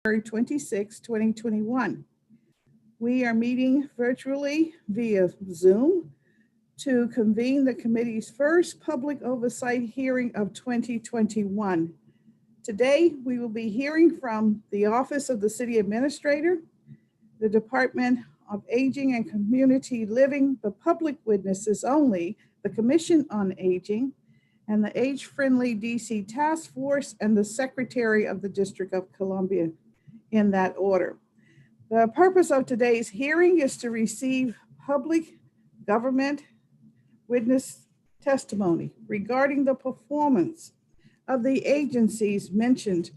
February 26, 2021. We are meeting virtually via Zoom to convene the committee's first public oversight hearing of 2021. Today, we will be hearing from the Office of the City Administrator, the Department of Aging and Community Living, the public witnesses only, the Commission on Aging, and the Age-Friendly DC Task Force, and the Secretary of the District of Columbia, in that order. The purpose of today's hearing is to receive public government witness testimony regarding the performance of the agencies mentioned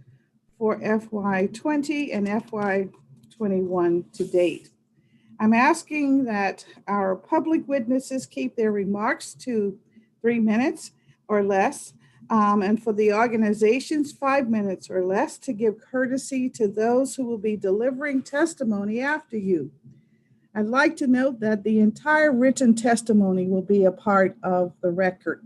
for FY20 and FY21 to date. I'm asking that our public witnesses keep their remarks to 3 minutes or less, and for the organizations, 5 minutes or less, to give courtesy to those who will be delivering testimony after you. I'd like to note that the entire written testimony will be a part of the record.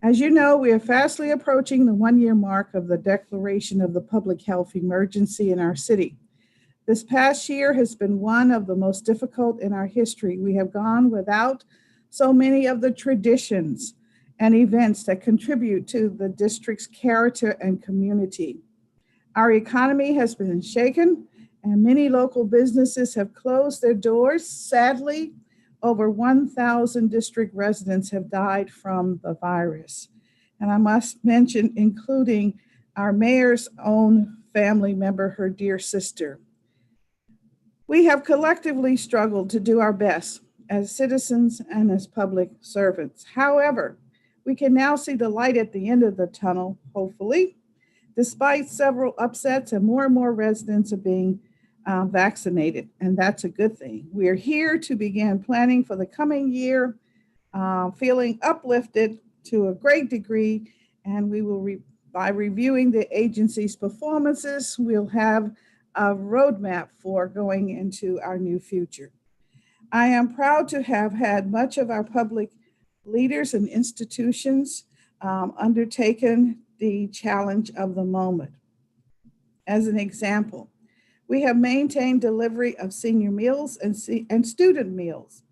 As you know, we are fastly approaching the 1-year mark of the declaration of the public health emergency in our city. This past year has been one of the most difficult in our history. We have gone without so many of the traditions and events that contribute to the district's character and community. Our economy has been shaken, and many local businesses have closed their doors. Sadly, over 1,000 district residents have died from the virus. And I must mention, including our mayor's own family member, her dear sister. We have collectively struggled to do our best as citizens and as public servants. However, we can now see the light at the end of the tunnel, hopefully, despite several upsets, and more residents are being vaccinated, and that's a good thing. We are here to begin planning for the coming year, feeling uplifted to a great degree, and we will, by reviewing the agency's performances, we'll have a roadmap for going into our new future. I am proud to have had much of our public leaders and institutions undertaken the challenge of the moment. As an example, we have maintained delivery of senior meals and student meals.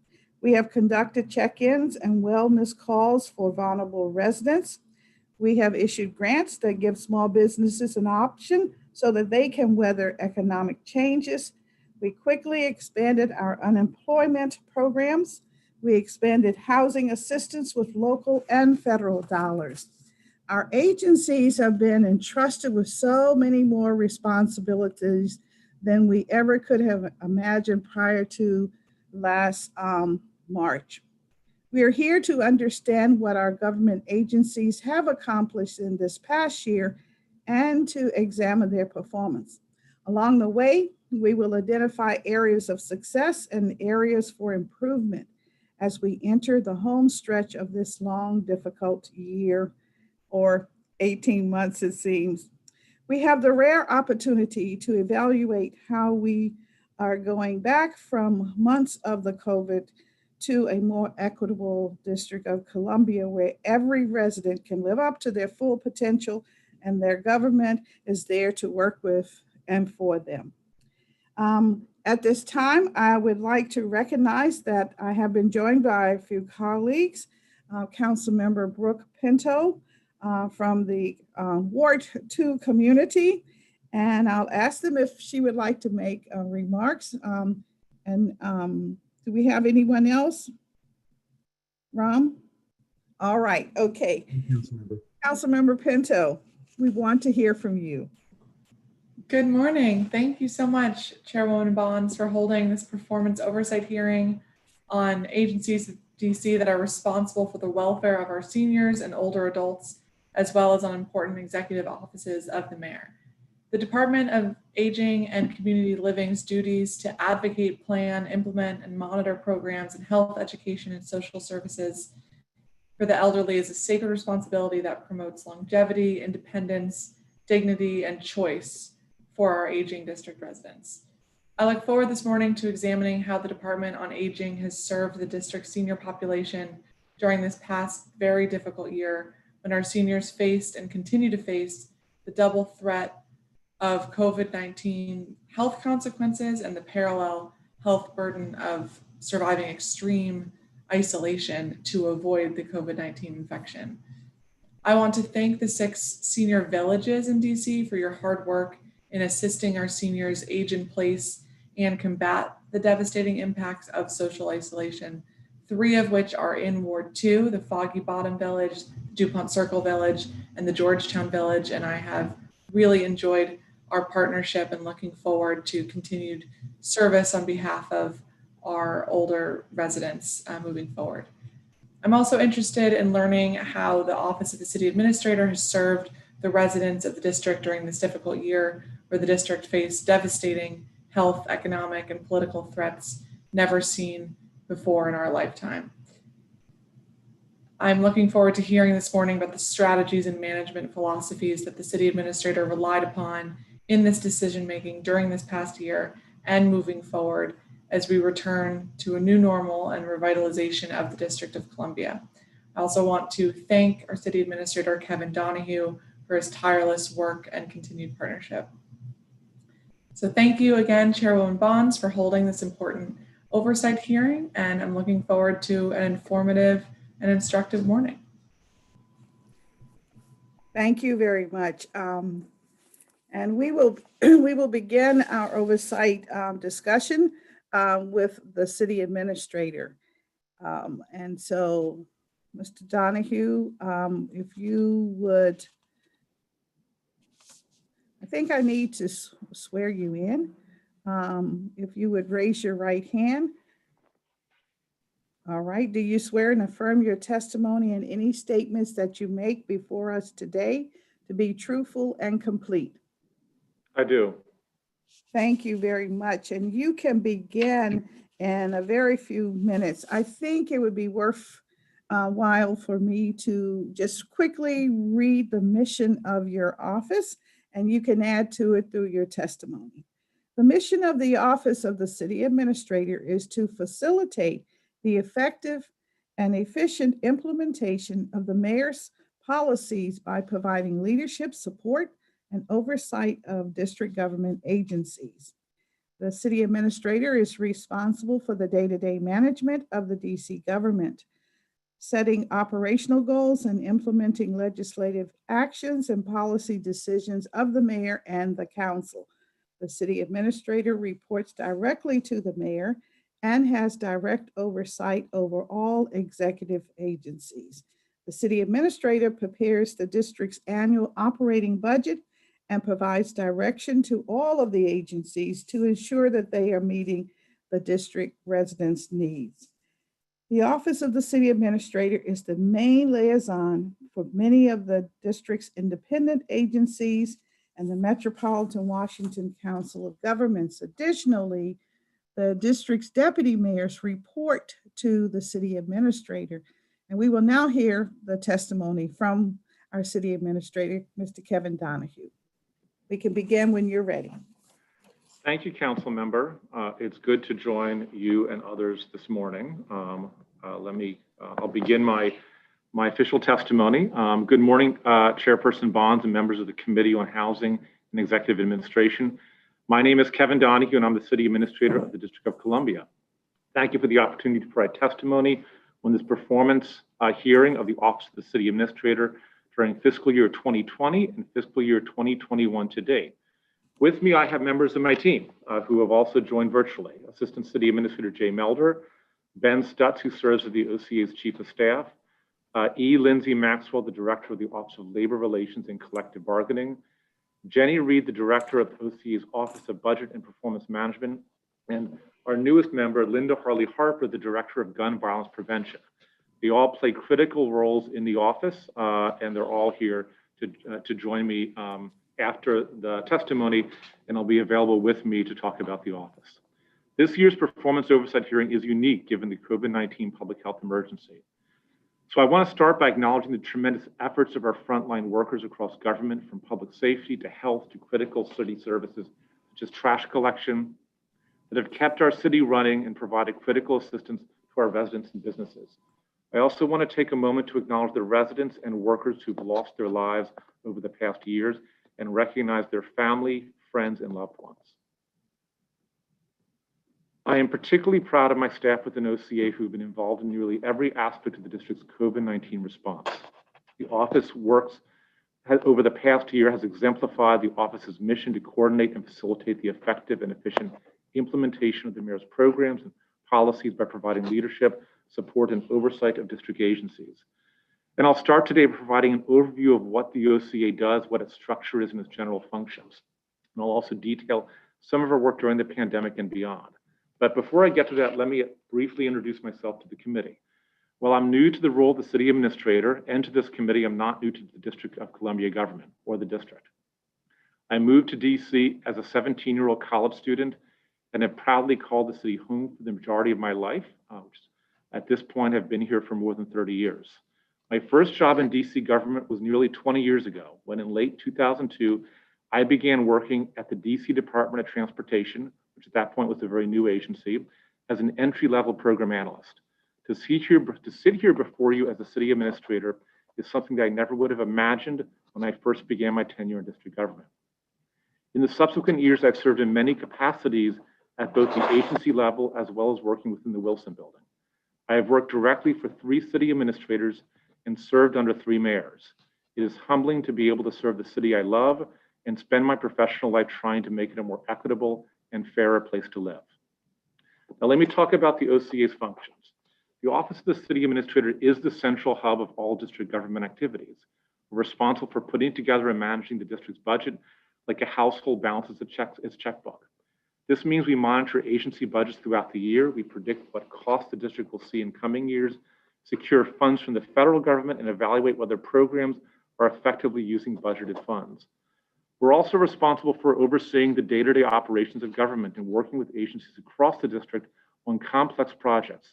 We have conducted check-ins and wellness calls for vulnerable residents. We have issued grants that give small businesses an option so that they can weather economic changes. We quickly expanded our unemployment programs. We expanded housing assistance with local and federal dollars. Our agencies have been entrusted with so many more responsibilities than we ever could have imagined prior to last March. We are here to understand what our government agencies have accomplished in this past year and to examine their performance. Along the way, we will identify areas of success and areas for improvement as we enter the home stretch of this long, difficult year, or 18 months it seems. We have the rare opportunity to evaluate how we are going back from months of the COVID to a more equitable District of Columbia where every resident can live up to their full potential and their government is there to work with and for them. At this time, I would like to recognize that I have been joined by a few colleagues, Councilmember Brooke Pinto from the Ward 2 community, and I'll ask them if she would like to make remarks. Do we have anyone else? Ram? All right, okay. Councilmember Pinto, we want to hear from you. Good morning. Thank you so much, Chairwoman Bonds, for holding this performance oversight hearing on agencies of DC that are responsible for the welfare of our seniors and older adults, as well as on important executive offices of the mayor. The Department of Aging and Community Living's duties to advocate, plan, implement, and monitor programs in health, education, and social services for the elderly is a sacred responsibility that promotes longevity, independence, dignity, and choice for our aging district residents. I look forward this morning to examining how the Department on Aging has served the district's senior population during this past very difficult year when our seniors faced and continue to face the double threat of COVID-19 health consequences and the parallel health burden of surviving extreme isolation to avoid the COVID-19 infection. I want to thank the 6 senior villages in DC for your hard work in assisting our seniors age in place and combat the devastating impacts of social isolation, 3 of which are in Ward 2, the Foggy Bottom Village, DuPont Circle Village, and the Georgetown Village. And I have really enjoyed our partnership and looking forward to continued service on behalf of our older residents moving forward. I'm also interested in learning how the Office of the City Administrator has served the residents of the district during this difficult year where the district faced devastating health, economic, and political threats never seen before in our lifetime. I'm looking forward to hearing this morning about the strategies and management philosophies that the City Administrator relied upon in this decision-making during this past year and moving forward as we return to a new normal and revitalization of the District of Columbia. I also want to thank our City Administrator, Kevin Donahue, for his tireless work and continued partnership. So thank you again, Chairwoman Bonds, for holding this important oversight hearing, and I'm looking forward to an informative and instructive morning. Thank you very much. And we will begin our oversight discussion with the City Administrator. And so, Mr. Donahue, if you would, I think I need to swear you in. If you would raise your right hand. All right. Do you swear and affirm your testimony and any statements that you make before us today to be truthful and complete? I do. Thank you very much. And you can begin in a very few minutes. I think it would be worthwhile for me to just quickly read the mission of your office, and you can add to it through your testimony. The mission of the Office of the City Administrator is to facilitate the effective and efficient implementation of the mayor's policies by providing leadership support and oversight of district government agencies. The city administrator is responsible for the day-to-day management of the DC government, setting operational goals and implementing legislative actions and policy decisions of the mayor and the council. The city administrator reports directly to the mayor and has direct oversight over all executive agencies. The city administrator prepares the district's annual operating budget and provides direction to all of the agencies to ensure that they are meeting the district residents' needs. The Office of the City Administrator is the main liaison for many of the district's independent agencies and the Metropolitan Washington Council of Governments. Additionally, the district's deputy mayors report to the city administrator. And we will now hear the testimony from our city administrator, Mr. Kevin Donahue. We can begin when you're ready. Thank you, Council Member. It's good to join you and others this morning. I'll begin my official testimony. Good morning, Chairperson Bonds and members of the Committee on Housing and Executive Administration. My name is Kevin Donahue, and I'm the City Administrator of the District of Columbia. Thank you for the opportunity to provide testimony on this performance hearing of the Office of the City Administrator during fiscal year 2020 and fiscal year 2021 to date. With me, I have members of my team who have also joined virtually. Assistant City Administrator Jay Melder, Ben Stutz, who serves as the OCA's Chief of Staff, Lindsay Maxwell, the Director of the Office of Labor Relations and Collective Bargaining, Jenny Reed, the Director of the OCA's Office of Budget and Performance Management, and our newest member, Linda Harley Harper, the Director of Gun Violence Prevention. They all play critical roles in the office, and they're all here to join me after the testimony, and they'll be available with me to talk about the office. This year's performance oversight hearing is unique given the COVID-19 public health emergency. So I want to start by acknowledging the tremendous efforts of our frontline workers across government, from public safety to health to critical city services, such as trash collection, that have kept our city running and provided critical assistance to our residents and businesses. I also want to take a moment to acknowledge the residents and workers who've lost their lives over the past years and recognize their family, friends, and loved ones. I am particularly proud of my staff within OCA who have been involved in nearly every aspect of the district's COVID-19 response. The office over the past year has exemplified the office's mission to coordinate and facilitate the effective and efficient implementation of the mayor's programs and policies by providing leadership, support, and oversight of district agencies. And I'll start today by providing an overview of what the OCA does, what its structure is, and its general functions. And I'll also detail some of our work during the pandemic and beyond. But before I get to that, let me briefly introduce myself to the committee. While I'm new to the role of the city administrator and to this committee, I'm not new to the District of Columbia government or the district. I moved to DC as a 17-year-old college student and have proudly called the city home for the majority of my life, which at this point have been here for more than 30 years. My first job in DC government was nearly 20 years ago, when in late 2002, I began working at the DC Department of Transportation, which at that point was a very new agency, as an entry-level program analyst. To sit here before you as a city administrator is something that I never would have imagined when I first began my tenure in district government. In the subsequent years, I've served in many capacities at both the agency level as well as working within the Wilson building. I have worked directly for 3 city administrators and served under 3 mayors. It is humbling to be able to serve the city I love and spend my professional life trying to make it a more equitable and fairer place to live. Now let me talk about the OCA's functions. The Office of the City Administrator is the central hub of all district government activities. We're responsible for putting together and managing the district's budget like a household balances its checkbook. This means we monitor agency budgets throughout the year. We predict what costs the district will see in coming years, secure funds from the federal government, and evaluate whether programs are effectively using budgeted funds. We're also responsible for overseeing the day-to-day operations of government and working with agencies across the district on complex projects,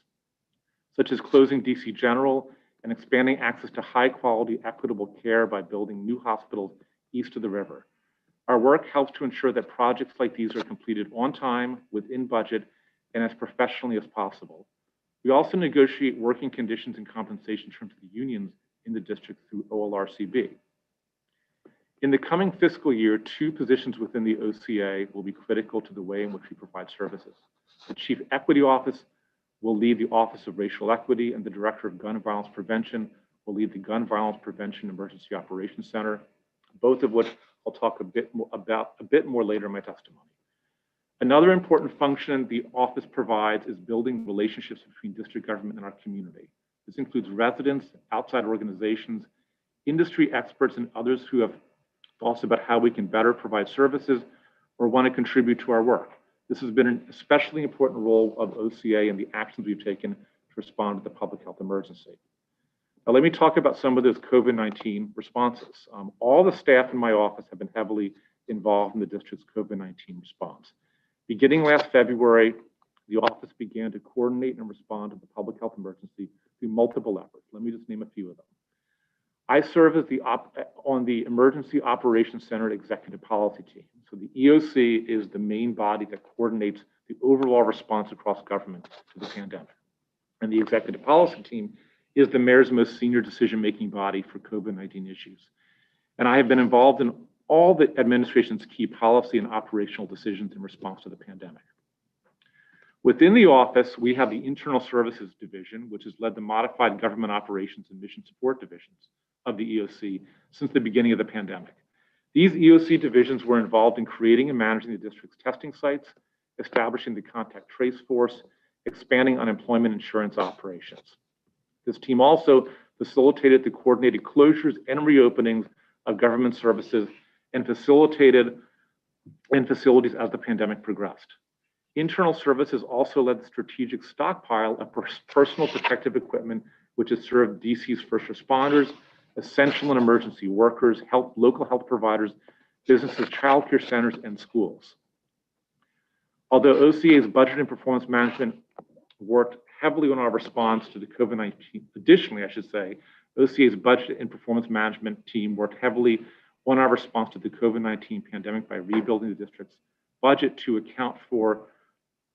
such as closing DC General and expanding access to high-quality, equitable care by building new hospitals east of the river. Our work helps to ensure that projects like these are completed on time, within budget, and as professionally as possible. We also negotiate working conditions and compensation terms with the unions in the district through OLRCB. In the coming fiscal year, 2 positions within the OCA will be critical to the way in which we provide services. The Chief Equity Office will lead the Office of Racial Equity, and the Director of Gun Violence Prevention will lead the Gun Violence Prevention Emergency Operations Center, both of which I'll talk a bit more later in my testimony. Another important function the office provides is building relationships between district government and our community. This includes residents, outside organizations, industry experts, and others who have thoughts about how we can better provide services or want to contribute to our work. This has been an especially important role of OCA in the actions we've taken to respond to the public health emergency. Now, let me talk about some of those COVID-19 responses. All the staff in my office have been heavily involved in the district's COVID-19 response. Beginning last February, the office began to coordinate and respond to the public health emergency through multiple efforts. Let me just name a few of them. I serve as on the Emergency Operations Center Executive Policy Team. So the EOC is the main body that coordinates the overall response across government to the pandemic. And the Executive Policy Team is the mayor's most senior decision-making body for COVID-19 issues. And I have been involved in all the administration's key policy and operational decisions in response to the pandemic. Within the office, we have the Internal Services Division, which has led the Modified Government Operations and Mission Support Divisions of the EOC since the beginning of the pandemic. These EOC divisions were involved in creating and managing the district's testing sites, establishing the contact trace force, expanding unemployment insurance operations. This team also facilitated the coordinated closures and reopenings of government services and facilitated in facilities as the pandemic progressed. Internal Services also led the strategic stockpile of personal protective equipment, which has served DC's first responders, essential and emergency workers, local health providers, businesses, childcare centers, and schools. Although OCA's budget and performance management worked heavily on our response to the COVID-19, additionally, I should say, OCA's budget and performance management team worked heavily on our response to the COVID-19 pandemic by rebuilding the district's budget to account for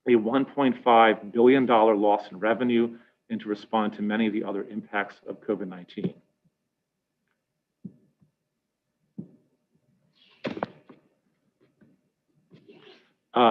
a $1.5 billion loss in revenue and to respond to many of the other impacts of COVID-19.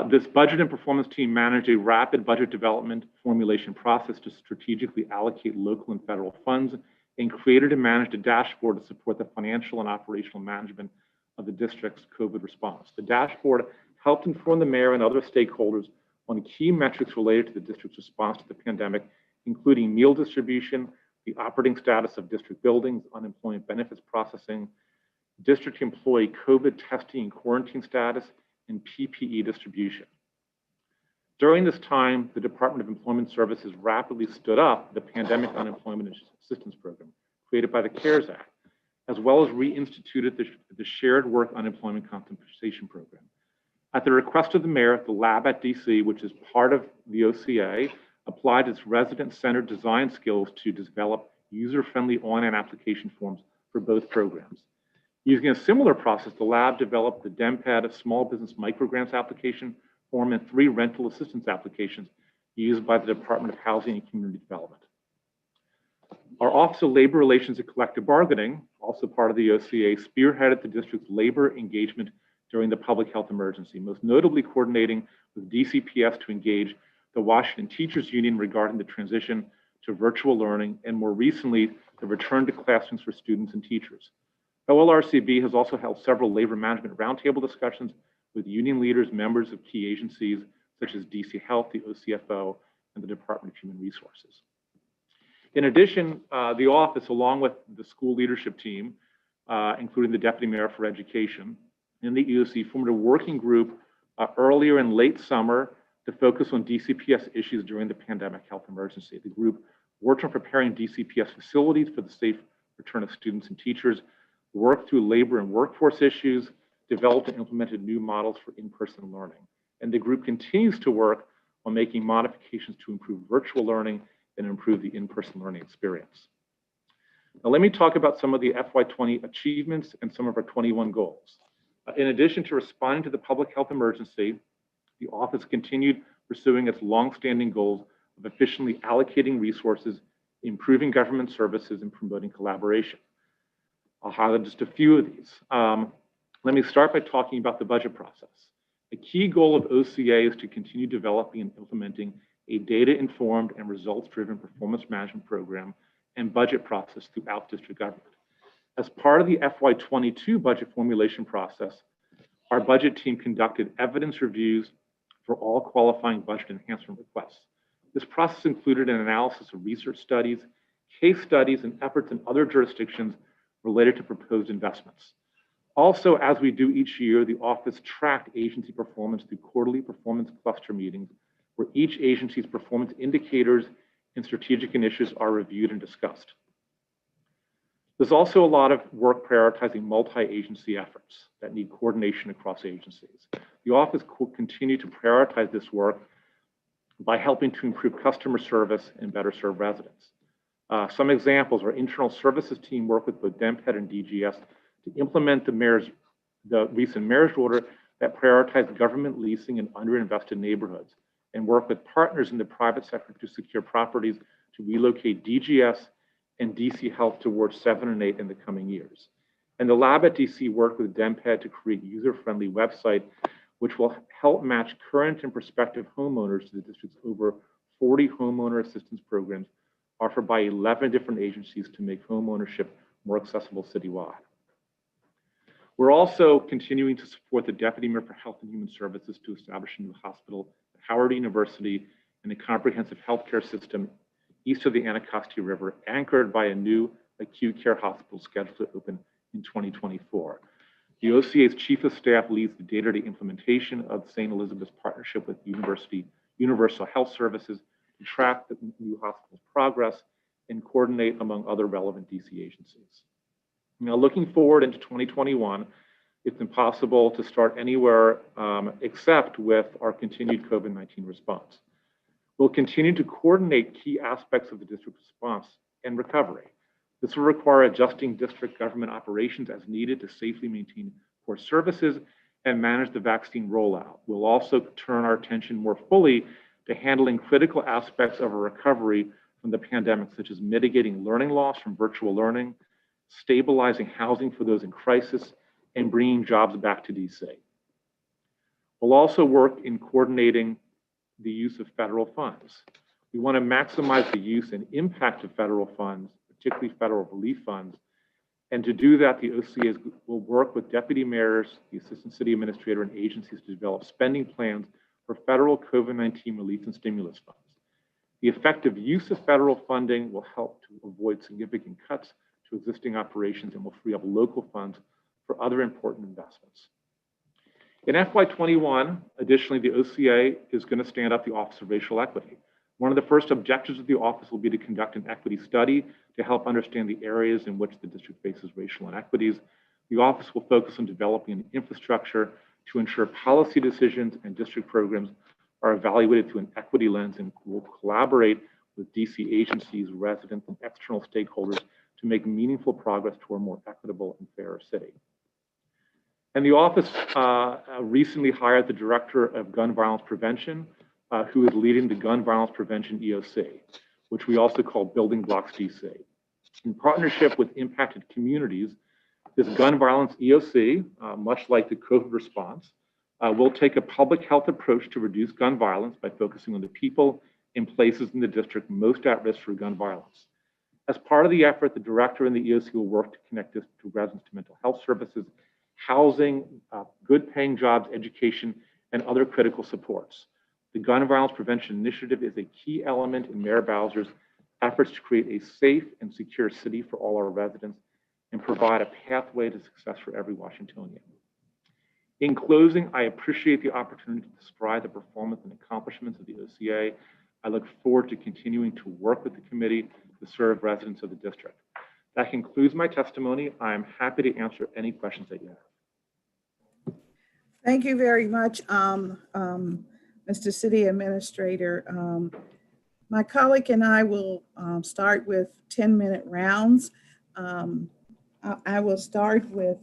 This budget and performance team managed a rapid budget development formulation process to strategically allocate local and federal funds and created and managed a dashboard to support the financial and operational management of the district's COVID response. The dashboard helped inform the mayor and other stakeholders on key metrics related to the district's response to the pandemic, including meal distribution, the operating status of district buildings, unemployment benefits processing, district employee COVID testing and quarantine status, and PPE distribution. During this time, the Department of Employment Services rapidly stood up the Pandemic Unemployment Assistance Program created by the CARES Act, as well as reinstituted the Shared Work Unemployment Compensation Program. At the request of the mayor, the lab at DC, which is part of the OCA, applied its resident-centered design skills to develop user-friendly online application forms for both programs. Using a similar process, the lab developed the DEMPED Small Business Microgrants application form and 3 rental assistance applications used by the Department of Housing and Community Development. Our Office of Labor Relations and Collective Bargaining, also part of the OCA, spearheaded the district's labor engagement during the public health emergency, most notably coordinating with DCPS to engage the Washington Teachers Union regarding the transition to virtual learning, and more recently, the return to classrooms for students and teachers. OLRCB has also held several labor management roundtable discussions with union leaders, members of key agencies such as DC Health, the OCFO, and the Department of Human Resources. In addition, the office, along with the school leadership team, including the Deputy Mayor for Education and the EOC, formed a working group earlier in late summer to focus on DCPS issues during the pandemic health emergency. The group worked on preparing DCPS facilities for the safe return of students and teachers, worked through labor and workforce issues, developed and implemented new models for in-person learning. And the group continues to work on making modifications to improve virtual learning and improve the in-person learning experience. Now, let me talk about some of the FY20 achievements and some of our 21 goals. In addition to responding to the public health emergency, the office continued pursuing its longstanding goals of efficiently allocating resources, improving government services, and promoting collaboration. I'll highlight just a few of these. Let me start by talking about the budget process. A key goal of OCA is to continue developing and implementing a data-informed and results-driven performance management program and budget process throughout district government. As part of the FY22 budget formulation process, our budget team conducted evidence reviews for all qualifying budget enhancement requests. This process included an analysis of research studies, case studies, and efforts in other jurisdictions related to proposed investments. Also, as we do each year, the office tracked agency performance through quarterly performance cluster meetings, where each agency's performance indicators and strategic initiatives are reviewed and discussed. There's also a lot of work prioritizing multi-agency efforts that need coordination across agencies. The office will continue to prioritize this work by helping to improve customer service and better serve residents. Some examples: our internal services team worked with both DEMPED and DGS to implement the recent mayor's order that prioritized government leasing in underinvested neighborhoods, and work with partners in the private sector to secure properties to relocate DGS and DC Health towards 7 and 8 in the coming years. And the lab at DC worked with DEMPED to create user-friendly website, which will help match current and prospective homeowners to the district's over 40 homeowner assistance programs offered by 11 different agencies to make homeownership more accessible citywide. We're also continuing to support the Deputy Mayor for Health and Human Services to establish a new hospital at Howard University and a comprehensive healthcare system east of the Anacostia River, anchored by a new acute care hospital scheduled to open in 2024. The OCA's Chief of Staff leads the day-to-day implementation of the St. Elizabeth's partnership with Universal Health Services to track the new hospital's progress and coordinate among other relevant DC agencies. Now, looking forward into 2021, it's impossible to start anywhere except with our continued COVID-19 response. We'll continue to coordinate key aspects of the district response and recovery. This will require adjusting district government operations as needed to safely maintain core services and manage the vaccine rollout. We'll also turn our attention more fully to handling critical aspects of a recovery from the pandemic, such as mitigating learning loss from virtual learning, stabilizing housing for those in crisis, and bringing jobs back to DC. We'll also work in coordinating the use of federal funds. We want to maximize the use and impact of federal funds, particularly federal relief funds. And to do that, the OCA will work with deputy mayors, the assistant city administrator, and agencies to develop spending plans for federal COVID-19 relief and stimulus funds. The effective use of federal funding will help to avoid significant cuts to existing operations and will free up local funds for other important investments. In FY21, additionally, the OCA is going to stand up the Office of Racial Equity. One of the first objectives of the office will be to conduct an equity study to help understand the areas in which the district faces racial inequities. The office will focus on developing an infrastructure to ensure policy decisions and district programs are evaluated through an equity lens, and will collaborate with DC agencies, residents, and external stakeholders to make meaningful progress toward a more equitable and fairer city. And the office recently hired the Director of Gun Violence Prevention, who is leading the Gun Violence Prevention EOC, which we also call Building Blocks DC. In partnership with impacted communities, this gun violence EOC, much like the COVID response, will take a public health approach to reduce gun violence by focusing on the people and places in the district most at risk for gun violence. As part of the effort, the director and the EOC will work to connect this to residents to mental health services, housing, good paying jobs, education, and other critical supports. The Gun Violence Prevention Initiative is a key element in Mayor Bowser's efforts to create a safe and secure city for all our residents and provide a pathway to success for every Washingtonian. In closing, I appreciate the opportunity to describe the performance and accomplishments of the OCA. I look forward to continuing to work with the committee to serve residents of the district. That concludes my testimony. I'm happy to answer any questions that you have. Thank you very much, Mr. City Administrator. My colleague and I will start with 10-minute rounds. I will start with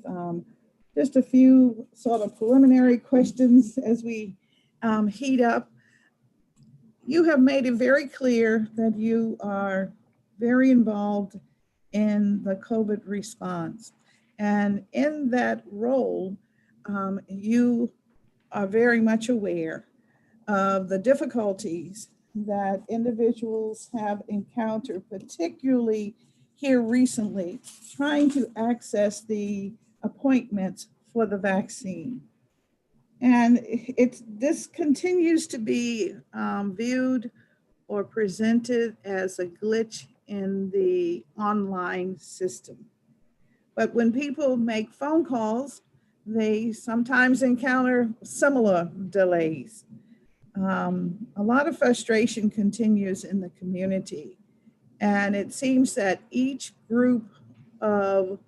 just a few sort of preliminary questions as we heat up. You have made it very clear that you are very involved in the COVID response. And in that role, you are very much aware of the difficulties that individuals have encountered, particularly here recently, trying to access the appointments for the vaccine. And this continues to be viewed or presented as a glitch in the online system. But when people make phone calls, they sometimes encounter similar delays. A lot of frustration continues in the community. And it seems that each group of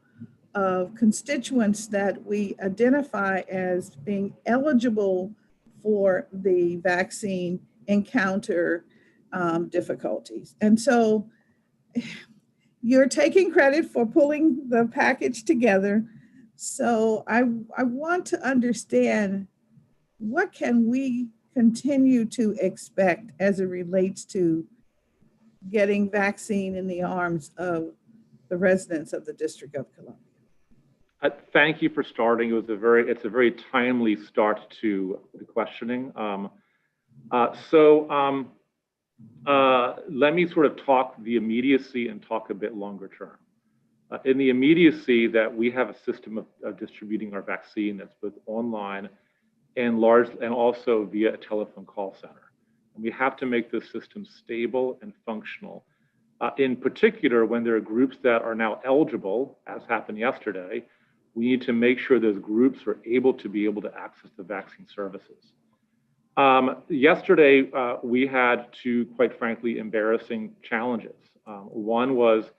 constituents that we identify as being eligible for the vaccine encounter difficulties. And so you're taking credit for pulling the package together. So I want to understand, what can we continue to expect as it relates to getting vaccine in the arms of the residents of the District of Columbia? Thank you for starting. It's a very timely start to the questioning. Let me sort of talk the immediacy and talk a bit longer term. In the immediacy, that we have a system of distributing our vaccine that's both online and also via a telephone call center. And we have to make this system stable and functional. In particular, when there are groups that are now eligible, as happened yesterday, we need to make sure those groups are able to access the vaccine services. Yesterday, we had two, quite frankly, embarrassing challenges. One was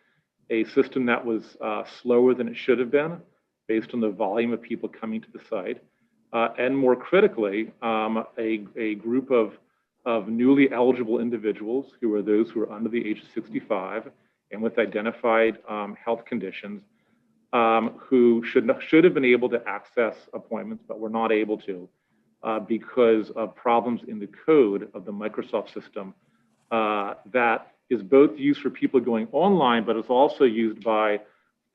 a system that was slower than it should have been based on the volume of people coming to the site. And more critically, a group of newly eligible individuals who are those who are under the age of 65 and with identified health conditions who should have been able to access appointments, but were not able to because of problems in the code of the Microsoft system that is both used for people going online, but is also used by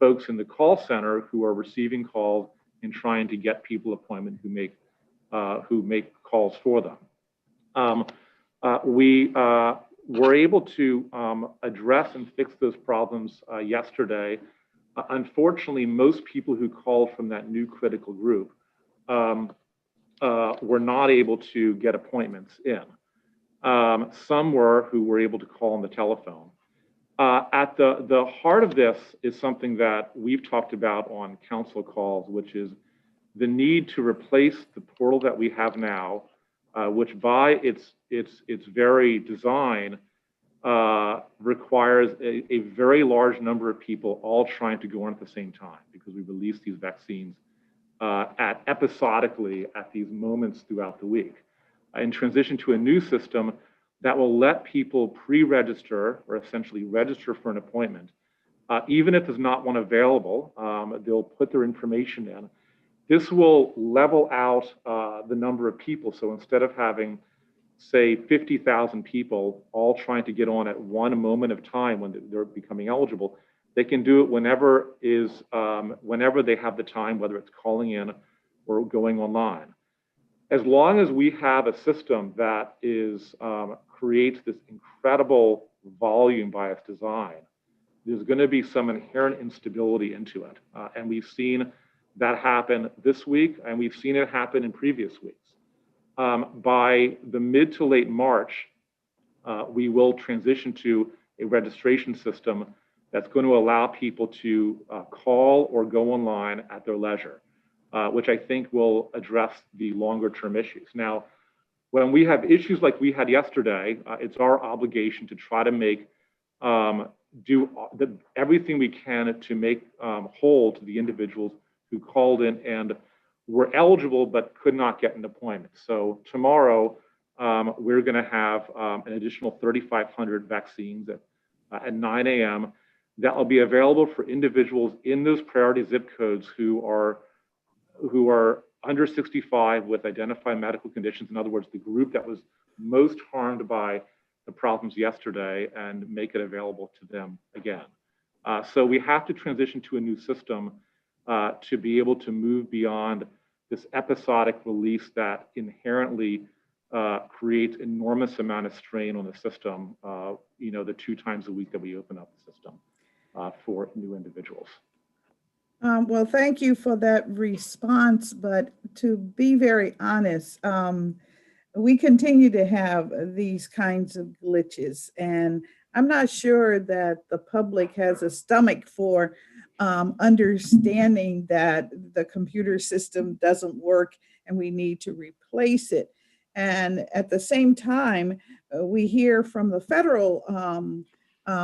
folks in the call center who are receiving calls and trying to get people appointments who make who make calls for them. We were able to address and fix those problems yesterday. Unfortunately, most people who called from that new critical group were not able to get appointments in. Some were who were able to call on the telephone. At the heart of this is something that we've talked about on council calls, which is the need to replace the portal that we have now, which by its very design requires a very large number of people all trying to go on at the same time, because we release these vaccines episodically at these moments throughout the week. And transition to a new system that will let people pre-register, or essentially register for an appointment. Even if there's not one available, they'll put their information in. This will level out the number of people. So instead of having, say, 50,000 people all trying to get on at one moment of time when they're becoming eligible, they can do it whenever they have the time, whether it's calling in or going online. As long as we have a system that creates this incredible volume by its design, there's going to be some inherent instability into it. And we've seen that happen this week, and we've seen it happen in previous weeks. By the mid to late March, we will transition to a registration system that's going to allow people to call or go online at their leisure, which I think will address the longer term issues. Now, when we have issues like we had yesterday, it's our obligation to try to do everything we can to make whole to the individuals who called in and were eligible but could not get an appointment. So tomorrow, we're going to have an additional 3,500 vaccines at 9 a.m. that will be available for individuals in those priority zip codes who are under 65 with identified medical conditions. In other words, the group that was most harmed by the problems yesterday, and make it available to them again. So we have to transition to a new system to be able to move beyond this episodic release that inherently creates enormous amount of strain on the system, the 2 times a week that we open up the system for new individuals. Well, thank you for that response, but to be very honest, we continue to have these kinds of glitches, and I'm not sure that the public has a stomach for understanding that the computer system doesn't work and we need to replace it. And at the same time, we hear from the federal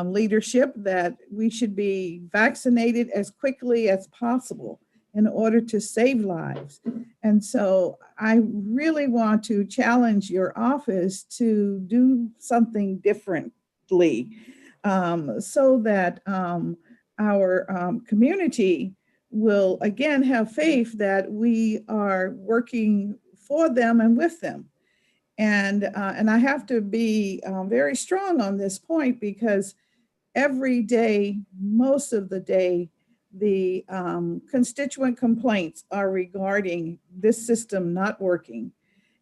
leadership that we should be vaccinated as quickly as possible in order to save lives. And so I really want to challenge your office to do something differently so that our community will again have faith that we are working for them and with them. And I have to be very strong on this point, because every day, most of the day, the constituent complaints are regarding this system not working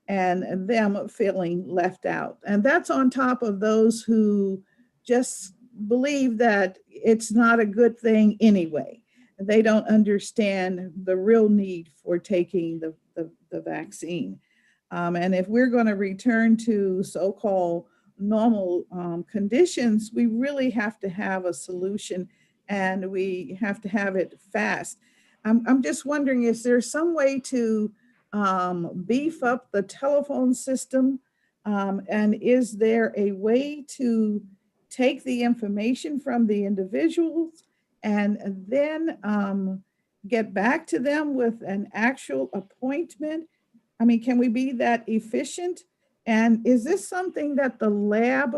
and them feeling left out. And that's on top of those who just believe that it's not a good thing anyway. They don't understand the real need for taking the vaccine. And if we're going to return to so-called normal conditions, we really have to have a solution, and we have to have it fast. I'm just wondering, is there some way to beef up the telephone system? And is there a way to take the information from the individuals and then get back to them with an actual appointment? I mean, can we be that efficient? And is this something that the lab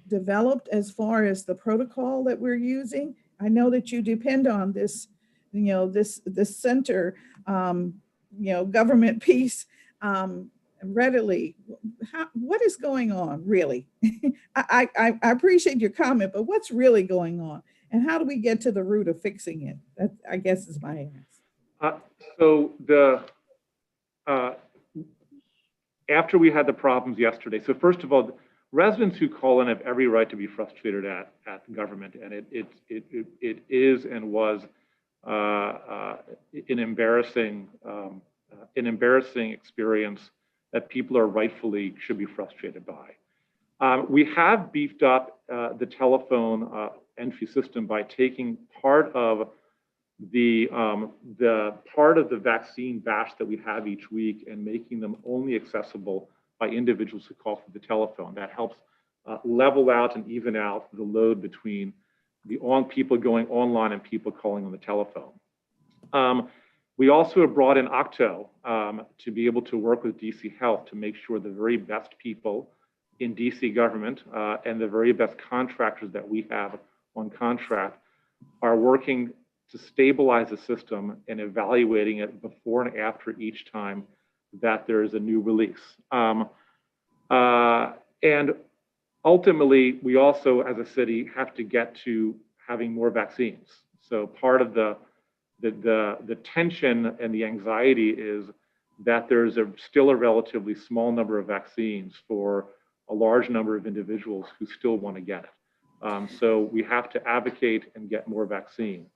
developed as far as the protocol that we're using? I know that you depend on this, this center, government piece readily. What is going on, really? I appreciate your comment, but what's really going on? And how do we get to the root of fixing it? That, I guess, is my ask. after we had the problems yesterday, so first of all, residents who call in have every right to be frustrated at the government, and it is and was an embarrassing experience that people are rightfully should be frustrated by. We have beefed up the telephone entry system by taking part of the vaccine batch that we have each week and making them only accessible by individuals who call through the telephone. That helps level out and even out the load between the people going online and people calling on the telephone. We also have brought in Octo to be able to work with DC Health to make sure the very best people in DC government and the very best contractors that we have on contract are working to stabilize the system and evaluating it before and after each time that there is a new release. And ultimately, we also, as a city, have to get to having more vaccines. So part of the tension and the anxiety is that there's still a relatively small number of vaccines for a large number of individuals who still want to get it. So we have to advocate and get more vaccine.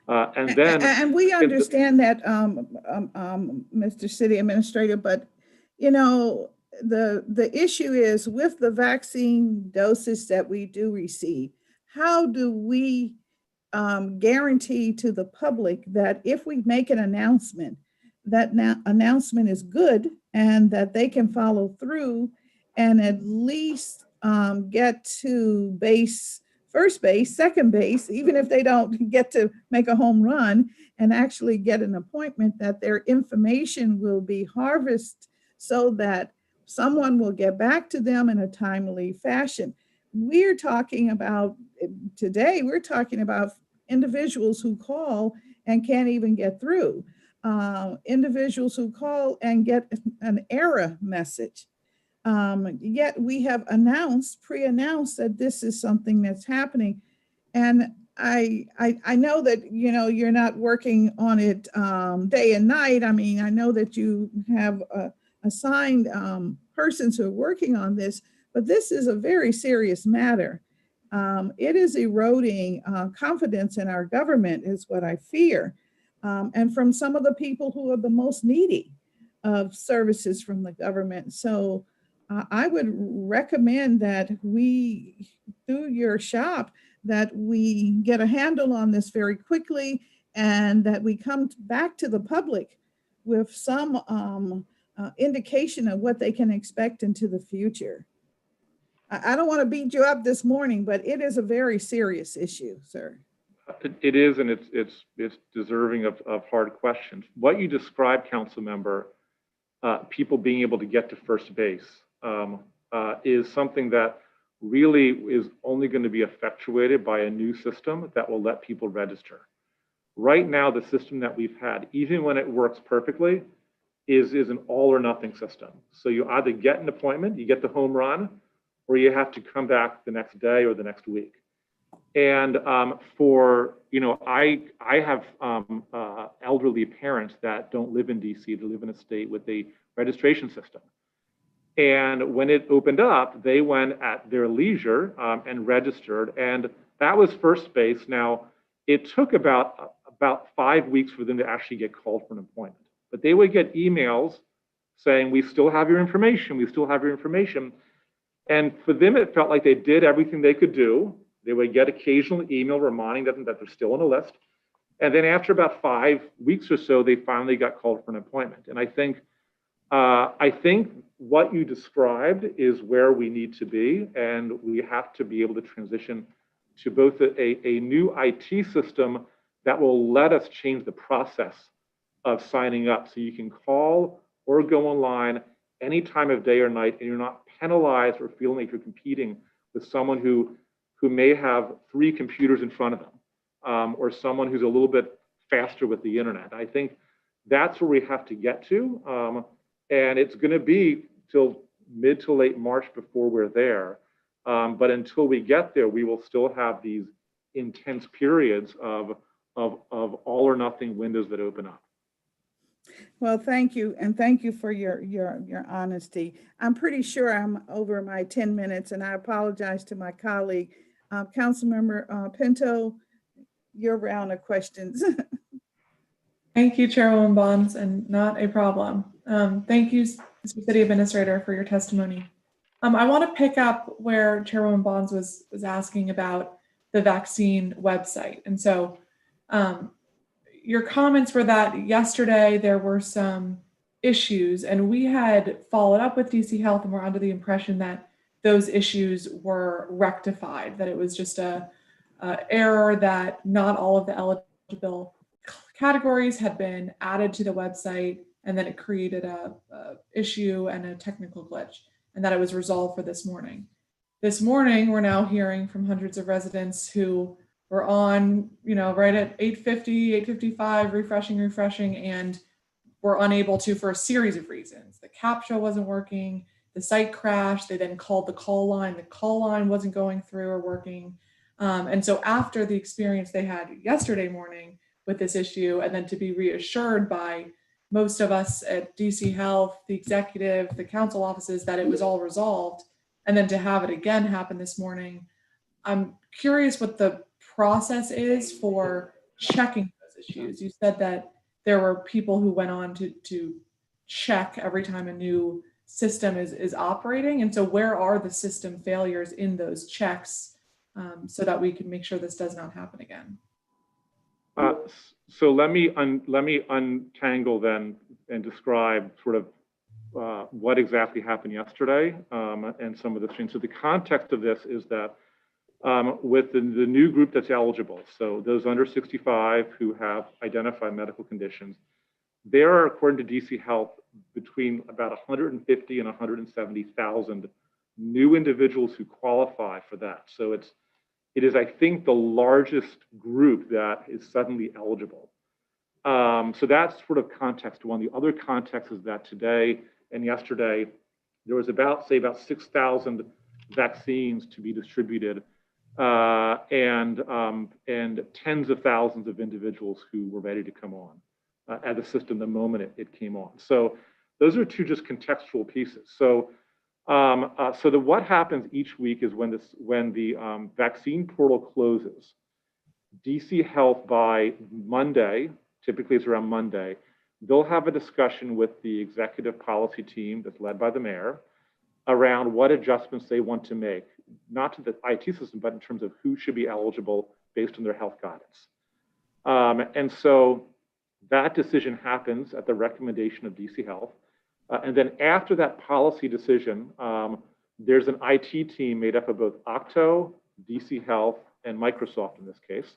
And we understand that, Mr. City Administrator, but you know, the issue is with the vaccine doses that we do receive, how do we guarantee to the public that if we make an announcement, that announcement is good and that they can follow through and at least get to first base, second base, even if they don't get to make a home run and actually get an appointment, that their information will be harvested so that someone will get back to them in a timely fashion. We're talking about today, we're talking about individuals who call and can't even get through, individuals who call and get an error message. Yet we have pre-announced that this is something that's happening. And I know that, you know, you're not working on it day and night. I mean, I know that you have assigned persons who are working on this, but this is a very serious matter. It is eroding confidence in our government is what I fear. And from some of the people who are the most needy of services from the government. So I would recommend that we, through your shop, that we get a handle on this very quickly and that we come back to the public with some indication of what they can expect into the future. I don't want to beat you up this morning, but it is a very serious issue, sir. It is, and it's deserving of hard questions. What you described, Council Member, people being able to get to first base, is something that really is only going to be effectuated by a new system that will let people register. Right now, the system that we've had, even when it works perfectly, is an all or nothing system. So you either get an appointment, you get the home run, or you have to come back the next day or the next week. And I have elderly parents that don't live in DC, they live in a state with a registration system. And when it opened up, they went at their leisure and registered, and that was first base. Now, it took about 5 weeks for them to actually get called for an appointment. But they would get emails saying, we still have your information, we still have your information. And for them, it felt like they did everything they could do. They would get occasional email reminding them that they're still on a list. And then after about 5 weeks or so, they finally got called for an appointment. And I think what you described is where we need to be, and we have to be able to transition to both a new IT system that will let us change the process of signing up. So you can call or go online any time of day or night, and you're not penalized or feeling like you're competing with someone who may have 3 computers in front of them, or someone who's a little bit faster with the internet. I think that's where we have to get to. And it's going to be till mid to late March before we're there. But until we get there, we will still have these intense periods of all or nothing windows that open up. Well, thank you, and thank you for your honesty. I'm pretty sure I'm over my 10 minutes, and I apologize to my colleague. Councilmember Pinto, your round of questions. Thank you, Chairwoman Bonds, and not a problem. Thank you, Mr. City Administrator, for your testimony. I want to pick up where Chairwoman Bonds was asking about the vaccine website. And so your comments were that yesterday there were some issues, and we had followed up with DC Health and we're under the impression that those issues were rectified, that it was just a error, that not all of the eligible categories had been added to the website, and then it created a issue and a technical glitch, and that it was resolved for this morning. This morning, we're now hearing from hundreds of residents who were on, right at 8:50, 8:55, refreshing, and were unable to for a series of reasons. The CAPTCHA wasn't working, the site crashed, they then called the call line wasn't going through or working. And so after the experience they had yesterday morning with this issue, and then to be reassured by most of us at DC Health, the executive, the council offices, that it was all resolved, and then to have it again happen this morning, I'm curious what the process is for checking those issues. You said that there were people who went on to check every time a new system is operating. And so where are the system failures in those checks so that we can make sure this does not happen again? So let me untangle then and describe sort of what exactly happened yesterday and some of the things. So the context of this is that with the new group that's eligible, so those under 65 who have identified medical conditions, there are, according to DC Health, between about 150 and 170,000 new individuals who qualify for that. So it is, I think, the largest group that is suddenly eligible. So that's sort of context one. The other context is that today and yesterday, there was about 6,000 vaccines to be distributed and tens of thousands of individuals who were ready to come on at the system the moment it came on. So those are two just contextual pieces. So what happens each week is when the vaccine portal closes, DC Health by Monday, typically it's around Monday, they'll have a discussion with the executive policy team that's led by the mayor around what adjustments they want to make, not to the IT system, but in terms of who should be eligible based on their health guidance. And so that decision happens at the recommendation of DC Health. And then after that policy decision, there's an IT team made up of both Octo, DC Health, and Microsoft in this case,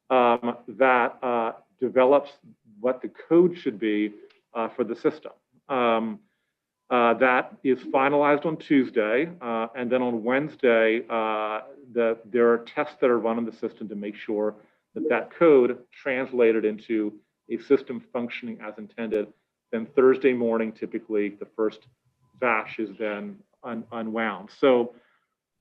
that develops what the code should be for the system. That is finalized on Tuesday, and then on Wednesday, there are tests that are run on the system to make sure that code translated into a system functioning as intended. Then Thursday morning, typically, the first batch is then unwound. So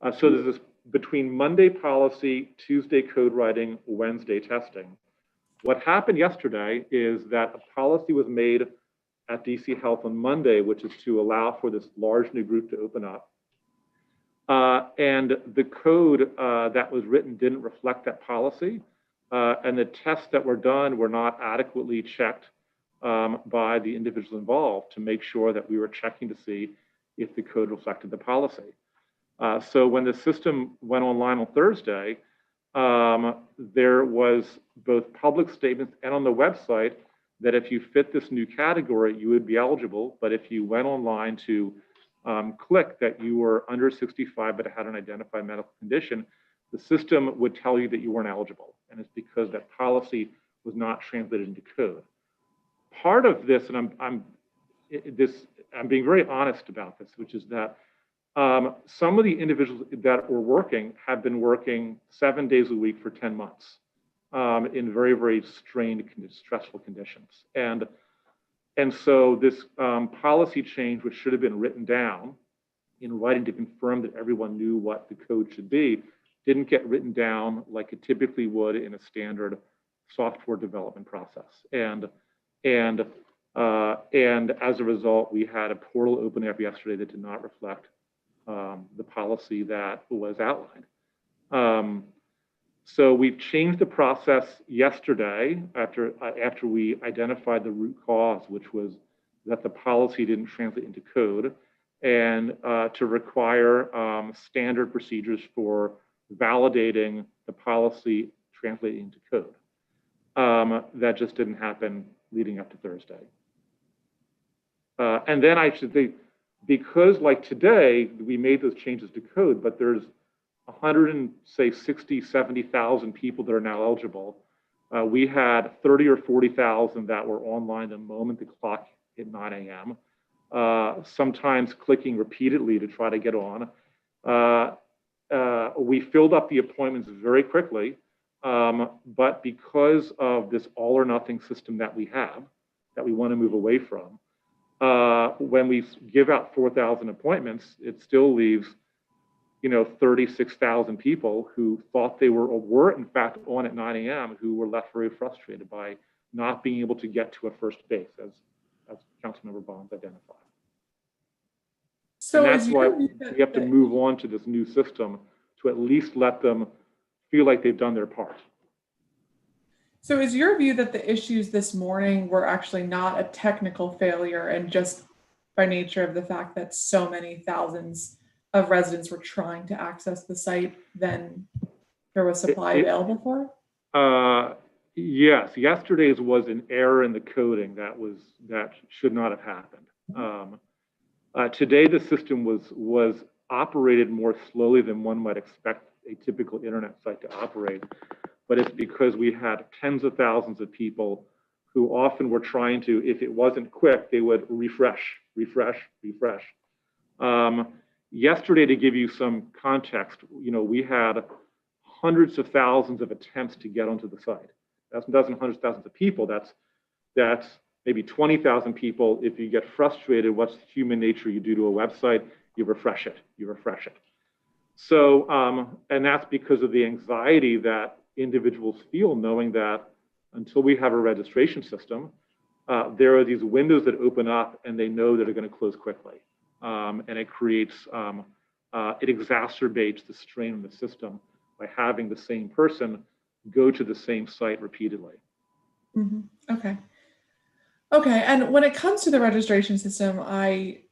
there's this between Monday policy, Tuesday code writing, Wednesday testing. What happened yesterday is that a policy was made at DC Health on Monday, which is to allow for this large new group to open up. And the code that was written didn't reflect that policy. And the tests that were done were not adequately checked by the individuals involved to make sure that we were checking to see if the code reflected the policy. So when the system went online on Thursday, there was both public statements and on the website that if you fit this new category, you would be eligible. But if you went online to click that you were under 65 but had an identified medical condition, the system would tell you that you weren't eligible. And it's because that policy was not translated into code. Part of this, and I'm being very honest about this, which is that some of the individuals that were working have been working 7 days a week for 10 months in very, very strained, stressful conditions. And so this policy change, which should have been written down in writing to confirm that everyone knew what the code should be, didn't get written down like it typically would in a standard software development process. And And as a result, we had a portal open up yesterday that did not reflect the policy that was outlined. So we've changed the process yesterday after we identified the root cause, which was that the policy didn't translate into code, and to require standard procedures for validating the policy translating into code. That just didn't happen leading up to Thursday. And then I should say, because like today, we made those changes to code, but there's 70,000 people that are now eligible. We had 30 or 40,000 that were online the moment the clock hit 9 a.m., sometimes clicking repeatedly to try to get on. We filled up the appointments very quickly, but because of this all or nothing system that we have, that we want to move away from, when we give out 4,000 appointments, it still leaves 36,000 people who thought they were in fact on at 9 a.m. who were left very frustrated by not being able to get to a first base, as Councilmember Bonds identified. So and that's why we have to move on to this new system to at least let them feel like they've done their part. So is your view that the issues this morning were actually not a technical failure and just by nature of the fact that so many thousands of residents were trying to access the site, then there was supply available for? Yes, yesterday's was an error in the coding that should not have happened. Today, the system was operated more slowly than one might expect a typical internet site to operate, but it's because we had tens of thousands of people who often were trying to, if it wasn't quick, they would refresh. Yesterday, to give you some context, we had hundreds of thousands of attempts to get onto the site. That's doesn't hundreds of thousands of people. That's maybe 20,000 people. If you get frustrated, what's human nature? You do to a website, you refresh it. So, and that's because of the anxiety that individuals feel, knowing that until we have a registration system, there are these windows that open up, and they know that they're going to close quickly. And it creates, it exacerbates the strain on the system by having the same person go to the same site repeatedly. Mm-hmm. Okay, and when it comes to the registration system, I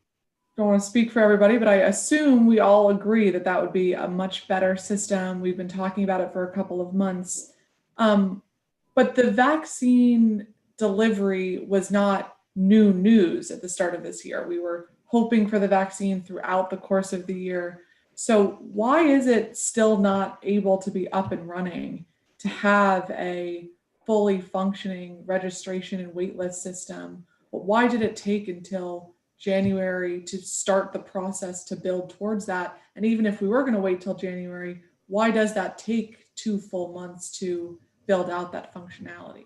don't want to speak for everybody, but I assume we all agree that that would be a much better system. We've been talking about it for a couple of months. But the vaccine delivery was not new news at the start of this year. We were hoping for the vaccine throughout the course of the year. So why is it still not able to be up and running to have a fully functioning registration and waitlist system? But why did it take until January to start the process to build towards that? And even if we were going to wait till January, why does that take 2 full months to build out that functionality?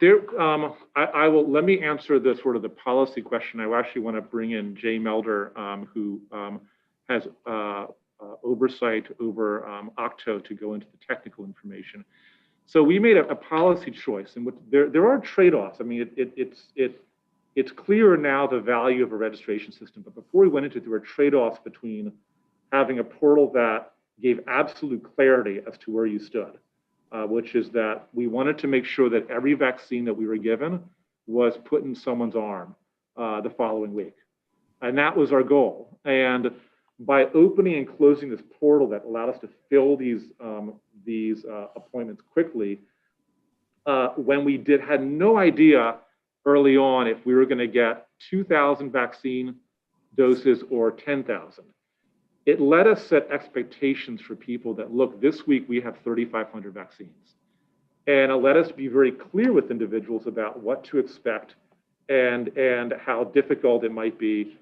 I will, let me answer the sort of the policy question. I actually want to bring in Jay Melder, who has oversight over OCTO to go into the technical information. So we made a policy choice, and there are trade-offs. I mean, it's clear now the value of a registration system, but before we went into it, there were trade-offs between having a portal that gave absolute clarity as to where you stood, which is that we wanted to make sure that every vaccine that we were given was put in someone's arm the following week. And that was our goal. And by opening and closing this portal that allowed us to fill these appointments quickly, when we had no idea early on if we were going to get 2,000 vaccine doses or 10,000. It let us set expectations for people that, look, this week we have 3,500 vaccines. And it let us be very clear with individuals about what to expect and how difficult it might be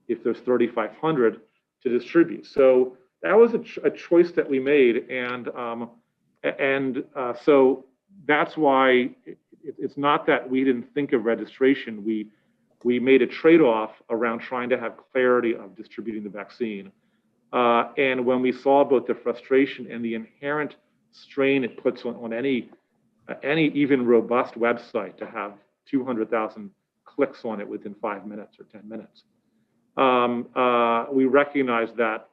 if there's 3,500 to distribute. So that was a choice that we made. So that's why it's not that we didn't think of registration. We made a trade-off around trying to have clarity of distributing the vaccine. And when we saw both the frustration and the inherent strain it puts on any even robust website to have 200,000 clicks on it within 5 minutes or 10 minutes. We recognized that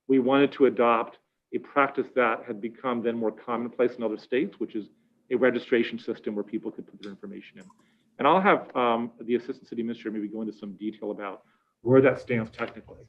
we wanted to adopt a practice that had become then more commonplace in other states, which is a registration system where people could put their information in. And I'll have the Assistant City Administrator maybe go into some detail about where that stands technically.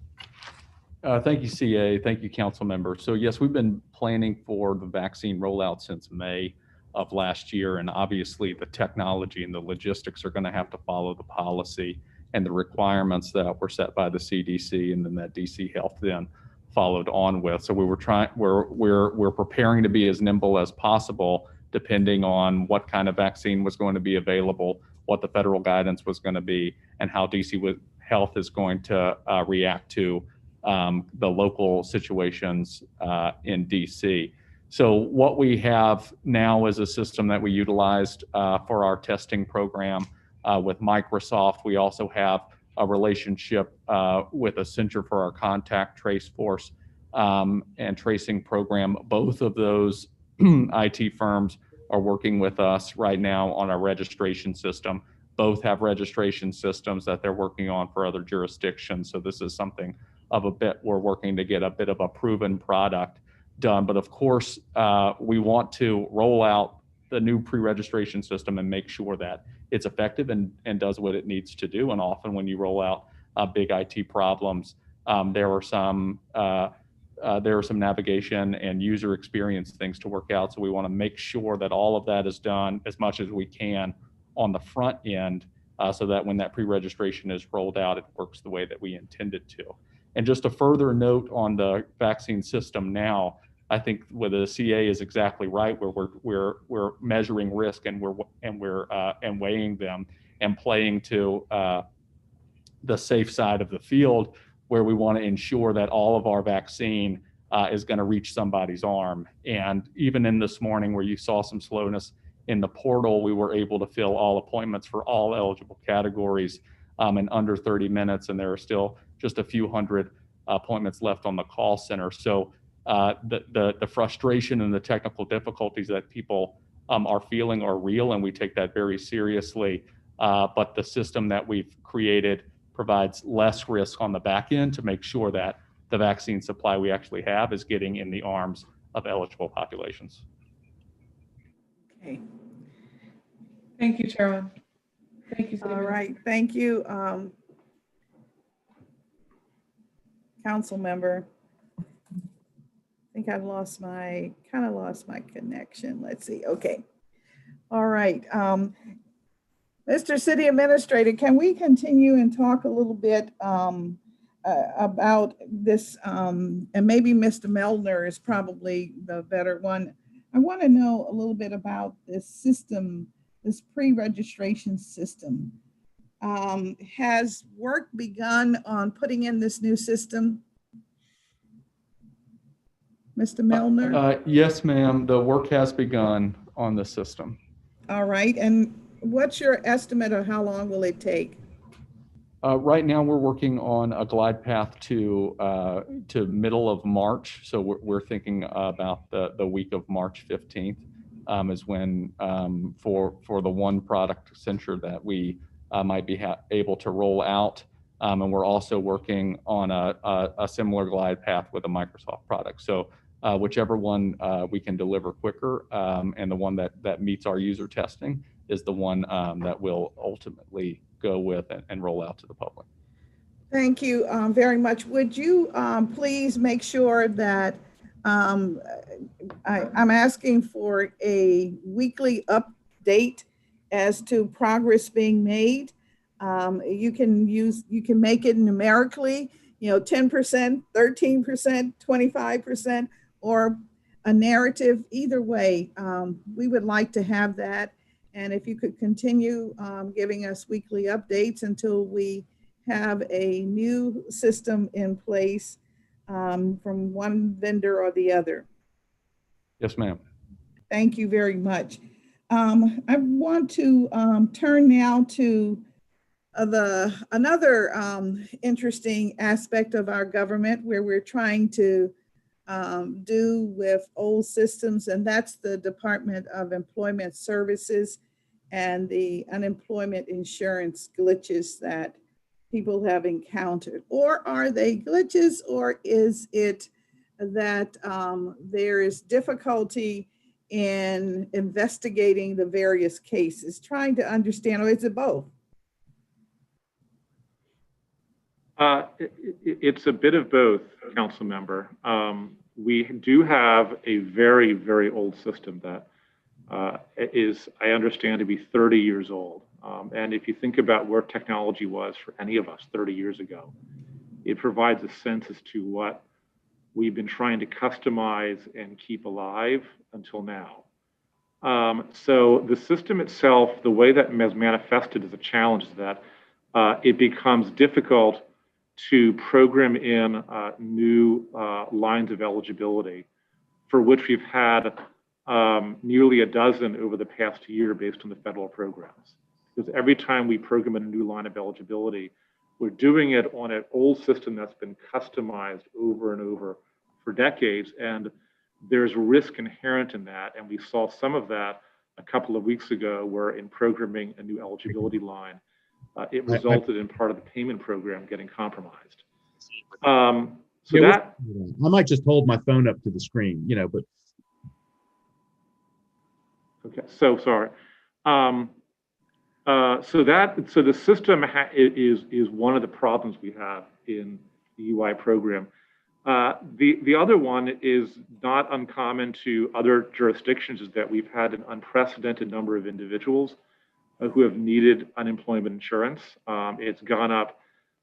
Thank you, CA. Thank you, council member. So yes, we've been planning for the vaccine rollout since May of last year. And obviously the technology and the logistics are going to have to follow the policy and the requirements that were set by the CDC and then that DC Health then followed on with. So we're preparing to be as nimble as possible, depending on what kind of vaccine was going to be available, what the federal guidance was going to be, and how DC Health is going to react to the local situations in DC. So what we have now is a system that we utilized for our testing program with Microsoft. We also have a relationship with a Center for our Contact Trace Force and tracing program. Both of those IT firms are working with us right now on our registration system. Both have registration systems that they're working on for other jurisdictions. So this is something of a bit, we're working to get a bit of a proven product done. But of course, we want to roll out the new pre-registration system and make sure that it's effective and does what it needs to do. And often when you roll out big IT problems, there are some navigation and user experience things to work out. So we want to make sure that all of that is done as much as we can on the front end, so that when that pre-registration is rolled out, it works the way that we intended to. And just a further note on the vaccine system now, I think where the CA is exactly right, where we're measuring risk and we're weighing them and playing to the safe side of the field, where we want to ensure that all of our vaccine is going to reach somebody's arm. And even in this morning where you saw some slowness in the portal, we were able to fill all appointments for all eligible categories in under 30 minutes. And there are still just a few hundred appointments left on the call center. So the frustration and the technical difficulties that people are feeling are real, and we take that very seriously. But the system that we've created provides less risk on the back end to make sure that the vaccine supply we actually have is getting in the arms of eligible populations. Okay. Thank you, Chairman. Thank you. All right. Thank you, council member. I think I've lost my connection. Let's see. Okay. All right. Mr. City Administrator, can we continue and talk a little bit about this? And maybe Mr. Meldner is probably the better one. I want to know a little bit about this system, this pre-registration system. Has work begun on putting in this new system? Mr. Meldner? Yes, ma'am. The work has begun on the system. All right. And what's your estimate of how long will it take? Right now, we're working on a glide path to middle of March. So we're thinking about the week of March 15th is when for the one product Accenture that we might be able to roll out. And we're also working on a similar glide path with a Microsoft product. So whichever one we can deliver quicker and the one that meets our user testing is the one that we'll ultimately go with and roll out to the public. Thank you very much. Would you please make sure that I'm asking for a weekly update as to progress being made. You can make it numerically, 10%, 13%, 25%, or a narrative. Either way, we would like to have that. And if you could continue giving us weekly updates until we have a new system in place from one vendor or the other. Yes, ma'am. Thank you very much. I want to turn now to another interesting aspect of our government where we're trying to do with old systems, and that's the Department of Employment Services and the unemployment insurance glitches that people have encountered? Or are they glitches, or is it that there is difficulty in investigating the various cases, trying to understand, or is it both? It's a bit of both, council member. We do have a very, very old system that is, I understand, to be 30 years old. And if you think about where technology was for any of us 30 years ago, it provides a sense as to what we've been trying to customize and keep alive until now. So the system itself, the way that has manifested as a challenge is that it becomes difficult to program in new lines of eligibility, for which we've had nearly a dozen over the past year based on the federal programs. Because every time we program in a new line of eligibility, we're doing it on an old system that's been customized over and over for decades, and there's risk inherent in that. And we saw some of that a couple of weeks ago, where in programming a new eligibility line, it resulted in part of the payment program getting compromised. I might just hold my phone up to the screen, but. Okay, so sorry. So the system is one of the problems we have in the UI program. The other one is not uncommon to other jurisdictions, is that we've had an unprecedented number of individuals who have needed unemployment insurance. It's gone up,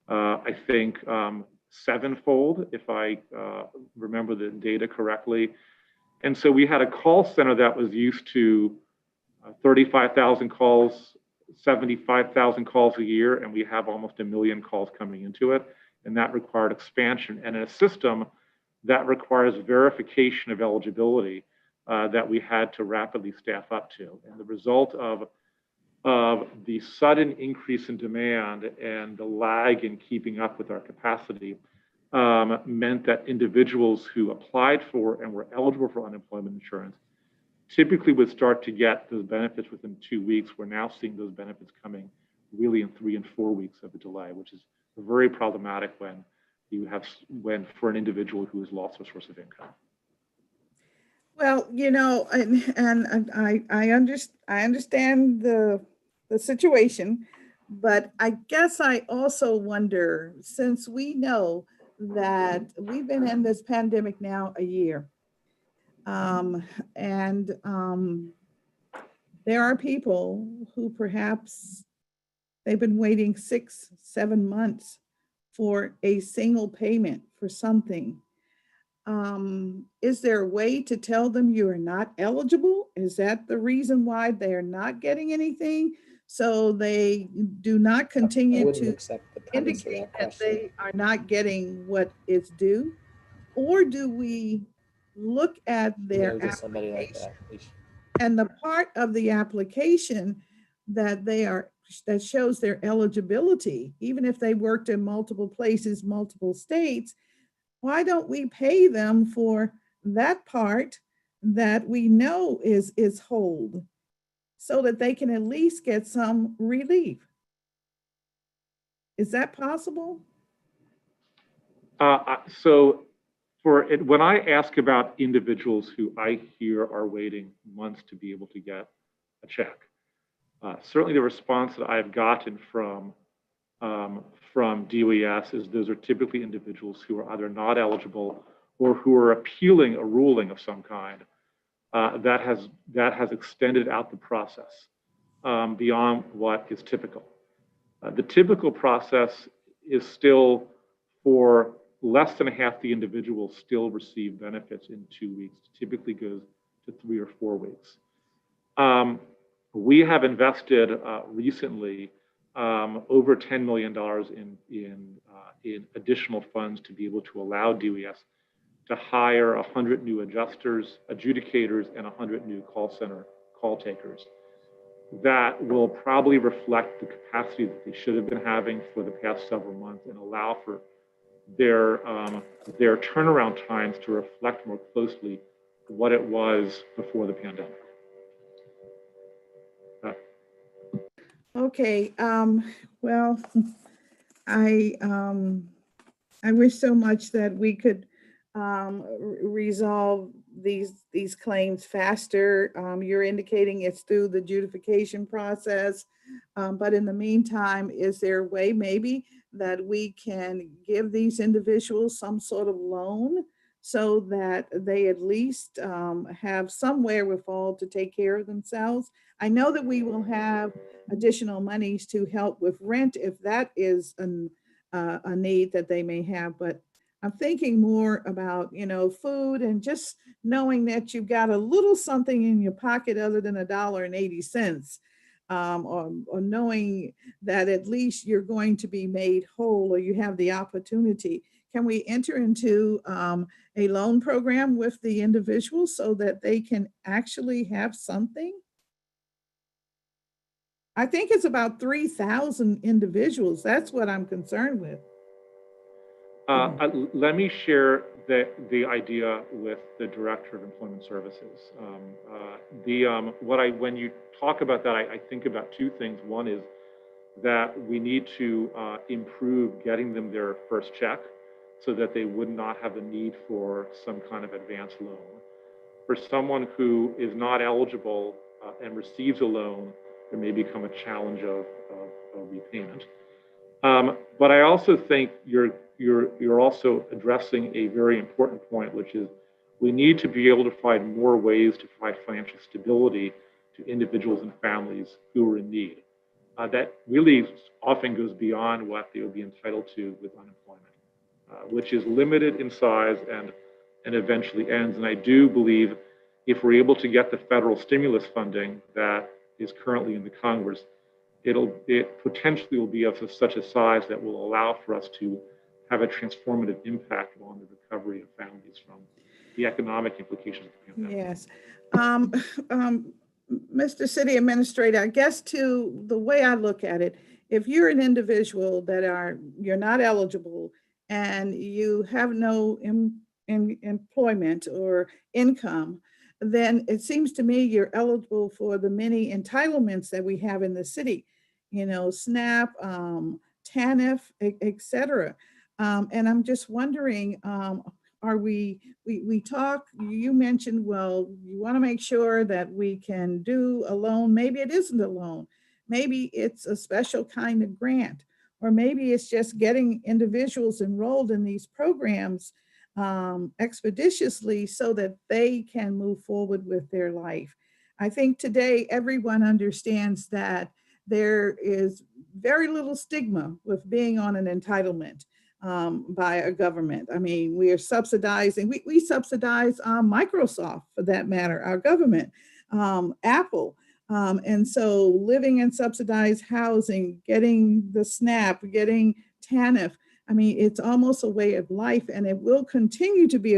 I think, sevenfold, if I remember the data correctly. And so we had a call center that was used to 35,000 calls, 75,000 calls a year, and we have almost 1 million calls coming into it. And that required expansion, and in a system that requires verification of eligibility that we had to rapidly staff up to. And the result of the sudden increase in demand and the lag in keeping up with our capacity meant that individuals who applied for and were eligible for unemployment insurance typically would start to get those benefits within 2 weeks. We're now seeing those benefits coming really in 3 and 4 weeks of a delay, which is very problematic when for an individual who has lost a source of income. Well, and I understand the situation, but I guess I also wonder, since we know that we've been in this pandemic now a year, and there are people who perhaps they've been waiting 6-7 months for a single payment for something. Is there a way to tell them you are not eligible? Is that the reason why they're not getting anything? So they do not continue to indicate that they are not getting what is due? Or do we look at their application and the part of the application that that shows their eligibility, even if they worked in multiple places, multiple states? Why don't we pay them for that part that we know is hold, so that they can at least get some relief? Is that possible? So when I ask about individuals who I hear are waiting months to be able to get a check, certainly the response that I've gotten from DOES is those are typically individuals who are either not eligible or who are appealing a ruling of some kind that has extended out the process beyond what is typical. The typical process is still for less than half the individuals still receive benefits in 2 weeks. It typically goes to 3 or 4 weeks. We have invested recently over $10 million in additional funds to be able to allow DOES to hire 100 new adjusters, adjudicators, and 100 new call center call takers. That will probably reflect the capacity that they should have been having for the past several months and allow for their turnaround times to reflect more closely what it was before the pandemic. Okay, well, I, I wish so much that we could resolve these claims faster. You're indicating it's through the adjudication process. But in the meantime, is there a way maybe that we can give these individuals some sort of loan so that they at least have some wherewithal to take care of themselves? I know that we will have additional monies to help with rent if that is a need that they may have, but I'm thinking more about, food and just knowing that you've got a little something in your pocket other than $1.80, or knowing that at least you're going to be made whole or you have the opportunity. Can we enter into a loan program with the individual so that they can actually have something? I think it's about 3,000 individuals. That's what I'm concerned with. Let me share the idea with the Director of Employment Services. When you talk about that, I think about two things. One is that we need to improve getting them their first check so that they would not have a need for some kind of advance loan. For someone who is not eligible and receives a loan, there may become a challenge of repayment. But I also think you're also addressing a very important point, which is we need to be able to find more ways to provide financial stability to individuals and families who are in need. That really often goes beyond what they would be entitled to with unemployment, which is limited in size and eventually ends. And I do believe if we're able to get the federal stimulus funding that is currently in the Congress, it potentially will be of such a size that will allow for us to have a transformative impact on the recovery of families from the economic implications of the pandemic. Yes. Mr. City Administrator, I guess to the way I look at it, if you're an individual you're not eligible and you have no employment or income, then it seems to me you're eligible for the many entitlements that we have in the city, SNAP, TANF, et cetera. And I'm just wondering, are we talk, you mentioned, well, you want to make sure that we can do a loan. Maybe it isn't a loan. Maybe it's a special kind of grant, or maybe it's just getting individuals enrolled in these programs expeditiously so that they can move forward with their life. I think today everyone understands that there is very little stigma with being on an entitlement by a government. I mean, we are subsidizing, we subsidize Microsoft for that matter, our government, Apple. And so living in subsidized housing, getting the SNAP, getting TANF, I mean, it's almost a way of life, and it will continue to be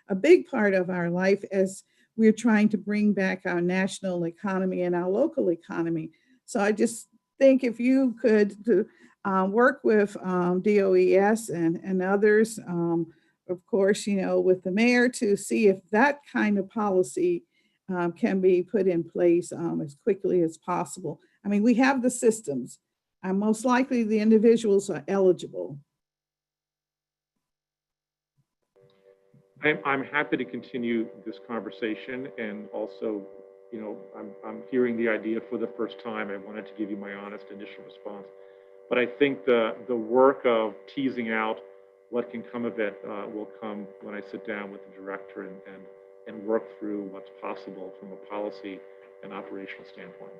a big part of our life as we're trying to bring back our national economy and our local economy. So I just think if you could work with DOES and others, of course, with the mayor to see if that kind of policy can be put in place as quickly as possible. I mean, we have the systems. Most likely the individuals are eligible. I'm happy to continue this conversation, and also, I'm hearing the idea for the first time. I wanted to give you my honest initial response, but I think the work of teasing out what can come of it will come when I sit down with the director and work through what's possible from a policy and operational standpoint.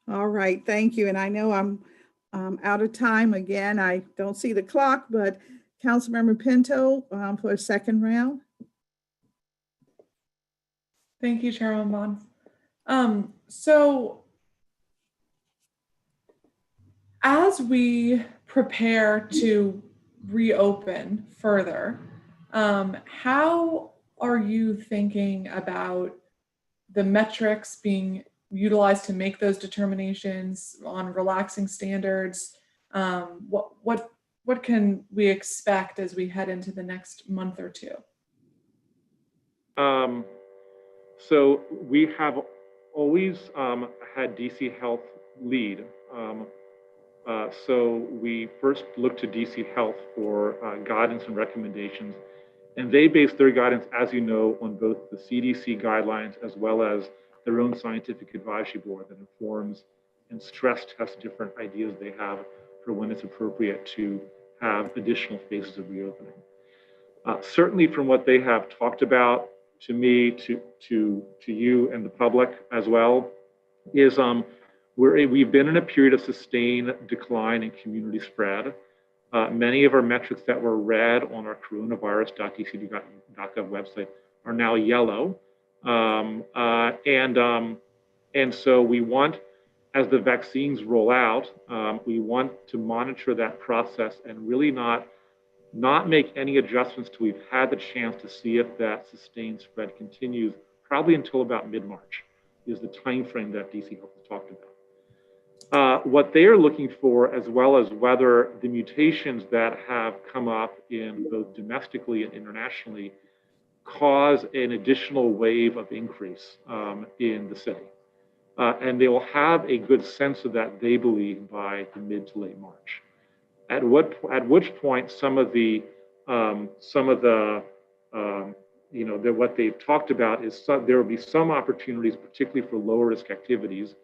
All right, thank you. And I know I'm out of time again. I don't see the clock, but Councilmember Pinto for a second round. Thank you, Chairwoman Bond. So as we prepare to reopen further, how are you thinking about the metrics being utilized to make those determinations on relaxing standards? What can we expect as we head into the next month or two? So we have always had DC Health lead. So we first looked to DC Health for guidance and recommendations, and they base their guidance, as you know, on both the CDC guidelines as well as their own scientific advisory board that informs and stress tests different ideas they have for when it's appropriate to have additional phases of reopening. Certainly from what they have talked about to me, to you and the public as well, is we've been in a period of sustained decline in community spread. Many of our metrics that were red on our coronavirus.dc.gov website are now yellow. And so we want, as the vaccines roll out, we want to monitor that process and really not make any adjustments till we've had the chance to see if that sustained spread continues, probably until about mid-March is the time frame that DC Health has talked about. What they are looking for, as well as whether the mutations that have come up in both domestically and internationally cause an additional wave of increase in the city. And they will have a good sense of that, they believe, by the mid to late March. At which point some of the what they've talked about is there will be some opportunities, particularly for lower risk activities,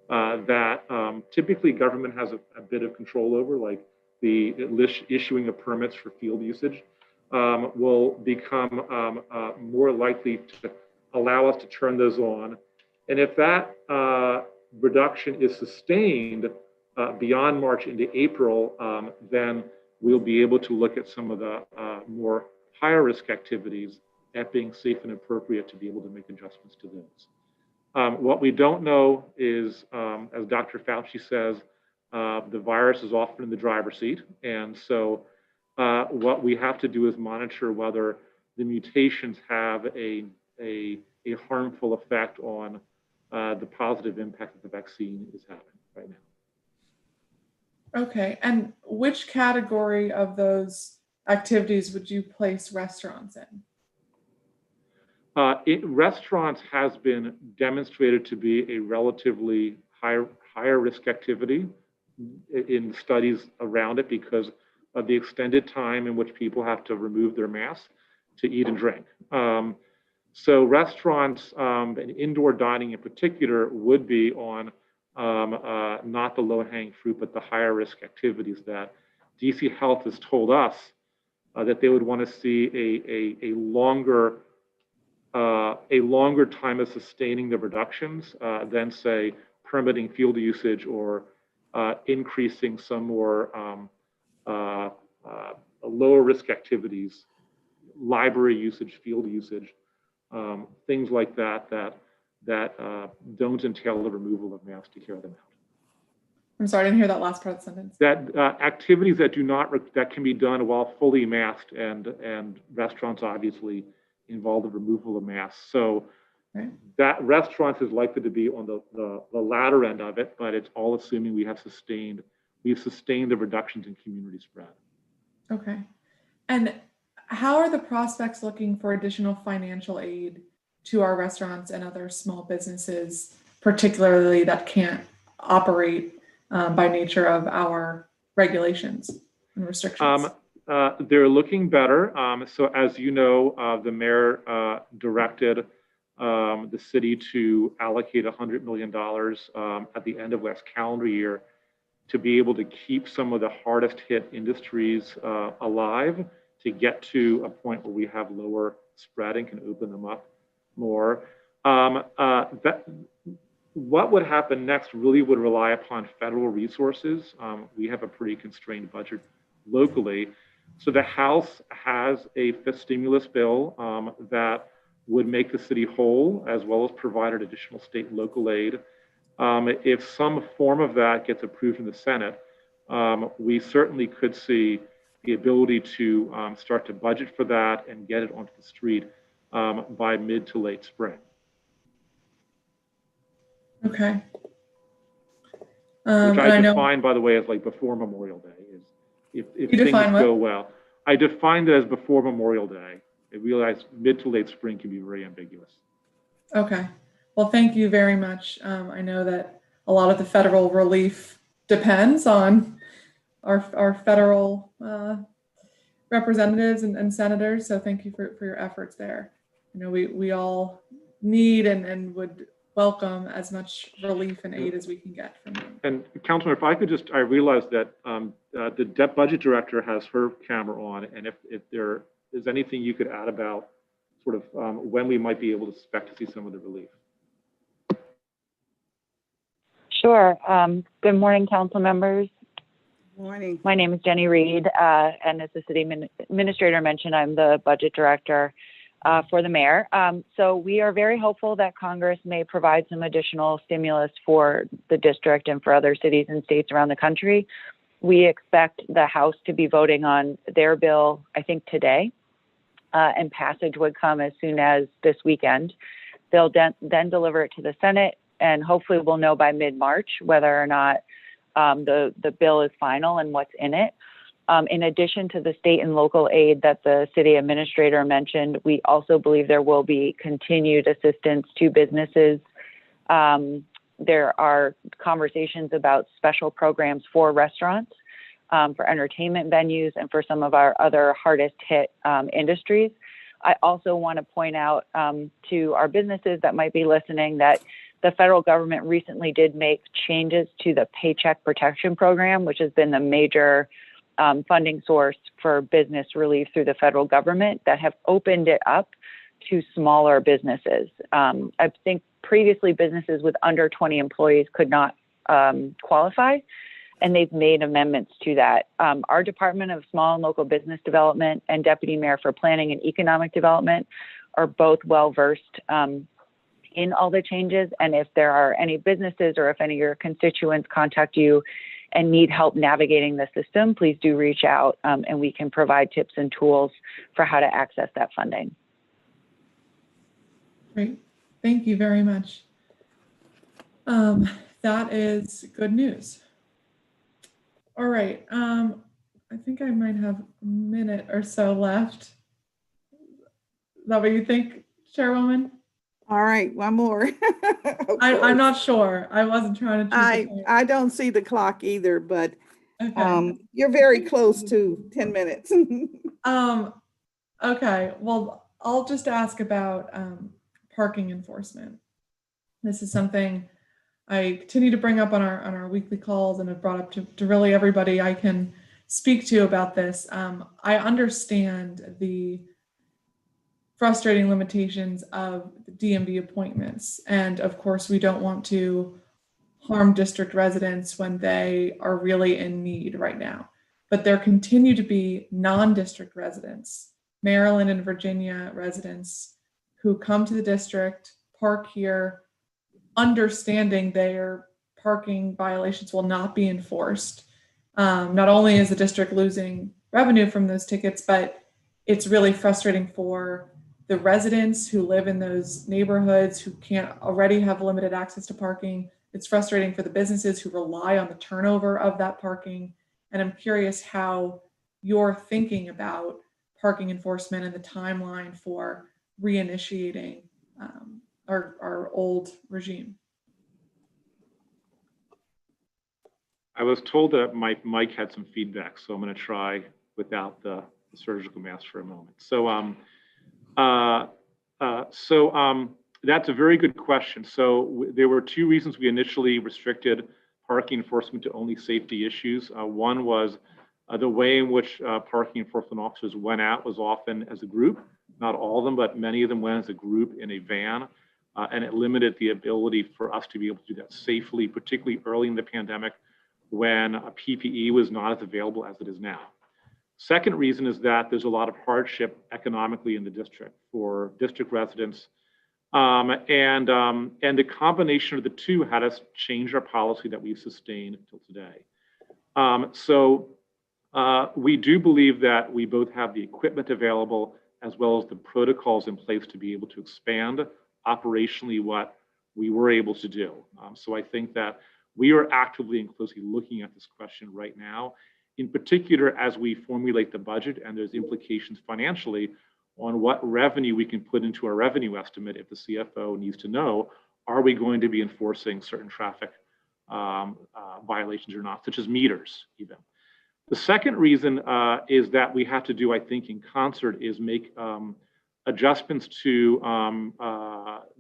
that typically government has a bit of control over, like the issuing of permits for field usage, will become more likely to allow us to turn those on. And if that reduction is sustained beyond March into April, then we'll be able to look at some of the more higher risk activities at being safe and appropriate to be able to make adjustments to those. What we don't know is, as Dr. Fauci says, the virus is often in the driver's seat. And so what we have to do is monitor whether the mutations have a harmful effect on the positive impact that the vaccine is having right now. Okay, and which category of those activities would you place restaurants in? Restaurants has been demonstrated to be a relatively higher risk activity in studies around it because of the extended time in which people have to remove their masks to eat and drink. So restaurants and indoor dining in particular would be on not the low-hanging fruit, but the higher risk activities that DC Health has told us that they would want to see a longer time of sustaining the reductions than, say, permitting field usage or increasing some more lower risk activities, library usage, field usage, things like that don't entail the removal of masks to carry them out. I'm sorry, I didn't hear that last part of the sentence. That activities that can be done while fully masked, and restaurants obviously involve the removal of masks. So right. That restaurants is likely to be on the latter end of it, but it's all assuming we've sustained the reductions in community spread. Okay. And how are the prospects looking for additional financial aid to our restaurants and other small businesses, particularly that can't operate by nature of our regulations and restrictions? They're looking better. So as you know, the mayor directed the city to allocate $100 million at the end of last calendar year to be able to keep some of the hardest hit industries alive, to get to a point where we have lower spread and can open them up more. What would happen next really would rely upon federal resources. We have a pretty constrained budget locally. So the House has a fifth stimulus bill that would make the city whole, as well as provided additional state and local aid. If some form of that gets approved in the Senate, we certainly could see the ability to start to budget for that and get it onto the street by mid to late spring. Okay. Which I define, by the way, as like before Memorial Day. Is if things go well. I define it as before Memorial Day. I realize mid to late spring can be very ambiguous. Okay. Well, thank you very much. I know that a lot of the federal relief depends on our federal representatives and senators. So thank you for your efforts there. You know, we all need and would welcome as much relief and aid as we can get from you. And Councilman, if I could just, I realize that the budget director has her camera on, and if there is anything you could add about sort of when we might be able to expect to see some of the relief. Sure. Good morning, council members. Morning. My name is Jenny Reed, and as the city administrator mentioned, I'm the budget director for the mayor. So we are very hopeful that Congress may provide some additional stimulus for the district and for other cities and states around the country. We expect the House to be voting on their bill, I think today, and passage would come as soon as this weekend. They'll then deliver it to the Senate, and hopefully we'll know by mid-March whether or not the bill is final and what's in it. In addition to the state and local aid that the city administrator mentioned, we also believe there will be continued assistance to businesses. There are conversations about special programs for restaurants, for entertainment venues, and for some of our other hardest hit industries. I also want to point out to our businesses that might be listening that the federal government recently did make changes to the Paycheck Protection Program, which has been the major funding source for business relief through the federal government, that have opened it up to smaller businesses. I think previously businesses with under 20 employees could not qualify, and they've made amendments to that. Our Department of Small and Local Business Development and Deputy Mayor for Planning and Economic Development are both well-versed in all the changes. And if there are any businesses or if any of your constituents contact you and need help navigating the system, please do reach out and we can provide tips and tools for how to access that funding. Great, thank you very much. That is good news. All right, I think I might have a minute or so left. Is that what you think, Chairwoman? All right, one more. I'm not sure. I wasn't trying to choose I don't see the clock either, but okay. you're very close to 10 minutes. Okay, well, I'll just ask about parking enforcement. This is something I continue to bring up on our weekly calls and have brought up to really everybody I can speak to about this. I understand the frustrating limitations of the DMV appointments. And of course, we don't want to harm district residents when they are really in need right now. But there continue to be non-district residents, Maryland and Virginia residents, who come to the district, park here, understanding their parking violations will not be enforced. Not only is the district losing revenue from those tickets, but it's really frustrating for the residents who live in those neighborhoods who can't already have limited access to parking. It's frustrating for the businesses who rely on the turnover of that parking. And I'm curious how you're thinking about parking enforcement and the timeline for reinitiating our old regime. I was told that my mic had some feedback, so I'm going to try without the surgical mask for a moment. That's a very good question. So there were two reasons we initially restricted parking enforcement to only safety issues. One was the way in which parking enforcement officers went out was often as a group, not all of them, but many of them went as a group in a van, and it limited the ability for us to be able to do that safely, particularly early in the pandemic when PPE was not as available as it is now. Second reason is that there's a lot of hardship economically in the district for district residents. And the combination of the two had us change our policy that we've sustained until today. We do believe that we both have the equipment available as well as the protocols in place to be able to expand operationally what we were able to do. So I think that we are actively and closely looking at this question right now, in particular as we formulate the budget, and there's implications financially on what revenue we can put into our revenue estimate if the CFO needs to know, are we going to be enforcing certain traffic violations or not, such as meters even. The second reason is that we have to do, I think, in concert is make adjustments to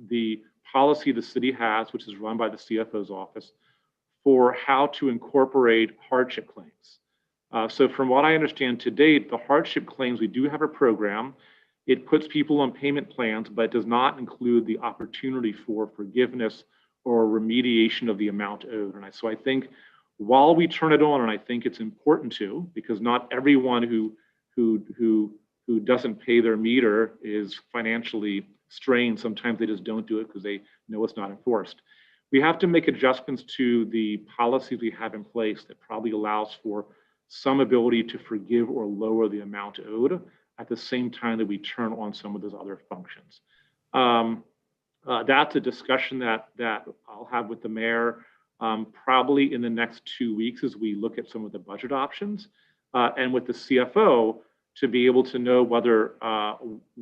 the policy the city has, which is run by the CFO's office, for how to incorporate hardship claims. So from what I understand to date, the hardship claims, we do have a program. It puts people on payment plans, but it does not include the opportunity for forgiveness or remediation of the amount owed. And so I think while we turn it on, and I think it's important to, because not everyone who doesn't pay their meter is financially strained. Sometimes they just don't do it because they know it's not enforced. We have to make adjustments to the policies we have in place that probably allows for some ability to forgive or lower the amount owed at the same time that we turn on some of those other functions. That's a discussion that I'll have with the mayor probably in the next 2 weeks as we look at some of the budget options and with the CFO to be able to know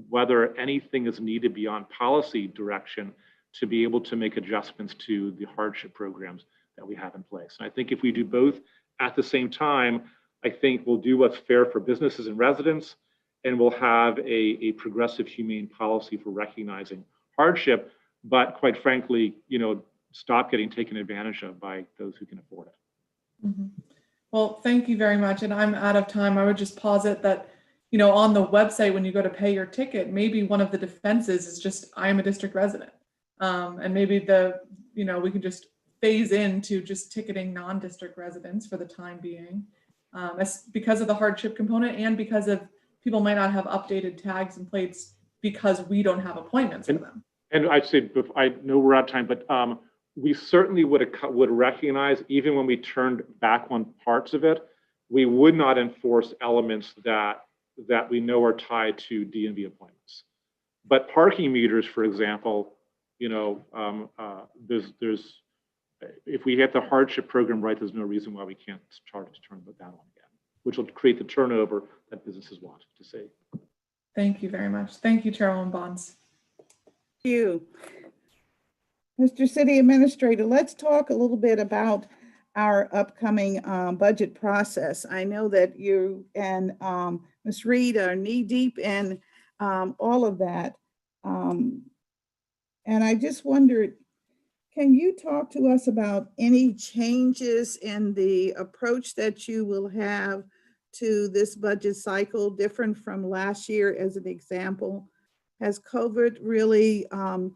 whether anything is needed beyond policy direction to be able to make adjustments to the hardship programs that we have in place. And I think if we do both at the same time, I think we'll do what's fair for businesses and residents, and we'll have a progressive, humane policy for recognizing hardship, but quite frankly, stop getting taken advantage of by those who can afford it. Mm-hmm. Well, thank you very much. And I'm out of time. I would just posit that, on the website, when you go to pay your ticket, maybe one of the defenses is just, I am a district resident. And maybe we can just phase into just ticketing non-district residents for the time being, because of the hardship component and because of people might not have updated tags and plates because we don't have appointments for them. And I'd say, I know we're out of time, but we certainly would recognize, even when we turned back on parts of it, we would not enforce elements that we know are tied to DMV appointments. But parking meters, for example, there's if we get the hardship program right, there's no reason why we can't charge to turn that on again, which will create the turnover that businesses want to see. Thank you very much. Thank you, Chairwoman Bonds. Thank you. Mr. City Administrator, let's talk a little bit about our upcoming budget process. I know that you and Ms. Reed are knee deep in all of that. And I just wondered, can you talk to us about any changes in the approach that you will have to this budget cycle, different from last year as an example? Has COVID really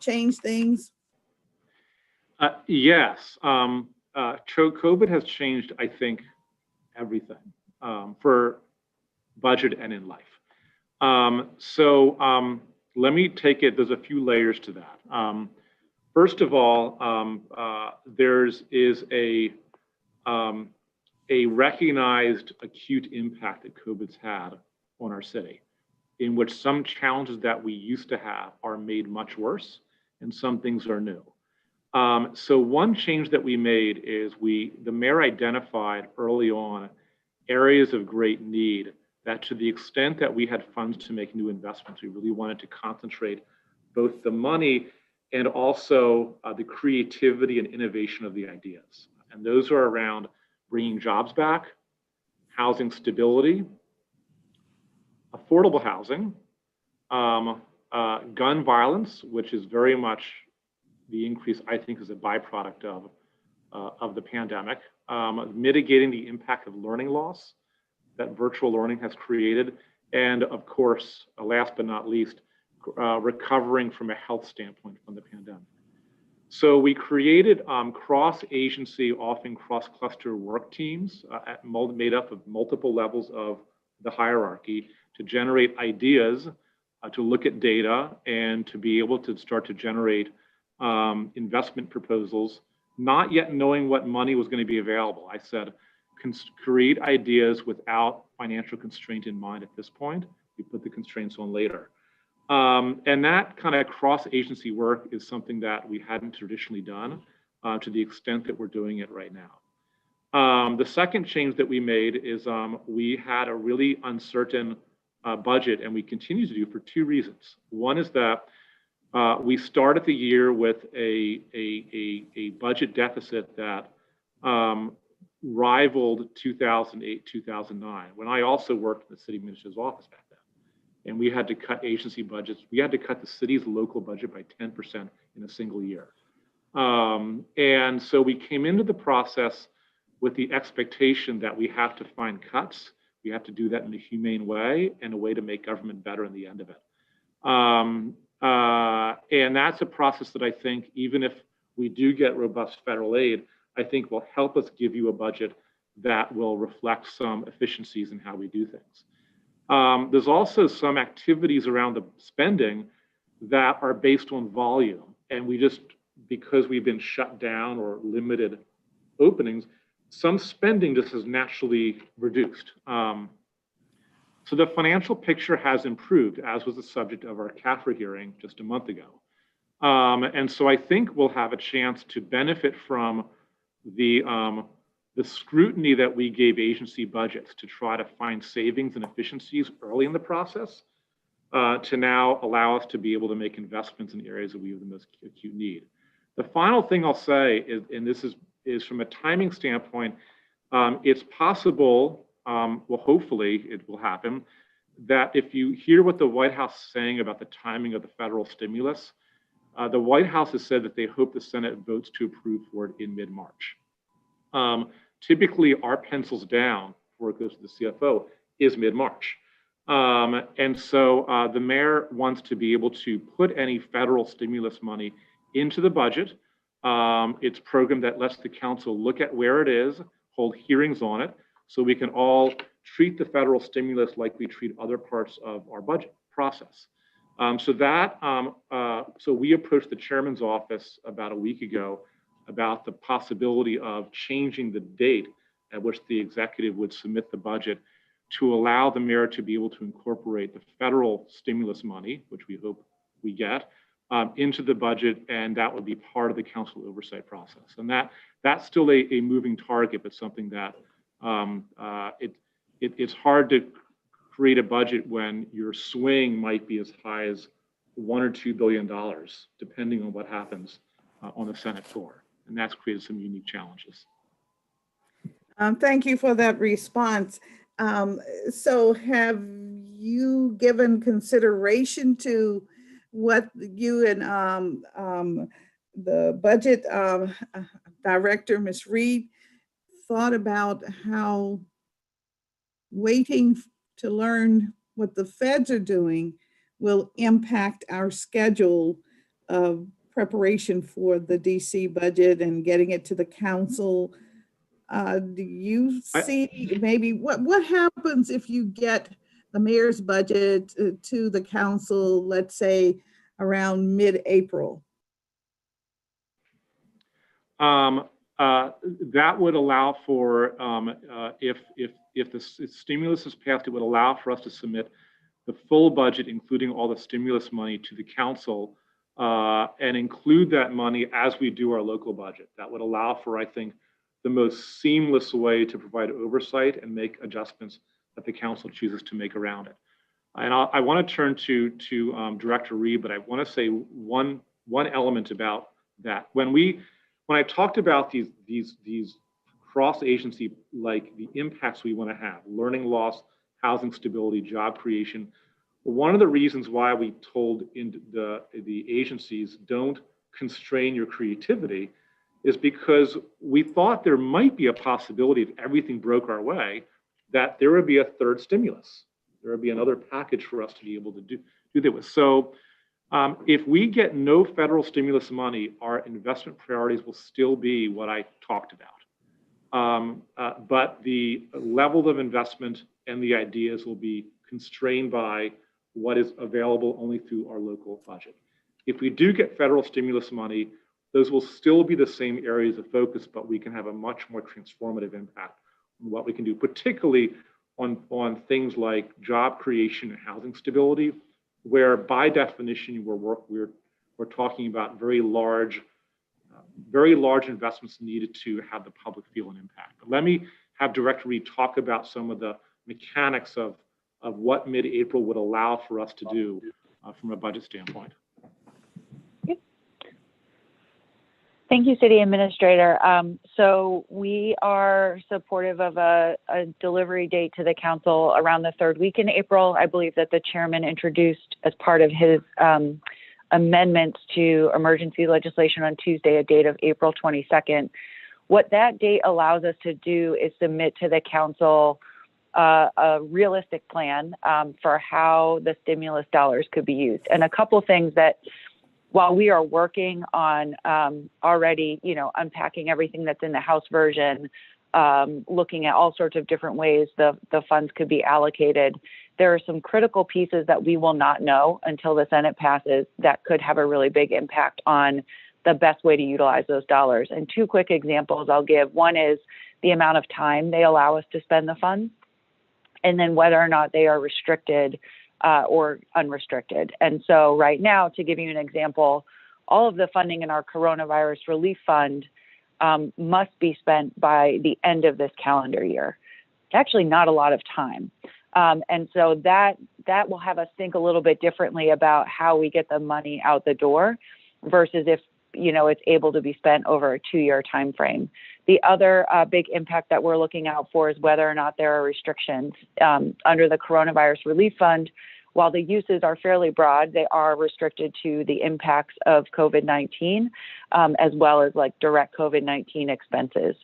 changed things? Yes. COVID has changed, I think, everything for budget and in life. So let me take it, there's a few layers to that. First of all, there is a recognized acute impact that COVID's had on our city, in which some challenges that we used to have are made much worse and some things are new. So one change that we made is the mayor identified early on areas of great need that, to the extent that we had funds to make new investments, we really wanted to concentrate both the money and also the creativity and innovation of the ideas. And those are around bringing jobs back, housing stability, affordable housing, gun violence, which is very much the increase, I think, is a byproduct of the pandemic, mitigating the impact of learning loss that virtual learning has created, and of course, last but not least, recovering from a health standpoint from the pandemic. So we created cross-agency, often cross-cluster work teams made up of multiple levels of the hierarchy to generate ideas, to look at data, and to be able to start to generate investment proposals, not yet knowing what money was going to be available. I said, create ideas without financial constraint in mind at this point. We put the constraints on later. And that kind of cross-agency work is something that we hadn't traditionally done to the extent that we're doing it right now. The second change that we made is we had a really uncertain budget, and we continue to do, for two reasons. One is that we started the year with a budget deficit that rivaled 2008, 2009, when I also worked in the city minister's office back then. And we had to cut agency budgets. We had to cut the city's local budget by 10% in a single year. And so we came into the process with the expectation that we have to find cuts. We have to do that in a humane way and a way to make government better in the end of it. And that's a process that I think, even if we do get robust federal aid, I think will help us give you a budget that will reflect some efficiencies in how we do things. There's also some activities around the spending that are based on volume. And we just, because we've been shut down or limited openings, some spending just has naturally reduced. So the financial picture has improved, as was the subject of our CAFRA hearing just a month ago. And so I think we'll have a chance to benefit from the scrutiny that we gave agency budgets to try to find savings and efficiencies early in the process, to now allow us to be able to make investments in areas that we have the most acute need. The final thing I'll say is, and this is from a timing standpoint, it's possible, well, hopefully it will happen, that if you hear what the White House is saying about the timing of the federal stimulus, the White House has said that they hope the Senate votes to approve for it in mid-March. Typically, our pencils down before it goes to the CFO is mid-March. And so the mayor wants to be able to put any federal stimulus money into the budget. It's a program that lets the council look at where it is, hold hearings on it, so we can all treat the federal stimulus like we treat other parts of our budget process. So we approached the chairman's office about a week ago about the possibility of changing the date at which the executive would submit the budget to allow the mayor to be able to incorporate the federal stimulus money, which we hope we get, into the budget, and that would be part of the council oversight process. And that's still a moving target, but something that it's hard to create a budget when your swing might be as high as $1 or $2 billion, depending on what happens on the Senate floor. And that's created some unique challenges. Thank you for that response. So have you given consideration to what you and the budget director, Ms. Reed, thought about how waiting to learn what the feds are doing will impact our schedule of preparation for the DC budget and getting it to the council? Do you see maybe what happens if you get the mayor's budget to the council, let's say around mid-April? That would allow for, if the stimulus is passed, it would allow for us to submit the full budget, including all the stimulus money, to the council and include that money as we do our local budget. That would allow for, I think, the most seamless way to provide oversight and make adjustments that the council chooses to make around it. And I want to turn to Director Reed, but I want to say one element about that. When I talked about these cross-agency, like the impacts we want to have, learning loss, housing stability, job creation, one of the reasons why we told the agencies don't constrain your creativity is because we thought there might be a possibility, if everything broke our way, that there would be a third stimulus. There would be another package for us to be able to do that with. So if we get no federal stimulus money, our investment priorities will still be what I talked about. But the level of investment and the ideas will be constrained by what is available only through our local budget. If we do get federal stimulus money, those will still be the same areas of focus, but we can have a much more transformative impact on what we can do, particularly on things like job creation and housing stability, where by definition we're talking about very large investments needed to have the public feel an impact. But let me have Director Reed talk about some of the mechanics of what mid-April would allow for us to do from a budget standpoint. Thank you, City Administrator. So we are supportive of a delivery date to the council around the third week in April. I believe that the chairman introduced as part of his amendments to emergency legislation on Tuesday, a date of April 22nd. What that date allows us to do is submit to the council a realistic plan for how the stimulus dollars could be used. And a couple things that, while we are working on already, unpacking everything that's in the House version, looking at all sorts of different ways the funds could be allocated, there are some critical pieces that we will not know until the Senate passes that could have a really big impact on the best way to utilize those dollars. And two quick examples I'll give. One is the amount of time they allow us to spend the funds, and then whether or not they are restricted or unrestricted. And so right now, to give you an example, all of the funding in our coronavirus relief fund must be spent by the end of this calendar year. Actually, not a lot of time. And so that will have us think a little bit differently about how we get the money out the door versus if it's able to be spent over a 2-year time frame. The other big impact that we're looking out for is whether or not there are restrictions under the coronavirus relief fund. While the uses are fairly broad, they are restricted to the impacts of COVID-19, as well as like direct COVID-19 expenses.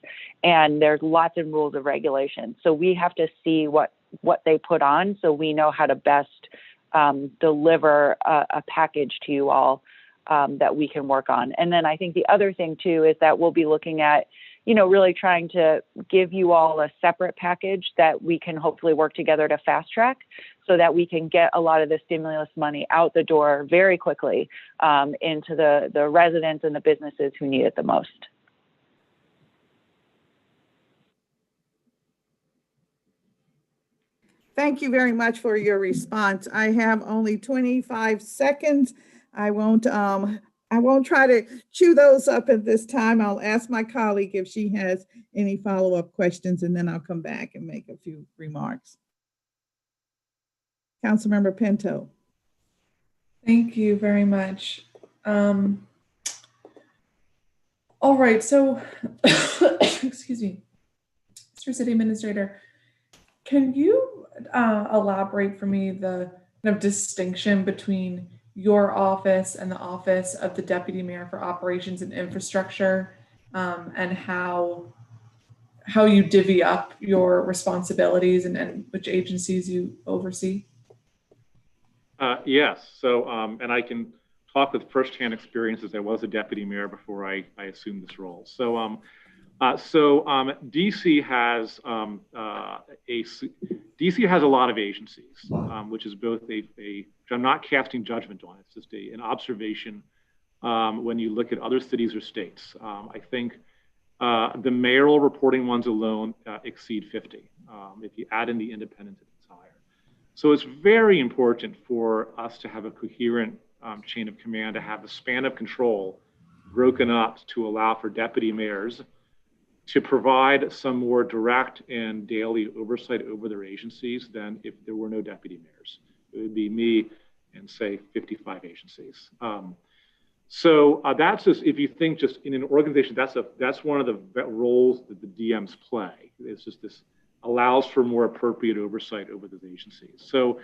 And there's lots of rules of regulation. So we have to see what they put on so we know how to best deliver a package to you all that we can work on. And then I think the other thing too is that we'll be looking at, really trying to give you all a separate package that we can hopefully work together to fast track so that we can get a lot of the stimulus money out the door very quickly into the residents and the businesses who need it the most. Thank you very much for your response. I have only 25 seconds. I won't try to chew those up at this time. I'll ask my colleague if she has any follow-up questions, and then I'll come back and make a few remarks. Councilmember Pinto. Thank you very much. All right, so, excuse me, Mr. City Administrator, can you elaborate for me the kind of distinction between your office and the office of the Deputy Mayor for Operations and Infrastructure, and how you divvy up your responsibilities and which agencies you oversee? Yes. So, and I can talk with firsthand experience as I was a deputy mayor before I assumed this role. So, DC has DC has a lot of agencies, which is both which I'm not casting judgment on. It's just an observation when you look at other cities or states. I think the mayoral reporting ones alone exceed 50. If you add in the independent, it's higher. So it's very important for us to have a coherent chain of command, to have the span of control broken up to allow for deputy mayors to provide some more direct and daily oversight over their agencies than if there were no deputy mayors. It would be me and say 55 agencies. So that's just, if you think just in an organization, that's one of the roles that the DMs play. It's just this allows for more appropriate oversight over those agencies. So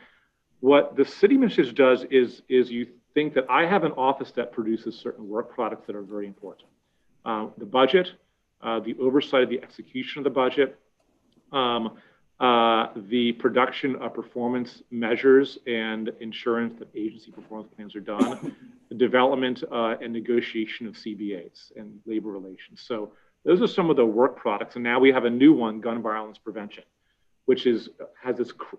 what the city administrator does is you think that I have an office that produces certain work products that are very important. The budget, the oversight of the execution of the budget, the production of performance measures and insurance that agency performance plans are done, the development and negotiation of CBAs and labor relations. So those are some of the work products. And now we have a new one, gun violence prevention, which has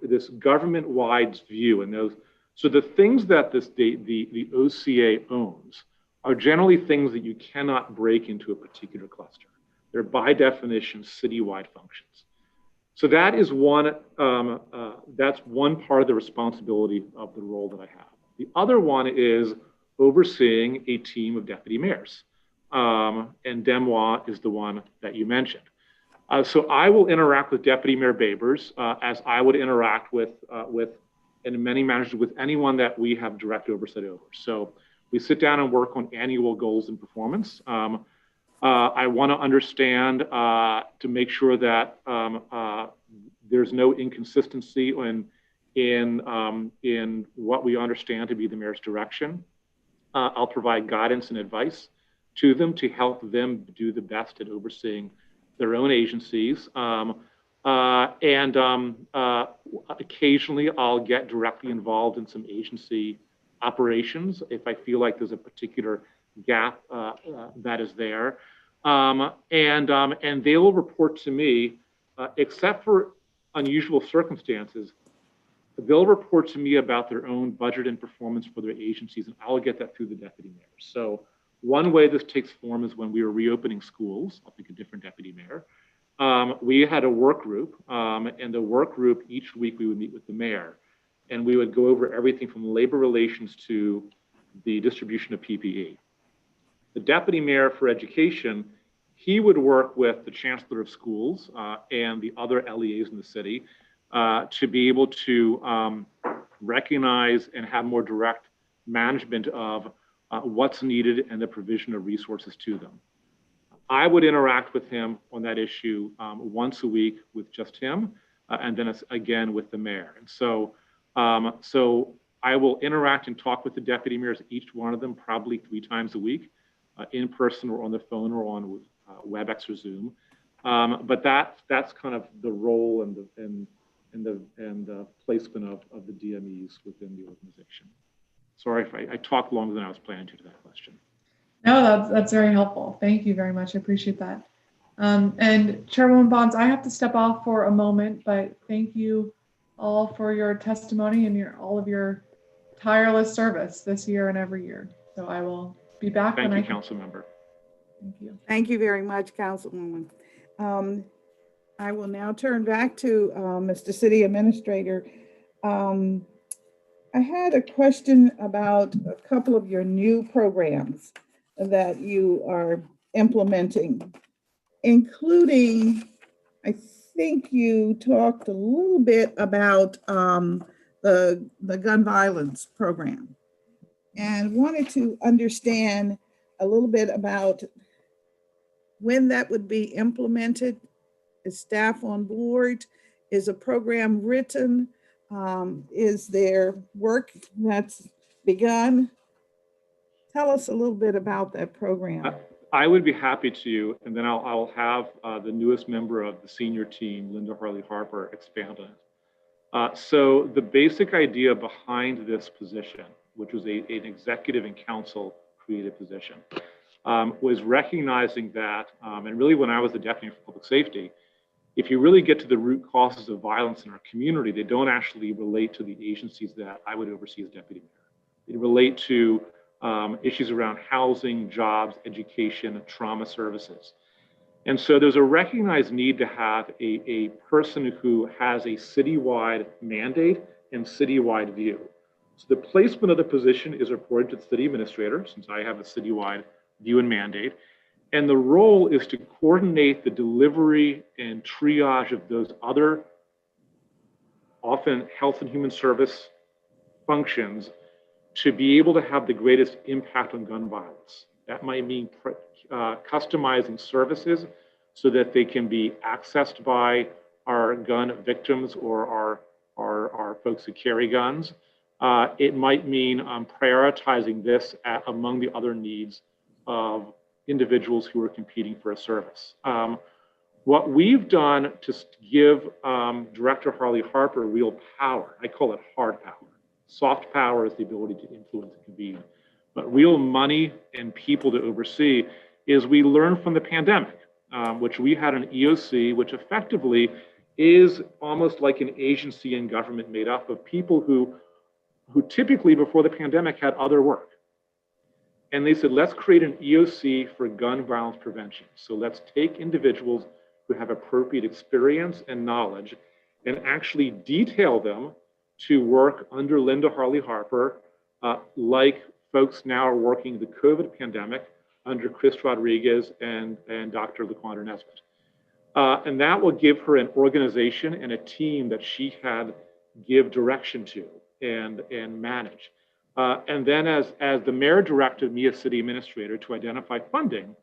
this government-wide view. And those, so the things that the OCA owns are generally things that you cannot break into a particular cluster. They're by definition citywide functions. So that is that's one part of the responsibility of the role that I have. The other one is overseeing a team of deputy mayors. And Demois is the one that you mentioned. So I will interact with Deputy Mayor Babers as I would interact with in many manners, with anyone that we have direct oversight over. So we sit down and work on annual goals and performance. I want to understand to make sure that there's no inconsistency in what we understand to be the mayor's direction. I'll provide guidance and advice to them to help them do the best at overseeing their own agencies. Occasionally I'll get directly involved in some agency operations if I feel like there's a particular gap that is there. And they will report to me, except for unusual circumstances, they'll report to me about their own budget and performance for their agencies, and I'll get that through the deputy mayor. So one way this takes form is when we were reopening schools. I'll pick a different deputy mayor. We had a work group, and the work group, each week we would meet with the mayor, and we would go over everything from labor relations to the distribution of PPE. The deputy mayor for education, he would work with the chancellor of schools and the other LEAs in the city to be able to recognize and have more direct management of what's needed and the provision of resources to them. I would interact with him on that issue once a week with just him, and then again with the mayor. And so, so I will interact and talk with the deputy mayors, each one of them probably 3 times a week, in person or on the phone or on WebEx or Zoom. But that's kind of the role and the placement of the DMEs within the organization. Sorry if I talked longer than I was planning to that question. No, that's very helpful. Thank you very much. I appreciate that. And Chairwoman Bonds, I have to step off for a moment, but thank you all for your testimony and all of your tireless service this year and every year. So I will be back. Thank you, Council Member. Thank you. Thank you very much, Councilwoman. I will now turn back to Mr. City Administrator. I had a question about a couple of your new programs that you are implementing, including, I think you talked a little bit about the gun violence program, and wanted to understand a little bit about when that would be implemented. Is staff on board? Is a program written? Is there work that's begun? Tell us a little bit about that program. I would be happy to, and then I'll have the newest member of the senior team, Linda Harley-Harper, expand on it. So the basic idea behind this position, which was an executive and council created position, was recognizing that, and really when I was the deputy for public safety, if you really get to the root causes of violence in our community, they don't actually relate to the agencies that I would oversee as deputy mayor. They relate to issues around housing, jobs, education, and trauma services. And so there's a recognized need to have a person who has a citywide mandate and citywide view. So the placement of the position is reported to the city administrator, since I have a citywide view and mandate. And the role is to coordinate the delivery and triage of those other, often health and human service functions, to be able to have the greatest impact on gun violence. That might mean customizing services so that they can be accessed by our gun victims or our folks who carry guns. It might mean prioritizing this among the other needs of individuals who are competing for a service. What we've done to give Director Harley-Harper real power, I call it hard power. Soft power is the ability to influence and convene, but real money and people to oversee is we learned from the pandemic, which we had an EOC, which effectively is almost like an agency in government made up of people who typically before the pandemic had other work. And they said, let's create an EOC for gun violence prevention. So let's take individuals who have appropriate experience and knowledge and actually detail them to work under Linda Harley-Harper, like folks now are working the COVID pandemic under Chris Rodriguez and Dr. LaQuandra Nesbitt. And that will give her an organization and a team that she had give direction to and manage. And then as the mayor directed me as city administrator to identify funding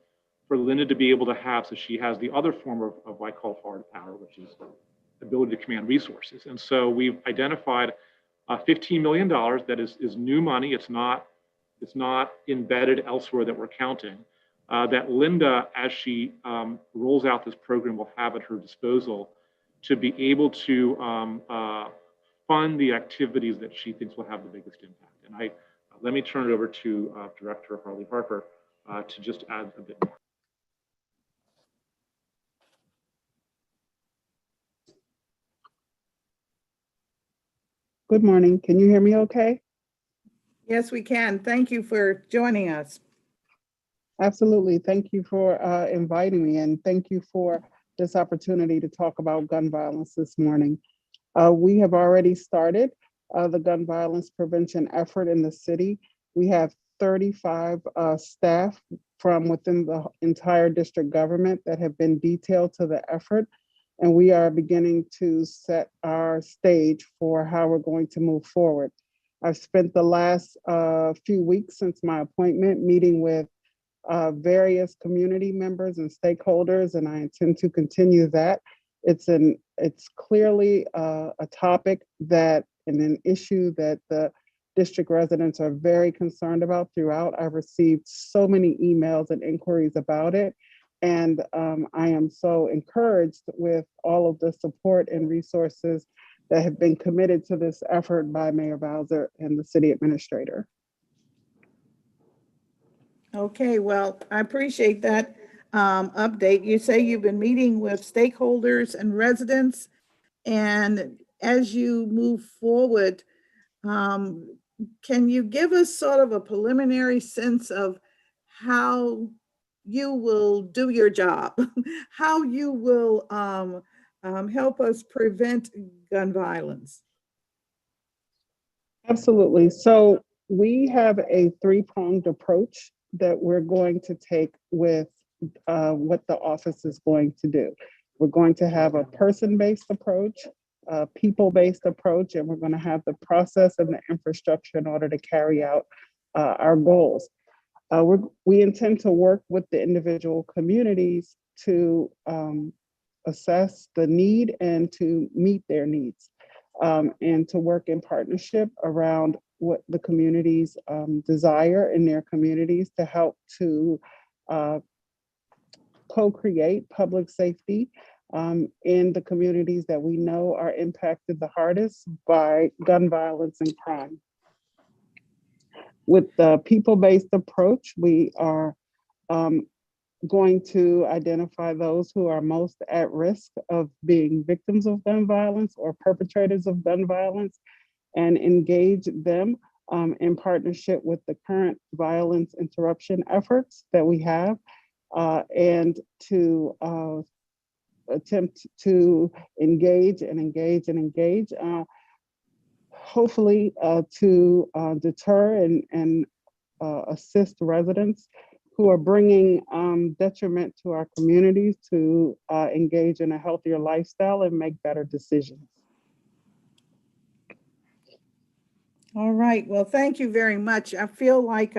for Linda to be able to have, so she has the other form of what I call hard power, which is the ability to command resources. And so we've identified $15 million that is new money. It's not embedded elsewhere that we're counting. That Linda, as she rolls out this program, will have at her disposal to be able to fund the activities that she thinks will have the biggest impact. And let me turn it over to Director Harley Harper to just add a bit more. Good morning. Can you hear me okay? Yes, we can. Thank you for joining us. Absolutely. Thank you for inviting me, and thank you for this opportunity to talk about gun violence this morning. We have already started the gun violence prevention effort in the city. We have 35 staff from within the entire district government that have been detailed to the effort. And we are beginning to set our stage for how we're going to move forward. I've spent the last few weeks since my appointment meeting with various community members and stakeholders, and I intend to continue that. It's clearly a topic and an issue that the district residents are very concerned about throughout. I've received so many emails and inquiries about it. And I am so encouraged with all of the support and resources that have been committed to this effort by Mayor Bowser and the city administrator. Okay, well, I appreciate that update. You say you've been meeting with stakeholders and residents, and as you move forward, can you give us sort of a preliminary sense of how you will do your job, how you will help us prevent gun violence? Absolutely. So we have a three-pronged approach that we're going to take with what the office is going to do. We're going to have a person-based approach, a people-based approach, and we're going to have the process and the infrastructure in order to carry out our goals. We intend to work with the individual communities to assess the need and to meet their needs, and to work in partnership around what the communities desire in their communities to help to co-create public safety in the communities that we know are impacted the hardest by gun violence and crime. With the people-based approach, we are going to identify those who are most at risk of being victims of gun violence or perpetrators of gun violence and engage them in partnership with the current violence interruption efforts that we have, and to attempt to engage, hopefully to deter and assist residents who are bringing detriment to our communities to engage in a healthier lifestyle and make better decisions. All right, well, thank you very much. I feel like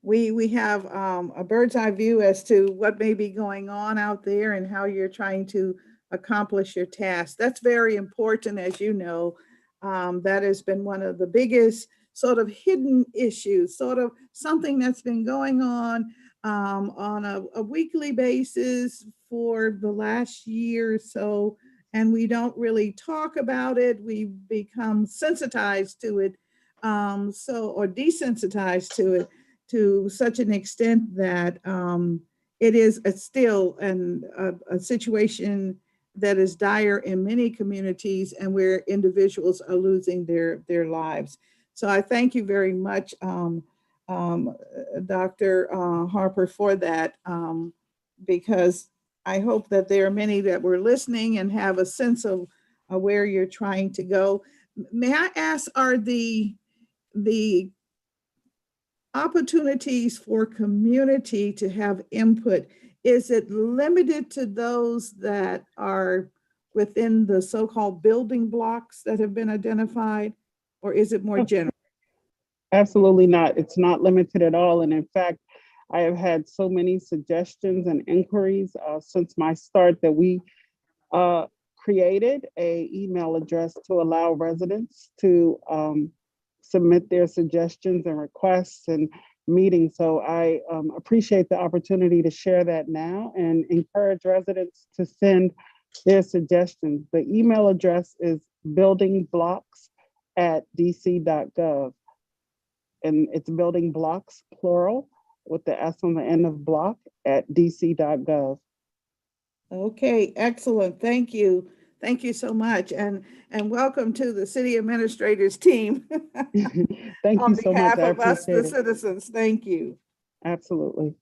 we have a bird's eye view as to what may be going on out there and how you're trying to accomplish your task. That's very important, as you know. That has been one of the biggest sort of hidden issues, sort of something that's been going on a weekly basis for the last year or so, and we don't really talk about it. We've become sensitized to it, or desensitized to it to such an extent that it is still a situation that is dire in many communities and where individuals are losing their lives. So I thank you very much, Dr. Harper, for that, because I hope that there are many that were listening and have a sense of where you're trying to go. May I ask, are the opportunities for community to have input, is it limited to those that are within the so-called building blocks that have been identified, or is it more general? Absolutely not. It's not limited at all. And in fact, I have had so many suggestions and inquiries since my start that we created a email address to allow residents to submit their suggestions and requests and meetings. So I appreciate the opportunity to share that now and encourage residents to send their suggestions. The email address is buildingblocks@dc.gov. And it's building blocks, plural, with the S on the end of block @dc.gov. Okay, excellent. Thank you. Thank you so much. And welcome to the city administrators team. Thank On you so much. behalf I of us, the appreciate it. citizens, thank you. Absolutely.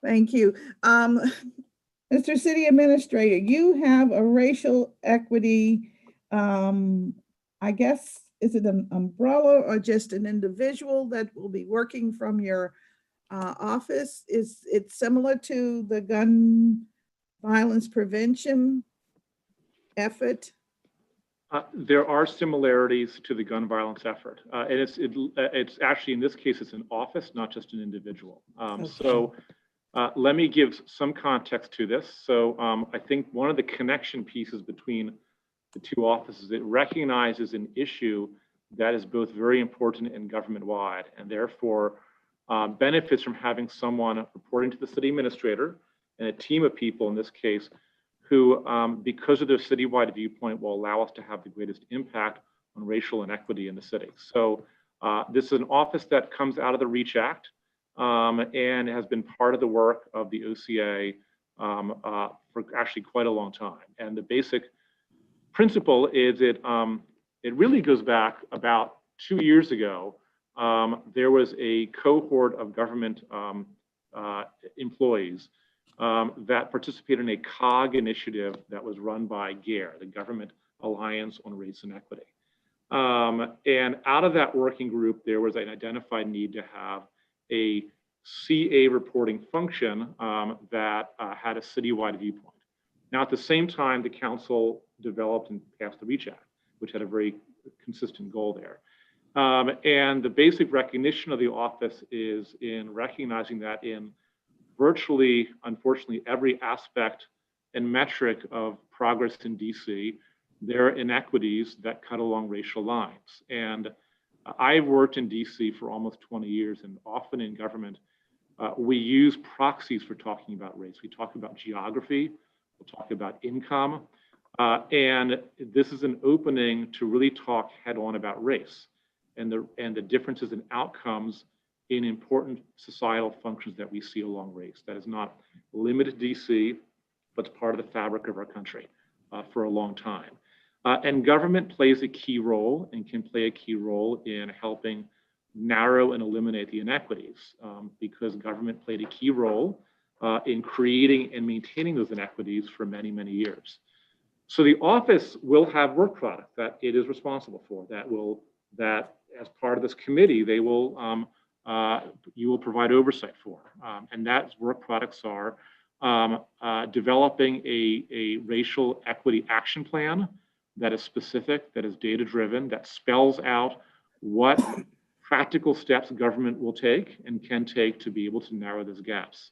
Thank you. Mr. City Administrator, you have a racial equity, I guess, is it an umbrella or just an individual that will be working from your office? Is it similar to the gun violence prevention effort? There are similarities to the gun violence effort. And it's actually, in this case, it's an office, not just an individual. Okay. So let me give some context to this. So I think one of the connection pieces between the two offices, it recognizes an issue that is both very important and government-wide, and therefore benefits from having someone reporting to the city administrator and a team of people, in this case, who, because of their citywide viewpoint, will allow us to have the greatest impact on racial inequity in the city. So this is an office that comes out of the REACH Act and has been part of the work of the OCA for actually quite a long time. And the basic principle is it really goes back about 2 years ago. There was a cohort of government employees that participated in a COG initiative that was run by GARE, the Government Alliance on Race and Equity. And out of that working group, there was an identified need to have a CA reporting function that had a citywide viewpoint. Now, at the same time, the council developed and passed the REACH Act, which had a very consistent goal there. And the basic recognition of the office is in recognizing that in virtually, unfortunately, every aspect and metric of progress in DC, there are inequities that cut along racial lines. And I've worked in DC for almost 20 years, and often in government, we use proxies for talking about race. We talk about geography, we'll talk about income, and this is an opening to really talk head on about race and the differences in outcomes in important societal functions that we see along race. That is not limited to DC, but it's part of the fabric of our country for a long time. And government plays a key role and can play a key role in helping narrow and eliminate the inequities because government played a key role in creating and maintaining those inequities for many, many years. So the office will have work product that it is responsible for that as part of this committee, they will you will provide oversight for. And that work products are developing a racial equity action plan that is specific, that is data-driven, that spells out what practical steps government will take and can take to be able to narrow those gaps.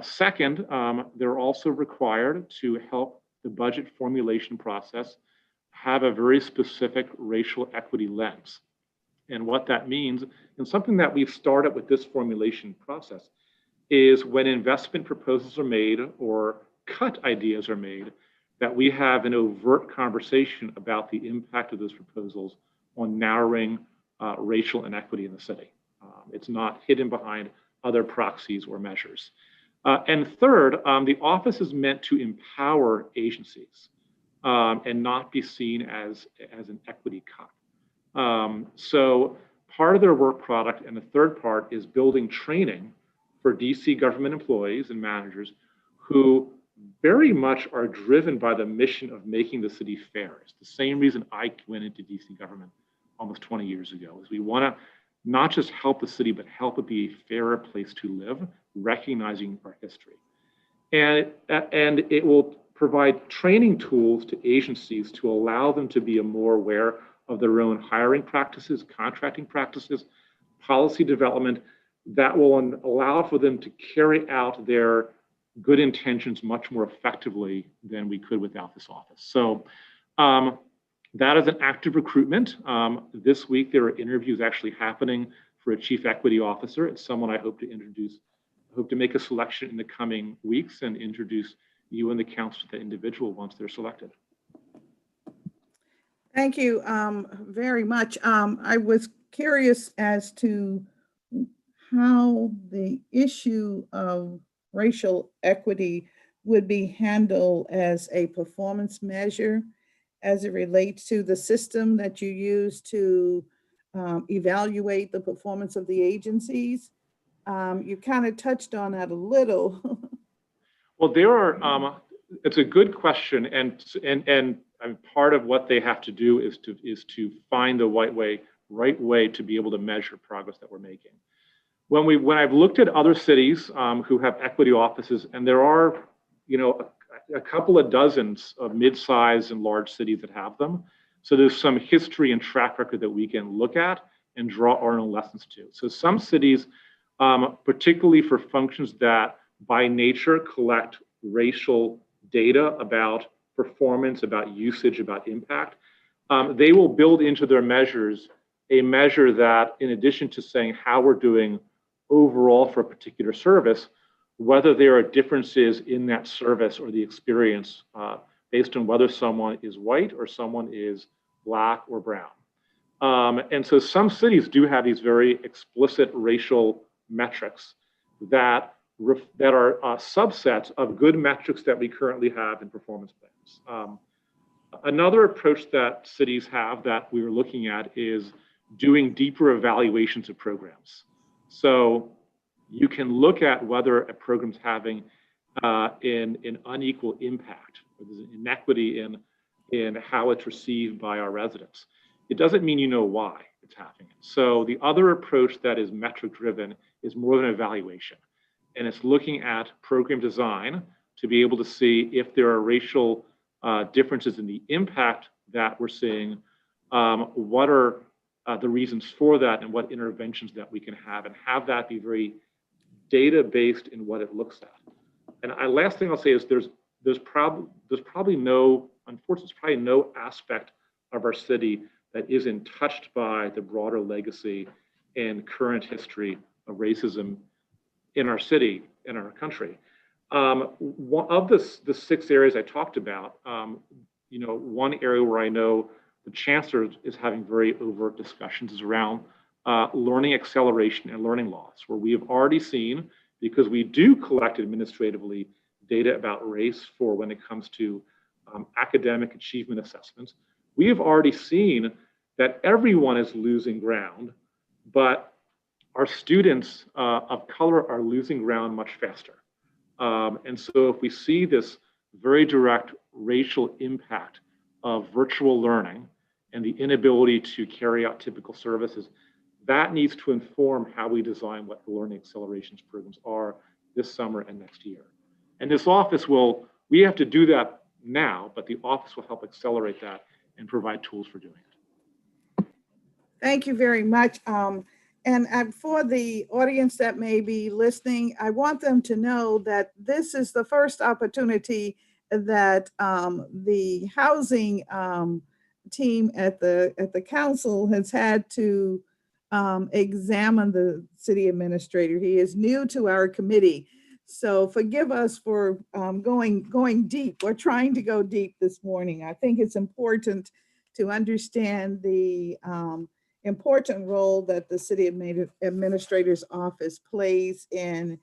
Second, they're also required to help the budget formulation process have a very specific racial equity lens. And what that means, and something that we've started with this formulation process, is when investment proposals are made or cut ideas are made, that we have an overt conversation about the impact of those proposals on narrowing racial inequity in the city. It's not hidden behind other proxies or measures. And third, the office is meant to empower agencies and not be seen as an equity cop. So part of their work product, and the third part is building training for DC government employees and managers who very much are driven by the mission of making the city fair. It's the same reason I went into DC government almost 20 years ago, is we want to not just help the city, but help it be a fairer place to live, recognizing our history. And it will provide training tools to agencies to allow them to be more aware of their own hiring practices, contracting practices, policy development, that will allow for them to carry out their good intentions much more effectively than we could without this office. So that is an active recruitment. This week, there are interviews actually happening for a chief equity officer. It's someone I hope to introduce. I hope to make a selection in the coming weeks and introduce you and the council to the individual once they're selected. Thank you very much. I was curious as to how the issue of racial equity would be handled as a performance measure as it relates to the system that you use to evaluate the performance of the agencies. You kind of touched on that a little. Well, there are, it's a good question, and part of what they have to do is to find the right way to be able to measure progress that we're making. When I've looked at other cities who have equity offices, and there are, a couple of dozens of mid-sized and large cities that have them. So there's some history and track record that we can look at and draw our own lessons to. So some cities, particularly for functions that by nature collect racial data about performance, about usage, about impact, they will build into their measures a measure that, in addition to saying how we're doing overall for a particular service, whether there are differences in that service or the experience based on whether someone is white or someone is Black or brown. And so some cities do have these very explicit racial metrics that are subsets of good metrics that we currently have in performance plans. Another approach that cities have that we were looking at is doing deeper evaluations of programs. So you can look at whether a program's having an unequal impact, or there's an inequity in how it's received by our residents. It doesn't mean you know why it's happening. So the other approach that is metric driven is more than an evaluation. And it's looking at program design to be able to see if there are racial differences in the impact that we're seeing, what are the reasons for that, and what interventions that we can have that be very data-based in what it looks at. And last thing I'll say is there's probably no, unfortunately, there's probably no aspect of our city that isn't touched by the broader legacy and current history of racism in our city, in our country. One of the 6 areas I talked about, one area where I know the chancellor is having very overt discussions is around learning acceleration and learning loss, where we have already seen, because we do collect administratively data about race for when it comes to academic achievement assessments, we have already seen that everyone is losing ground, but our students of color are losing ground much faster. And so if we see this very direct racial impact of virtual learning and the inability to carry out typical services, that needs to inform how we design what the learning accelerations programs are this summer and next year. And this office we have to do that now, but the office will help accelerate that and provide tools for doing it. Thank you very much. And for the audience that may be listening, I want them to know that this is the first opportunity that the housing team at the council has had to examine the city administrator. He is new to our committee, so forgive us for going deep. We're trying to go deep this morning. I think it's important to understand the important role that the city administrator's office plays in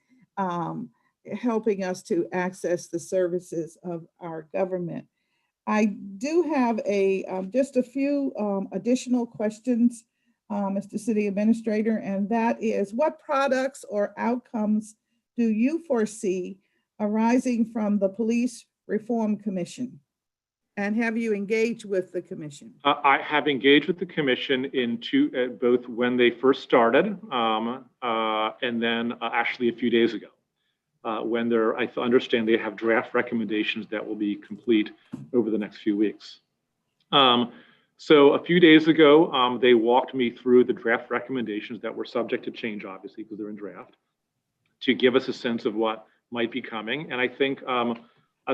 helping us to access the services of our government. I do have just a few additional questions, Mr. City Administrator, and that is, what products or outcomes do you foresee arising from the Police Reform Commission? And have you engaged with the commission? I have engaged with the commission in both when they first started and then actually a few days ago. When I understand they have draft recommendations that will be complete over the next few weeks. So a few days ago, they walked me through the draft recommendations that were subject to change, obviously, because they're in draft, to give us a sense of what might be coming. And I think,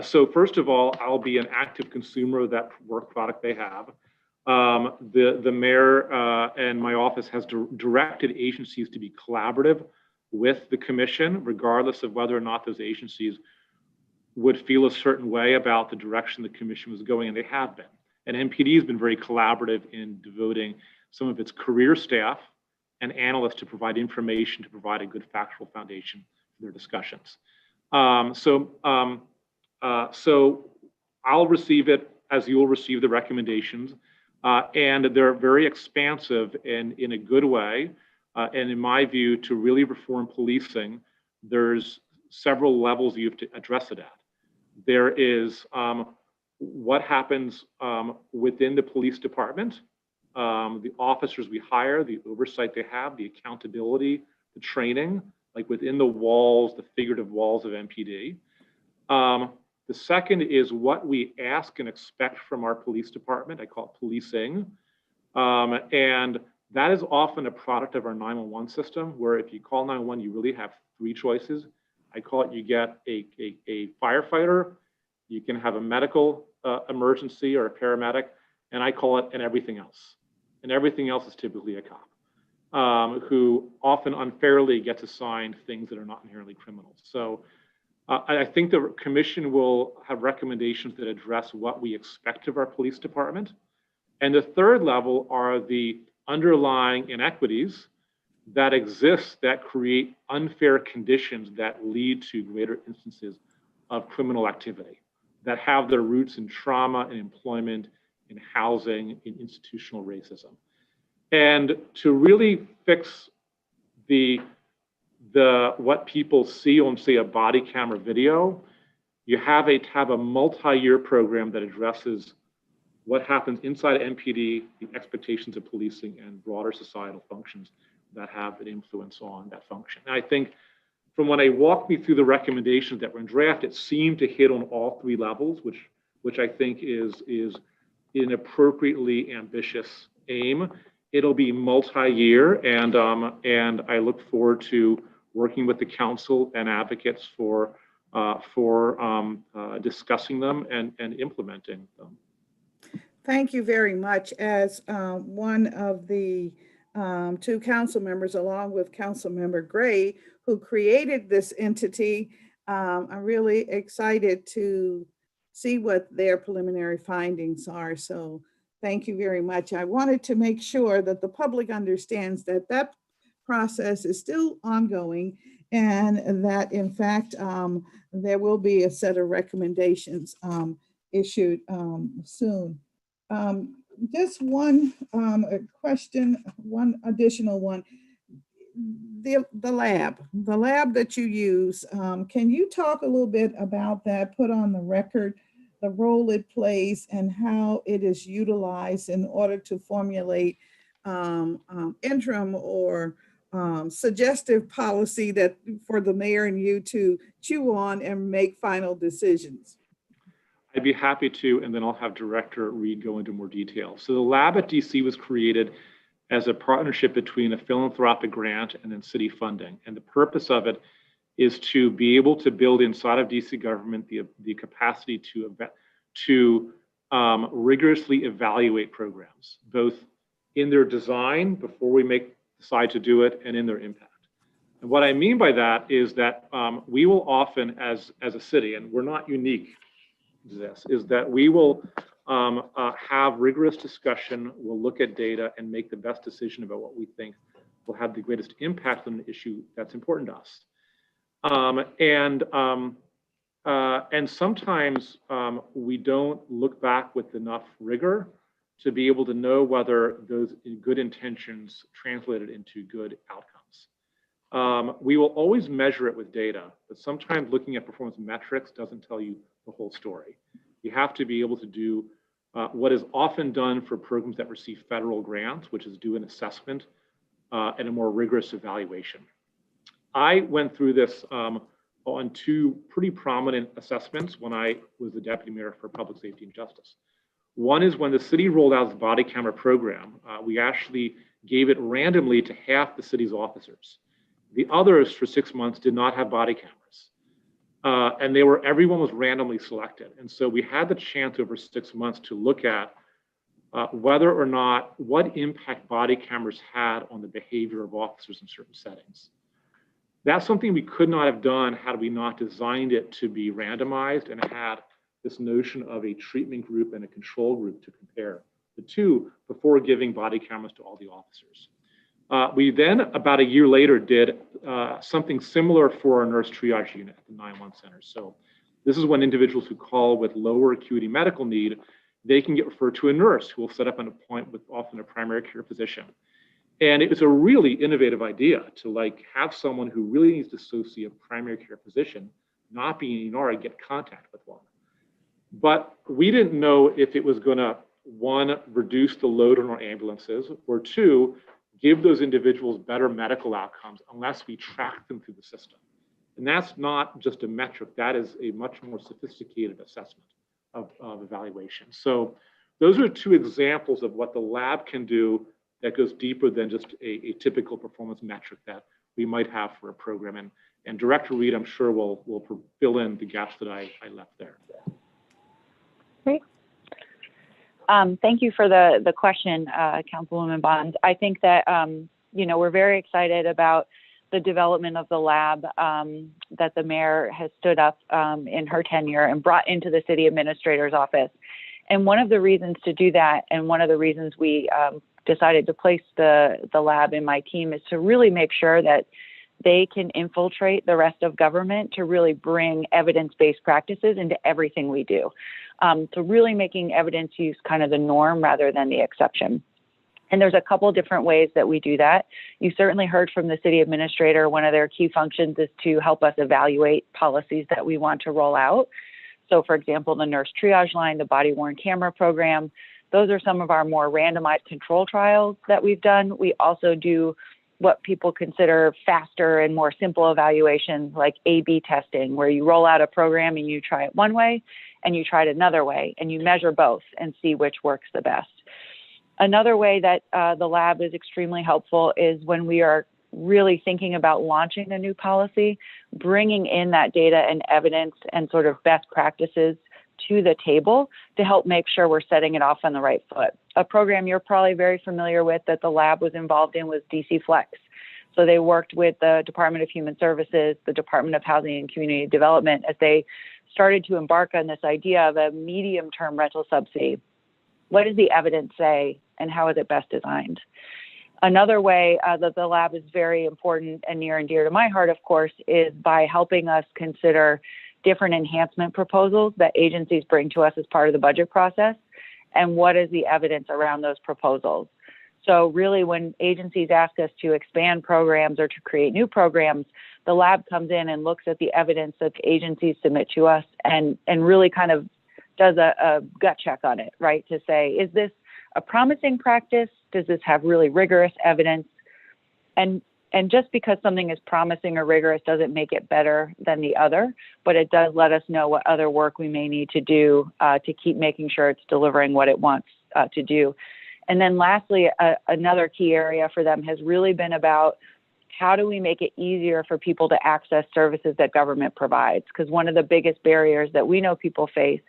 so first of all, I'll be an active consumer of that work product they have. The mayor and my office has directed agencies to be collaborative with the commission, regardless of whether or not those agencies would feel a certain way about the direction the commission was going, and they have been. And MPD has been very collaborative in devoting some of its career staff and analysts to provide information, to provide a good factual foundation for their discussions. So I'll receive it as you'll receive the recommendations. And they're very expansive and in a good way. And in my view, to really reform policing, there's several levels you have to address it at. There is what happens within the police department, the officers we hire, the oversight they have, the accountability, the training, like within the walls, the figurative walls of MPD. The second is what we ask and expect from our police department. I call it policing. And that is often a product of our 911 system, where if you call 911, you really have three choices. I call it, you get a firefighter, you can have a medical emergency or a paramedic, and I call it an everything else. And everything else is typically a cop who often unfairly gets assigned things that are not inherently criminal. So I think the commission will have recommendations that address what we expect of our police department. And the third level are the underlying inequities that exist that create unfair conditions that lead to greater instances of criminal activity, that have their roots in trauma, in employment, in housing, in institutional racism. And to really fix what people see on, say, a body camera video, you have a multi-year program that addresses what happens inside MPD, the expectations of policing, and broader societal functions that have an influence on that function. And I think from when I walked me through the recommendations that were in draft, it seemed to hit on all three levels, which I think is an appropriately ambitious aim. It'll be multi-year, and I look forward to working with the council and advocates for discussing them and implementing them. Thank you very much. As one of the two council members, along with Council Member Gray, who created this entity, I'm really excited to see what their preliminary findings are. So thank you very much. I wanted to make sure that the public understands that that process is still ongoing, and that in fact there will be a set of recommendations issued soon. Just one question, one additional one. The lab that you use, can you talk a little bit about that, put on the record the role it plays and how it is utilized in order to formulate interim or suggestive policy that for the mayor and you to chew on and make final decisions? I'd be happy to, and then I'll have Director Reed go into more detail. So the lab at DC was created as a partnership between a philanthropic grant and then city funding. And the purpose of it is to be able to build inside of DC government the capacity to rigorously evaluate programs, both in their design before we decide to do it and in their impact. And what I mean by that is that we will often, as a city, and we're not unique to this, is that we will have rigorous discussion, we'll look at data and make the best decision about what we think will have the greatest impact on the issue that's important to us. And sometimes we don't look back with enough rigor to be able to know whether those good intentions translated into good outcomes. We will always measure it with data, but sometimes looking at performance metrics doesn't tell you the whole story. You have to be able to do what is often done for programs that receive federal grants, which is do an assessment and a more rigorous evaluation. I went through this on two pretty prominent assessments when I was the deputy mayor for public safety and justice. One is when the city rolled out its body camera program, we actually gave it randomly to half the city's officers. The others for 6 months did not have body cameras. And everyone was randomly selected. And so we had the chance over 6 months to look at whether or not what impact body cameras had on the behavior of officers in certain settings. That's something we could not have done had we not designed it to be randomized and had this notion of a treatment group and a control group to compare the two before giving body cameras to all the officers. We then, about a year later, did something similar for our nurse triage unit at the 911 center. So this is when individuals who call with lower acuity medical need, they can get referred to a nurse who will set up an appointment with often a primary care physician. And it was a really innovative idea to have someone who really needs to see a primary care physician, not be in ER, and get contact with one. But we didn't know if it was going to, one, reduce the load on our ambulances, or two, give those individuals better medical outcomes unless we track them through the system. And that's not just a metric, that is a much more sophisticated assessment of evaluation. So those are two examples of what the lab can do that goes deeper than just a typical performance metric that we might have for a program. And Director Reed, I'm sure, will fill in the gaps that I left there. Great. Thank you for the question, Councilwoman Bonds. I think that, we're very excited about the development of the lab that the mayor has stood up in her tenure and brought into the city administrator's office. And one of the reasons to do that, and one of the reasons we decided to place the lab in my team, is to really make sure that they can infiltrate the rest of government to really bring evidence-based practices into everything we do. So really making evidence use kind of the norm rather than the exception. And there's a couple different ways that we do that. You certainly heard from the city administrator, one of their key functions is to help us evaluate policies that we want to roll out. So for example, the nurse triage line, the body worn camera program, those are some of our more randomized control trials that we've done. We also do what people consider faster and more simple evaluations like A/B testing, where you roll out a program and you try it one way and you try it another way and you measure both and see which works the best. Another way that the lab is extremely helpful is when we are really thinking about launching a new policy, bringing in that data and evidence and sort of best practices to the table to help make sure we're setting it off on the right foot. A program you're probably very familiar with that the lab was involved in was DC Flex. So they worked with the Department of Human Services, the Department of Housing and Community Development, as they started to embark on this idea of a medium-term rental subsidy. What does the evidence say, and how is it best designed? Another way that the lab is very important and near and dear to my heart, of course, is by helping us consider different enhancement proposals that agencies bring to us as part of the budget process, and what is the evidence around those proposals. So really, when agencies ask us to expand programs or to create new programs, the lab comes in and looks at the evidence that the agencies submit to us and really kind of does a gut check on it, right? To say, is this a promising practice? Does this have really rigorous evidence? And just because something is promising or rigorous doesn't make it better than the other, but it does let us know what other work we may need to do to keep making sure it's delivering what it wants to do. And then lastly, another key area for them has really been about how do we make it easier for people to access services that government provides? Because one of the biggest barriers that we know people face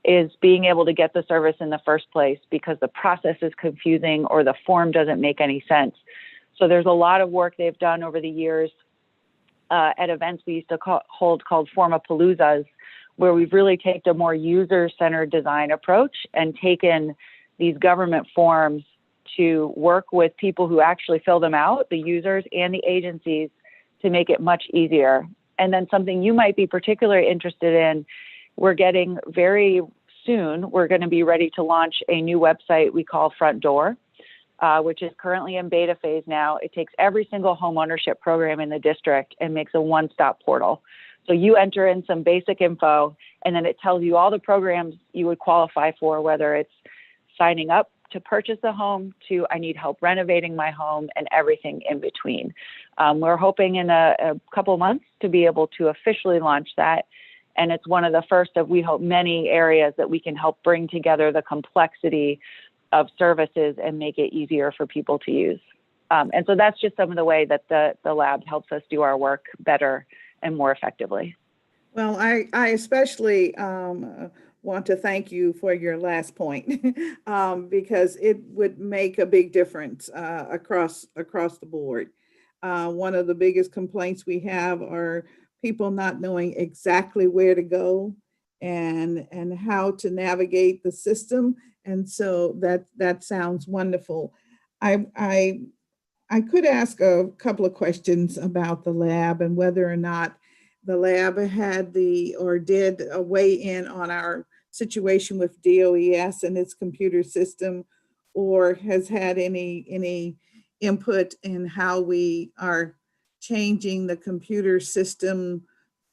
is being able to get the service in the first place because the process is confusing or the form doesn't make any sense. So there's a lot of work they've done over the years at events we used to hold called Formapaloozas, where we've really taken a more user-centered design approach and taken these government forms to work with people who actually fill them out, the users and the agencies, to make it much easier. And then something you might be particularly interested in, we're getting very soon, we're going to be ready to launch a new website we call Front Door, which is currently in beta phase now. It takes every single home ownership program in the district and makes a one-stop portal. So you enter in some basic info, and then it tells you all the programs you would qualify for, whether it's signing up to purchase a home to I need help renovating my home and everything in between. We're hoping in a couple months to be able to officially launch that. And it's one of the first of, we hope, many areas that we can help bring together the complexity of services and make it easier for people to use. And so that's just some of the way that the lab helps us do our work better and more effectively. Well, I especially want to thank you for your last point because it would make a big difference across the board. One of the biggest complaints we have are people not knowing exactly where to go and how to navigate the system. And so that sounds wonderful. I could ask a couple of questions about the lab and whether or not the lab had or did weigh in on our situation with DOES and its computer system, or has had any input in how we are changing the computer system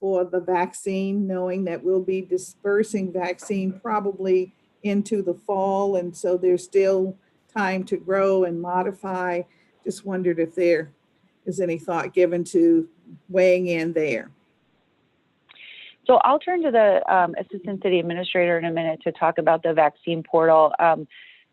for the vaccine, knowing that we'll be dispersing vaccine probably into the fall. And so there's still time to grow and modify. Just wondered if there is any thought given to weighing in there. So I'll turn to the Assistant City Administrator in a minute to talk about the vaccine portal.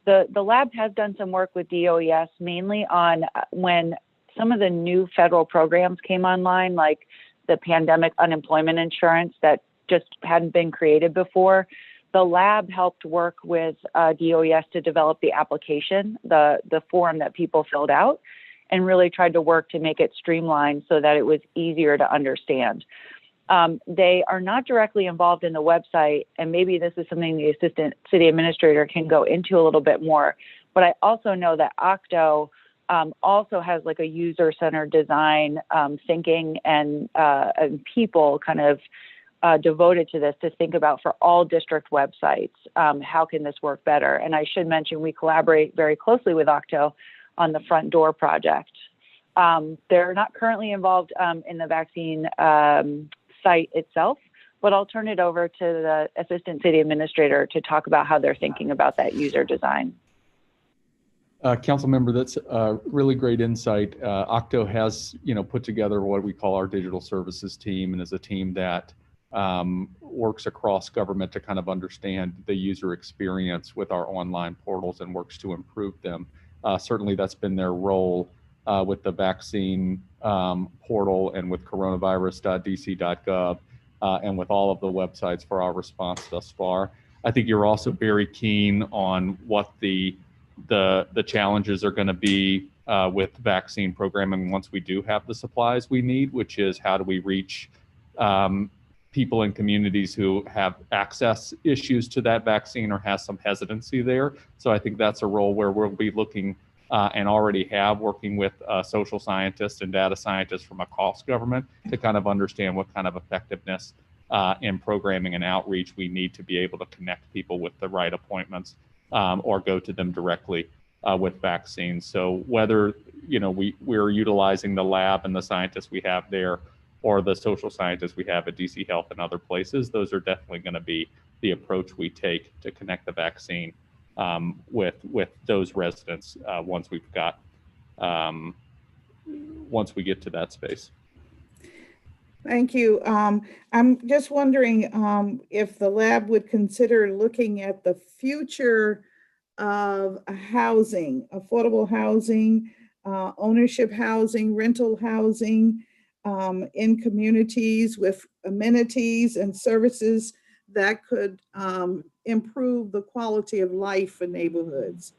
The lab has done some work with DOES, mainly on when some of the new federal programs came online, like the pandemic unemployment insurance that just hadn't been created before. The lab helped work with DOES to develop the application, the form that people filled out, and really tried to work to make it streamlined so that it was easier to understand. They are not directly involved in the website, and maybe this is something the Assistant City Administrator can go into a little bit more, but I also know that OCTO also has like a user-centered design thinking and people kind of devoted to this to think about for all district websites, how can this work better? And I should mention, we collaborate very closely with OCTO on the Front Door project. They're not currently involved in the vaccine site itself, but I'll turn it over to the Assistant City Administrator to talk about how they're thinking about that user design. Council member, that's a really great insight. OCTO has, put together what we call our digital services team, and is a team that works across government to kind of understand the user experience with our online portals and works to improve them. Certainly that's been their role with the vaccine portal and with coronavirus.dc.gov and with all of the websites for our response thus far. I think you're also very keen on what the challenges are going to be with vaccine programming once we do have the supplies we need, which is how do we reach people in communities who have access issues to that vaccine or has some hesitancy there. So I think that's a role where we'll be looking and already have working with social scientists and data scientists from across government to kind of understand what kind of effectiveness in programming and outreach we need to be able to connect people with the right appointments or go to them directly with vaccines. So whether we're utilizing the lab and the scientists we have there or the social scientists we have at DC Health and other places, those are definitely going to be the approach we take to connect the vaccine with those residents once we get to that space. Thank you. I'm just wondering if the lab would consider looking at the future of housing, affordable housing, ownership housing, rental housing in communities with amenities and services that could improve the quality of life for neighborhoods.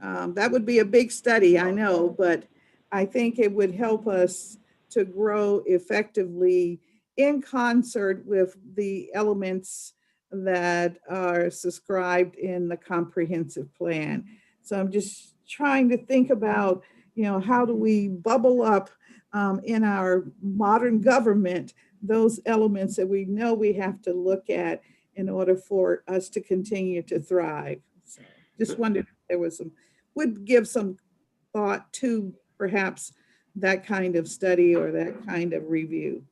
That would be a big study, I know, but I think it would help us to grow effectively in concert with the elements that are subscribed in the comprehensive plan. So I'm just trying to think about, how do we bubble up in our modern government those elements that we know we have to look at in order for us to continue to thrive. So just wondered if there was would give some thought to perhaps that kind of study or that kind of review.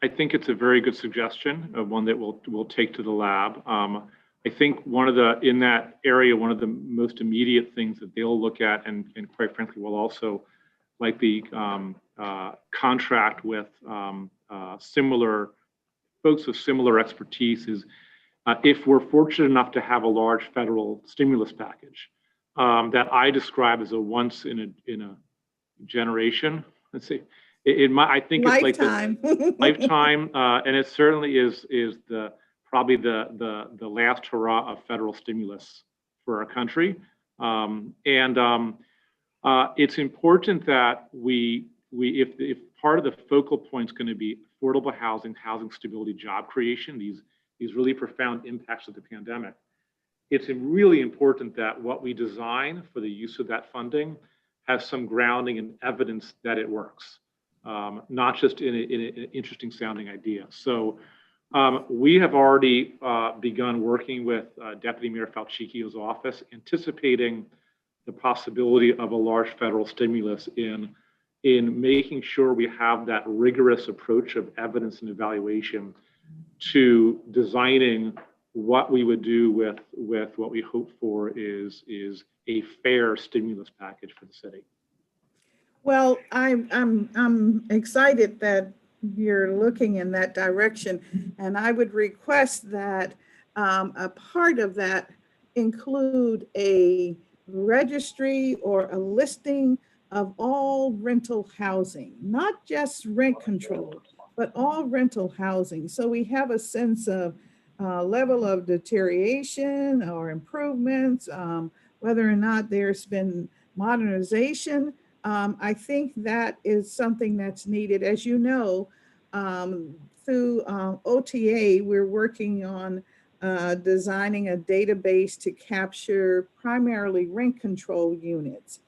I think it's a very good suggestion, one that we'll take to the lab. I think in that area, one of the most immediate things that they'll look at, and quite frankly, will also likely contract with similar folks with similar expertise is if we're fortunate enough to have a large federal stimulus package that I describe as a once in a generation. Let's see, I think it's Lifetime. like the lifetime, and it certainly is probably the last hurrah of federal stimulus for our country. It's important that if part of the focal point is going to be affordable housing, housing stability, job creation, these really profound impacts of the pandemic, it's really important that what we design for the use of that funding has some grounding and evidence that it works, not just in an interesting sounding idea. So we have already begun working with Deputy Mayor Falchicchio's office, anticipating the possibility of a large federal stimulus in making sure we have that rigorous approach of evidence and evaluation to designing what we would do with what we hope for is a fair stimulus package for the city. Well, I'm excited that you're looking in that direction, and I would request that a part of that include a registry or a listing of all rental housing, not just rent control, but all rental housing. So we have a sense of level of deterioration or improvements, whether or not there's been modernization. I think that is something that's needed. As you know, through OTA, we're working on designing a database to capture primarily rent control units,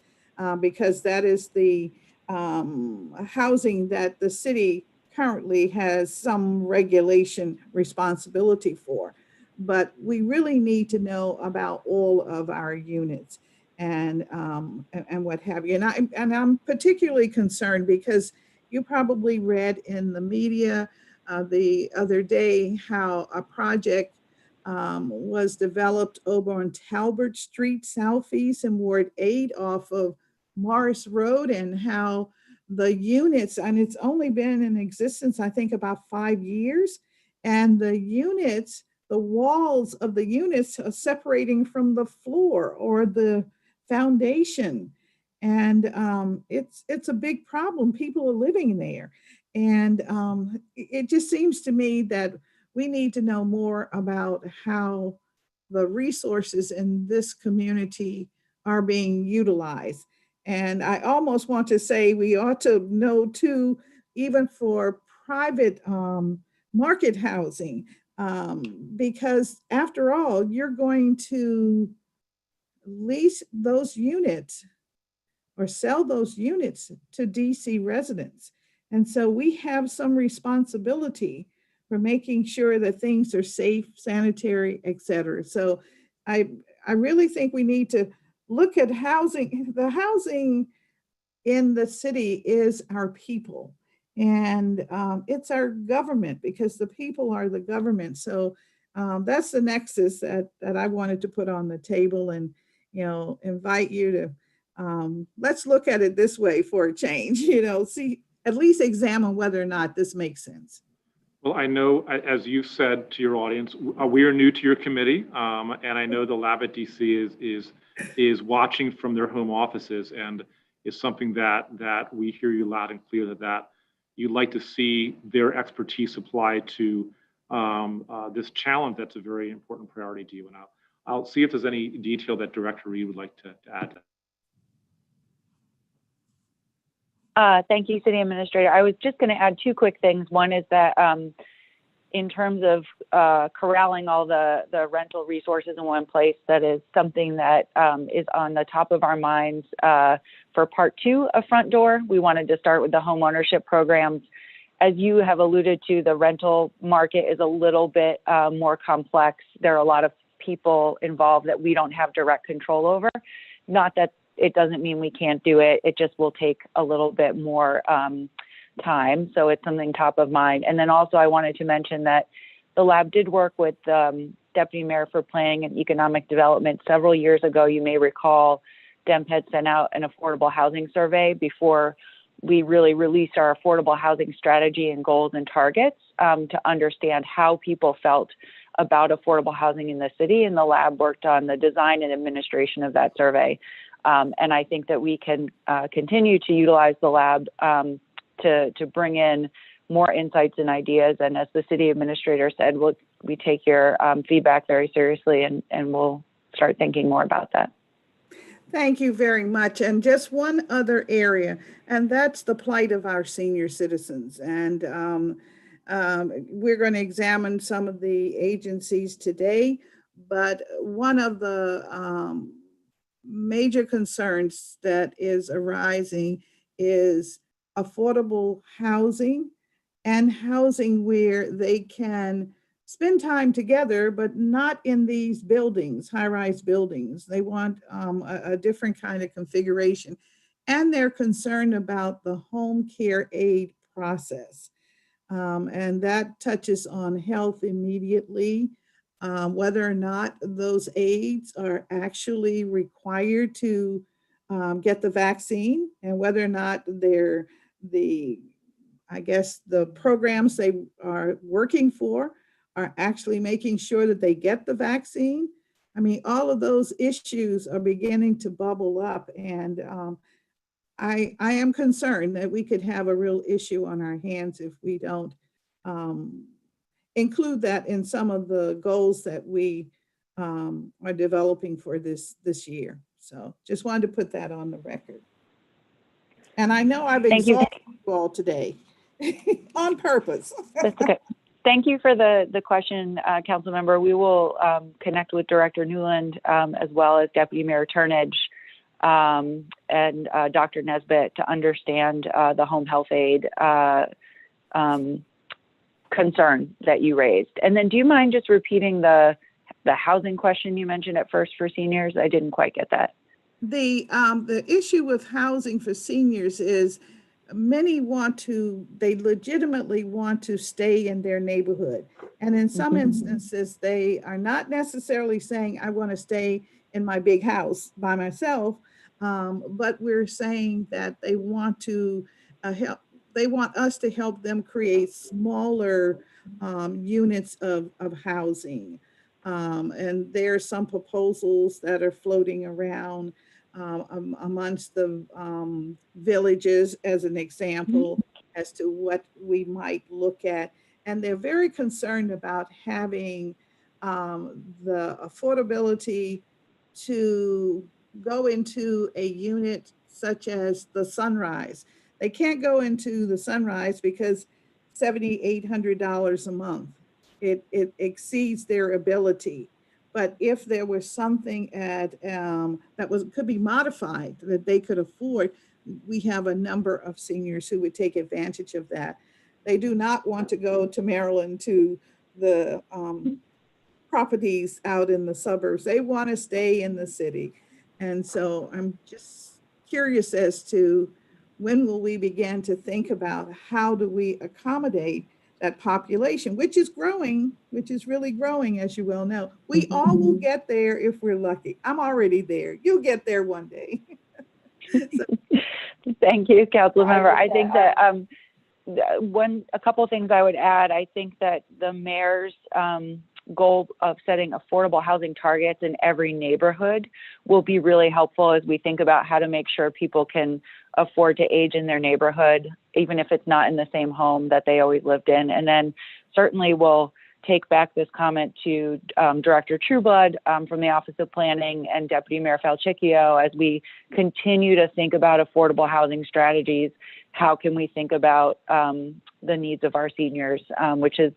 because that is the housing that the city currently has some regulation responsibility for. But we really need to know about all of our units and what have you. And I'm particularly concerned because you probably read in the media the other day how a project was developed over on Talbot Street Southeast in Ward 8 off of Morris Road, and how the units, and it's only been in existence, I think, about 5 years, and the units, the walls of the units are separating from the floor or the foundation. And it's a big problem. People are living there. And it just seems to me that we need to know more about how the resources in this community are being utilized. And I almost want to say we ought to know too, even for private market housing, because after all, you're going to lease those units or sell those units to DC residents. And so we have some responsibility for making sure that things are safe, sanitary, et cetera. So I really think we need to look at housing. The housing in the city is our people, and it's our government, because the people are the government. So that's the nexus that I wanted to put on the table, and invite you to let's look at it this way for a change. See, at least examine whether or not this makes sense. Well, I know, as you said to your audience, we are new to your committee, and I know the lab at DC is watching from their home offices, and is something that we hear you loud and clear that you'd like to see their expertise applied to this challenge that's a very important priority to you. And I'll see if there's any detail that Director Reed would like to add. Thank you, City Administrator. I was just going to add two quick things. One is that in terms of corralling all the rental resources in one place, that is something that is on the top of our minds for part 2 of Front Door. We wanted to start with the home ownership programs. As you have alluded to, the rental market is a little bit more complex. There are a lot of people involved that we don't have direct control over. Not that it doesn't mean we can't do it. It just will take a little bit more time. So it's something top of mind. And then also I wanted to mention that the lab did work with Deputy Mayor for Planning and Economic Development several years ago. You may recall DEMP had sent out an affordable housing survey before we really released our affordable housing strategy and goals and targets to understand how people felt about affordable housing in the city, and the lab worked on the design and administration of that survey. And I think that we can continue to utilize the lab to bring in more insights and ideas. And as the city administrator said, we take your feedback very seriously, and we'll start thinking more about that. Thank you very much. And just one other area, and that's the plight of our senior citizens. And we're going to examine some of the agencies today, but one of the major concerns that is arising is affordable housing, and housing where they can spend time together, but not in these buildings, high-rise buildings. They want a different kind of configuration. And they're concerned about the home care aid process. And that touches on health immediately, whether or not those aides are actually required to get the vaccine, and whether or not they're I guess the programs they are working for are actually making sure that they get the vaccine. I mean, all of those issues are beginning to bubble up, and I am concerned that we could have a real issue on our hands if we don't include that in some of the goals that we are developing for this year. So just wanted to put that on the record. And I know I've exhausted you all today on purpose. That's okay. Thank you for the question, Council Member. We will connect with Director Newland as well as Deputy Mayor Turnage and Dr. Nesbitt to understand the home health aid concern that you raised. And then do you mind just repeating the housing question you mentioned at first for seniors? I didn't quite get that. The issue with housing for seniors is many they legitimately want to stay in their neighborhood. And in some instances, they are not necessarily saying, I want to stay in my big house by myself, but we're saying that they want to they want us to help them create smaller units of housing. And there are some proposals that are floating around amongst the villages as an example as to what we might look at. And they're very concerned about having the affordability to go into a unit such as the Sunrise. They can't go into the Sunrise because $7,800 a month. It exceeds their ability. But if there was something that could be modified that they could afford, we have a number of seniors who would take advantage of that. They do not want to go to Maryland to the properties out in the suburbs. They want to stay in the city. And so I'm just curious as to when will we begin to think about how do we accommodate that population, which is growing, which is really growing, as you well know. We all will get there if we're lucky. I'm already there. You'll get there one day. Thank you, Council Member. I think that a couple of things I would add. I think that the mayor's goal of setting affordable housing targets in every neighborhood will be really helpful as we think about how to make sure people can afford to age in their neighborhood, even if it's not in the same home that they always lived in. And then certainly we'll take back this comment to Director Trueblood from the Office of Planning and Deputy Mayor Falchicchio as we continue to think about affordable housing strategies. How can we think about the needs of our seniors, which has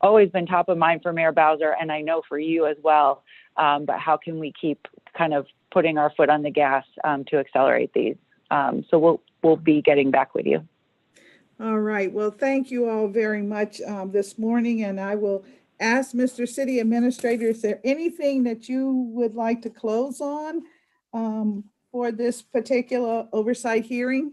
always been top of mind for Mayor Bowser, and I know for you as well. But how can we keep kind of putting our foot on the gas to accelerate these? So we'll be getting back with you. All right. Well, thank you all very much this morning, and I will ask Mr. City Administrator, is there anything that you would like to close on for this particular oversight hearing?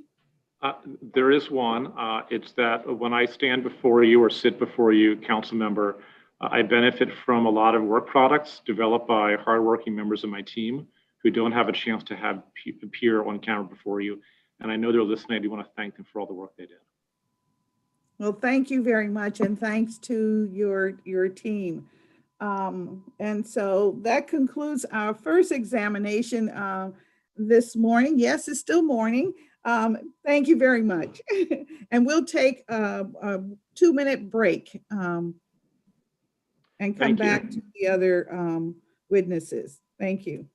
There is one. It's that when I stand before you or sit before you, Council Member, I benefit from a lot of work products developed by hardworking members of my team who don't have a chance to appear on camera before you. And I know they're listening. I do want to thank them for all the work they did. Well, thank you very much, and thanks to your team. And so that concludes our first examination this morning. Yes, it's still morning. Thank you very much. And we'll take a 2-minute break and come Thank you. back to the other witnesses. Thank you.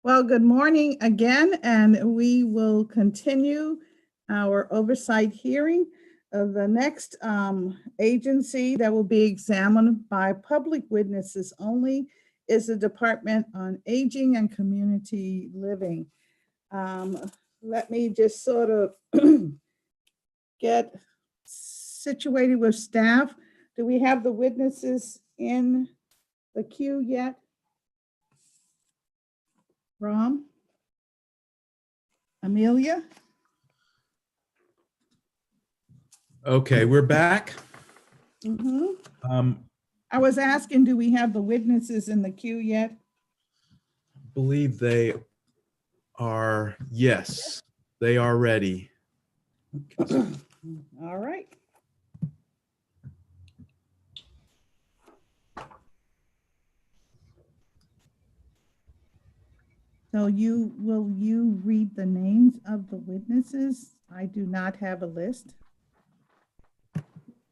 Well, good morning again, and we will continue our oversight hearing. The next agency that will be examined by public witnesses only is the Department on Aging and Community Living. Let me just sort of get situated with staff. Do we have the witnesses in the queue yet? Ram? Amelia? Okay, we're back. I was asking, do we have the witnesses in the queue yet? Believe they are, yes, they are ready. All right. So will you read the names of the witnesses? I do not have a list.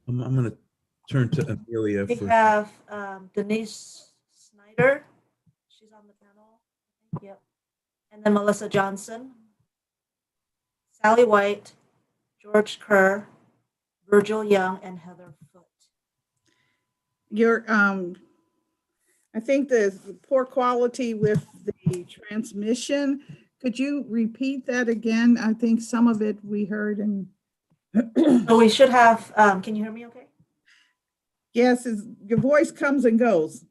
I'm going to turn to Amelia We for. have Denise Snyder. She's on the panel. Yep. And then Melissa Johnson, Sally White, George Kerr, Virgil Young, and Heather Foote. I think the poor quality with the transmission. Could you repeat that again? I think some of it we heard and. So we should have, can you hear me okay? Yes, your voice comes and goes.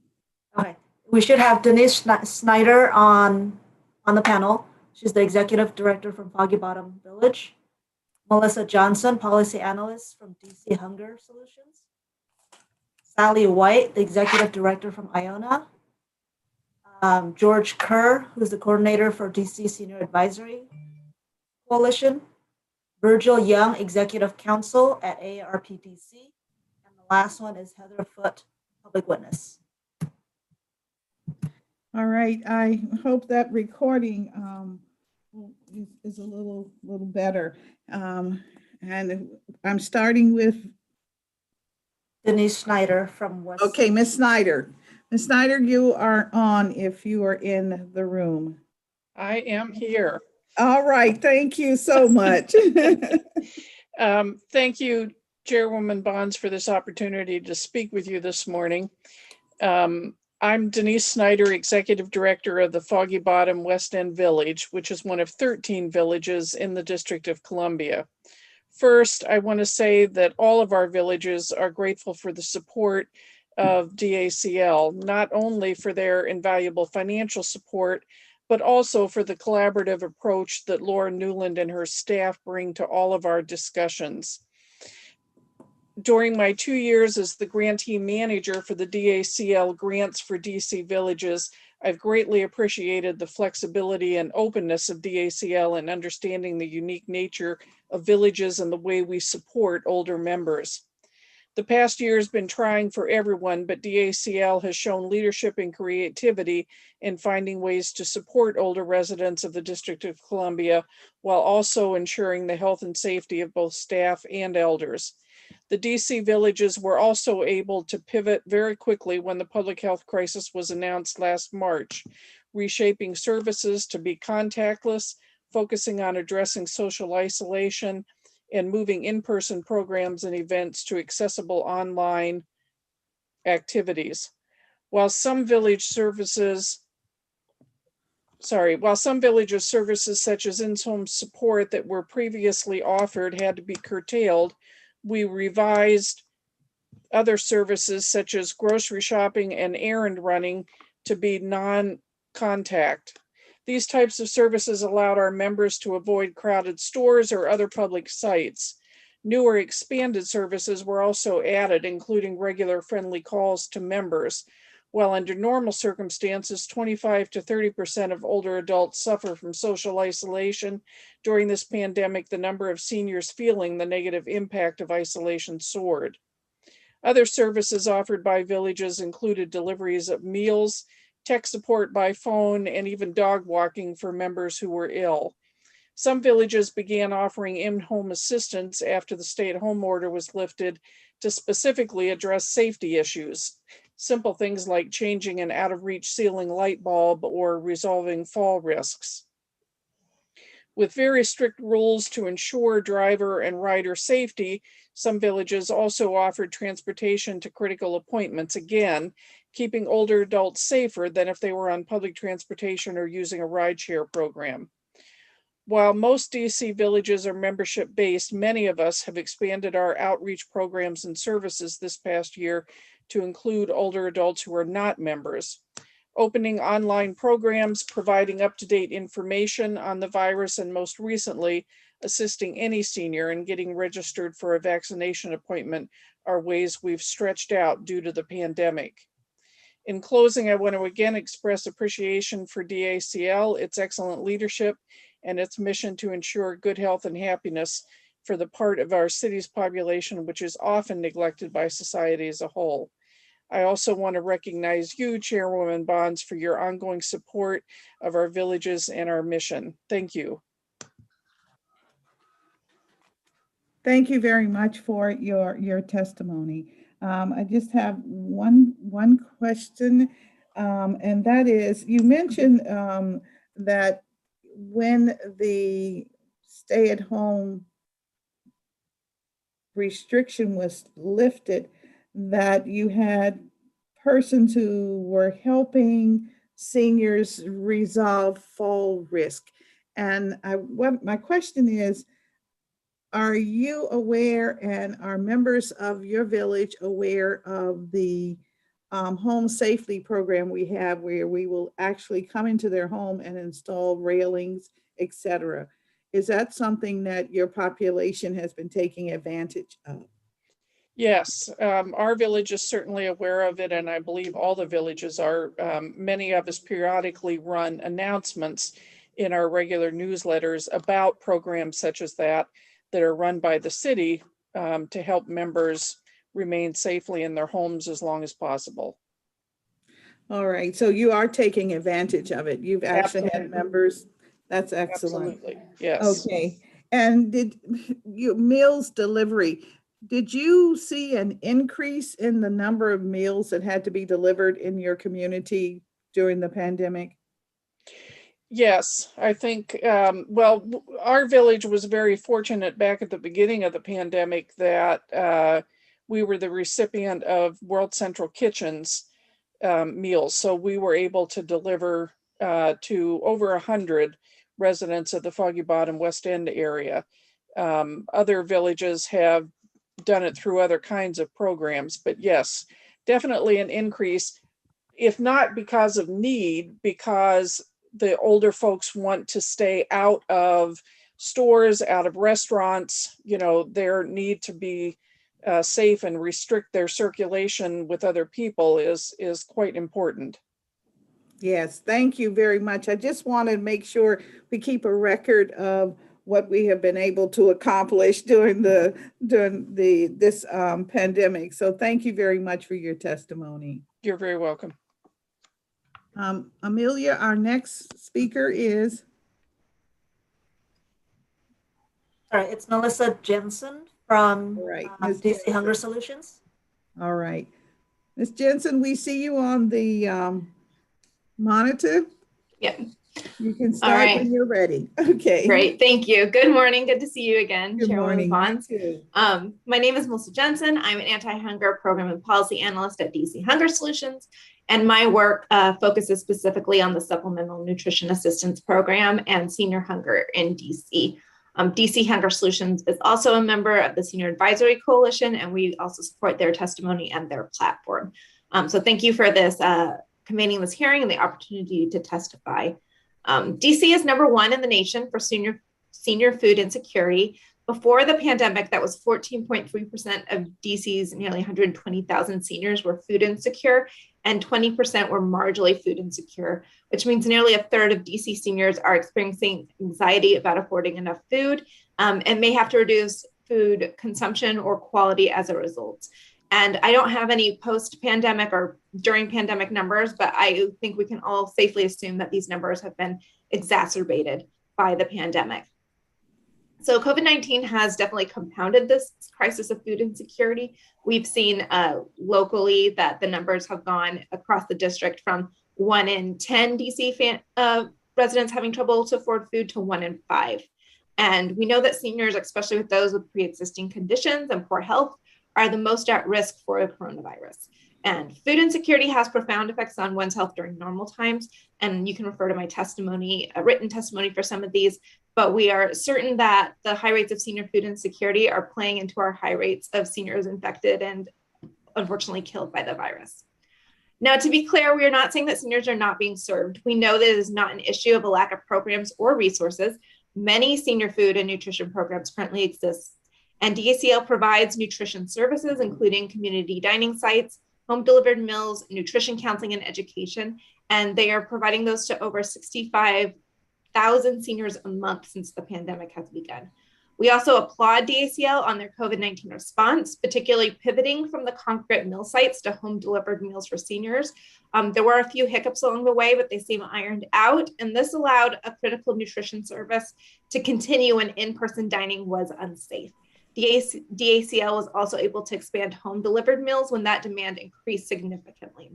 Okay. we should have Denise Snyder on the panel. She's the executive director from Foggy Bottom Village. Melissa Johnson, policy analyst from DC Hunger Solutions. Sally White, the executive director from Iona. George Kerr, who's the coordinator for DC Senior Advisory Coalition. Virgil Young, executive counsel at AARPDC. And the last one is Heather Foote, public witness. All right, I hope that recording is a little better. And I'm starting with, Denise Snyder from West. okay, Ms. Snyder. Ms. Snyder, you are on if you are in the room. I am here. All right, thank you so much. Thank you, Chairwoman Bonds, for this opportunity to speak with you this morning. I'm Denise Snyder, Executive Director of the Foggy Bottom West End Village, which is one of 13 villages in the District of Columbia. First, I want to say that all of our villages are grateful for the support of DACL, not only for their invaluable financial support, but also for the collaborative approach that Laura Newland and her staff bring to all of our discussions. During my 2 years as the grantee manager for the DACL grants for DC villages, I've greatly appreciated the flexibility and openness of DACL in understanding the unique nature of villages and the way we support older members. The past year has been trying for everyone, but DACL has shown leadership and creativity in finding ways to support older residents of the District of Columbia while also ensuring the health and safety of both staff and elders. The DC villages were also able to pivot very quickly when the public health crisis was announced last March, reshaping services to be contactless, focusing on addressing social isolation, and moving in-person programs and events to accessible online activities. While some villages services such as in-home support that were previously offered had to be curtailed, we revised other services such as grocery shopping and errand running to be non-contact. These types of services allowed our members to avoid crowded stores or other public sites. Newer expanded services were also added, including regular friendly calls to members. While under normal circumstances, 25 to 30% of older adults suffer from social isolation, during this pandemic, the number of seniors feeling the negative impact of isolation soared. Other services offered by villages included deliveries of meals, tech support by phone, and even dog walking for members who were ill. Some villages began offering in-home assistance after the stay-at-home order was lifted to specifically address safety issues. Simple things like changing an out-of-reach ceiling light bulb or resolving fall risks. With very strict rules to ensure driver and rider safety, some villages also offered transportation to critical appointments, again, keeping older adults safer than if they were on public transportation or using a rideshare program. While most DC villages are membership-based, many of us have expanded our outreach programs and services this past year to include older adults who are not members. Opening online programs, providing up-to-date information on the virus, and most recently, assisting any senior in getting registered for a vaccination appointment are ways we've stretched out due to the pandemic. In closing, I want to again express appreciation for DACL, its excellent leadership, and its mission to ensure good health and happiness for the part of our city's population which is often neglected by society as a whole. I also want to recognize you, Chairwoman Bonds, for your ongoing support of our villages and our mission. Thank you. Thank you very much for your testimony. I just have one question, and that is, you mentioned that when the stay-at-home restriction was lifted, that you had persons who were helping seniors resolve fall risk. And what my question is, are you aware and are members of your village aware of the home safely program we have where we will actually come into their home and install railings, etc. Is that something that your population has been taking advantage of? Yes, our village is certainly aware of it, and I believe all the villages are. Many of us periodically run announcements in our regular newsletters about programs such as that are run by the city to help members remain safely in their homes as long as possible. All right, so you are taking advantage of it. You've actually had members. That's excellent. Absolutely, yes. Okay, and did you meals delivery? Did you see an increase in the number of meals that had to be delivered in your community during the pandemic? Yes, I think, our village was very fortunate back at the beginning of the pandemic that we were the recipient of World Central Kitchen's meals. So we were able to deliver to over 100 residents of the Foggy Bottom West End area. Other villages have done it through other kinds of programs, but yes, definitely an increase, if not because of need, because the older folks want to stay out of stores, out of restaurants, their need to be safe and restrict their circulation with other people is quite important. Yes, thank you very much. I just want to make sure we keep a record of what we have been able to accomplish during this pandemic. So thank you very much for your testimony. You're very welcome. Amelia, our next speaker is. Sorry, it's Melissa Jensen from DC Hunger Solutions. All right. Ms. Jensen, we see you on the monitor. Yep. You can start when you're ready. Okay. Great. Thank you. Good morning. Good to see you again, Good Chairwoman morning. Bonds. My name is Melissa Jensen. I'm an anti-hunger program and policy analyst at DC Hunger Solutions, and my work focuses specifically on the Supplemental Nutrition Assistance Program and senior hunger in DC. DC Hunger Solutions is also a member of the Senior Advisory Coalition, and we also support their testimony and their platform. So thank you for this convening this hearing and the opportunity to testify. DC is #1 in the nation for senior food insecurity. Before the pandemic, that was 14.3% of DC's nearly 120,000 seniors were food insecure, and 20% were marginally food insecure, which means nearly a third of DC seniors are experiencing anxiety about affording enough food and may have to reduce food consumption or quality as a result. And I don't have any post-pandemic or during pandemic numbers, but I think we can all safely assume that these numbers have been exacerbated by the pandemic. So COVID-19 has definitely compounded this crisis of food insecurity. We've seen locally that the numbers have gone across the district from 1 in 10 DC residents having trouble to afford food to 1 in 5. And we know that seniors, especially with those with pre-existing conditions and poor health, are the most at risk for the coronavirus. And food insecurity has profound effects on one's health during normal times. And you can refer to my testimony, a written testimony for some of these, but we are certain that the high rates of senior food insecurity are playing into our high rates of seniors infected and unfortunately killed by the virus. Now, to be clear, we are not saying that seniors are not being served. We know that it is not an issue of a lack of programs or resources. Many senior food and nutrition programs currently exist, and DACL provides nutrition services, including community dining sites, home delivered meals, nutrition counseling, and education. And they are providing those to over 65,000 seniors a month since the pandemic has begun. We also applaud DACL on their COVID-19 response, particularly pivoting from the congregate meal sites to home delivered meals for seniors. There were a few hiccups along the way, but they seem ironed out. And this allowed a critical nutrition service to continue when in-person dining was unsafe. DACL was also able to expand home delivered meals when that demand increased significantly.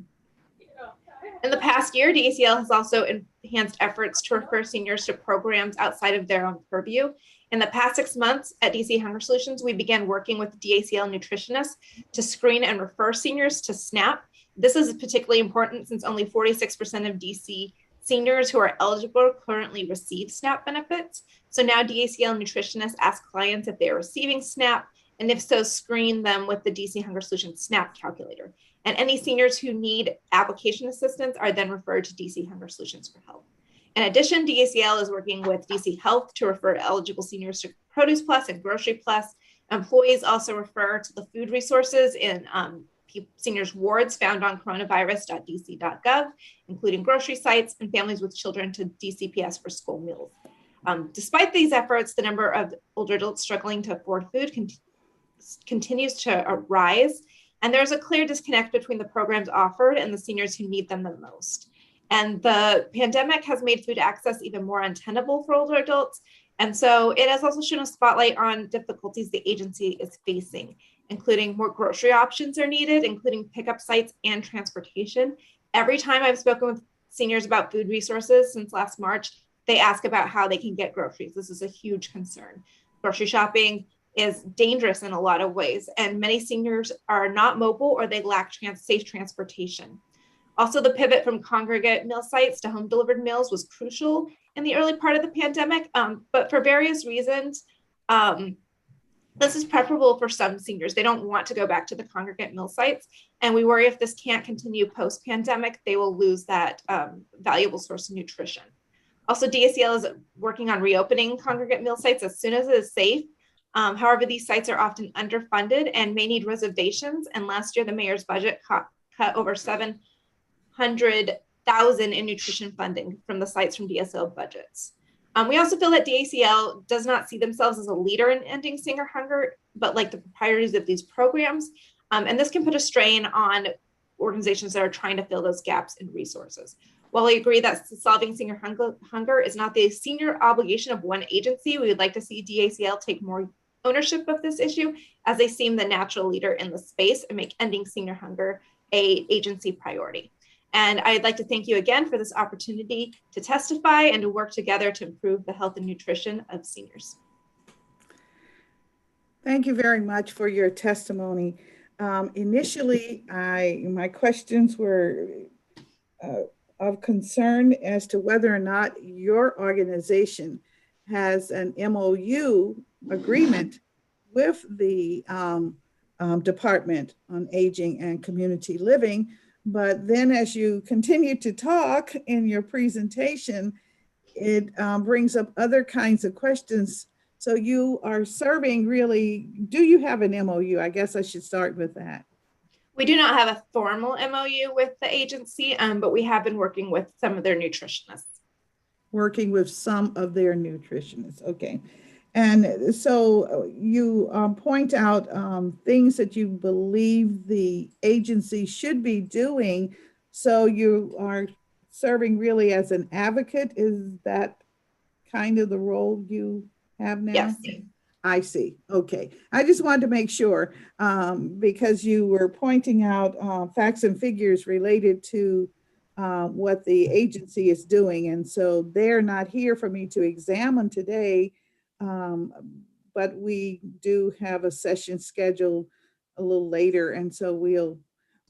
In the past year, DACL has also enhanced efforts to refer seniors to programs outside of their own purview. In the past 6 months at DC Hunger Solutions, we began working with DACL nutritionists to screen and refer seniors to SNAP. This is particularly important since only 46% of DC seniors who are eligible currently receive SNAP benefits. So now DACL nutritionists ask clients if they are receiving SNAP, and if so, screen them with the DC Hunger Solutions SNAP calculator. And any seniors who need application assistance are then referred to DC Hunger Solutions for help. In addition, DACL is working with DC Health to refer eligible seniors to Produce Plus and Grocery Plus. Employees also refer to the food resources in seniors wards found on coronavirus.dc.gov, including grocery sites, and families with children to DCPS for school meals. Despite these efforts, the number of older adults struggling to afford food continues to rise, and there's a clear disconnect between the programs offered and the seniors who need them the most. And the pandemic has made food access even more untenable for older adults. And so it has also shown a spotlight on difficulties the agency is facing, including more grocery options are needed, including pickup sites and transportation. Every time I've spoken with seniors about food resources since last March, they ask about how they can get groceries. This is a huge concern. Grocery shopping is dangerous in a lot of ways, and many seniors are not mobile or they lack safe transportation. Also, the pivot from congregate meal sites to home delivered meals was crucial in the early part of the pandemic, but for various reasons, this is preferable for some seniors. They don't want to go back to the congregate meal sites, and we worry if this can't continue post-pandemic, they will lose that valuable source of nutrition. Also, DACL is working on reopening congregate meal sites as soon as it is safe. However, these sites are often underfunded and may need reservations, and last year the mayor's budget cut over $700,000 in nutrition funding from the sites from DACL budgets. We also feel that DACL does not see themselves as a leader in ending senior hunger, but like the proprietors of these programs. And this can put a strain on organizations that are trying to fill those gaps in resources. While I agree that solving senior hunger is not the senior obligation of one agency, we would like to see DACL take more ownership of this issue as they seem the natural leader in the space and make ending senior hunger an agency priority. And I'd like to thank you again for this opportunity to testify and to work together to improve the health and nutrition of seniors. Thank you very much for your testimony. Initially, my questions were of concern as to whether or not your organization has an MOU agreement with the Department on Aging and Community Living. But then as you continue to talk in your presentation, it brings up other kinds of questions. So you are serving really, do you have an MOU? I guess I should start with that. We do not have a formal MOU with the agency, but we have been working with some of their nutritionists. Working with some of their nutritionists, okay. And so you point out things that you believe the agency should be doing. So you are serving really as an advocate. Is that kind of the role you have now? Yes. I see. Okay. I just wanted to make sure because you were pointing out facts and figures related to what the agency is doing. And so they're not here for me to examine today. But we do have a session scheduled a little later, and so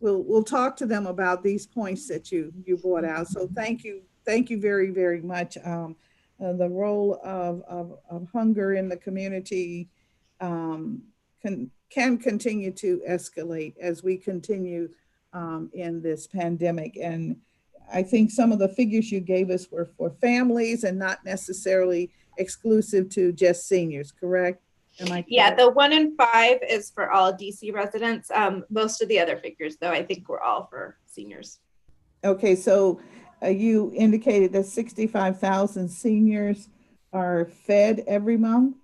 we'll talk to them about these points that you brought out. So thank you very, very much. The role of hunger in the community can continue to escalate as we continue in this pandemic. And I think some of the figures you gave us were for families and not necessarily exclusive to just seniors, correct? Am I correct? Yeah, the 1 in 5 is for all DC residents. Most of the other figures, though, I think were all for seniors. Okay, so you indicated that 65,000 seniors are fed every month?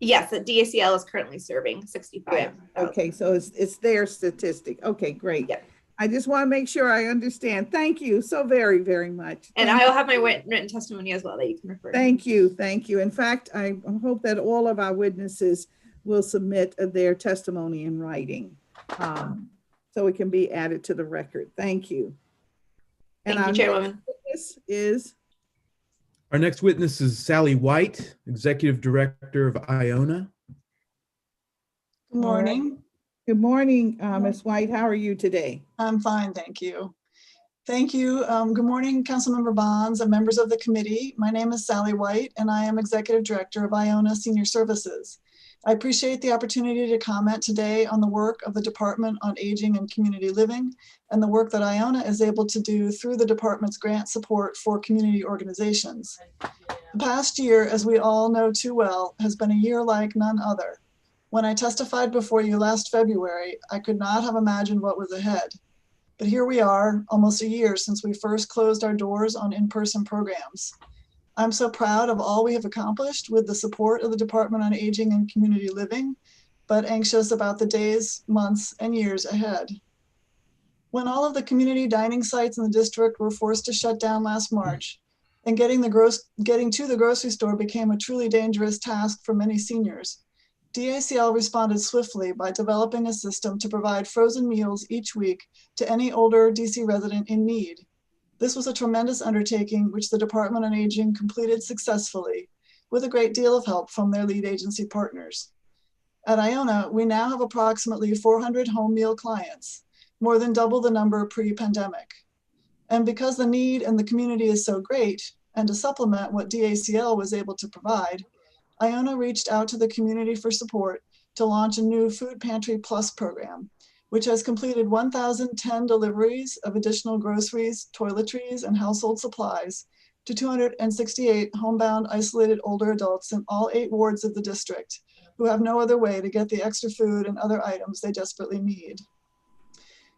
Yes, the DACL is currently serving 65. Okay, so it's their statistic. Okay, great. Yeah. I just want to make sure I understand. Thank you so very, very much. And I'll have my written testimony as well that you can refer to. Thank you. Thank you. In fact, I hope that all of our witnesses will submit their testimony in writing so it can be added to the record. Thank you. And Thank you, Chairwoman. Our next witness is Sally White, Executive Director of Iona. Good morning. Good morning, Ms. White. How are you today? I'm fine, thank you. Thank you. Good morning, Councilmember Bonds and members of the committee. My name is Sally White, and I am Executive Director of Iona Senior Services. I appreciate the opportunity to comment today on the work of the Department on Aging and Community Living and the work that Iona is able to do through the department's grant support for community organizations. The past year, as we all know too well, has been a year like none other. When I testified before you last February, I could not have imagined what was ahead. But here we are, almost a year since we first closed our doors on in-person programs. I'm so proud of all we have accomplished with the support of the Department on Aging and Community Living, but anxious about the days, months, and years ahead. When all of the community dining sites in the district were forced to shut down last March, and getting to the grocery store became a truly dangerous task for many seniors, DACL responded swiftly by developing a system to provide frozen meals each week to any older DC resident in need. This was a tremendous undertaking which the Department on Aging completed successfully with a great deal of help from their lead agency partners. At Iona, we now have approximately 400 home meal clients, more than double the number pre-pandemic. And because the need in the community is so great, and to supplement what DACL was able to provide, Iona reached out to the community for support to launch a new Food Pantry Plus program, which has completed 1,010 deliveries of additional groceries, toiletries, and household supplies to 268 homebound isolated older adults in all 8 wards of the district who have no other way to get the extra food and other items they desperately need.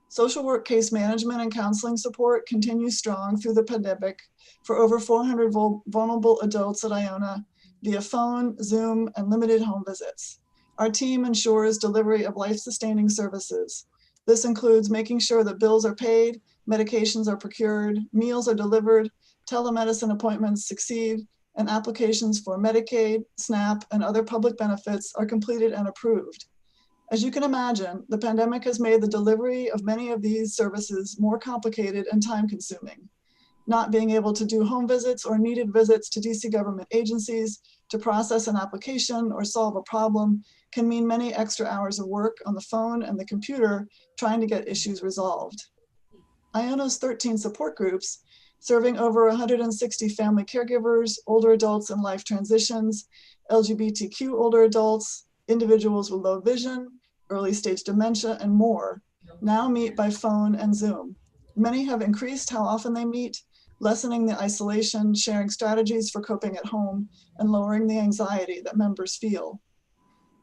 Social work case management and counseling support continues strong through the pandemic for over 400 vulnerable adults at Iona via phone, Zoom, and limited home visits. Our team ensures delivery of life-sustaining services. This includes making sure that bills are paid, medications are procured, meals are delivered, telemedicine appointments succeed, and applications for Medicaid, SNAP, and other public benefits are completed and approved. As you can imagine, the pandemic has made the delivery of many of these services more complicated and time-consuming. Not being able to do home visits or needed visits to DC government agencies to process an application or solve a problem can mean many extra hours of work on the phone and the computer trying to get issues resolved. Iona's 13 support groups, serving over 160 family caregivers, older adults in life transitions, LGBTQ older adults, individuals with low vision, early stage dementia, and more, now meet by phone and Zoom. Many have increased how often they meet, lessening the isolation, sharing strategies for coping at home, and lowering the anxiety that members feel.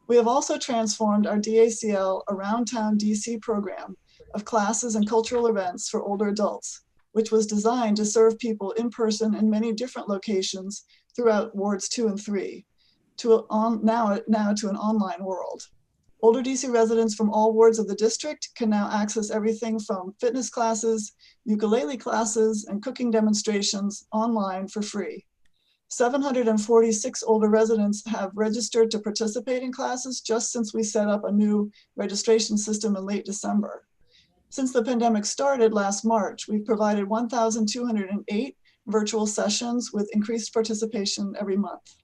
We have also transformed our DACL Around Town DC program of classes and cultural events for older adults, which was designed to serve people in person in many different locations throughout wards 2 and 3, now to an online world. Older DC residents from all wards of the district can now access everything from fitness classes, ukulele classes, and cooking demonstrations online for free. 746 older residents have registered to participate in classes just since we set up a new registration system in late December. Since the pandemic started last March, we've provided 1,208 virtual sessions with increased participation every month.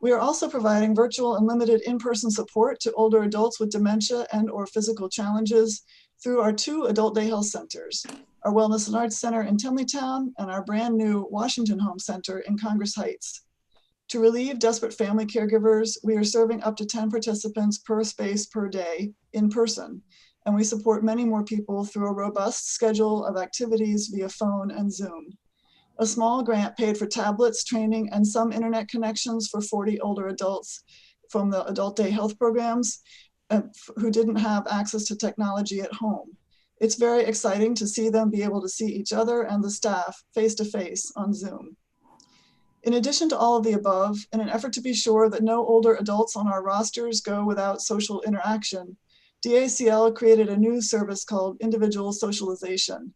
We are also providing virtual and limited in-person support to older adults with dementia and/or physical challenges through our 2 adult day health centers, our Wellness and Arts Center in Tenleytown and our brand new Washington Home Center in Congress Heights. To relieve desperate family caregivers, we are serving up to 10 participants per space per day in person, and we support many more people through a robust schedule of activities via phone and Zoom. A small grant paid for tablets, training, and some internet connections for 40 older adults from the adult day health programs who didn't have access to technology at home. It's very exciting to see them be able to see each other and the staff face-to-face on Zoom. In addition to all of the above, in an effort to be sure that no older adults on our rosters go without social interaction, DACL created a new service called Individual Socialization.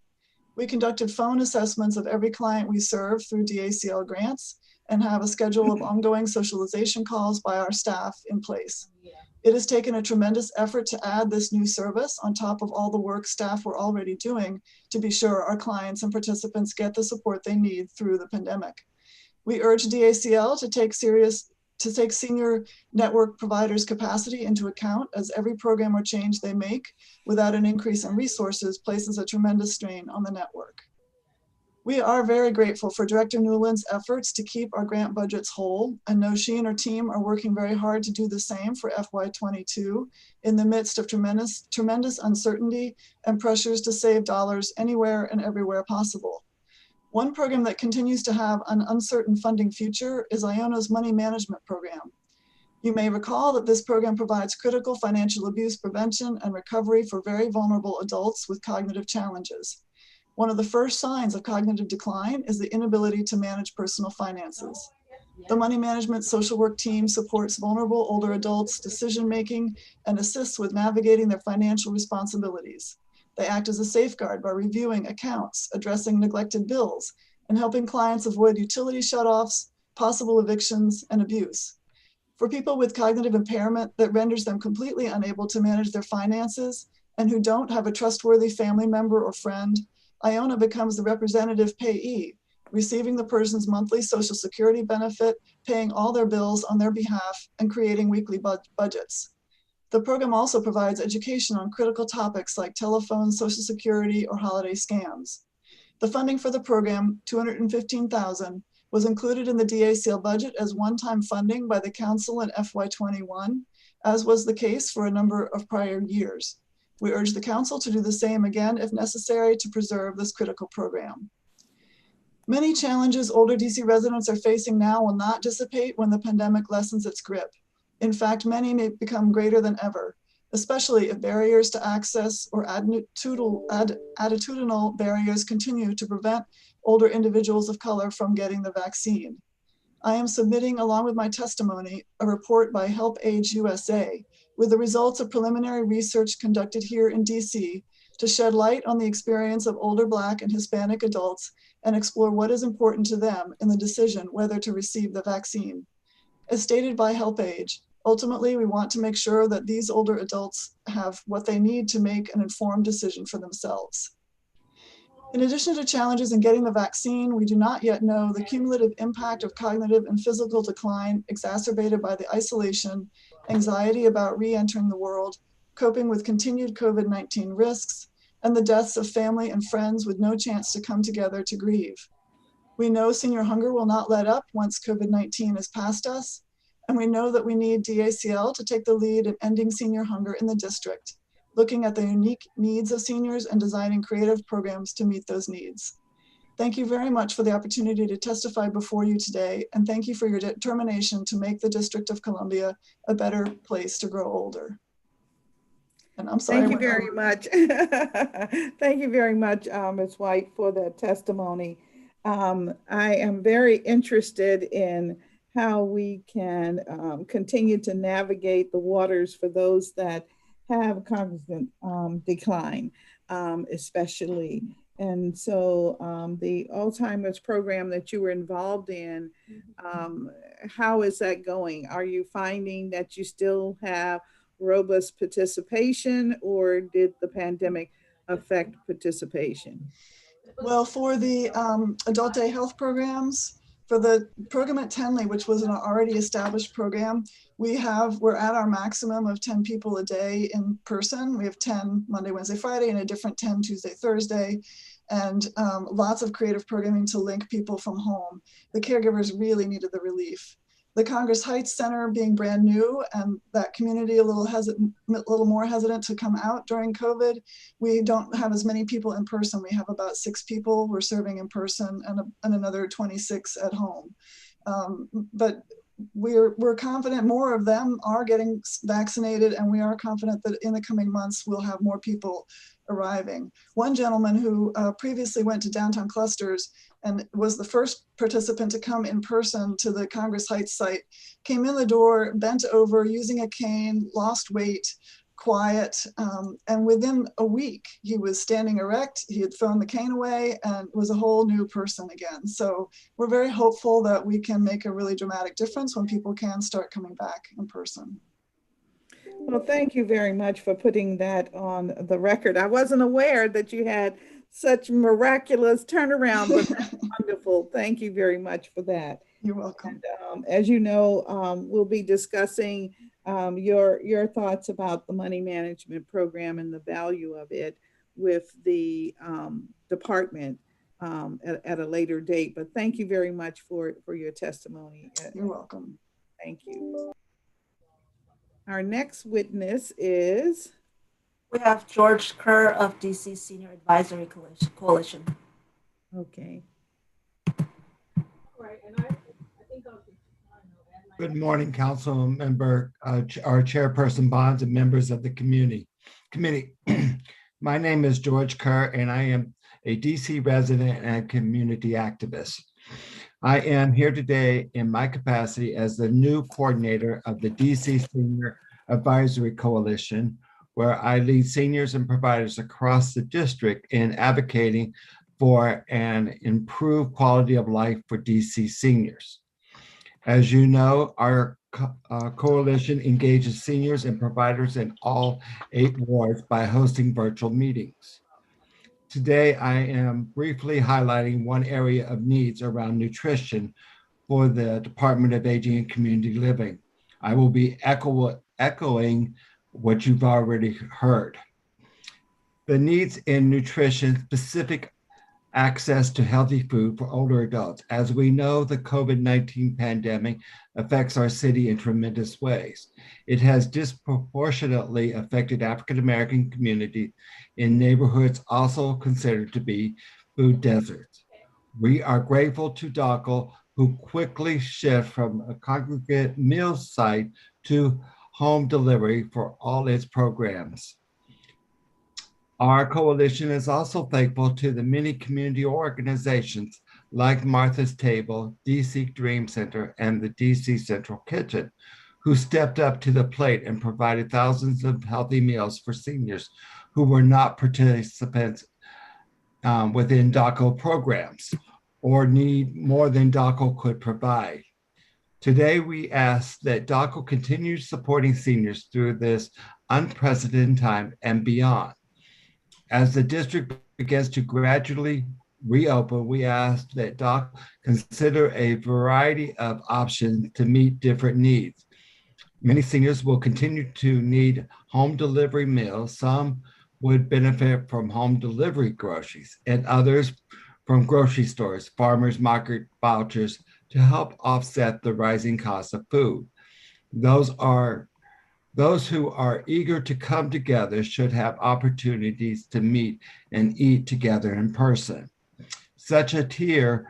We conducted phone assessments of every client we serve through DACL grants and have a schedule of ongoing socialization calls by our staff in place. It has taken a tremendous effort to add this new service on top of all the work staff were already doing to be sure our clients and participants get the support they need through the pandemic. We urge DACL to take senior network providers' capacity into account, as every program or change they make without an increase in resources places a tremendous strain on the network. We are very grateful for Director Newland's efforts to keep our grant budgets whole, and know she and her team are working very hard to do the same for FY22 in the midst of tremendous uncertainty and pressures to save dollars anywhere and everywhere possible. One program that continues to have an uncertain funding future is Iona's Money Management Program. You may recall that this program provides critical financial abuse prevention and recovery for very vulnerable adults with cognitive challenges. One of the first signs of cognitive decline is the inability to manage personal finances. The Money Management Social Work team supports vulnerable older adults' decision-making and assists with navigating their financial responsibilities. They act as a safeguard by reviewing accounts, addressing neglected bills, and helping clients avoid utility shutoffs, possible evictions, and abuse. For people with cognitive impairment that renders them completely unable to manage their finances and who don't have a trustworthy family member or friend, Iona becomes the representative payee, receiving the person's monthly Social Security benefit, paying all their bills on their behalf, and creating weekly budgets. The program also provides education on critical topics like telephone, Social Security, or holiday scams. The funding for the program, $215,000, was included in the DACL budget as one-time funding by the Council in FY21, as was the case for a number of prior years. We urge the Council to do the same again if necessary to preserve this critical program. Many challenges older DC residents are facing now will not dissipate when the pandemic lessens its grip. In fact, many may become greater than ever, especially if barriers to access or attitudinal barriers continue to prevent older individuals of color from getting the vaccine. I am submitting, along with my testimony, a report by Help Age USA with the results of preliminary research conducted here in DC to shed light on the experience of older Black and Hispanic adults and explore what is important to them in the decision whether to receive the vaccine. As stated by Help Age, ultimately, we want to make sure that these older adults have what they need to make an informed decision for themselves. In addition to challenges in getting the vaccine, we do not yet know the cumulative impact of cognitive and physical decline exacerbated by the isolation, anxiety about re-entering the world, coping with continued COVID-19 risks, and the deaths of family and friends with no chance to come together to grieve. We know senior hunger will not let up once COVID-19 is past us, and we know that we need DACL to take the lead in ending senior hunger in the district, looking at the unique needs of seniors and designing creative programs to meet those needs. Thank you very much for the opportunity to testify before you today, and thank you for your determination to make the District of Columbia a better place to grow older. And I'm sorry. Thank you very much. Thank you very much, Ms. White, for that testimony. I am very interested in how we can continue to navigate the waters for those that have cognitive decline, especially. And so the Alzheimer's program that you were involved in, how is that going? Are you finding that you still have robust participation, or did the pandemic affect participation? Well, for the adult day health programs, for the program at Tenley, which was an already established program, we're at our maximum of 10 people a day in person. We have 10 Monday, Wednesday, Friday, and a different 10 Tuesday, Thursday, and lots of creative programming to link people from home. The caregivers really needed the relief. The Congress Heights Center being brand new and that community a little more hesitant to come out during COVID, we don't have as many people in person. We have about 6 people we're serving in person and another 26 at home. But we're confident more of them are getting vaccinated, and we are confident that in the coming months we'll have more people arriving. One gentleman who previously went to downtown clusters and was the first participant to come in person to the Congress Heights site, came in the door, bent over, using a cane, lost weight, quiet, and within a week, he was standing erect, he had thrown the cane away, and was a whole new person again. So we're very hopeful that we can make a really dramatic difference when people can start coming back in person. Well, thank you very much for putting that on the record. I wasn't aware that you had such miraculous turnaround, but that's wonderful. Thank you very much for that. You're welcome. And, as you know, we'll be discussing your thoughts about the money management program and the value of it with the department at a later date. But thank you very much for your testimony. You're welcome. Thank you. Our next witness is? We have George Kerr of DC Senior Advisory Coalition. Okay. Good morning, Council Member, our Chairperson Bonds, and members of the committee. My name is George Kerr, and I am a DC resident and community activist. I am here today in my capacity as the new coordinator of the DC Senior Advisory Coalition, where I lead seniors and providers across the district in advocating for an improved quality of life for DC seniors. As you know, our coalition engages seniors and providers in all 8 wards by hosting virtual meetings. Today, I am briefly highlighting one area of needs around nutrition for the Department of Aging and Community Living. I will be echoing what you've already heard. The needs in nutrition, specific access to healthy food for older adults. As we know, the COVID-19 pandemic affects our city in tremendous ways. It has disproportionately affected African-American communities in neighborhoods also considered to be food deserts. We are grateful to DACL, who quickly shift from a congregate meal site to home delivery for all its programs. Our coalition is also thankful to the many community organizations like Martha's Table, DC Dream Center, and the DC Central Kitchen, who stepped up to the plate and provided thousands of healthy meals for seniors who were not participants within DACL programs or need more than DACL could provide. Today, we ask that DACL continue supporting seniors through this unprecedented time and beyond. As the district begins to gradually reopen, we ask that DACL consider a variety of options to meet different needs. Many seniors will continue to need home delivery meals. Some would benefit from home delivery groceries, and others from grocery stores, farmers market vouchers to help offset the rising cost of food. Those who are eager to come together should have opportunities to meet and eat together in person. Such a tier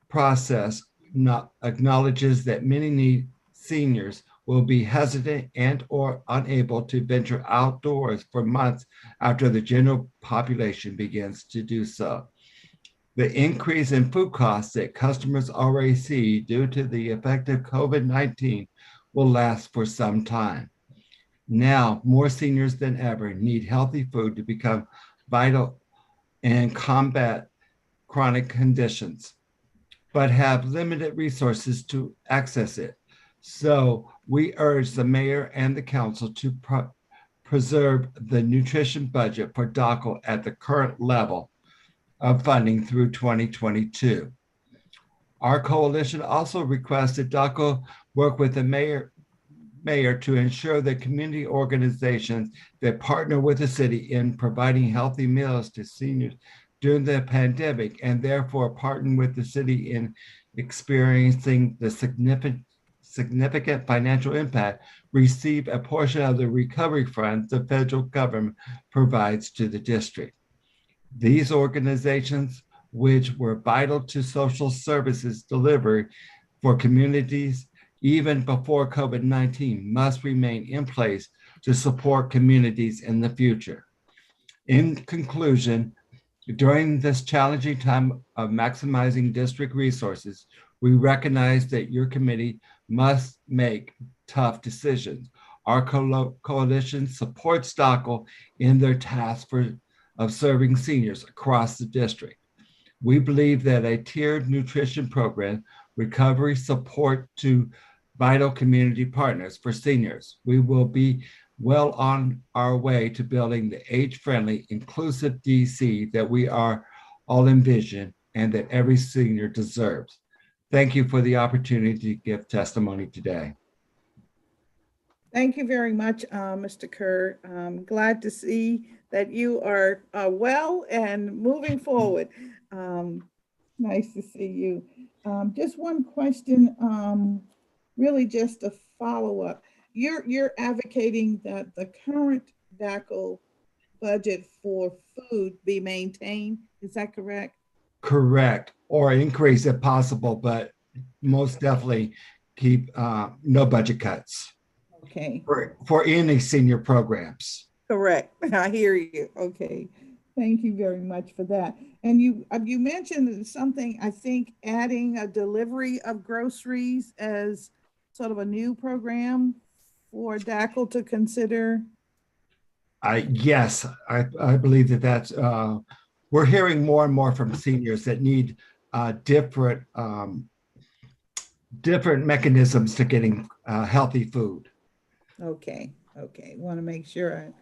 process acknowledges that many seniors will be hesitant and or unable to venture outdoors for months after the general population begins to do so. The increase in food costs that customers already see due to the effect of COVID-19 will last for some time. Now, more seniors than ever need healthy food to become vital and combat chronic conditions, but have limited resources to access it. So we urge the mayor and the council to preserve the nutrition budget for DACL at the current level of funding through 2022. Our coalition also requests that DACL work with the mayor to ensure that community organizations that partner with the city in providing healthy meals to seniors during the pandemic, and therefore partner with the city in experiencing the significant financial impact, receive a portion of the recovery funds the federal government provides to the district. These organizations, which were vital to social services delivery for communities even before COVID-19, must remain in place to support communities in the future. In conclusion, during this challenging time of maximizing district resources, we recognize that your committee must make tough decisions. Our coalition supports DACL in their task of serving seniors across the district. We believe that a tiered nutrition program, recovery support to vital community partners for seniors, we will be well on our way to building the age-friendly, inclusive DC that we are all envision and that every senior deserves. Thank you for the opportunity to give testimony today. Thank you very much, Mr. Kerr. I'm glad to see that you are well and moving forward. Nice to see you. Just one question, really just a follow-up. You're advocating that the current DACL budget for food be maintained, is that correct? Correct, or increase if possible, but most definitely keep no budget cuts Okay, for any senior programs. correct. I hear you. Okay. Thank you very much for that. And you mentioned something, I think, adding a delivery of groceries as sort of a new program for DACL to consider. Yes, I believe that's, we're hearing more and more from seniors that need different mechanisms to getting healthy food. Okay, okay. Want to make sure I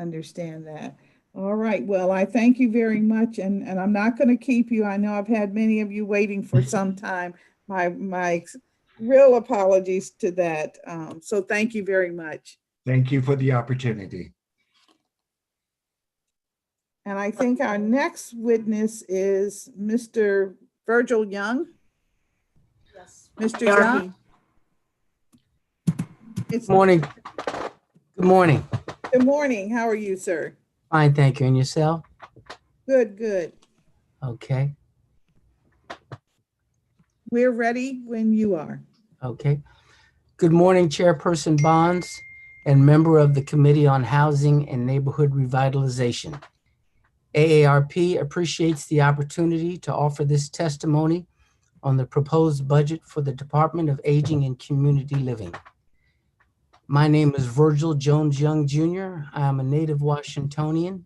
understand that. All right. Well, I thank you very much, and I'm not going to keep you. I know I've had many of you waiting for some time. My real apologies to that. So thank you very much. Thank you for the opportunity. And I think our next witness is Mr. Virgil Young. Yes. Mr. ARP. Young. It's Morning. Good morning. Good morning. How are you, sir? Fine, thank you. And yourself? Good, good. Okay. We're ready when you are. Okay. Good morning, Chairperson Bonds and member of the Committee on Housing and Neighborhood Revitalization. AARP appreciates the opportunity to offer this testimony on the proposed budget for the Department of Aging and Community Living. My name is Virgil Jones Young, Jr. I am a native Washingtonian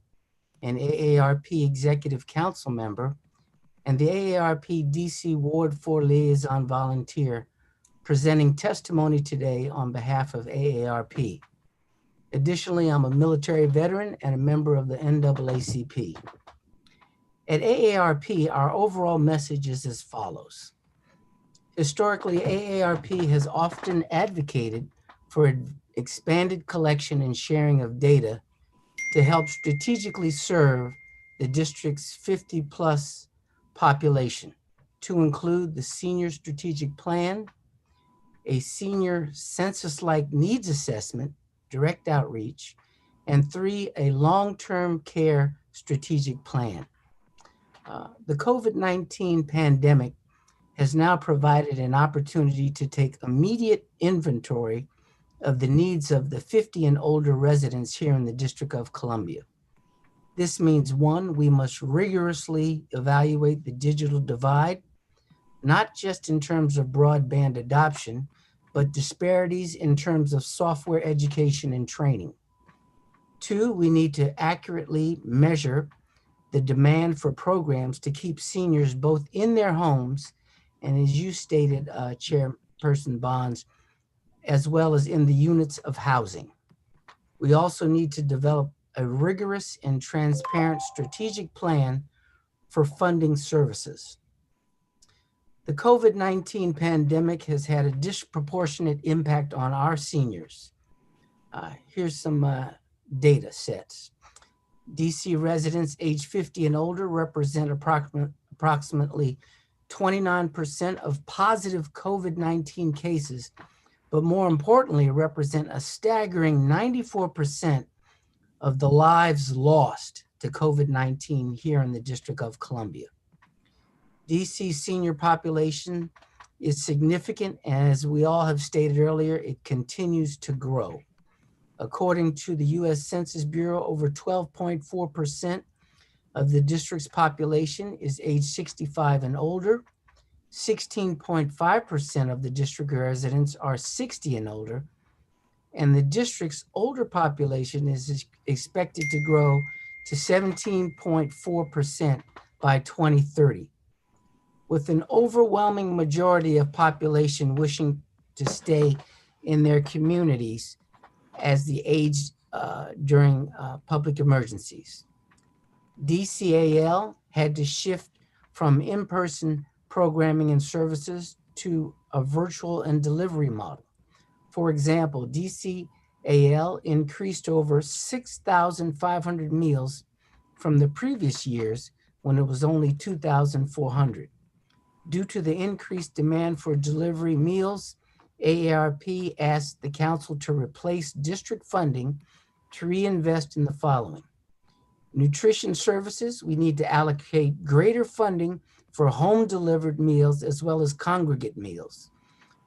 and AARP Executive Council member and the AARP DC Ward 4 Liaison Volunteer presenting testimony today on behalf of AARP. Additionally, I'm a military veteran and a member of the NAACP. At AARP, our overall message is as follows. Historically, AARP has often advocated for expanded collection and sharing of data to help strategically serve the district's 50+ population, to include the Senior Strategic Plan, a senior census-like needs assessment, direct outreach, and 3, a long-term care strategic plan. The COVID-19 pandemic has now provided an opportunity to take immediate inventory of the needs of the 50 and older residents here in the District of Columbia. This means, 1, we must rigorously evaluate the digital divide, not just in terms of broadband adoption, but disparities in terms of software education and training. 2, we need to accurately measure the demand for programs to keep seniors both in their homes and, as you stated, Chairperson Bonds, as well as in the units of housing. We also need to develop a rigorous and transparent strategic plan for funding services. The COVID-19 pandemic has had a disproportionate impact on our seniors. Here's some data sets. DC residents age 50 and older represent approximately 29% of positive COVID-19 cases, but more importantly, represent a staggering 94% of the lives lost to COVID-19 here in the District of Columbia. DC senior population is significant, and as we all have stated earlier, it continues to grow. According to the US Census Bureau, over 12.4% of the district's population is age 65 and older. 16.5% of the district residents are 60 and older, and the district's older population is expected to grow to 17.4% by 2030. With an overwhelming majority of population wishing to stay in their communities as they age during public emergencies. DCAL had to shift from in-person programming and services to a virtual and delivery model. For example, DCAL increased over 6,500 meals from the previous years when it was only 2,400. Due to the increased demand for delivery meals, AARP asked the council to replace district funding to reinvest in the following. Nutrition services, we need to allocate greater funding for home delivered meals as well as congregate meals.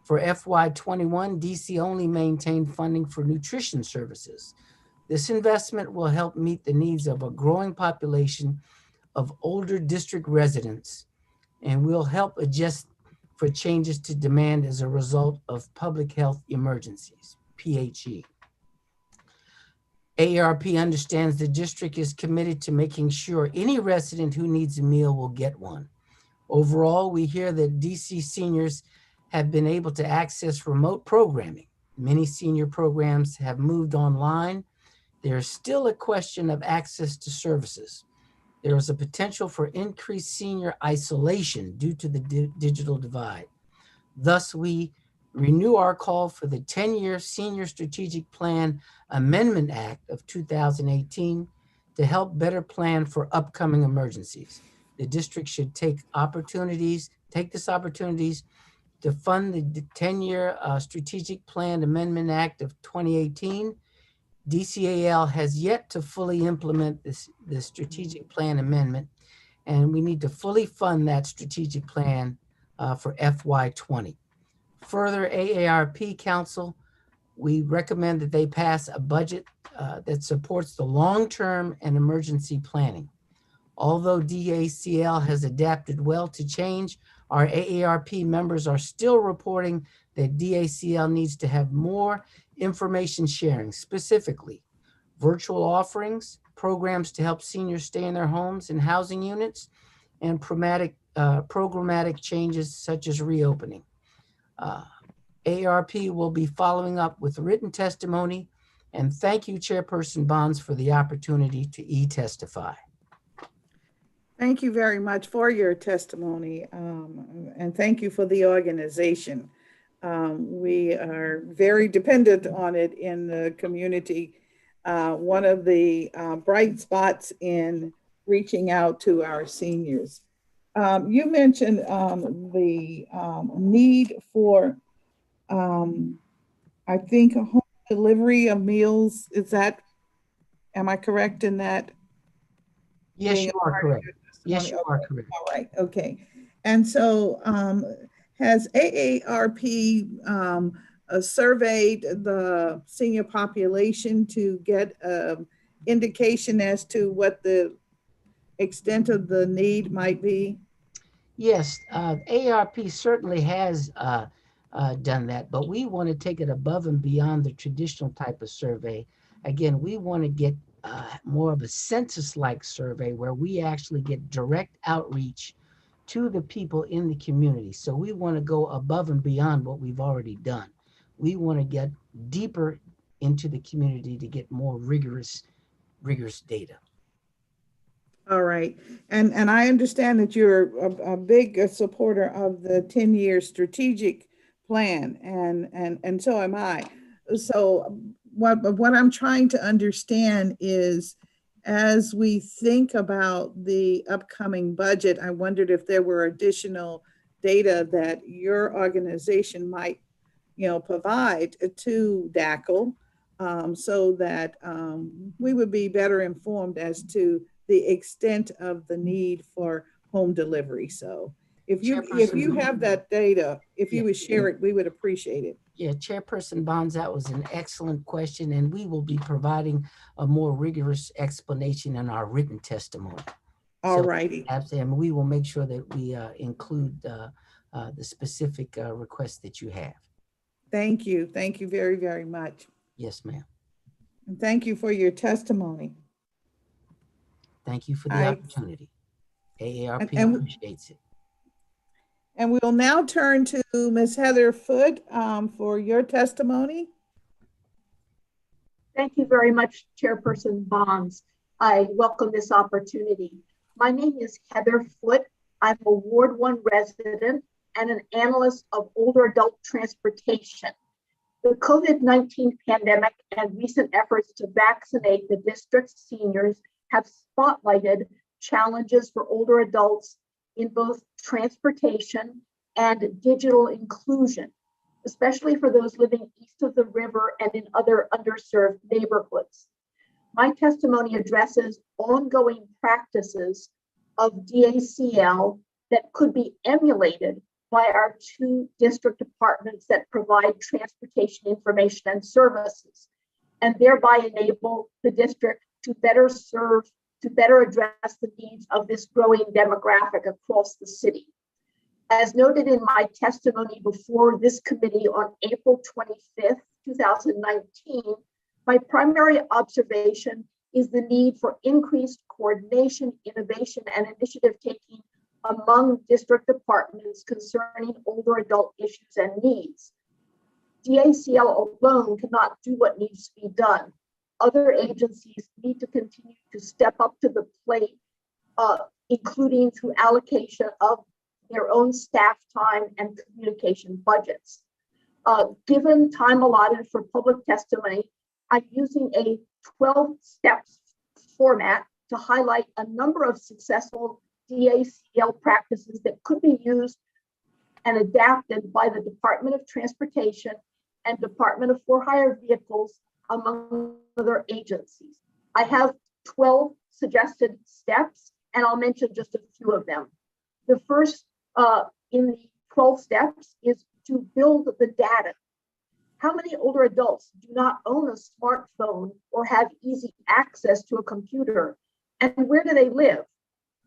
For FY21, DC only maintained funding for nutrition services. This investment will help meet the needs of a growing population of older district residents and will help adjust for changes to demand as a result of public health emergencies, PHE. AARP understands the district is committed to making sure any resident who needs a meal will get one. Overall, we hear that DC seniors have been able to access remote programming. Many senior programs have moved online. There is still a question of access to services. There is a potential for increased senior isolation due to the digital divide. Thus, we renew our call for the 10-year Senior Strategic Plan Amendment Act of 2018 to help better plan for upcoming emergencies. The district should take this opportunities to fund the 10-year Strategic Plan Amendment Act of 2018. DCAL has yet to fully implement the strategic plan amendment, and we need to fully fund that strategic plan for FY20. Further, AARP Council, we recommend that they pass a budget that supports the long-term and emergency planning. Although DACL has adapted well to change, our AARP members are still reporting that DACL needs to have more information sharing, specifically virtual offerings, programs to help seniors stay in their homes and housing units, and programmatic changes such as reopening. AARP will be following up with written testimony, and thank you, Chairperson Bonds, for the opportunity to e-testify. Thank you very much for your testimony, and thank you for the organization. We are very dependent on it in the community. One of the bright spots in reaching out to our seniors. You mentioned the need for, I think, a home delivery of meals. Am I correct in that? Yes, you are correct. Yes, you are correct. All right, okay. And so has AARP surveyed the senior population to get an indication as to what the extent of the need might be? Yes, AARP certainly has done that, but we want to take it above and beyond the traditional type of survey. Again, we want to get more of a census-like survey where we actually get direct outreach to the people in the community. So we want to go above and beyond what we've already done. We want to get deeper into the community to get more rigorous data. All right. And I understand that you're a big supporter of the 10-year strategic plan, and so am I. So what I'm trying to understand is, as we think about the upcoming budget, I wondered if there were additional data that your organization might, provide to DACL, so that we would be better informed as to the extent of the need for home delivery. So if you have that data, if you would share it, we would appreciate it. Yeah, Chairperson Bonds, that was an excellent question, and we will be providing a more rigorous explanation in our written testimony. All righty. And we will make sure that we include the specific requests that you have. Thank you. Thank you very, very much. Yes, ma'am. And thank you for your testimony. Thank you for the opportunity. AARP appreciates it. And we will now turn to Ms. Heather Foote for your testimony. Thank you very much, Chairperson Bonds. I welcome this opportunity. My name is Heather Foote. I'm a Ward 1 resident and an analyst of older adult transportation. The COVID-19 pandemic and recent efforts to vaccinate the district's seniors have spotlighted challenges for older adults in both transportation, and digital inclusion, especially for those living east of the river and in other underserved neighborhoods. My testimony addresses ongoing practices of DACL that could be emulated by our 2 district departments that provide transportation information and services, and thereby enable the district to better address the needs of this growing demographic across the city. As noted in my testimony before this committee on April 25th, 2019, my primary observation is the need for increased coordination, innovation, and initiative taking among district departments concerning older adult issues and needs. DACL alone cannot do what needs to be done. Other agencies need to continue to step up to the plate, including through allocation of their own staff time and communication budgets. Given time allotted for public testimony, I'm using a 12-step format to highlight a number of successful DACL practices that could be used and adapted by the Department of Transportation and Department of For-Hire Vehicles, among other agencies. I have 12 suggested steps, and I'll mention just a few of them. The first in the 12 steps is to build the data. How many older adults do not own a smartphone or have easy access to a computer? And where do they live?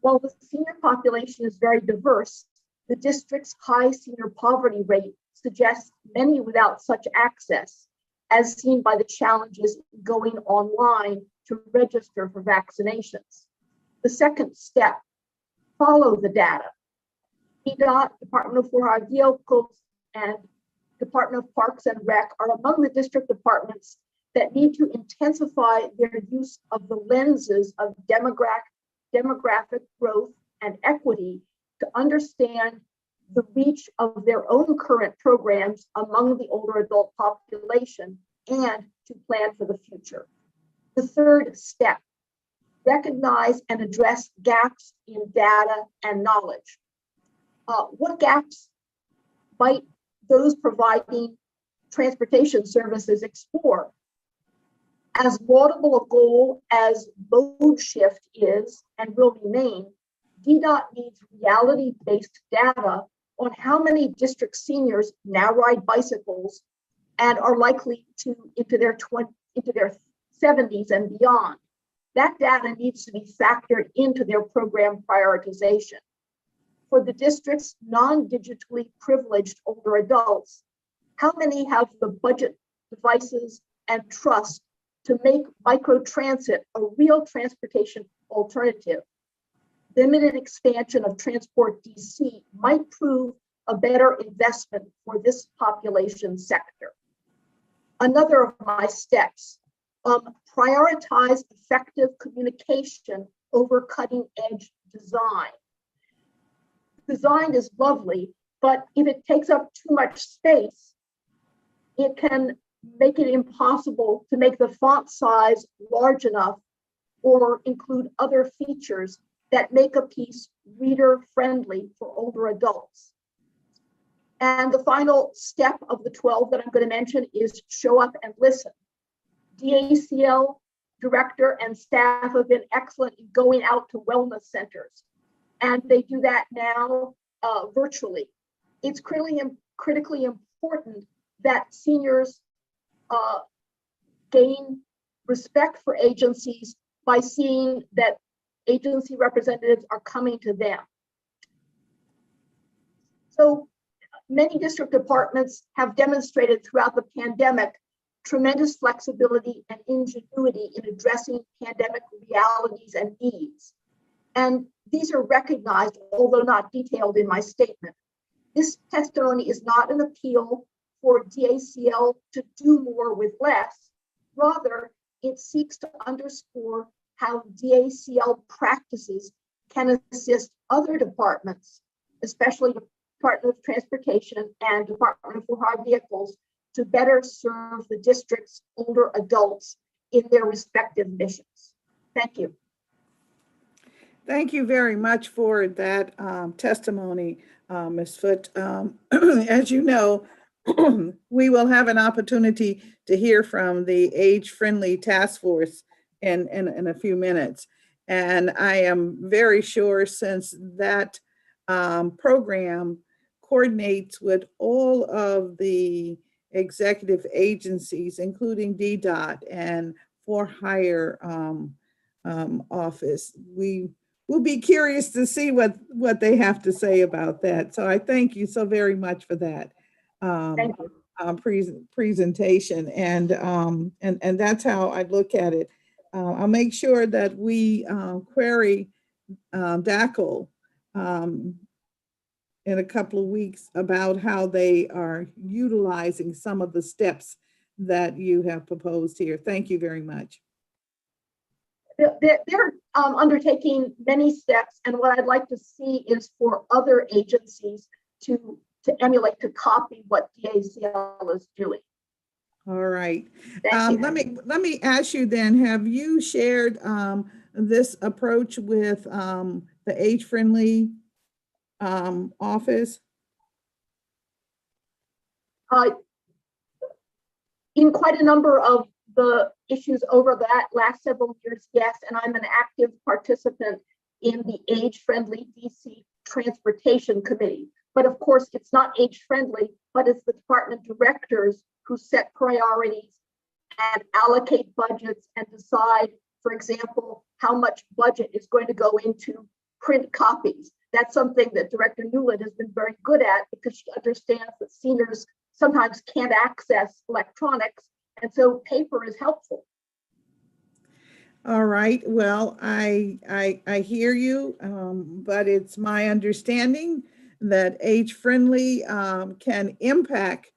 While the senior population is very diverse, the district's high senior poverty rate suggests many without such access, as seen by the challenges going online to register for vaccinations. The second step, follow the data. EDOT, Department of For-Hire Vehicles, and Department of Parks and Rec are among the district departments that need to intensify their use of the lenses of demographic growth and equity to understand the reach of their own current programs among the older adult population and to plan for the future. The third step, recognize and address gaps in data and knowledge. What gaps might those providing transportation services explore? As laudable a goal as mode shift is and will remain, DDOT needs reality-based data on how many district seniors now ride bicycles and are likely to into their 70s and beyond. That data needs to be factored into their program prioritization. For the district's non-digitally privileged older adults, how many have the budget, devices, and trust to make microtransit a real transportation alternative? Limited expansion of Transport DC might prove a better investment for this population sector. Another of my steps, prioritize effective communication over cutting edge design. Design is lovely, but if it takes up too much space, it can make it impossible to make the font size large enough or include other features that make a piece reader friendly for older adults. And the final step of the 12 that I'm going to mention is show up and listen. DACL director and staff have been excellent in going out to wellness centers, and they do that now virtually. It's critically important that seniors gain respect for agencies by seeing that agency representatives are coming to them. So many district departments have demonstrated throughout the pandemic tremendous flexibility and ingenuity in addressing pandemic realities and needs. And these are recognized, although not detailed in my statement. This testimony is not an appeal for DACL to do more with less. Rather, it seeks to underscore how DACL practices can assist other departments, especially the Department of Transportation and Department of For-Hire Vehicles, to better serve the district's older adults in their respective missions. Thank you. Thank you very much for that testimony, Ms. Foote. As you know, we will have an opportunity to hear from the Age-Friendly Task Force in a few minutes. And I am very sure, since that program coordinates with all of the executive agencies, including DDOT and For Hire office, we'll be curious to see what they have to say about that. So I thank you so very much for that presentation. And that's how I look at it. I'll make sure that we query DACL in a couple of weeks about how they are utilizing some of the steps that you have proposed here. Thank you very much. They're undertaking many steps, and what I'd like to see is for other agencies to emulate, to copy what DACL is doing. All right. Let me ask you then, have you shared this approach with the Age-Friendly office? In quite a number of the issues over that last several years, yes, and I'm an active participant in the Age-Friendly DC Transportation Committee. But of course, it's not age-friendly, but it's the department directors who set priorities and allocate budgets and decide, for example, how much budget is going to go into print copies. That's something that Director Newland has been very good at, because she understands that seniors sometimes can't access electronics, and so paper is helpful. All right. Well, I hear you, but it's my understanding that Age-Friendly can impact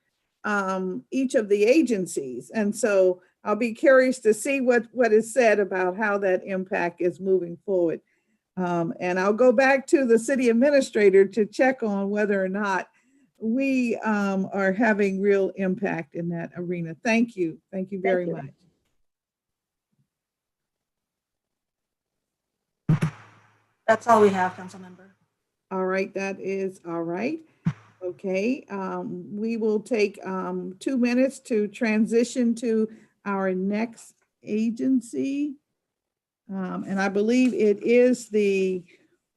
each of the agencies, and so I'll be curious to see what is said about how that impact is moving forward. And I'll go back to the city administrator to check on whether or not we are having real impact in that arena. Thank you. Thank you very much. That's all we have, council member. All right, that is all right. Okay, we will take 2 minutes to transition to our next agency. And I believe it is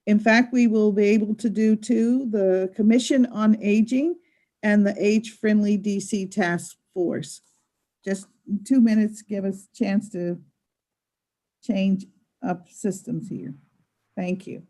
in fact, we will be able to do two, the Commission on Aging and the Age-Friendly DC Task Force. Just 2 minutes, give us a chance to change up systems here. Thank you.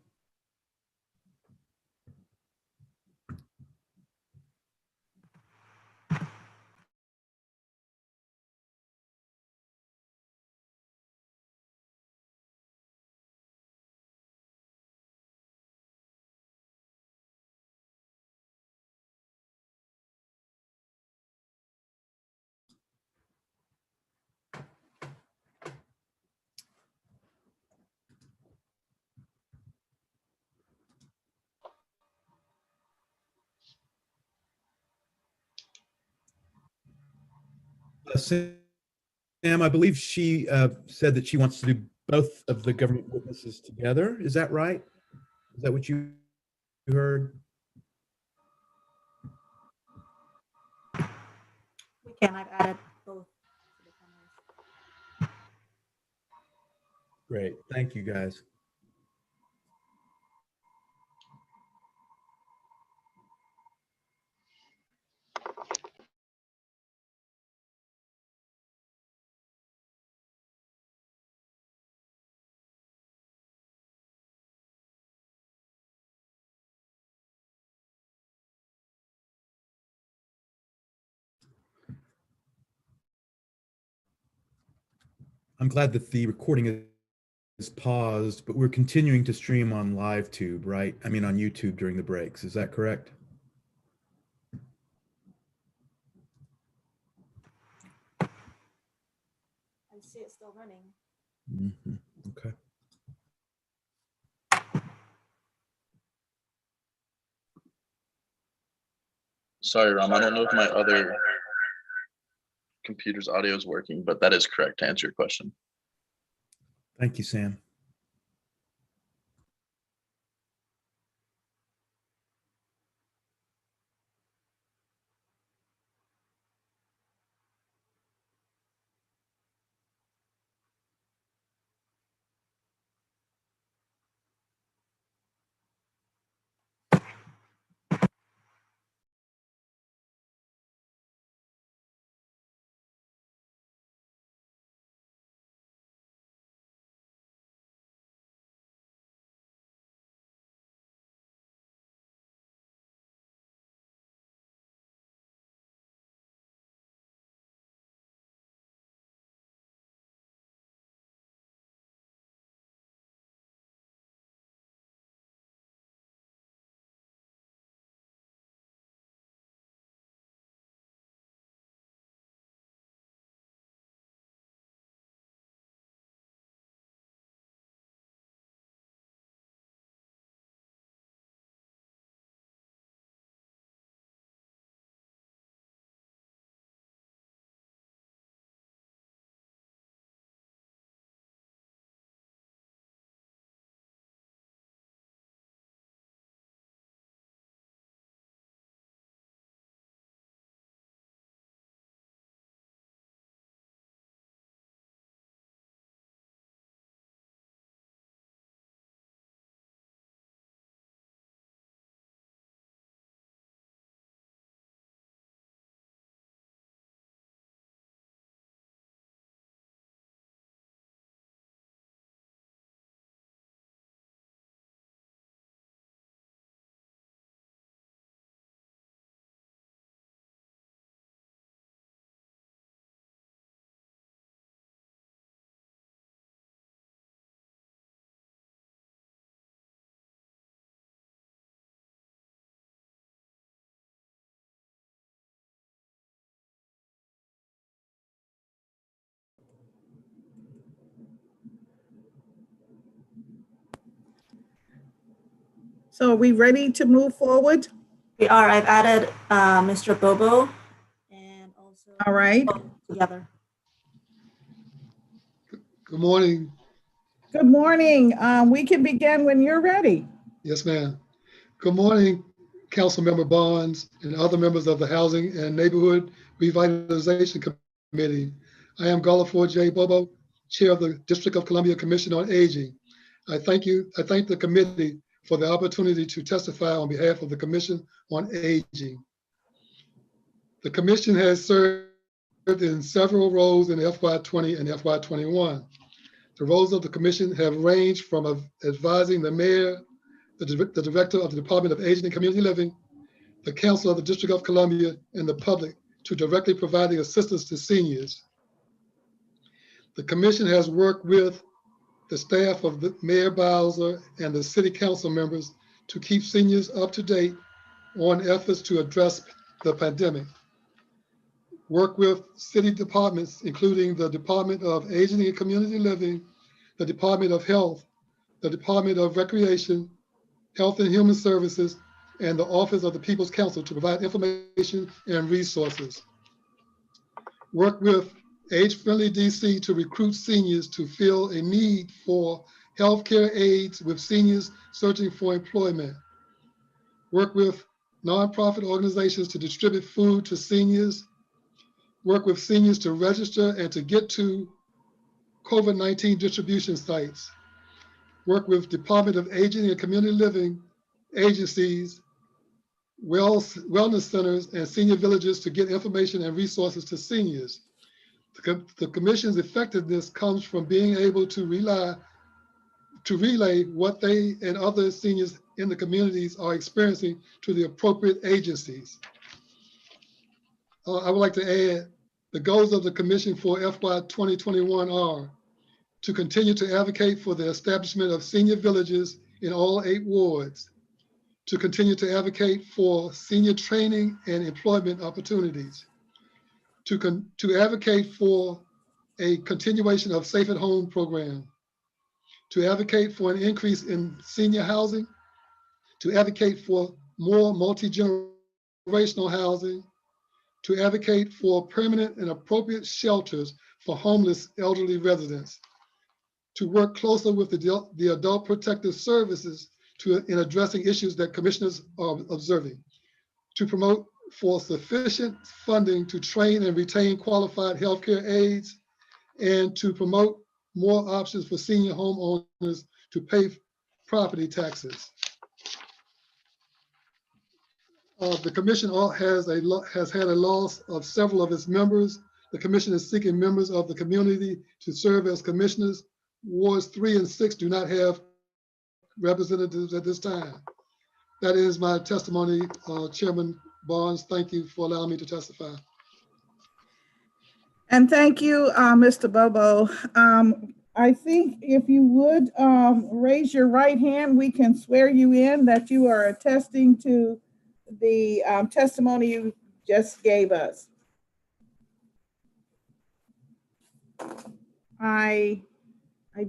Sam, I believe she said that she wants to do both of the government witnesses together. Is that right? Is that what you heard? We can. I've added both. Great. Thank you, guys. I'm glad that the recording is paused, but we're continuing to stream on LiveTube, right? I mean, on YouTube during the breaks. Is that correct? I see it still running. Mm-hmm. Okay. Sorry, Ram, I don't know if my other computer's audio is working, but that is correct to answer your question. Thank you, Sam. So are we ready to move forward? We are. I've added Mr. Bobo and also All right. together. Good morning. Good morning. We can begin when you're ready. Yes, ma'am. Good morning, Councilmember Bonds and other members of the Housing and Neighborhood Revitalization Committee. I am Gullifor J. Bobo, Chair of the District of Columbia Commission on Aging. I thank the committee for the opportunity to testify on behalf of the Commission on Aging. The commission has served in several roles in FY20 and FY21. The roles of the commission have ranged from advising the mayor, the director of the Department of Aging and Community Living, the council of the District of Columbia, and the public to directly providing assistance to seniors. The commission has worked with the staff of the Mayor Bowser and the city council members to keep seniors up to date on efforts to address the pandemic. Work with city departments, including the Department of Aging and Community Living, the Department of Health, the Department of Recreation, Health and Human Services, and the Office of the People's Council to provide information and resources. Work with Age Friendly DC to recruit seniors to fill a need for healthcare aides with seniors searching for employment. Work with nonprofit organizations to distribute food to seniors. Work with seniors to register and to get to COVID-19 distribution sites. Work with Department of Aging and Community Living agencies, wellness centers, and senior villages to get information and resources to seniors. The commission's effectiveness comes from being able to relay what they and other seniors in the communities are experiencing to the appropriate agencies. I would like to add, the goals of the commission for FY 2021 are to continue to advocate for the establishment of senior villages in all 8 wards, to continue to advocate for senior training and employment opportunities, to advocate for a continuation of Safe at Home program, to advocate for an increase in senior housing, to advocate for more multi-generational housing, to advocate for permanent and appropriate shelters for homeless elderly residents, to work closer with the Adult Protective Services in addressing issues that commissioners are observing, to promote for sufficient funding to train and retain qualified healthcare aides, and to promote more options for senior homeowners to pay property taxes. The commission has had a loss of several of its members. The commission is seeking members of the community to serve as commissioners. Wards 3 and 6 do not have representatives at this time. That is my testimony, Chairman Barnes. Thank you for allowing me to testify. And thank you, Mr. Bobo. I think if you would raise your right hand, we can swear you in that you are attesting to the testimony you just gave us. I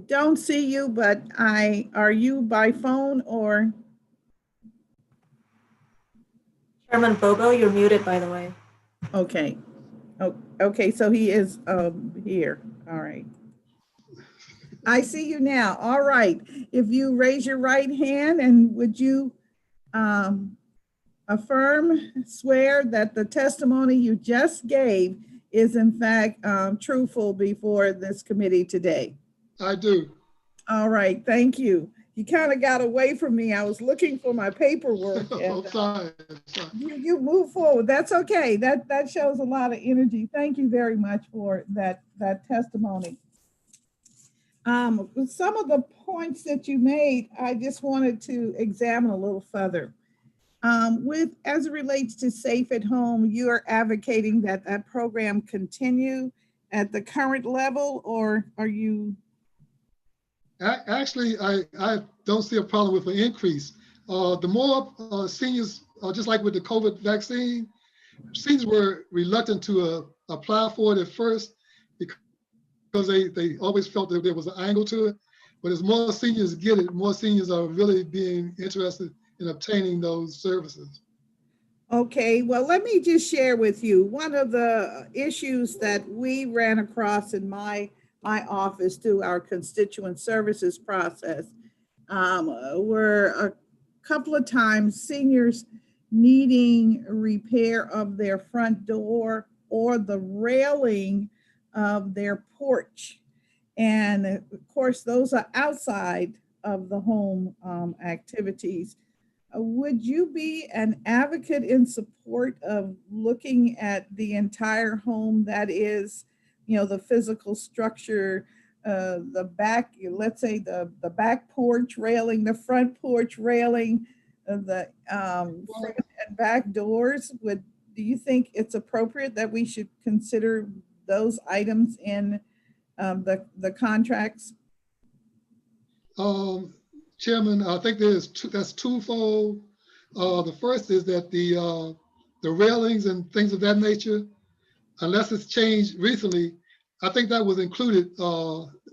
don't see you, but are you by phone or? Chairman Bobo, you're muted, by the way. Okay. Oh, okay, so he is here. All right. I see you now. All right. If you raise your right hand, and would you affirm, swear that the testimony you just gave is in fact truthful before this committee today? I do. All right, thank you. You kind of got away from me. I was looking for my paperwork. And, sorry. You move forward. That's okay. That shows a lot of energy. Thank you very much for that testimony. Some of the points that you made, I just wanted to examine a little further. As it relates to Safe at Home, you are advocating that that program continue at the current level, or are you? Actually, I don't see a problem with an increase. The more seniors, just like with the COVID vaccine, seniors were reluctant to apply for it at first because they always felt that there was an angle to it. But as more seniors get it, more seniors are really being interested in obtaining those services. Okay, well, let me just share with you one of the issues that we ran across in my office through our constituent services process. Were a couple of times seniors needing repair of their front door or the railing of their porch. And of course, those are outside of the home activities. Would you be an advocate in support of looking at the entire home? That is, the physical structure, the back, let's say the back porch railing, the front porch railing, the front and back doors. Do you think it's appropriate that we should consider those items in the contracts? Chairman, I think that's twofold. The first is that the railings and things of that nature, unless it's changed recently, I think that was included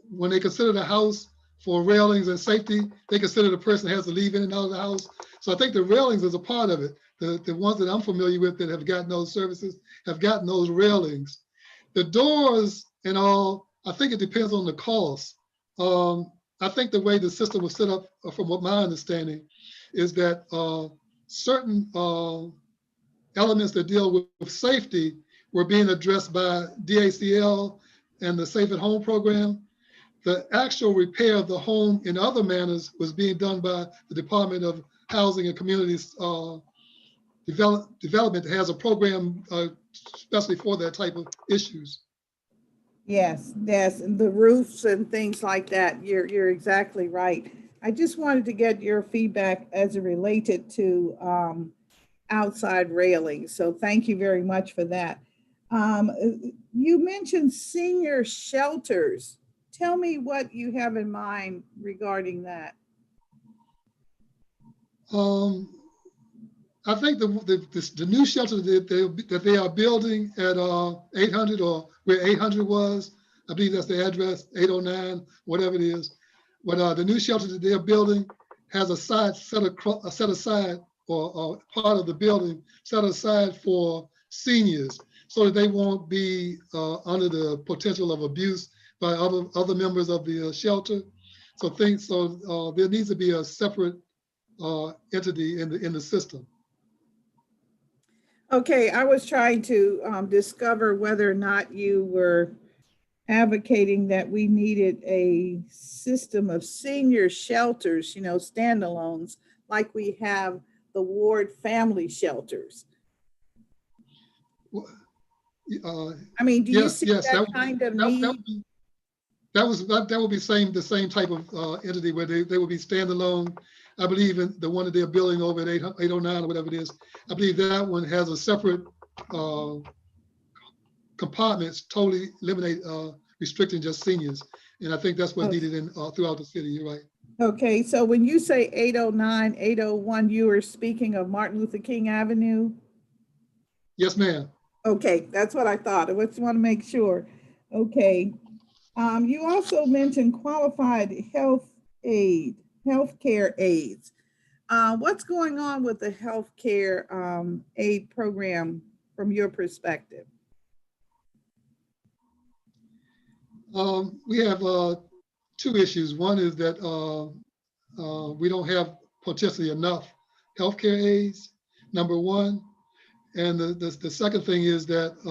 when they consider the house for railings and safety. They consider the person has to leave in and out of the house. So I think the railings is a part of it. The ones that I'm familiar with that have gotten those services have gotten those railings. The doors and all, I think it depends on the cost. I think the way the system was set up, from what my understanding, is that certain elements that deal with safety were being addressed by DACL and the Safe at Home program. The actual repair of the home in other manners was being done by the Department of Housing and Communities Development that has a program especially for that type of issues. Yes, and the roofs and things like that. You're exactly right. I just wanted to get your feedback as it related to outside railings. So thank you very much for that. You mentioned senior shelters. Tell me what you have in mind regarding that. I think the new shelter that they are building at 800, or where 800 was, I believe that's the address, 809, whatever it is. But the new shelter that they're building has a side set aside, or part of the building set aside for seniors, so that they won't be under the potential of abuse by other members of the shelter. So there needs to be a separate entity in the system. Okay, I was trying to discover whether or not you were advocating that we needed a system of senior shelters, standalones, like we have the ward family shelters. I mean, do you see that kind of need? That would be the same type of entity where they would be standalone. I believe in the one that they're building over at 809 or whatever it is. I believe that one has a separate compartments, totally eliminate restricting just seniors. And I think that's what's needed throughout the city. You're right. Okay, so when you say 809, 801, you are speaking of Martin Luther King Avenue? Yes, ma'am. Okay, that's what I thought. I just want to make sure. Okay. You also mentioned qualified healthcare aides. What's going on with the healthcare aid program from your perspective? We have two issues. One is that we don't have potentially enough healthcare aides, number one. And the second thing is that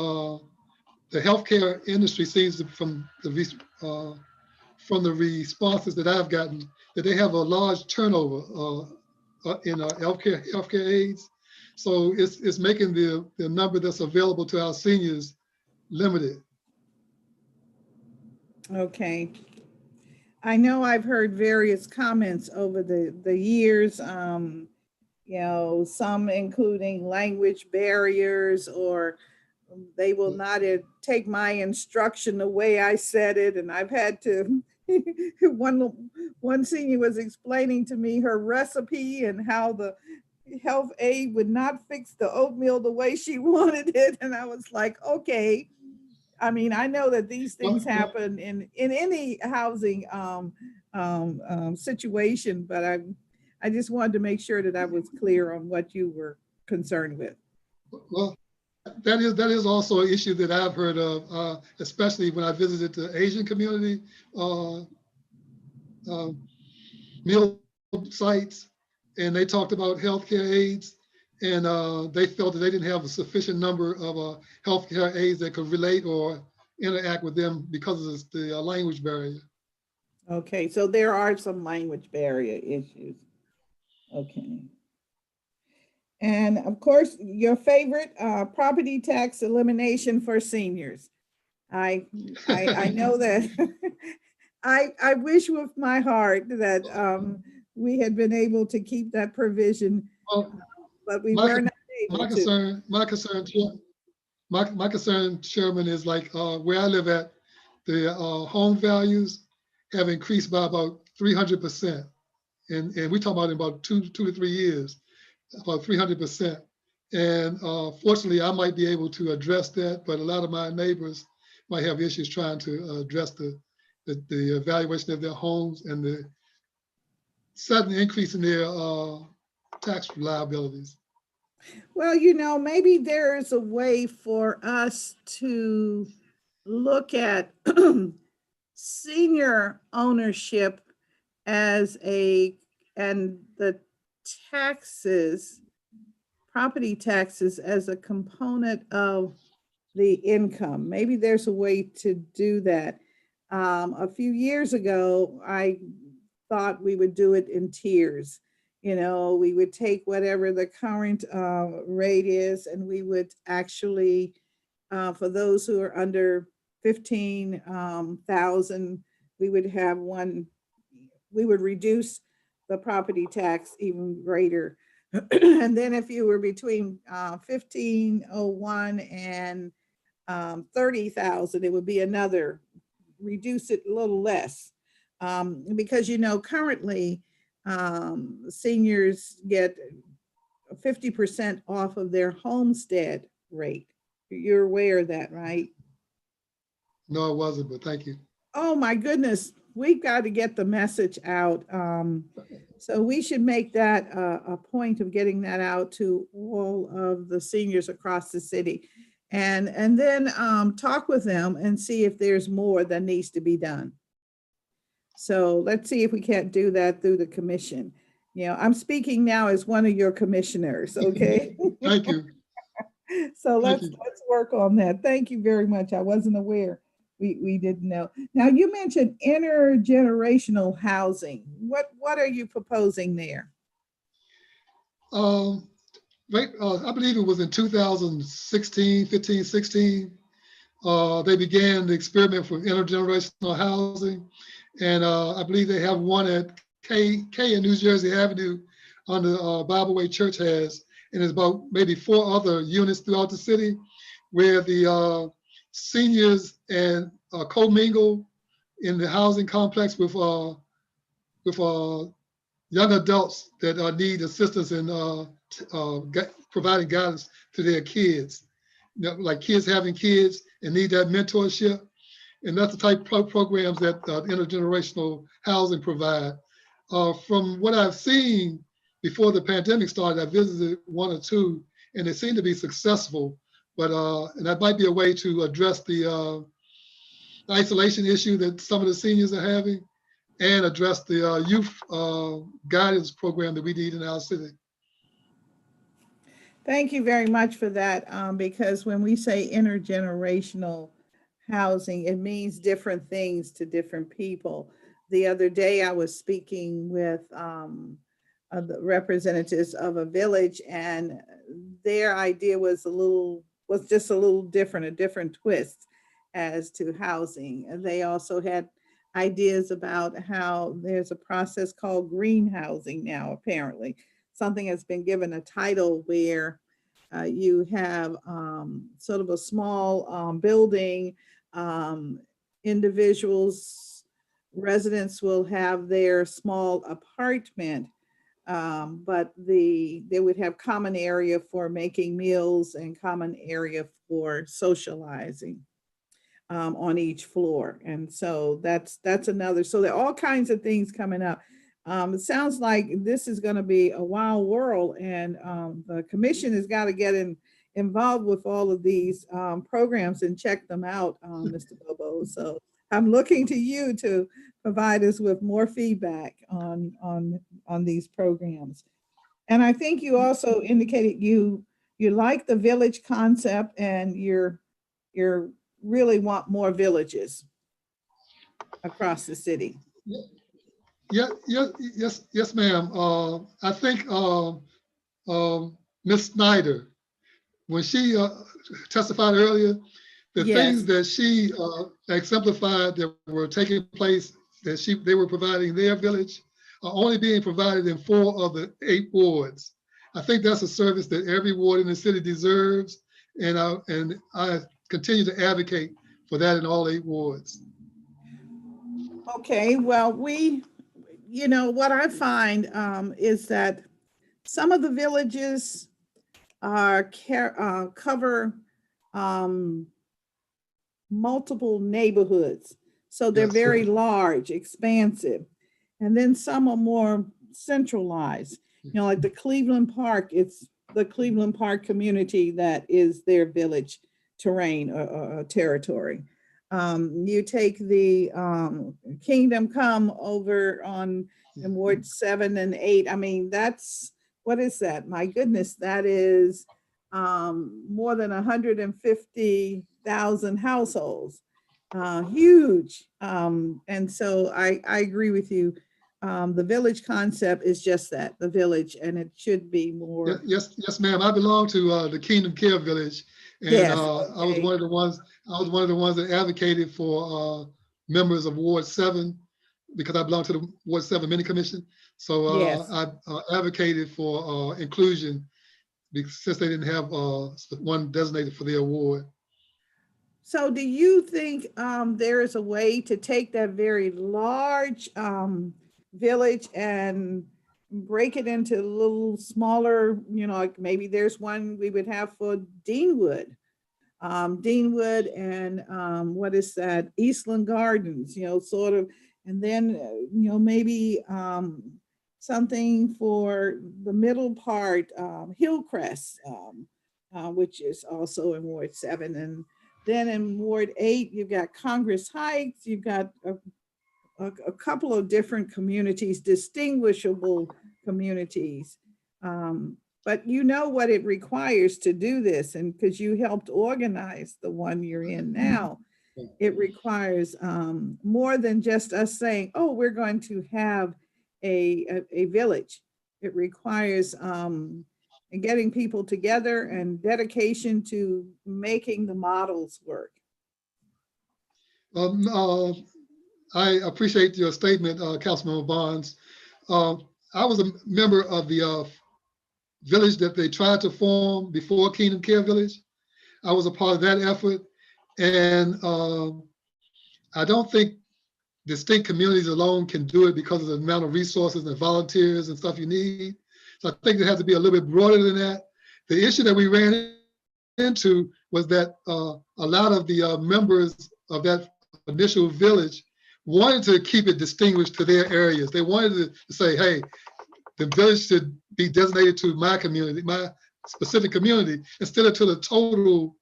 the healthcare industry seems to, from the responses that I've gotten, that they have a large turnover in healthcare aides. So it's making the number that's available to our seniors limited. Okay. I know I've heard various comments over the years, some including language barriers, or they will not take my instruction the way I said it. And I've had to, one senior was explaining to me her recipe and how the health aide would not fix the oatmeal the way she wanted it. And I was like, okay. I mean, I know that these things happen in any housing situation, but I I just wanted to make sure that I was clear on what you were concerned with. Well, that is also an issue that I've heard of, especially when I visited the Asian community meal sites, and they talked about healthcare aides, and they felt that they didn't have a sufficient number of healthcare aides that could relate or interact with them because of the language barrier. Okay, so there are some language barrier issues. Okay. And of course, your favorite, property tax elimination for seniors. I know that I wish with my heart that we had been able to keep that provision, Well, but we were not able my to. concern, Chairman, is like where I live at, the home values have increased by about 300%. And we talk about in about two to 3 years, about 300%. And fortunately, I might be able to address that, but a lot of my neighbors might have issues trying to address the evaluation of their homes and the sudden increase in their tax liabilities. Well, you know, maybe there is a way for us to look at senior ownership as and the taxes, property taxes as a component of the income. Maybe there's a way to do that. A few years ago, I thought we would do it in tiers. You know, we would take whatever the current rate is, and we would actually, for those who are under 15,000, we would have we would reduce the property tax even greater. And then if you were between 1501 and 30,000, it would be another, reduce it a little less. Because, you know, currently seniors get 50% off of their homestead rate. You're aware of that, right? No, it wasn't, but thank you. Oh my goodness, we've got to get the message out. So we should make that a point of getting that out to all of the seniors across the city, and then talk with them and see if there's more that needs to be done. So let's see if we can't do that through the commission. You know, I'm speaking now as one of your commissioners, okay? Thank you. So let's work on that. Thank you very much. I wasn't aware. We didn't know. Now you mentioned intergenerational housing. What are you proposing there? Right, I believe it was in 2016, 15, 16. They began the experiment for intergenerational housing. And I believe they have one at K in New Jersey Avenue on the Bible Way Church has, and there's about maybe 4 other units throughout the city where the seniors and commingle in the housing complex with young adults that need assistance in providing guidance to their kids. You know, like kids having kids and need that mentorship. And that's the type of programs that intergenerational housing provide. From what I've seen before the pandemic started, I visited 1 or 2, and they seem to be successful. But and that might be a way to address the isolation issue that some of the seniors are having, and address the youth guidance program that we need in our city. Thank you very much for that, because when we say intergenerational housing, it means different things to different people. The other day, I was speaking with the representatives of a village, and their idea was just a little different, a different twist as to housing. And they also had ideas about how there's a process called green housing now, apparently. Something has been given a title where you have sort of a small building. Individuals, residents will have their small apartment, but they would have common area for making meals and common area for socializing on each floor. And so that's another. So there are all kinds of things coming up. it sounds like this is going to be a wild world, and the commission has got to get involved with all of these programs and check them out, Mr. Bobo. So I'm looking to you to provide us with more feedback on these programs. And I think you also indicated you like the village concept, and you're really want more villages across the city. Yes, ma'am. I think Ms. Snyder, when she testified earlier, the things that she exemplified that were taking place, that they were providing their village, are only being provided in 4 of the 8 wards. I think that's a service that every ward in the city deserves, and I continue to advocate for that in all 8 wards. Okay, well, what I find is that some of the villages cover multiple neighborhoods. So they're very large, expansive. And then some are more centralized. Like the Cleveland Park, it's the Cleveland Park community that is their village terrain or territory. You take the Kingdom Come over in Ward 7 and 8. I mean, what is that? My goodness, that is more than 150,000 households. Huge. And so I agree with you. The village concept is just that, the village, and it should be more. Yes, ma'am. I belong to the Kingdom Care Village, and I was one of the ones. That advocated for members of Ward 7, because I belong to the Ward 7 Mini Commission. So I advocated for inclusion, since they didn't have one designated for their ward. So do you think there is a way to take that very large village and break it into little smaller, like maybe there's one we would have for Deanwood and what is that, Eastland Gardens, sort of, and then, maybe something for the middle part, Hillcrest, which is also in Ward 7. And then in Ward 8, you've got Congress Heights, you've got a couple of different communities, distinguishable communities. But you know what it requires to do this, and because you helped organize the one you're in now, it requires more than just us saying, oh, we're going to have a village. It requires getting people together and dedication to making the models work. I appreciate your statement, Councilmember Bonds. I was a member of the village that they tried to form before Kingdom Care Village. I was a part of that effort, and I don't think distinct communities alone can do it because of the amount of resources and volunteers and stuff you need. So I think it has to be a little bit broader than that. The issue that we ran into was that a lot of the members of that initial village wanted to keep it distinguished to their areas. They wanted to say, hey, the village should be designated to my community, my specific community, instead of to the total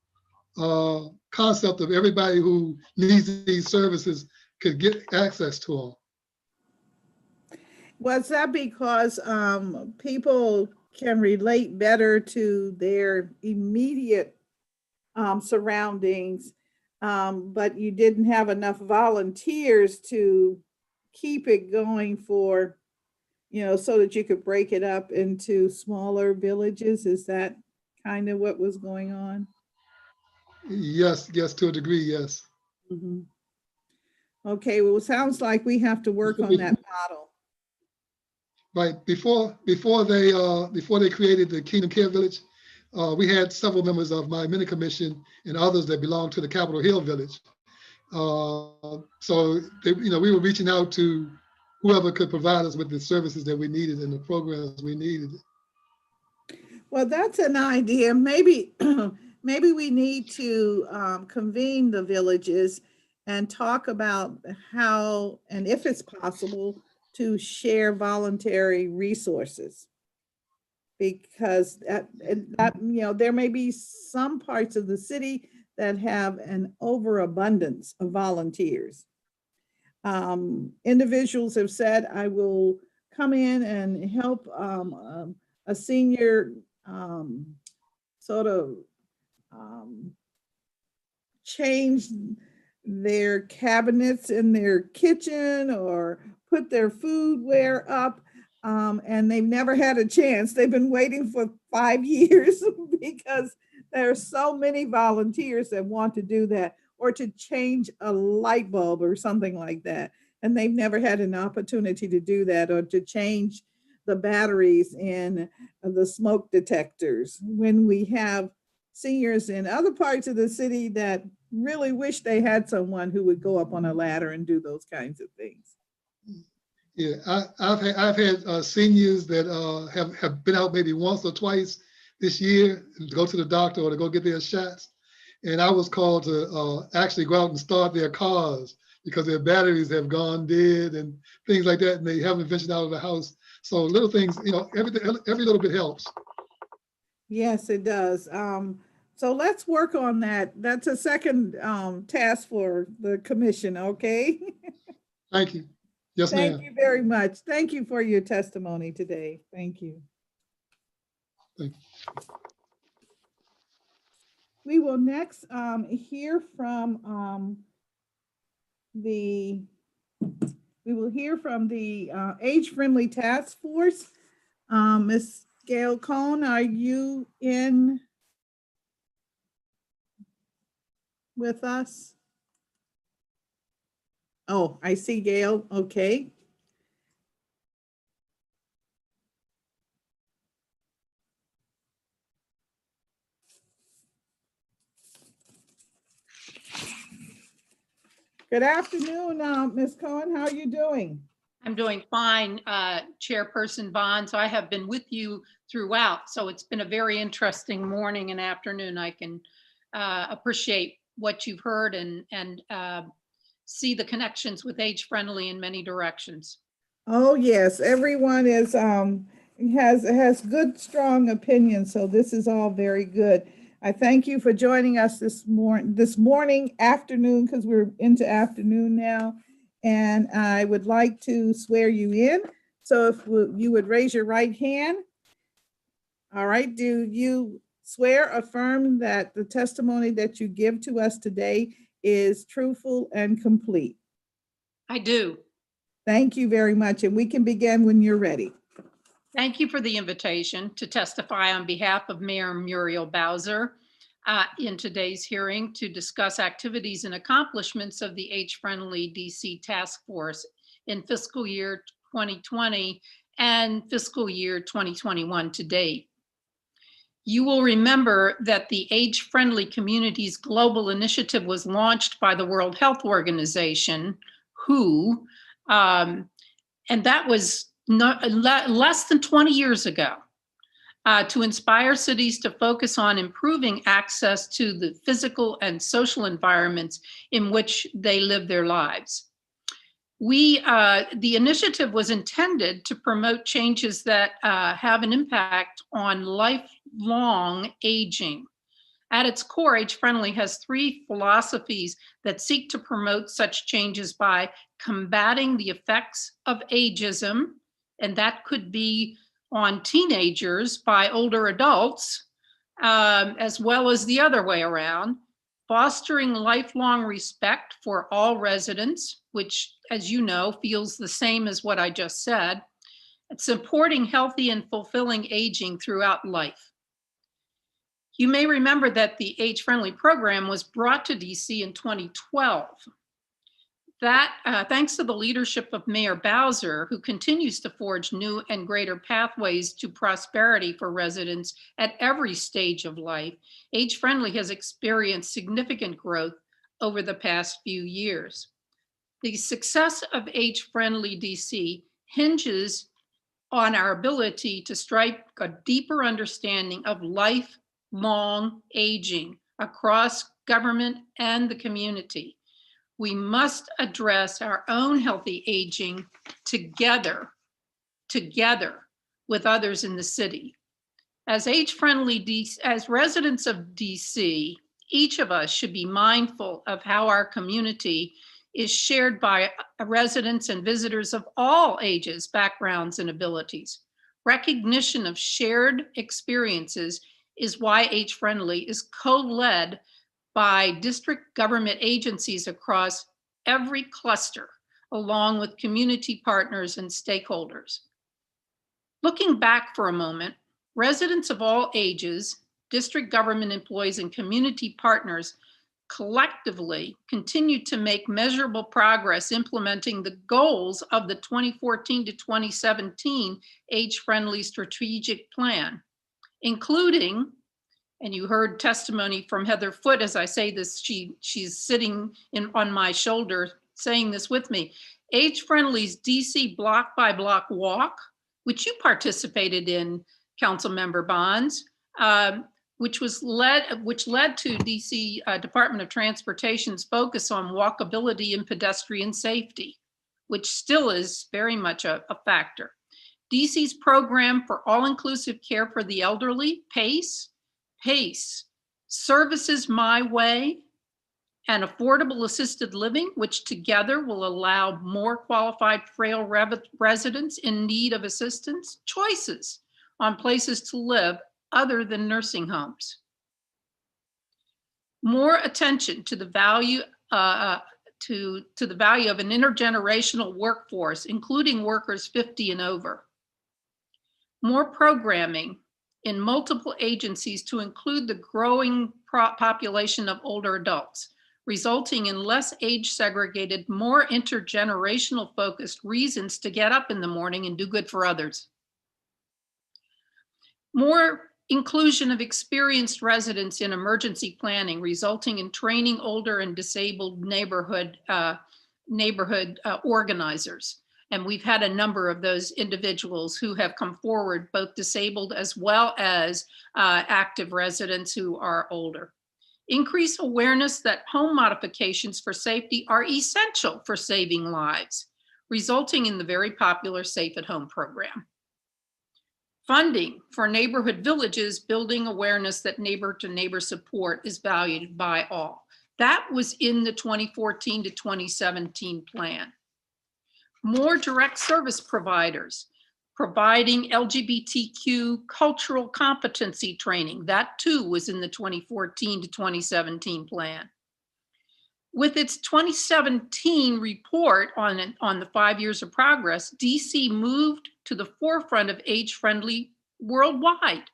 concept of everybody who needs these services could get access to them. Was that because people can relate better to their immediate surroundings, but you didn't have enough volunteers to keep it going for, so that you could break it up into smaller villages? Is that kind of what was going on? Yes, to a degree, yes. Mm-hmm. Okay, well, it sounds like we have to work on that model. Right, before they created the Kingdom Care Village, we had several members of my mini commission and others that belonged to the Capitol Hill Village. So we were reaching out to whoever could provide us with the services that we needed and the programs we needed. Well, that's an idea. Maybe we need to convene the villages and talk about how, and if it's possible, to share voluntary resources. Because there may be some parts of the city that have an overabundance of volunteers. Individuals have said, I will come in and help a senior change their cabinets in their kitchen or put their foodware up. And they've never had a chance. They've been waiting for 5 years because there are so many volunteers that want to do that, or to change a light bulb or something like that. And they've never had an opportunity to do that, or to change the batteries in the smoke detectors. When we have seniors in other parts of the city that really wish they had someone who would go up on a ladder and do those kinds of things. Yeah, I've had seniors that have been out maybe once or twice this year to go to the doctor or to go get their shots. And I was called to actually go out and start their cars because their batteries have gone dead and things like that, and they haven't ventured out of the house. So little things, every little bit helps. Yes, it does. So let's work on that. That's a second task for the commission, okay? Thank you. Yes, ma'am. Thank you very much. Thank you for your testimony today. Thank you. Thank you. We will next hear from the Age-Friendly Task Force. Ms. Gail Cohn, are you in with us? Oh, I see Gail. Okay. Good afternoon, Ms. Cohen. How are you doing? I'm doing fine, Chairperson Bonds. I have been with you throughout, so it's been a very interesting morning and afternoon. I can appreciate what you've heard and see the connections with Age Friendly in many directions. Oh yes, everyone is has good, strong opinions. So this is all very good. I thank you for joining us this morning, afternoon, because we're into afternoon now. And I would like to swear you in. So if you would raise your right hand. All right, do you swear, affirm that the testimony that you give to us today is truthful and complete? I do. Thank you very much. And we can begin when you're ready. Thank you for the invitation to testify on behalf of Mayor Muriel Bowser in today's hearing to discuss activities and accomplishments of the Age-Friendly DC Task Force in fiscal year 2020 and fiscal year 2021 to date. You will remember that the Age-Friendly Communities Global Initiative was launched by the World Health Organization, WHO, and that was less than 20 years ago, to inspire cities to focus on improving access to the physical and social environments in which they live their lives. The initiative was intended to promote changes that have an impact on lifelong aging. At its core, Age Friendly has three philosophies that seek to promote such changes by combating the effects of ageism, and that could be on teenagers by older adults, as well as the other way around, fostering lifelong respect for all residents, which, as you know, feels the same as what I just said, and supporting healthy and fulfilling aging throughout life. You may remember that the Age Friendly program was brought to DC in 2012. That, thanks to the leadership of Mayor Bowser, who continues to forge new and greater pathways to prosperity for residents at every stage of life, Age Friendly has experienced significant growth over the past few years. The success of Age Friendly DC hinges on our ability to strike a deeper understanding of lifelong aging across government and the community. We must address our own healthy aging together with others in the city. As as residents of DC, each of us should be mindful of how our community is shared by residents and visitors of all ages, backgrounds, and abilities. Recognition of shared experiences is why Age Friendly is co-led by district government agencies across every cluster, along with community partners and stakeholders. Looking back for a moment, residents of all ages, district government employees, and community partners collectively continue to make measurable progress implementing the goals of the 2014 to 2017 Age-Friendly Strategic Plan, including, and you heard testimony from Heather Foote as I say this, she's sitting on my shoulder saying this with me, Age-Friendly's DC block by block walk, which you participated in, Councilmember Bonds, which led to DC Department of Transportation's focus on walkability and pedestrian safety, which still is very much a factor. DC's program for all-inclusive care for the elderly, PACE, Services My Way, and affordable assisted living, which together will allow more qualified frail residents in need of assistance choices on places to live other than nursing homes. More attention to the value to the value of an intergenerational workforce, including workers 50 and over. More programming in multiple agencies to include the growing population of older adults, resulting in less age segregated, more intergenerational focused reasons to get up in the morning and do good for others. More inclusion of experienced residents in emergency planning, resulting in training older and disabled neighborhood organizers. And we've had a number of those individuals who have come forward, both disabled as well as active residents who are older. Increase awareness that home modifications for safety are essential for saving lives, resulting in the very popular Safe at Home program. Funding for neighborhood villages, building awareness that neighbor-to-neighbor support is valued by all. That was in the 2014 to 2017 plan. More direct service providers, providing LGBTQ cultural competency training. That too was in the 2014 to 2017 plan. With its 2017 report on the 5 years of progress, DC moved to the forefront of age-friendly worldwide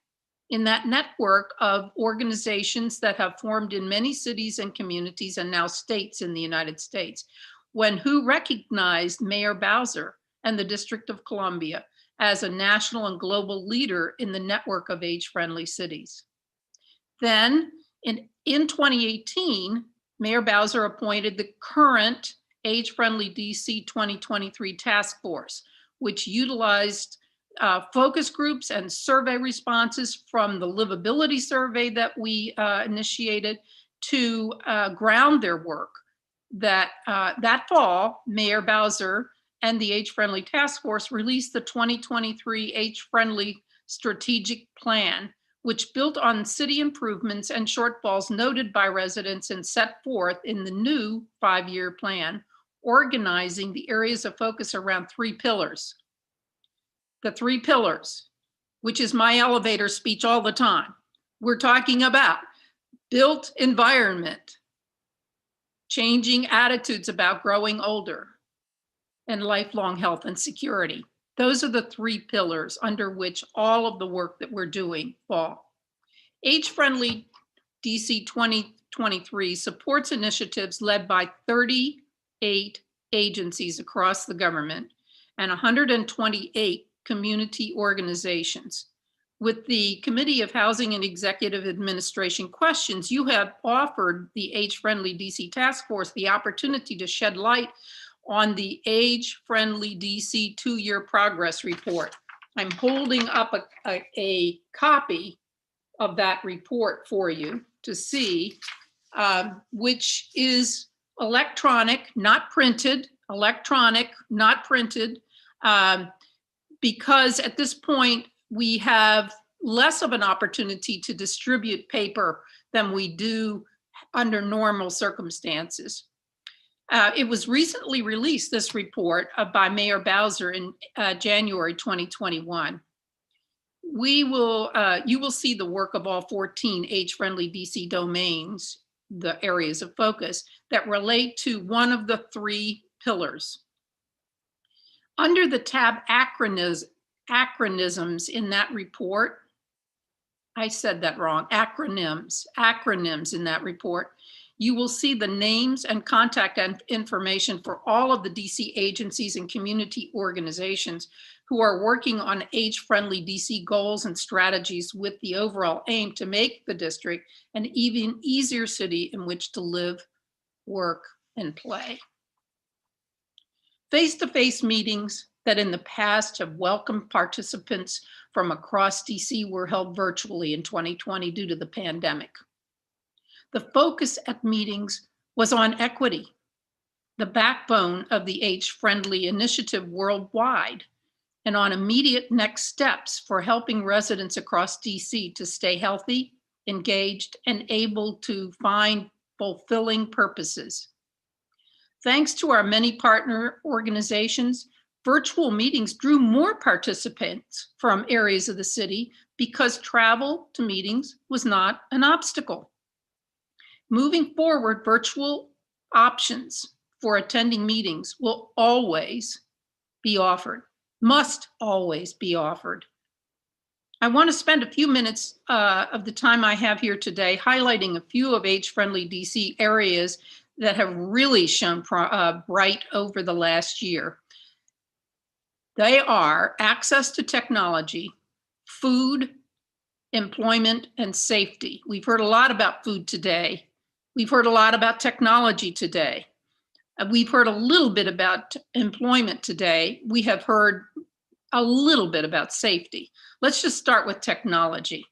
in that network of organizations that have formed in many cities and communities and now states in the United States, when WHO recognized Mayor Bowser and the District of Columbia as a national and global leader in the network of age-friendly cities. Then in 2018, Mayor Bowser appointed the current Age-Friendly DC 2023 Task Force, which utilized focus groups and survey responses from the livability survey that we initiated to ground their work. That fall, Mayor Bowser and the Age-Friendly Task Force released the 2023 Age-Friendly Strategic Plan, which built on city improvements and shortfalls noted by residents and set forth in the new 5-year plan, organizing the areas of focus around 3 pillars. The 3 pillars, which is my elevator speech all the time. We're talking about built environment, changing attitudes about growing older, and lifelong health and security. Those are the 3 pillars under which all of the work that we're doing fall. Age-Friendly DC 2023 supports initiatives led by 38 agencies across the government and 128 community organizations. With the Committee of Housing and Executive Administration questions, you have offered the Age-Friendly DC Task Force the opportunity to shed light on the Age-Friendly DC 2-year progress report. I'm holding up a copy of that report for you to see, which is electronic, not printed, electronic, not printed, because at this point we have less of an opportunity to distribute paper than we do under normal circumstances. It was recently released, this report by Mayor Bowser in January 2021. You will see the work of all 14 age-friendly DC domains, the areas of focus, that relate to one of the 3 pillars. Under the tab acronyms in that report, I said that wrong, acronyms in that report, you will see the names and contact information for all of the DC agencies and community organizations who are working on age-friendly DC goals and strategies with the overall aim to make the district an even easier city in which to live, work, and play. Face-to-face meetings that in the past have welcomed participants from across DC were held virtually in 2020 due to the pandemic. The focus at meetings was on equity, the backbone of the age-friendly initiative worldwide, and on immediate next steps for helping residents across DC to stay healthy, engaged, and able to find fulfilling purposes. Thanks to our many partner organizations, virtual meetings drew more participants from areas of the city because travel to meetings was not an obstacle. Moving forward, virtual options for attending meetings will always be offered, must always be offered. I want to spend a few minutes of the time I have here today highlighting a few of age-friendly DC areas that have really shown bright over the last year. They are access to technology, food, employment, and safety. We've heard a lot about food today. We've heard a lot about technology today. We've heard a little bit about employment today. We have heard a little bit about safety. Let's just start with technology.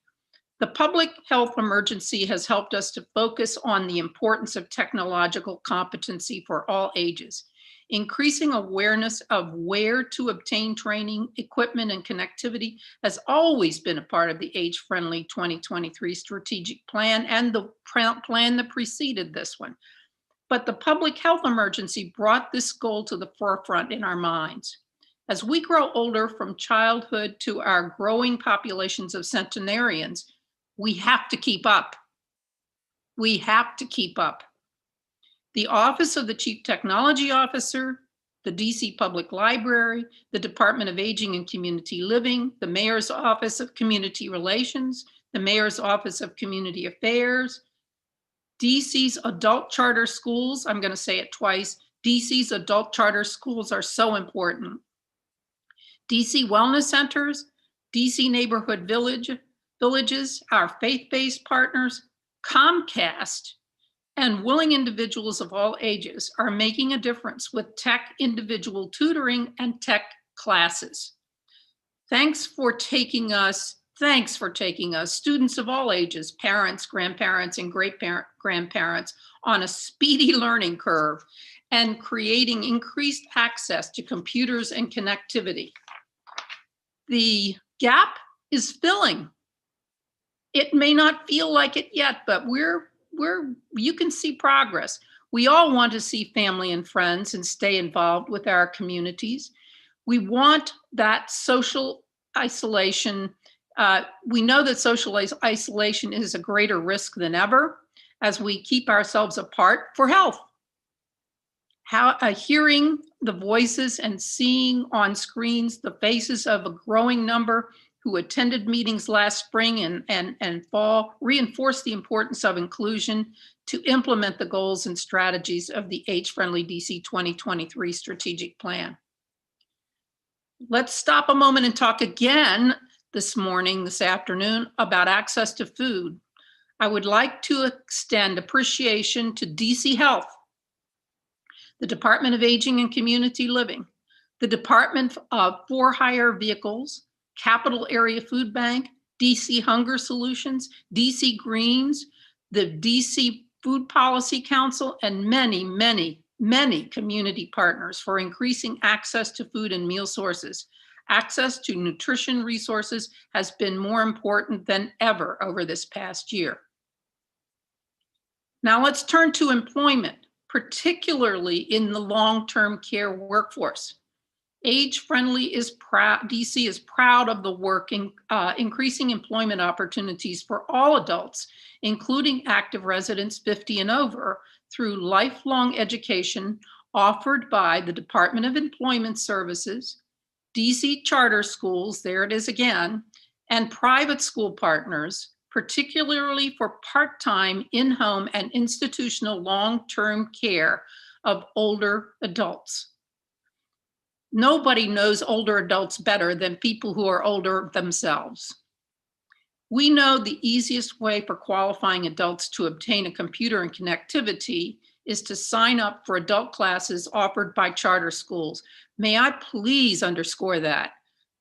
The public health emergency has helped us to focus on the importance of technological competency for all ages. Increasing awareness of where to obtain training, equipment, and connectivity has always been a part of the age-friendly 2023 strategic plan and the plan that preceded this one. But the public health emergency brought this goal to the forefront in our minds. As we grow older from childhood to our growing populations of centenarians, we have to keep up. We have to keep up. The Office of the Chief Technology Officer, the DC Public Library, the Department of Aging and Community Living, the Mayor's Office of Community Relations, the Mayor's Office of Community Affairs, DC's adult charter schools, I'm going to say it twice, DC's adult charter schools are so important. DC Wellness Centers, DC Neighborhood Villages, our faith-based partners, Comcast, and willing individuals of all ages are making a difference with tech individual tutoring and tech classes. Thanks for taking us, students of all ages, parents, grandparents, and great-grandparents on a speedy learning curve and creating increased access to computers and connectivity. The gap is filling. It may not feel like it yet, but you can see progress. We all want to see family and friends and stay involved with our communities. We want that social isolation. We know that social isolation is a greater risk than ever as we keep ourselves apart for health. Hearing the voices and seeing on screens the faces of a growing number who attended meetings last spring and fall reinforced the importance of inclusion to implement the goals and strategies of the Age-Friendly DC 2023 strategic plan. Let's stop a moment and talk again this afternoon, about access to food. I would like to extend appreciation to DC Health, the Department of Aging and Community Living, the Department of For-Hire Vehicles, Capital Area Food Bank, DC Hunger Solutions, DC Greens, the DC Food Policy Council, and many, many, many community partners for increasing access to food and meal sources. Access to nutrition resources has been more important than ever over this past year. Now let's turn to employment, particularly in the long-term care workforce. Age Friendly is proud, DC is proud of the work in increasing employment opportunities for all adults, including active residents 50 and over, through lifelong education offered by the Department of Employment Services, DC charter schools, there it is again, and private school partners, particularly for part-time, in-home, and institutional long-term care of older adults. Nobody knows older adults better than people who are older themselves. We know the easiest way for qualifying adults to obtain a computer and connectivity is to sign up for adult classes offered by charter schools. May I please underscore that?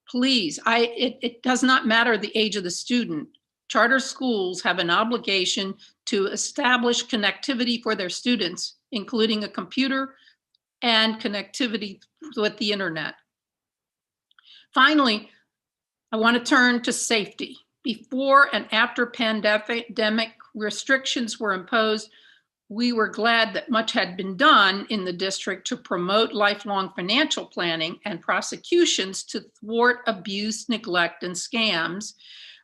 Please, it does not matter the age of the student. Charter schools have an obligation to establish connectivity for their students, including a computer and connectivity with the internet. Finally, I want to turn to safety. Before and after pandemic restrictions were imposed, we were glad that much had been done in the district to promote lifelong financial planning and prosecutions to thwart abuse, neglect, and scams,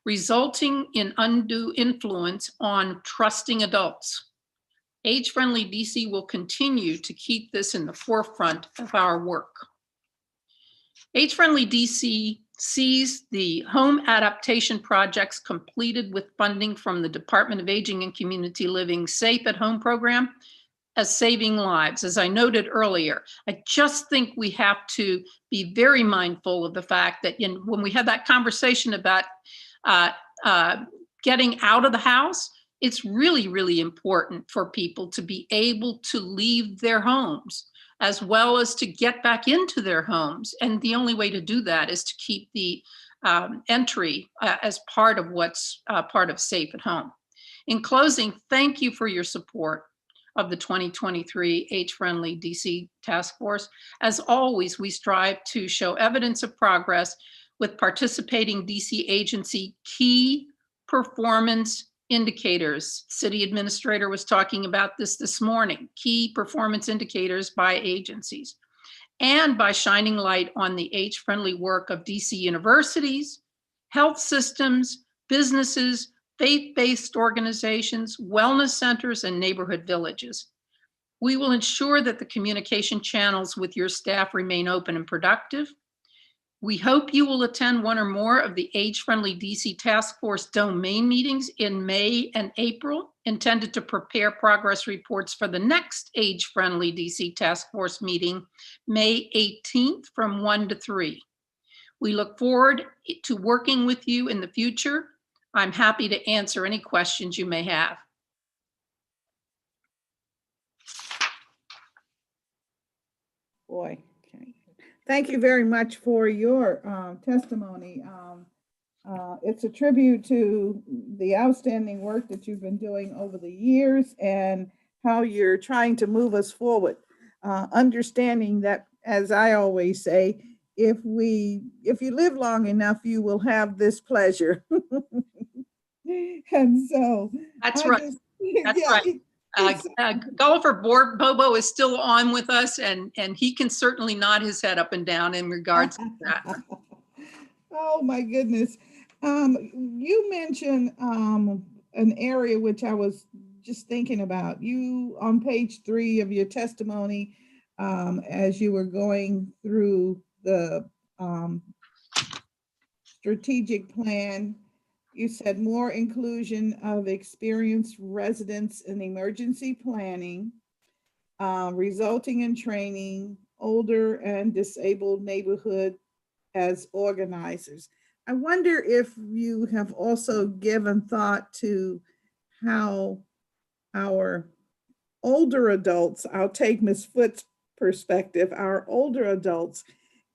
resulting in undue influence on trusting adults. Age Friendly DC will continue to keep this in the forefront of our work. Age Friendly DC sees the home adaptation projects completed with funding from the Department of Aging and Community Living Safe at Home program as saving lives. As I noted earlier, I just think we have to be very mindful of the fact that when we had that conversation about getting out of the house, it's really, really important for people to be able to leave their homes as well as to get back into their homes. And the only way to do that is to keep the entry as part of what's part of Safe at Home. In closing, thank you for your support of the 2023 Age Friendly DC Task Force. As always, we strive to show evidence of progress with participating DC agency key performance indicators. City administrator was talking about this morning, key performance indicators by agencies, and by shining light on the age-friendly work of DC universities, health systems, businesses, faith-based organizations, wellness centers, and neighborhood villages. We will ensure that the communication channels with your staff remain open and productive. We hope you will attend one or more of the Age Friendly DC Task Force domain meetings in May and April, intended to prepare progress reports for the next Age Friendly DC Task Force meeting, May 18th from 1 to 3. We look forward to working with you in the future. I'm happy to answer any questions you may have. Boy. Thank you very much for your testimony. It's a tribute to the outstanding work that you've been doing over the years and how you're trying to move us forward. Understanding that, as I always say, if you live long enough, you will have this pleasure. And so that's right. That's right. Golfer Bobo is still on with us, and he can certainly nod his head up and down in regards to that. Oh my goodness. You mentioned an area which I was just thinking about. You, on page 3 of your testimony, as you were going through the strategic plan, you said more inclusion of experienced residents in emergency planning, resulting in training older and disabled neighborhood as organizers. I wonder if you have also given thought to how our older adults, I'll take Ms. Foot's perspective, our older adults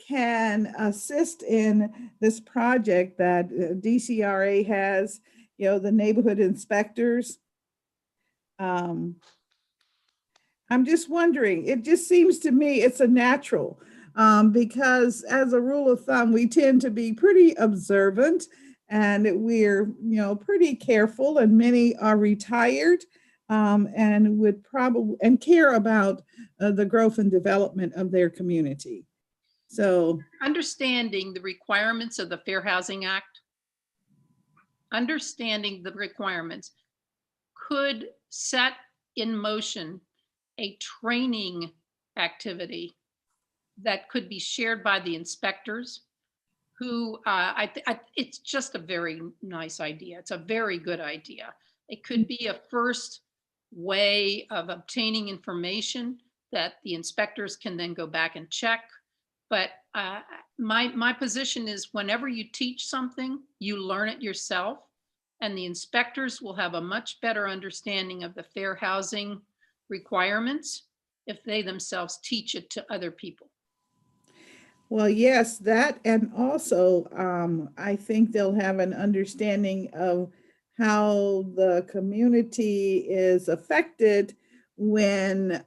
can assist in this project that DCRA has, the neighborhood inspectors. I'm just wondering, it just seems to me it's a natural, because as a rule of thumb, we tend to be pretty observant and we're, pretty careful, and many are retired, and would probably, and care about the growth and development of their community. So Understanding the requirements of the Fair Housing Act, understanding the requirements could set in motion a training activity that could be shared by the inspectors who, it's just a very nice idea. It's a very good idea. It could be a first way of obtaining information that the inspectors can then go back and check. But my position is whenever you teach something, you learn it yourself, and the inspectors will have a much better understanding of the fair housing requirements if they themselves teach it to other people. well, yes, that, and also I think they'll have an understanding of how the community is affected when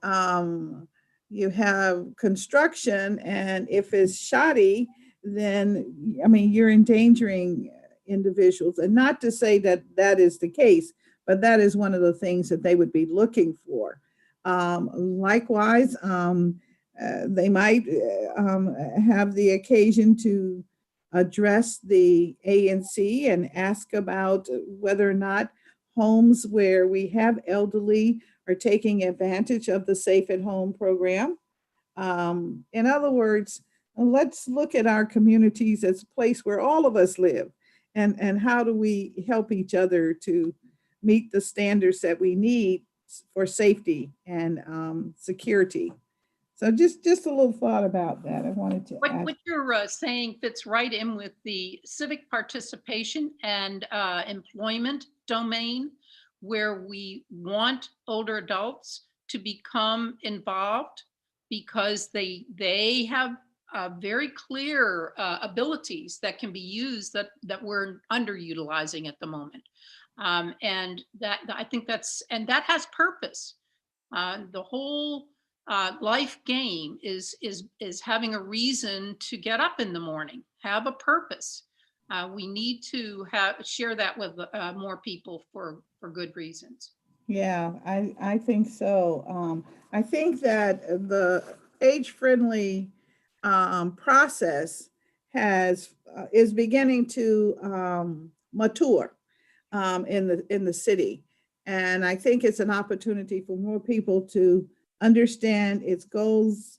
you have construction, and if it's shoddy, then, I mean, you're endangering individuals. And not to say that that is the case, but that is one of the things that they would be looking for. Likewise, they might have the occasion to address the ANC and ask about whether or not homes where we have elderly are taking advantage of the Safe at Home program. In other words, let's look at our communities as a place where all of us live, and how do we help each other to meet the standards that we need for safety and security. So just a little thought about that. I wanted to add. What you're saying fits right in with the civic participation and employment domain, where we want older adults to become involved because they have very clear abilities that can be used that we're underutilizing at the moment. And that, I think and that has purpose. The whole life game is having a reason to get up in the morning, have a purpose. We need to share that with more people for good reasons. Yeah, I think so. I think that the age-friendly process is beginning to mature in the city, and I think it's an opportunity for more people to understand its goals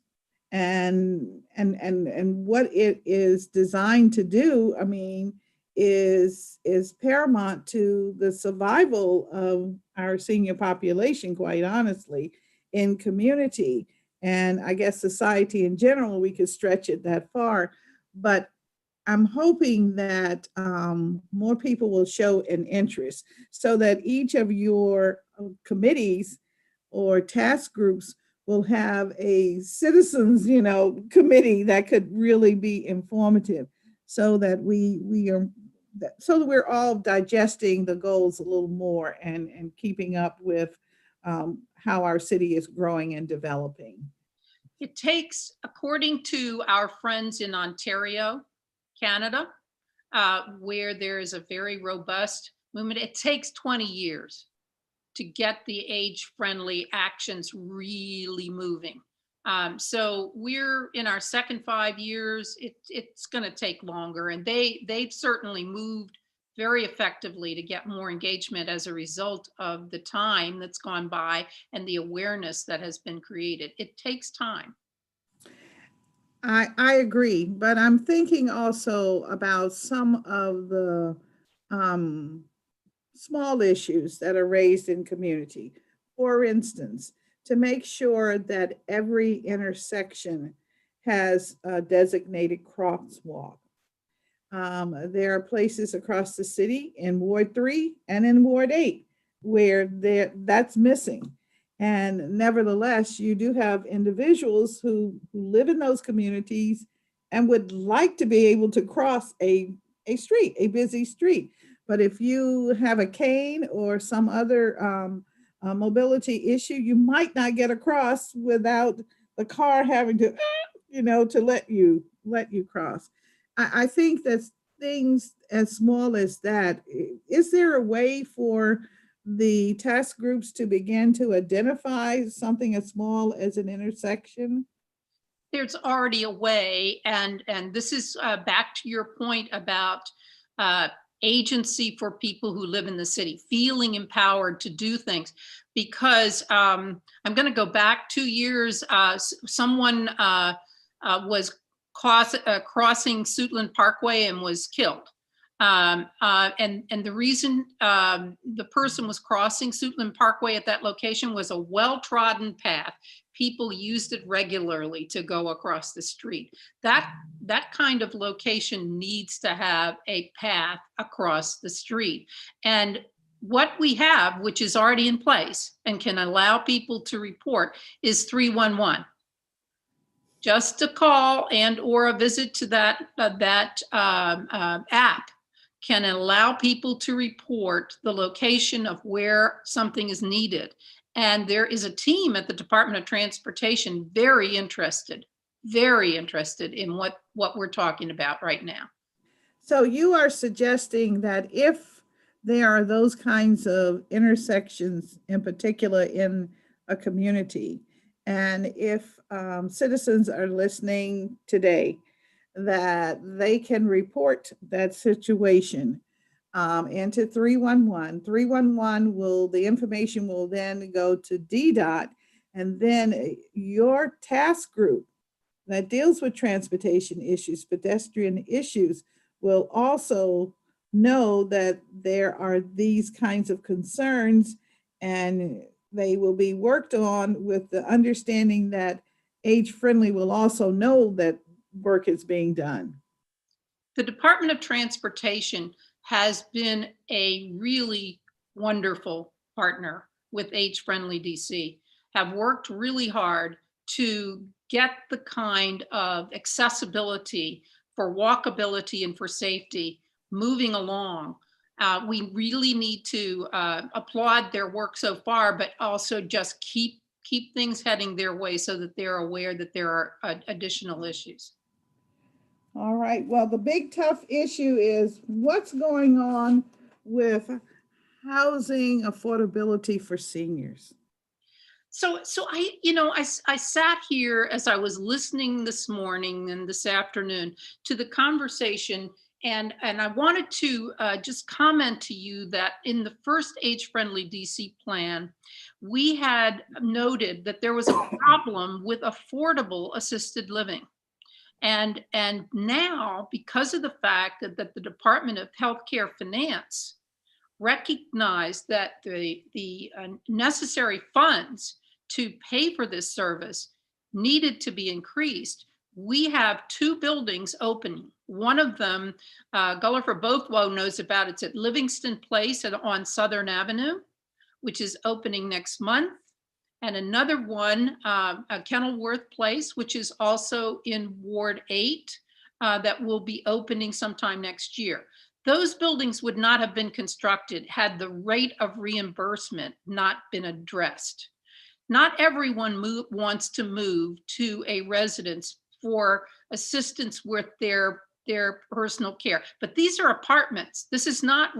and what it is designed to do. I mean, is paramount to the survival of our senior population, quite honestly, in community. And I guess society in general, we could stretch it that far. But I'm hoping that more people will show an interest so that each of your committees or task groups will have a citizens, committee that could really be informative, so that we're all digesting the goals a little more and keeping up with how our city is growing and developing. It takes, according to our friends in Ontario, Canada, where there is a very robust movement, it takes 20 years to get the age-friendly actions really moving. So we're in our second 5 years. It's going to take longer, and they've certainly moved very effectively to get more engagement as a result of the time that's gone by and the awareness that has been created. It takes time. I agree, but I'm thinking also about some of the small issues that are raised in community. For instance, to make sure that every intersection has a designated crosswalk. There are places across the city in Ward 3 and in Ward 8 where that's missing. And nevertheless, you do have individuals who live in those communities and would like to be able to cross a street, a busy street. But if you have a cane or some other mobility issue, you might not get across without the car having to, to let you cross. I think that things as small as that, is there a way for the task groups to begin to identify something as small as an intersection? There's already a way, and this is back to your point about agency for people who live in the city, feeling empowered to do things. Because I'm going to go back 2 years. Someone was crossing Suitland Parkway and was killed. And the reason the person was crossing Suitland Parkway at that location was a well-trodden path. People used it regularly to go across the street. That kind of location needs to have a path across the street. And what we have, which is already in place and can allow people to report, is 311. Just a call and or a visit to that app can allow people to report the location of where something is needed. And there is a team at the Department of Transportation very interested in what we're talking about right now. So you are suggesting that if there are those kinds of intersections in particular in a community, and if citizens are listening today, that they can report that situation into 311. 311 the information will then go to DDOT, and then your task group that deals with transportation issues, pedestrian issues, will also know that there are these kinds of concerns, and they will be worked on with the understanding that Age Friendly will also know that work is being done. The Department of Transportation has been a really wonderful partner with Age Friendly DC, have worked really hard to get the kind of accessibility for walkability and for safety moving along. We really need to applaud their work so far, but also just keep things heading their way so that they're aware that there are additional issues. All right. Well, the big tough issue is what's going on with housing affordability for seniors. So I sat here as I was listening this morning and this afternoon to the conversation, and I wanted to just comment to you that in the first Age Friendly DC plan, we had noted that there was a problem with affordable assisted living. And now, because of the fact that the Department of Healthcare Finance recognized that the necessary funds to pay for this service needed to be increased, we have 2 buildings opening. One of them, Gulliver Bothwell knows about, it's at Livingston Place on Southern Avenue, which is opening next month. And another one, Kenilworth Place, which is also in Ward 8, that will be opening sometime next year. Those buildings would not have been constructed had the rate of reimbursement not been addressed. Not everyone wants to move to a residence for assistance with their personal care, but these are apartments. This is not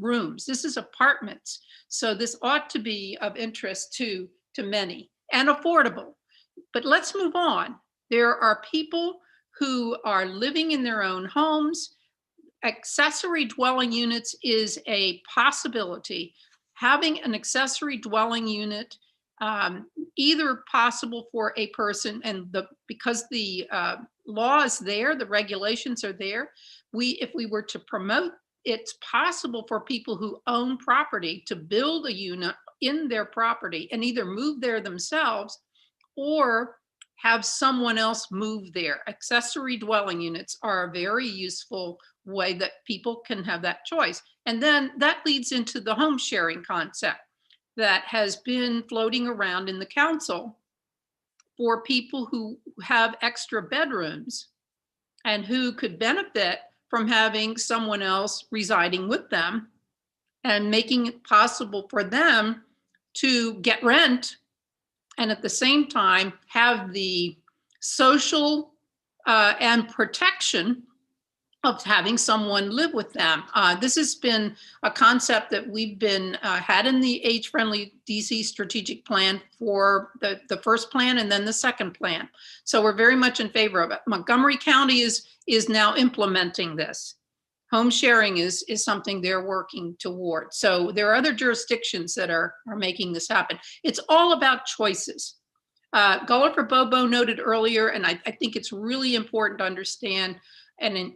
rooms, this is apartments. So this ought to be of interest to many and affordable. But let's move on. There are people who are living in their own homes. Accessory dwelling units is a possibility. Having an accessory dwelling unit, either possible for a person, and because the law is there, the regulations are there, if we were to promote, it's possible for people who own property to build a unit in their property and either move there themselves or have someone else move there. Accessory dwelling units are a very useful way that people can have that choice. And then that leads into the home sharing concept that has been floating around in the council for people who have extra bedrooms and who could benefit from having someone else residing with them and making it possible for them to get rent and at the same time have the social and protection of having someone live with them. This has been a concept that we've been had in the age-friendly DC strategic plan for the first plan and then the second plan. So we're very much in favor of it. Montgomery County is now implementing this. Home sharing is something they're working toward. So there are other jurisdictions that are making this happen. It's all about choices. Gulliver Bobo noted earlier, and I think it's really important to understand and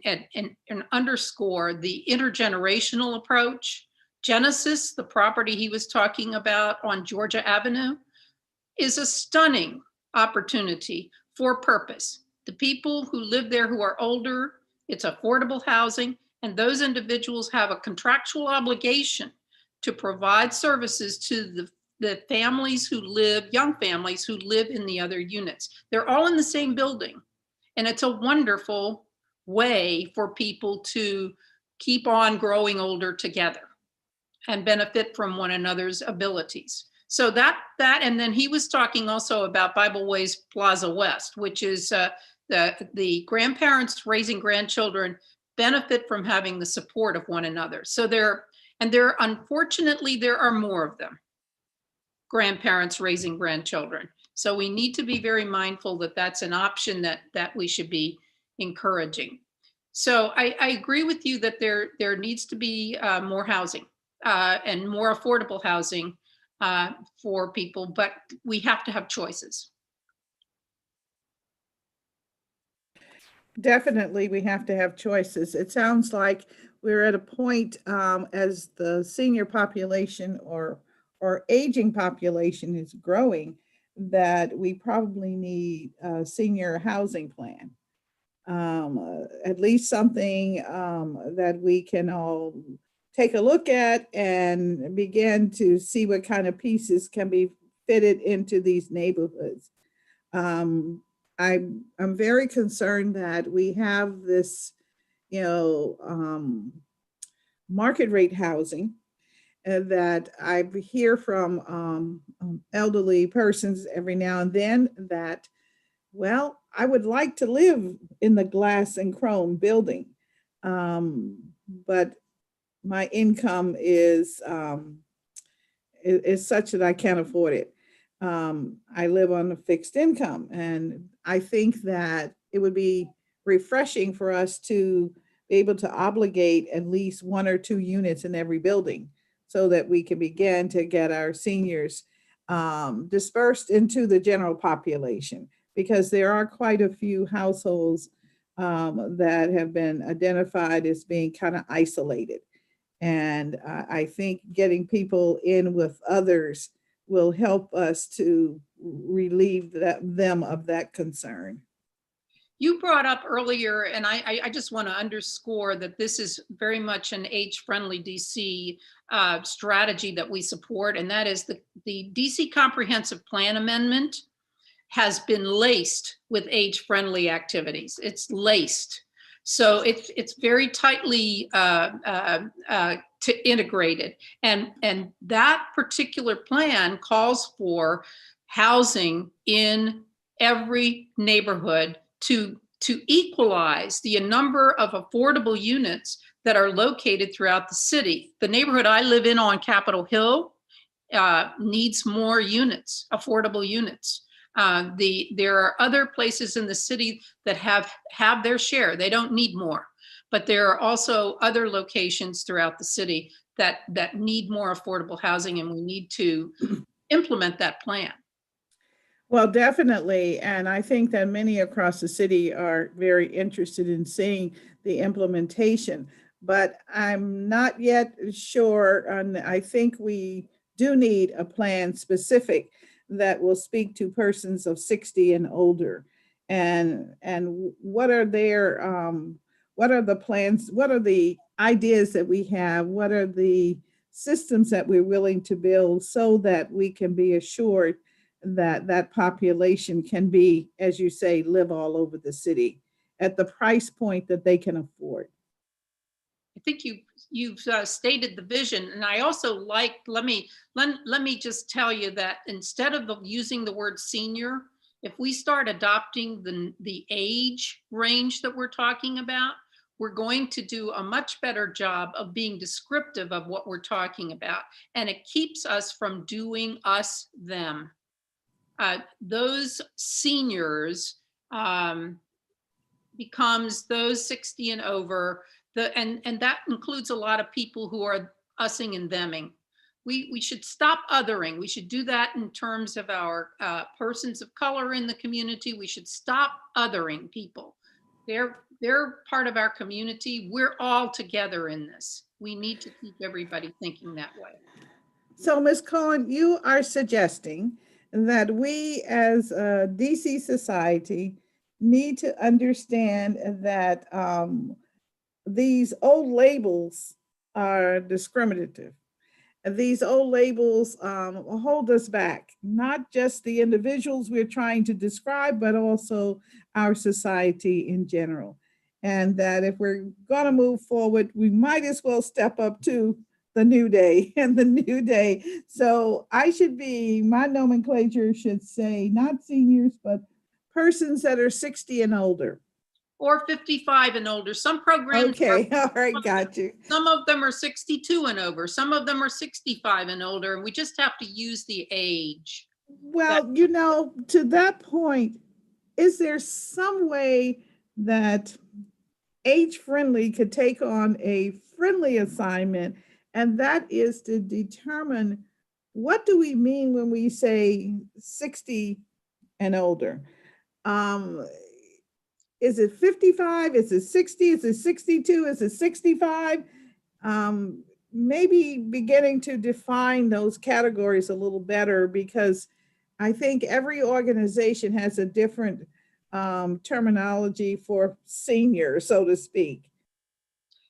underscore the intergenerational approach. Genesis, the property he was talking about on Georgia Avenue, is a stunning opportunity for purpose. The people who live there who are older, it's affordable housing, and those individuals have a contractual obligation to provide services to the families who live, young families who live in the other units. They're all in the same building. And it's a wonderful way for people to keep on growing older together and benefit from one another's abilities. So that, and then he was talking also about Bible Ways Plaza West, which is the grandparents raising grandchildren benefit from having the support of one another. So unfortunately, there are more of them, grandparents raising grandchildren. So we need to be very mindful that that's an option that we should be encouraging. So I agree with you that there needs to be more housing and more affordable housing for people, but we have to have choices. Definitely, we have to have choices. It sounds like we're at a point as the senior population or aging population is growing that we probably need a senior housing plan. At least something that we can all take a look at and begin to see what kind of pieces can be fitted into these neighborhoods. I'm very concerned that we have this, market rate housing that I hear from elderly persons every now and then that, well, I would like to live in the glass and chrome building, but my income is such that I can't afford it. I live on a fixed income, and I think that it would be refreshing for us to be able to obligate at least 1 or 2 units in every building so that we can begin to get our seniors dispersed into the general population, because there are quite a few households that have been identified as being kind of isolated. And I think getting people in with others will help us to relieve them of that concern. You brought up earlier, and I just want to underscore that this is very much an age-friendly DC strategy that we support, and that is the DC Comprehensive Plan Amendment has been laced with age-friendly activities. It's laced. So it's very tightly integrated. And that particular plan calls for housing in every neighborhood to equalize the number of affordable units that are located throughout the city. The neighborhood I live in on Capitol Hill needs more units, affordable units. There are other places in the city that have their share. They don't need more, but there are also other locations throughout the city that need more affordable housing, and we need to implement that plan. Well, definitely. And I think that many across the city are very interested in seeing the implementation, but I'm not yet sure. And I think we do need a plan specific that will speak to persons of 60 and older. And what are what are the plans? What are the ideas that we have? What are the systems that we're willing to build so that we can be assured that that population can be, as you say, live all over the city at the price point that they can afford? I think you've stated the vision, and I also like. Let me just tell you that instead of using the word senior, if we start adopting the age range that we're talking about, we're going to do a much better job of being descriptive of what we're talking about, and it keeps us from doing us them. Those seniors becomes those 60 and over. And that includes a lot of people who are using and theming. We should stop othering. We should do that in terms of our persons of color in the community. We should stop othering people. They're part of our community. We're all together in this. We need to keep everybody thinking that way. So, Ms. Cohen, you are suggesting that we as a DC society need to understand that these old labels are discriminative. These old labels hold us back, not just the individuals we're trying to describe, but also our society in general. And that if we're going to move forward, we might as well step up to the new day and the new day. So my nomenclature should say not seniors, but persons that are 60 and older. Or 55 and older. Some programs. Okay, all right, got you. Some of them are 62 and over. Some of them are 65 and older, and we just have to use the age. Well, to that point, is there some way that Age Friendly could take on a friendly assignment, and that is to determine what do we mean when we say 60 and older? Is it 55? Is it 60? Is it 62? Is it 65? Maybe beginning to define those categories a little better, because I think every organization has a different terminology for senior, so to speak.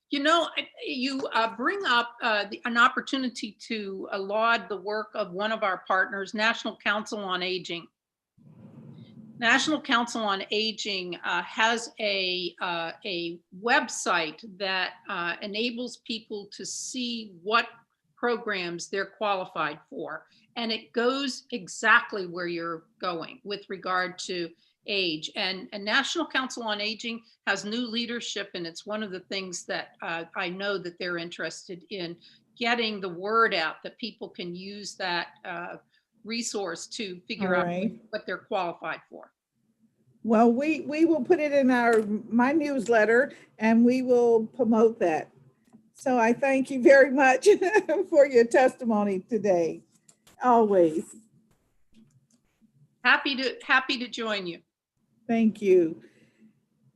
You bring up an opportunity to laud the work of one of our partners, National Council on Aging. National Council on Aging has a website that enables people to see what programs they're qualified for. And it goes exactly where you're going with regard to age. And National Council on Aging has new leadership, and it's one of the things that I know that they're interested in getting the word out, that people can use that resource to figure out what they're qualified for. Well, we will put it in my newsletter, and we will promote that. So I thank you very much for your testimony today. Always. Happy to join you. Thank you.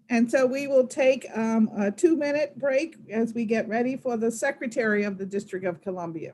And so we will take a 2-minute break as we get ready for the Secretary of the District of Columbia.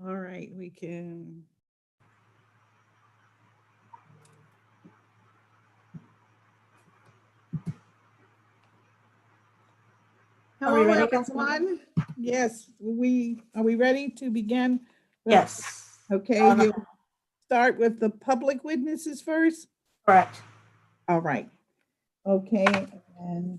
All right, we can. Are we Hello, ready, Councilmember? everyone. Yes, are we ready to begin? Yes. Okay, you'll start with the public witnesses first? Correct. All right. Okay, and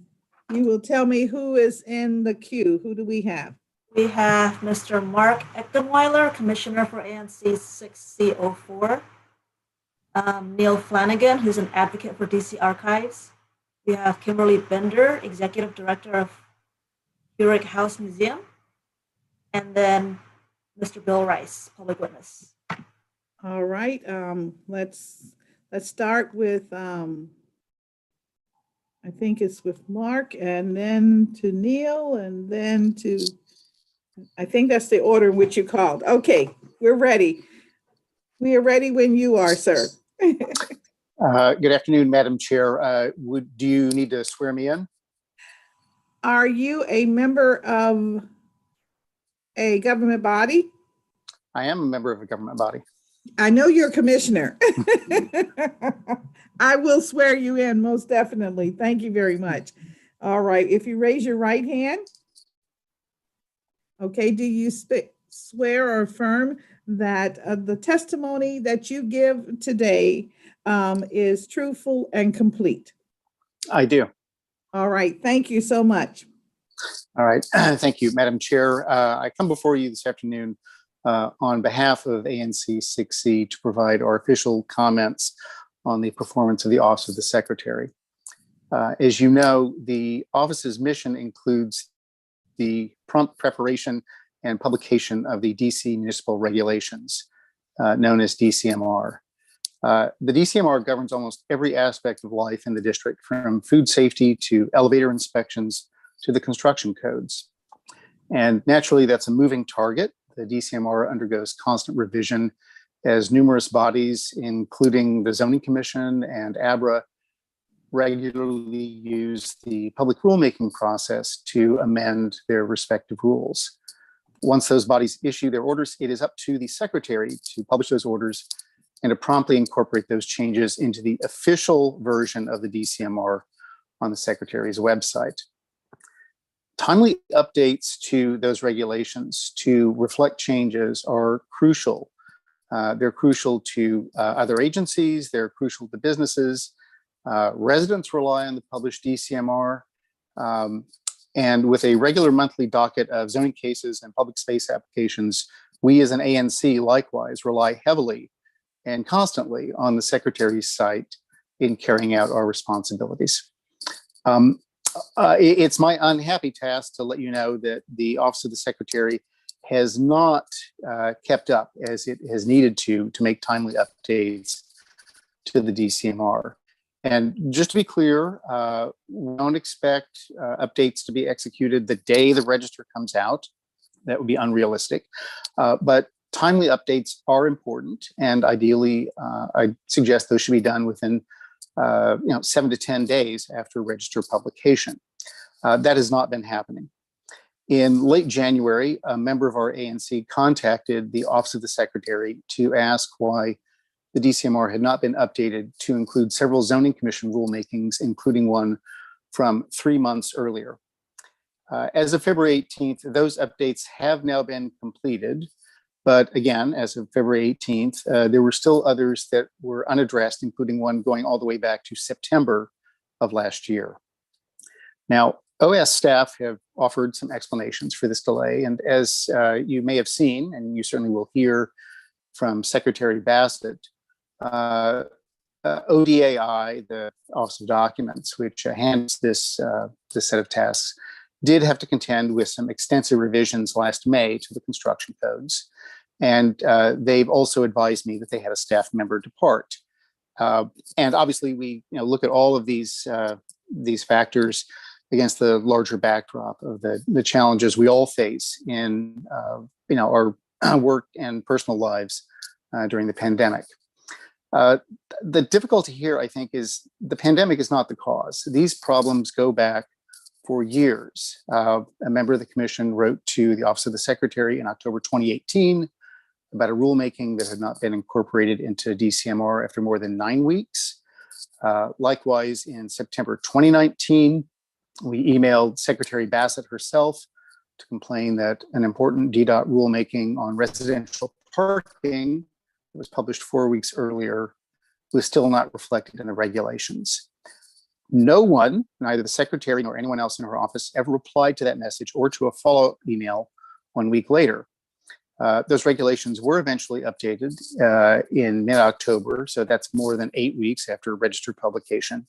you will tell me who is in the queue. Who do we have? We have Mr. Mark Echtenweiler, Commissioner for ANC 6C04. Neil Flanagan, who's an advocate for DC Archives. We have Kimberly Bender, Executive Director of Hurech House Museum. And then Mr. Bill Rice, Public Witness. All right, let's start with, I think it's with Mark, and then to Neil, and then to, I think that's the order in which you called. Okay, we're ready. We are ready when you are, sir. Good afternoon, Madam Chair. Do you need to swear me in? Are you a member of a government body? I am a member of a government body. I know you're a commissioner. I will swear you in, most definitely. Thank you very much. All right, if you raise your right hand. Okay, do you swear or affirm that the testimony that you give today is truthful and complete? I do. All right, thank you so much. All right, thank you, Madam Chair. I come before you this afternoon on behalf of ANC 6C to provide our official comments on the performance of the Office of the Secretary. As you know, the office's mission includes the prompt preparation and publication of the DC municipal regulations, known as DCMR. The DCMR governs almost every aspect of life in the district, from food safety to elevator inspections to the construction codes. And naturally, that's a moving target. The DCMR undergoes constant revision as numerous bodies, including the Zoning Commission and ABRA, regularly use the public rulemaking process to amend their respective rules. Once those bodies issue their orders, it is up to the Secretary to publish those orders and to promptly incorporate those changes into the official version of the DCMR on the Secretary's website. Timely updates to those regulations to reflect changes are crucial. They're crucial to other agencies, they're crucial to businesses. Residents rely on the published DCMR, and with a regular monthly docket of zoning cases and public space applications, we as an ANC likewise rely heavily and constantly on the Secretary's site in carrying out our responsibilities. It's my unhappy task to let you know that the Office of the Secretary has not kept up as it has needed to make timely updates to the DCMR. And just to be clear, we don't expect updates to be executed the day the register comes out. That would be unrealistic. But timely updates are important, and ideally, I suggest those should be done within 7 to 10 days after register publication. That has not been happening. In late January, a member of our ANC contacted the Office of the Secretary to ask why the DCMR had not been updated to include several zoning commission rulemakings, including one from 3 months earlier. As of February 18th, those updates have now been completed. But again, as of February 18th, there were still others that were unaddressed, including one going all the way back to September of last year. Now, OS staff have offered some explanations for this delay. And as you may have seen, and you certainly will hear from Secretary Bassett, ODAI, the Office of Documents, which handles this set of tasks, did have to contend with some extensive revisions last May to the construction codes. And they've also advised me that they had a staff member depart. And obviously we look at all of these factors against the larger backdrop of the challenges we all face in our work and personal lives during the pandemic. The difficulty here, I think, is the pandemic is not the cause. These problems go back for years. A member of the commission wrote to the Office of the Secretary in October 2018 about a rulemaking that had not been incorporated into DCMR after more than 9 weeks. Likewise, in September 2019, we emailed Secretary Bassett herself to complain that an important DDOT rulemaking on residential parking that was published 4 weeks earlier was still not reflected in the regulations. No one, neither the secretary nor anyone else in her office, ever replied to that message or to a follow-up email 1 week later. Those regulations were eventually updated in mid-October, so that's more than 8 weeks after registered publication.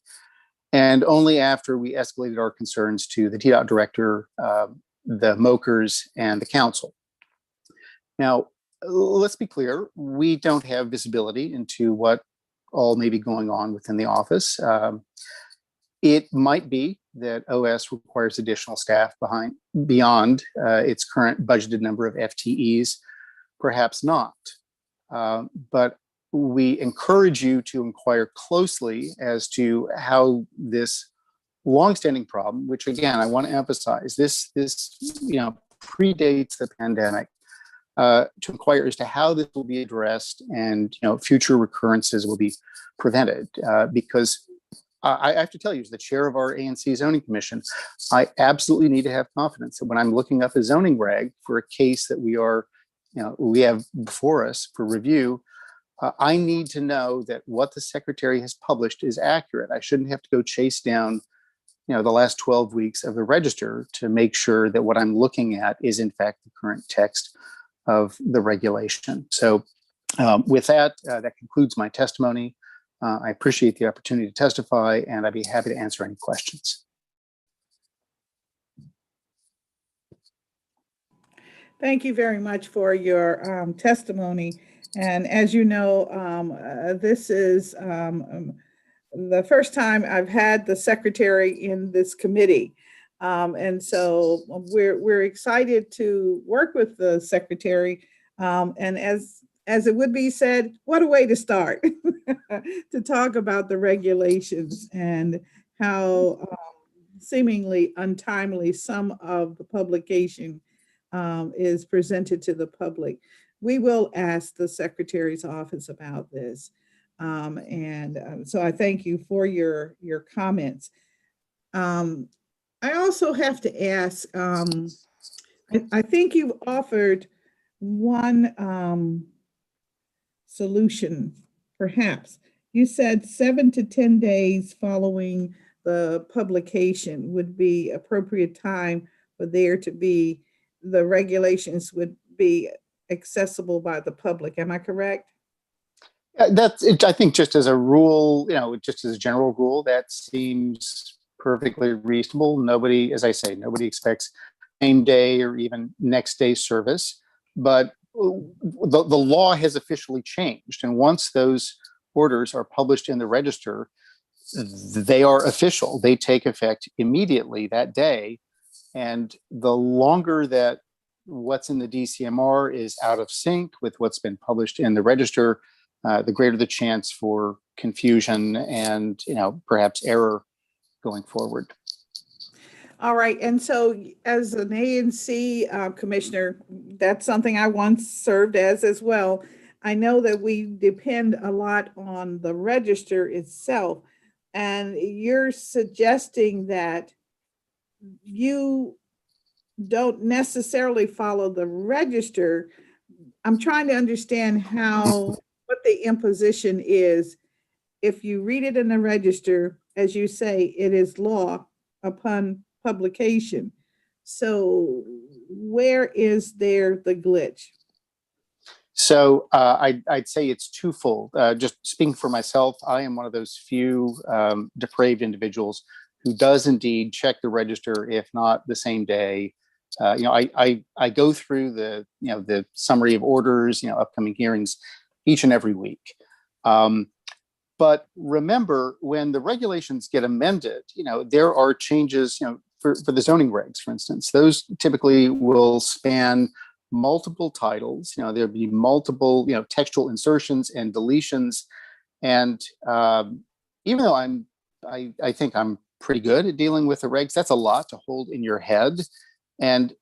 And only after we escalated our concerns to the DDOT director, the MOCRs, and the council. Now, let's be clear, we don't have visibility into what all may be going on within the office. It might be that OS requires additional staff beyond its current budgeted number of FTEs, perhaps not. But we encourage you to inquire closely as to how this longstanding problem, which again, I want to emphasize, this predates the pandemic, to inquire as to how this will be addressed and future recurrences will be prevented. Because I have to tell you, as the chair of our ANC Zoning Commission, I absolutely need to have confidence that when I'm looking up a zoning reg for a case that we have before us for review, I need to know that what the secretary has published is accurate. I shouldn't have to go chase down, the last 12 weeks of the register to make sure that what I'm looking at is in fact the current text of the regulation. So with that, that concludes my testimony. I appreciate the opportunity to testify, and I'd be happy to answer any questions. Thank you very much for your testimony. And as you know, this is the first time I've had the secretary in this committee. And so we're excited to work with the secretary. And as it would be said, what a way to start to talk about the regulations and how seemingly untimely some of the publication is presented to the public. We will ask the Secretary's office about this. So I thank you for your comments. I also have to ask, I think you've offered one solution, perhaps. You said 7 to 10 days following the publication would be appropriate time for there to be, the regulations would be accessible by the public. Am I correct? That's it. I think just as a rule, just as a general rule, that seems perfectly reasonable. Nobody, as I say, nobody expects same day or even next day service, but the law has officially changed. And once those orders are published in the register, they are official. They take effect immediately that day. And the longer that what's in the DCMR is out of sync with what's been published in the register, the greater the chance for confusion and perhaps error going forward. All right. And so as an ANC commissioner, that's something I once served as well. I know that we depend a lot on the register itself. And you're suggesting that you don't necessarily follow the register. I'm trying to understand what the imposition is. If you read it in the register, as you say, it is law upon publication. So where is there the glitch? So I'd say it's twofold. Just speaking for myself, I am one of those few depraved individuals who does indeed check the register, if not the same day. I go through the summary of orders, upcoming hearings each and every week. But remember, when the regulations get amended, there are changes, for the zoning regs, for instance. Those typically will span multiple titles. There'll be multiple, textual insertions and deletions. And even though I think I'm pretty good at dealing with the regs, that's a lot to hold in your head. And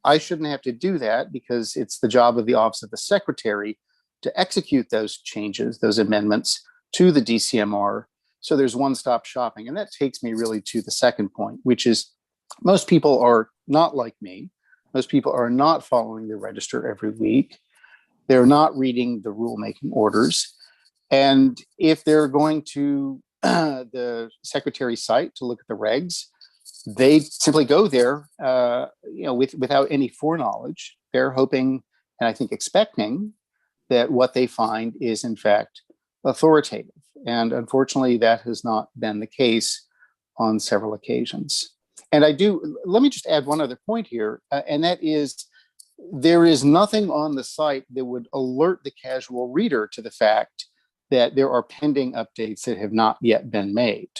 I shouldn't have to do that because it's the job of the Office of the Secretary to execute those changes, those amendments to the DCMR. So there's one-stop shopping. And that takes me really to the second point, which is most people are not like me. Most people are not following the register every week. They're not reading the rulemaking orders. And if they're going to the Secretary's site to look at the regs, they simply go there, without any foreknowledge. They're hoping, and I think expecting, that what they find is in fact authoritative. And unfortunately, that has not been the case on several occasions. And let me just add one other point here, and that is there is nothing on the site that would alert the casual reader to the fact that there are pending updates that have not yet been made.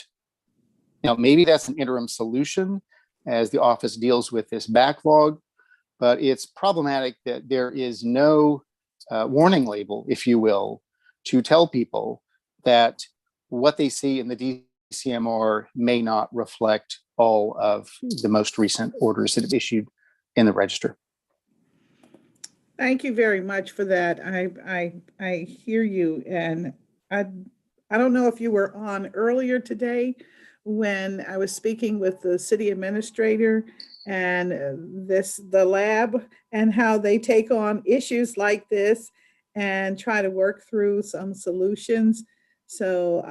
Now, maybe that's an interim solution as the office deals with this backlog, but it's problematic that there is no warning label, if you will, to tell people that what they see in the DCMR may not reflect all of the most recent orders that have issued in the register. Thank you very much for that. I hear you, and I don't know if you were on earlier today when I was speaking with the city administrator and the lab and how they take on issues like this and try to work through some solutions. So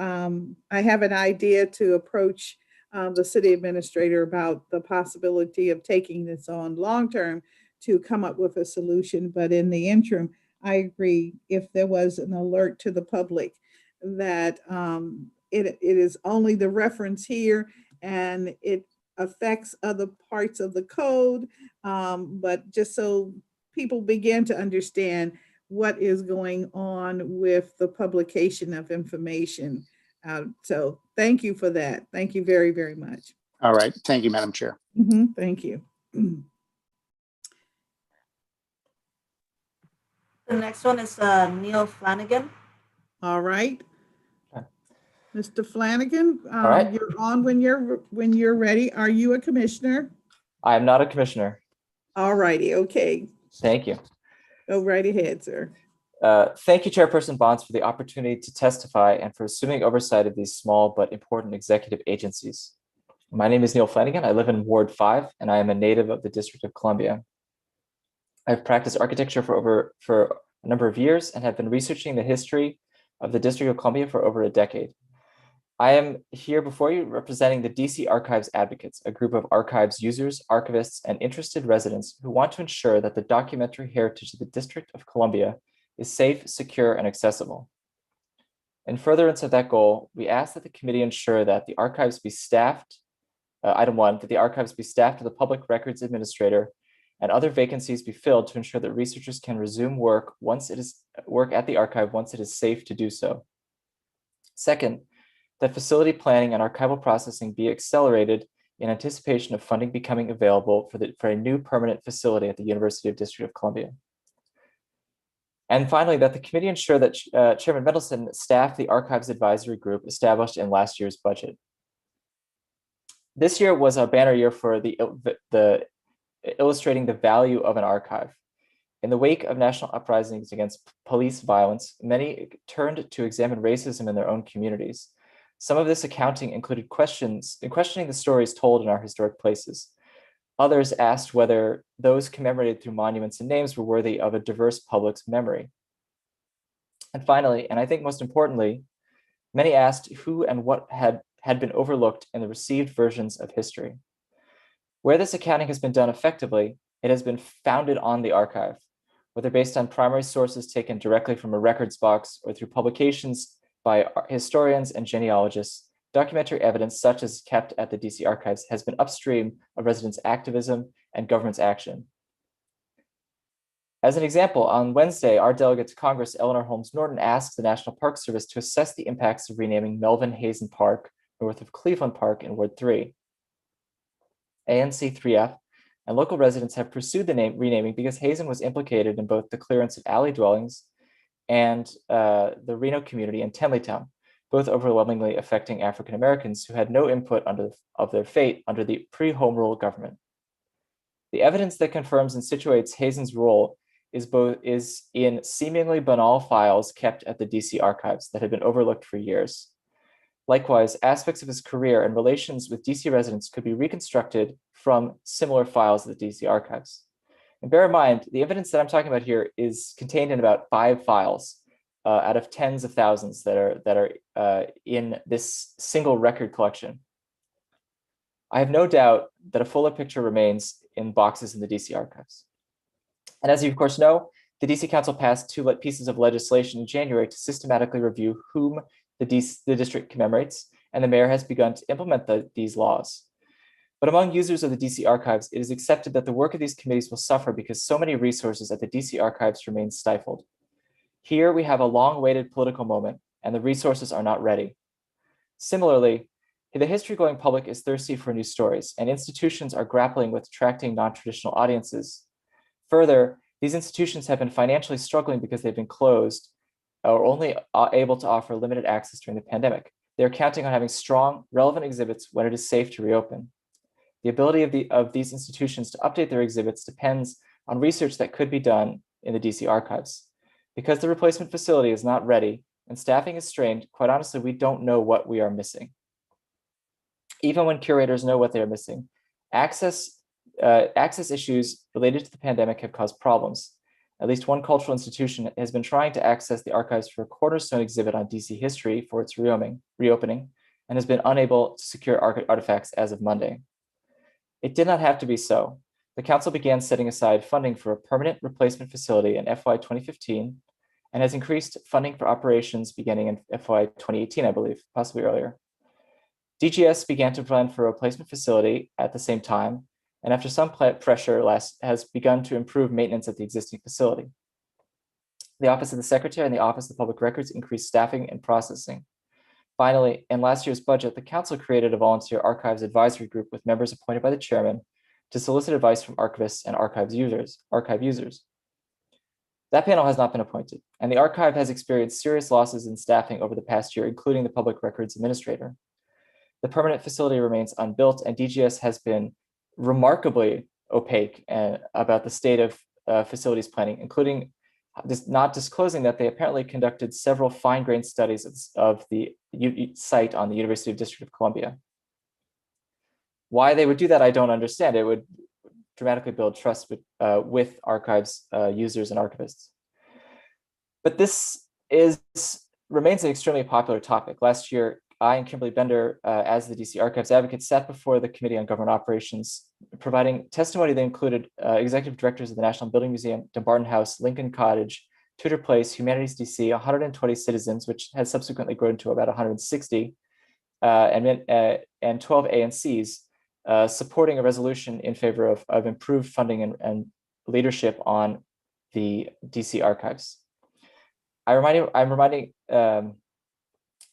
I have an idea to approach the city administrator about the possibility of taking this on long-term to come up with a solution. But in the interim, I agree, if there was an alert to the public that it is only the reference here and it affects other parts of the code, but just so people begin to understand what is going on with the publication of information. So thank you for that. Thank you very, very much. All right. Thank you, Madam Chair. Thank you. The next one is Neil Flanagan. All right. Mr. Flanagan, All right. you're on when you're ready. Are you a commissioner? I am not a commissioner. All righty. Okay. Thank you. Go right ahead, sir. Thank you, Chairperson Bonds, for the opportunity to testify and for assuming oversight of these small but important executive agencies. My name is Neil Flanagan. I live in Ward 5, and I am a native of the District of Columbia. I've practiced architecture for a number of years and have been researching the history of the District of Columbia for over a decade. I am here before you representing the DC Archives Advocates, a group of archives users, archivists, and interested residents who want to ensure that the documentary heritage of the District of Columbia is safe, secure, and accessible. In furtherance of that goal, we ask that the committee ensure that the archives be staffed, item 1, that the archives be staffed with a public records administrator and other vacancies be filled to ensure that researchers can resume work at the archive once it is safe to do so. Second, that facility planning and archival processing be accelerated in anticipation of funding becoming available for a new permanent facility at the University of District of Columbia. And finally, that the committee ensure that Chairman Mendelson staffed the Archives Advisory Group established in last year's budget. This year was a banner year for the illustrating the value of an archive. In the wake of national uprisings against police violence, many turned to examine racism in their own communities. Some of this accounting included questioning the stories told in our historic places. Others asked whether those commemorated through monuments and names were worthy of a diverse public's memory. And finally, and I think most importantly, many asked who and what had been overlooked in the received versions of history. Where this accounting has been done effectively, it has been founded on the archive, whether based on primary sources taken directly from a records box or through publications by historians and genealogists. Documentary evidence such as kept at the DC Archives has been upstream of residents' activism and government's action. As an example, on Wednesday, our delegate to Congress, Eleanor Holmes Norton, asked the National Park Service to assess the impacts of renaming Melvin Hazen Park north of Cleveland Park in Ward 3. ANC 3F and local residents have pursued the renaming because Hazen was implicated in both the clearance of alley dwellings and the Reno community in Tenleytown, both overwhelmingly affecting African Americans who had no input of their fate under the pre-Home Rule government. The evidence that confirms and situates Hazen's role is in seemingly banal files kept at the DC archives that had been overlooked for years. Likewise, aspects of his career and relations with DC residents could be reconstructed from similar files at the DC archives. And bear in mind, the evidence that I'm talking about here is contained in about 5 files out of tens of thousands that are in this single record collection. I have no doubt that a fuller picture remains in boxes in the DC archives. And as you of course know, the DC Council passed 2 pieces of legislation in January to systematically review whom the district commemorates, and the mayor has begun to implement these laws. But among users of the DC archives, it is accepted that the work of these committees will suffer because so many resources at the DC archives remain stifled. Here we have a long-awaited political moment, and the resources are not ready. Similarly, the history-going public is thirsty for new stories, and institutions are grappling with attracting non-traditional audiences. Further, these institutions have been financially struggling because they've been closed or only able to offer limited access during the pandemic. They're counting on having strong, relevant exhibits when it is safe to reopen. The ability of these institutions to update their exhibits depends on research that could be done in the DC archives. Because the replacement facility is not ready and staffing is strained, quite honestly, we don't know what we are missing. Even when curators know what they are missing, access issues related to the pandemic have caused problems. At least one cultural institution has been trying to access the archives for a cornerstone exhibit on DC history for its reopening and has been unable to secure artifacts as of Monday. It did not have to be so. The council began setting aside funding for a permanent replacement facility in FY 2015 and has increased funding for operations beginning in FY 2018, I believe, possibly earlier. DGS began to plan for a replacement facility at the same time, and after some pressure has begun to improve maintenance at the existing facility. The Office of the Secretary and the Office of Public Records increased staffing and processing. Finally, in last year's budget, the council created a volunteer archives advisory group with members appointed by the chairman to solicit advice from archivists and archive users. That panel has not been appointed, and the archive has experienced serious losses in staffing over the past year, including the public records administrator. The permanent facility remains unbuilt, and DGS has been remarkably opaque about the state of facilities planning, including not disclosing that they apparently conducted several fine-grained studies of the site on the University of District of Columbia. Why they would do that, I don't understand. It would dramatically build trust with archives users and archivists. But this remains an extremely popular topic. Last year, I and Kimberly Bender, as the DC Archives advocate, sat before the Committee on Government Operations, providing testimony that included executive directors of the National Building Museum, Dumbarton House, Lincoln Cottage, Tudor Place, Humanities DC, 120 citizens, which has subsequently grown to about 160, and 12 ANCs, supporting a resolution in favor of improved funding and leadership on the DC Archives.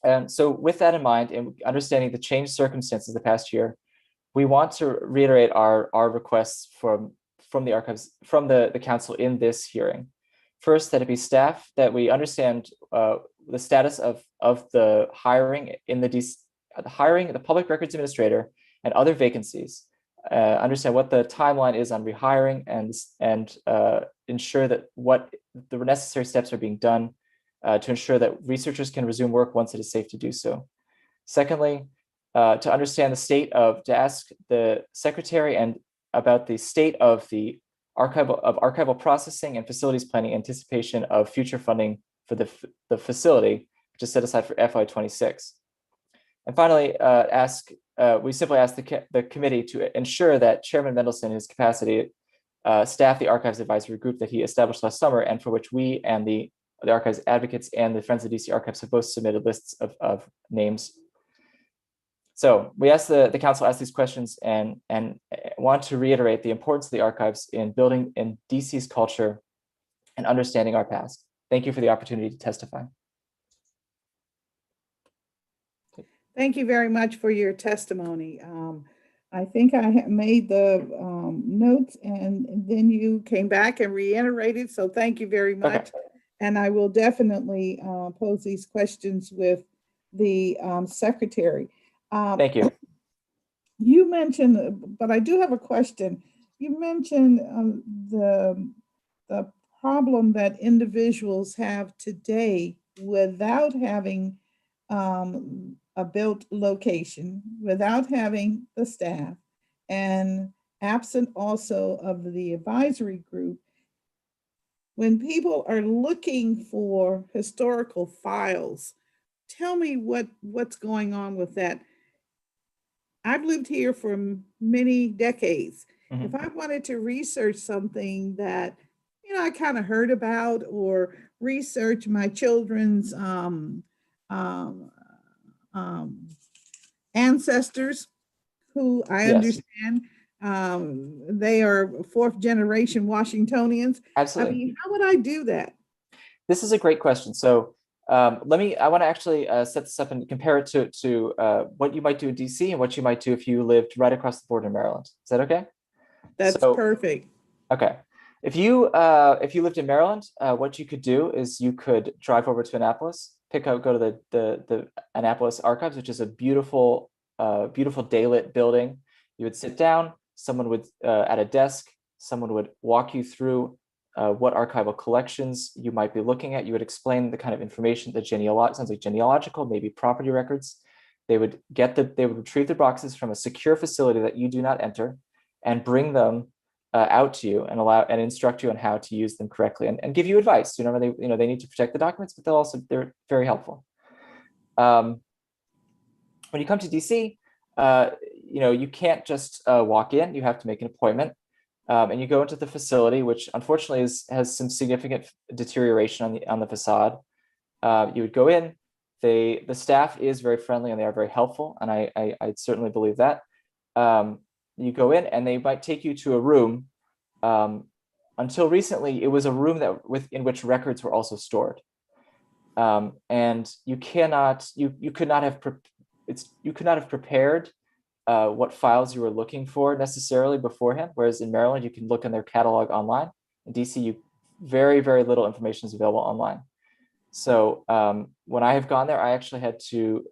And so with that in mind, and understanding the changed circumstances of the past year, we want to reiterate our requests from the archives, from the council in this hearing. First, that it be staff, that we understand the status of the hiring in the public records administrator and other vacancies, understand what the timeline is on rehiring, and ensure that what the necessary steps are being done to ensure that researchers can resume work once it is safe to do so. Secondly, to understand the state to ask the secretary and about the state of the archival processing and facilities planning, anticipation of future funding for the facility, which is set aside for FY 26. And finally, we simply ask the committee to ensure that Chairman Mendelson, in his capacity, staff the archives advisory group that he established last summer, and for which we and the archives advocates and the Friends of DC Archives have both submitted lists of names. So we ask the council ask these questions and want to reiterate the importance of the archives in building in DC's culture and understanding our past. Thank you for the opportunity to testify. Thank you very much for your testimony. I think I have made the notes, and then you came back and reiterated, so thank you very much. Okay. And I will definitely pose these questions with the secretary. Thank you. You mentioned, but I do have a question. you mentioned the problem that individuals have today without having a built location, without having the staff, and absent also of the advisory group. When people are looking for historical files, tell me what's going on with that. I've lived here for many decades. If I wanted to research something that, you know, I kind of heard about, or research my children's ancestors, who I Yes. understand they are fourth generation Washingtonians. Absolutely. I mean, how would I do that? This is a great question. So I want to actually set this up and compare it to what you might do in DC and what you might do if you lived right across the border in Maryland. Is that okay? That's perfect. Okay. If you lived in Maryland, what you could do is you could drive over to Annapolis, go to the Annapolis Archives, which is a beautiful daylit building. You would sit down, someone would at a desk, someone would walk you through what archival collections you might be looking at. You would explain the kind of information that sounds like genealogical, maybe property records. They would retrieve the boxes from a secure facility that you do not enter, and bring them out to you and instruct you on how to use them correctly, and give you advice. They need to protect the documents, but they're very helpful. When you come to DC, you can't just walk in. You have to make an appointment, and you go into the facility, which unfortunately has some significant deterioration on the facade. You would go in. The staff is very friendly and they are very helpful, and I certainly believe that. You go in and they might take you to a room. Until recently, it was a room in which records were also stored, and you could not have prepared what files you were looking for necessarily beforehand. Whereas in Maryland, you can look in their catalog online. In DC, very, very little information is available online. So when I have gone there, I actually had to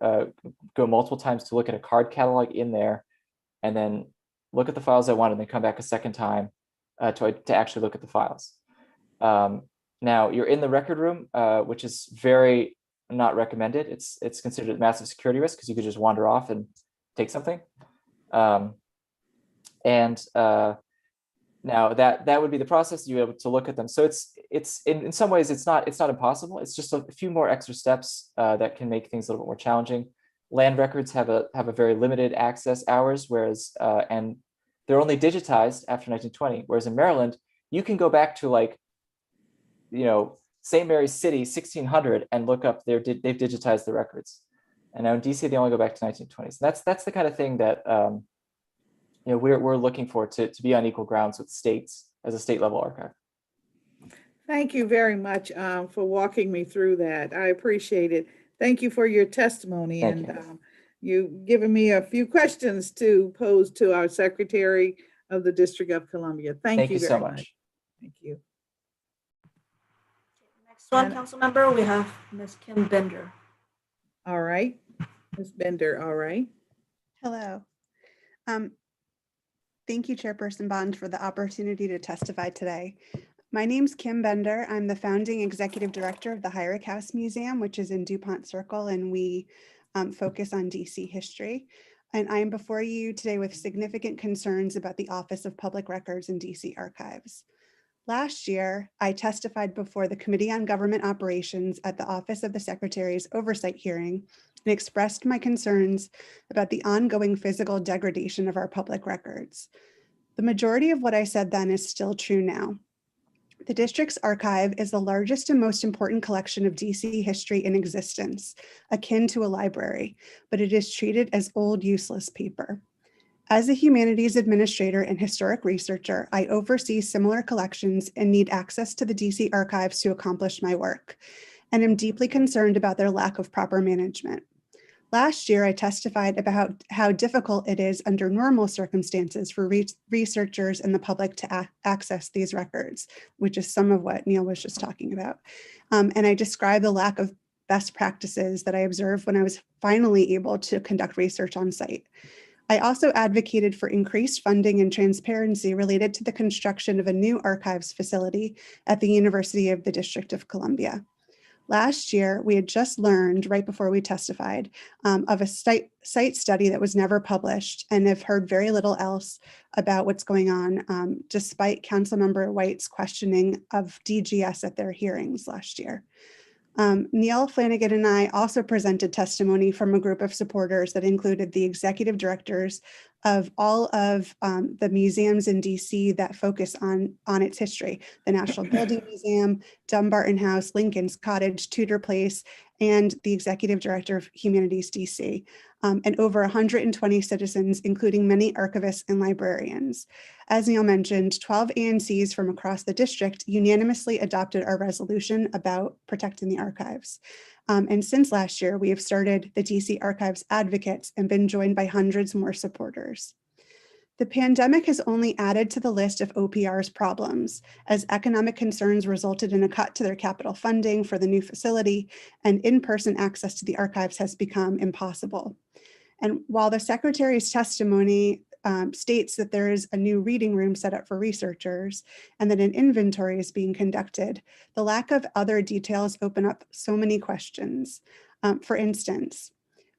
go multiple times to look at a card catalog in there, and then look at the files I wanted, and then come back a second time to actually look at the files. Now you're in the record room, which is very not recommended. It's considered a massive security risk because you could just wander off and take something. Now that would be the process. You able to look at them. So it's in some ways it's not impossible. It's just a few more extra steps that can make things a little bit more challenging. Land records have a very limited access hours, whereas and they're only digitized after 1920. Whereas in Maryland, you can go back to St. Mary's City, 1600, and look up they've digitized the records. And now in DC, they only go back to 1920s. And that's the kind of thing that we're looking for to be on equal grounds with states as a state level archive. Thank you very much for walking me through that. I appreciate it. Thank you for your testimony. Thank and you've given me a few questions to pose to our Secretary of the District of Columbia. Thank you very so much. Thank you. Next one, council member, we have Ms. Kim Bender. All right, Ms. Bender, all right. Hello. Thank you, Chairperson Bond, for the opportunity to testify today. My name's Kim Bender. I'm the founding executive director of the Hyrick House Museum, which is in DuPont Circle, and we focus on DC history. And I am before you today with significant concerns about the Office of Public Records and DC Archives. Last year, I testified before the Committee on Government Operations at the Office of the Secretary's Oversight hearing and expressed my concerns about the ongoing physical degradation of our public records. The majority of what I said then is still true now. The district's archive is the largest and most important collection of DC history in existence, akin to a library, but it is treated as old, useless paper. As a humanities administrator and historic researcher, I oversee similar collections and need access to the DC archives to accomplish my work, and am deeply concerned about their lack of proper management. Last year, I testified about how difficult it is under normal circumstances for researchers and the public to access these records, which is some of what Neil was just talking about. And I described the lack of best practices that I observed when I was finally able to conduct research on site. I also advocated for increased funding and transparency related to the construction of a new archives facility at the University of the District of Columbia. Last year, we had just learned right before we testified of a site study that was never published and have heard very little else about what's going on, despite Councilmember White's questioning of DGS at their hearings last year. Neil Flanagan and I also presented testimony from a group of supporters that included the executive directors of all of the museums in DC that focus on its history: the National Building Museum, Dumbarton House, Lincoln's Cottage, Tudor Place, and the executive director of Humanities DC, and over 120 citizens, including many archivists and librarians. As Neil mentioned, 12 ANCs from across the district unanimously adopted our resolution about protecting the archives. And since last year, we have started the DC Archives Advocates and been joined by hundreds more supporters. The pandemic has only added to the list of OPR's problems, as economic concerns resulted in a cut to their capital funding for the new facility, and in-person access to the archives has become impossible. And while the Secretary's testimony states that there is a new reading room set up for researchers and that an inventory is being conducted, the lack of other details open up so many questions. For instance,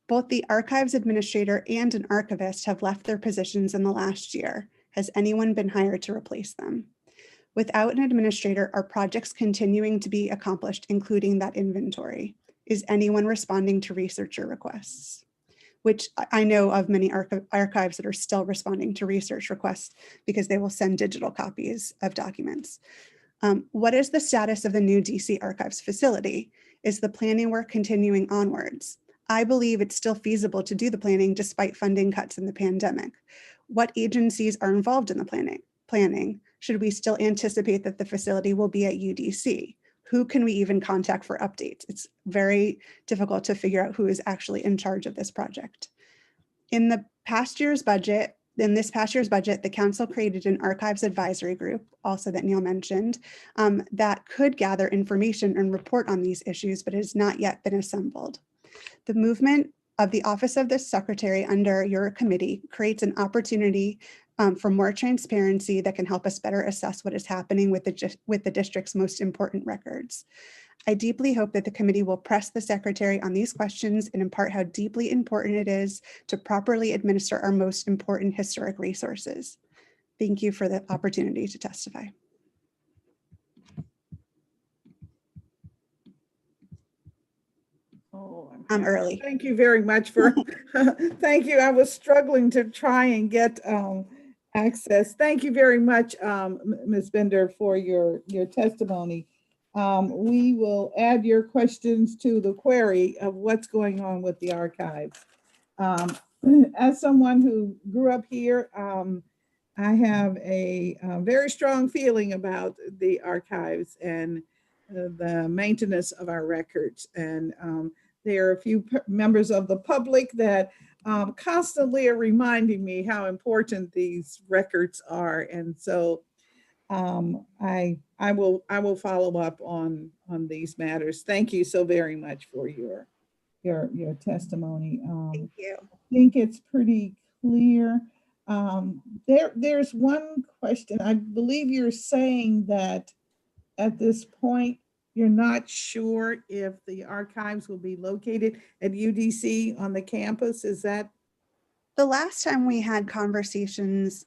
both the archives administrator and an archivist have left their positions in the last year. Has anyone been hired to replace them? Without an administrator, are projects continuing to be accomplished, including that inventory? Is anyone responding to researcher requests? Which I know of many archives that are still responding to research requests because they will send digital copies of documents. What is the status of the new DC Archives facility? Is the planning work continuing onwards? I believe it's still feasible to do the planning despite funding cuts in the pandemic. What agencies are involved in the planning? Should we still anticipate that the facility will be at UDC? Who can we even contact for updates? It's very difficult to figure out who is actually in charge of this project. In this past year's budget, the council created an archives advisory group, also that Neil mentioned, that could gather information and report on these issues, but has not yet been assembled. The movement of the Office of the Secretary under your committee creates an opportunity for more transparency that can help us better assess what is happening with the district's most important records. I deeply hope that the committee will press the Secretary on these questions and impart how deeply important it is to properly administer our most important historic resources. Thank you for the opportunity to testify. Oh, I'm early. Thank you very much for, thank you. I was struggling to try and get access. Thank you very much, Ms. Bender, for your testimony. We will add your questions to the query of what's going on with the archives. As someone who grew up here, I have a very strong feeling about the archives and the maintenance of our records. And there are a few members of the public that constantly are reminding me how important these records are. And so I will follow up on these matters. Thank you so very much for your testimony. Thank you. I think it's pretty clear. There's one question. I believe you're saying that at this point, you're not sure if the archives will be located at UDC on the campus. Is that? The last time we had conversations,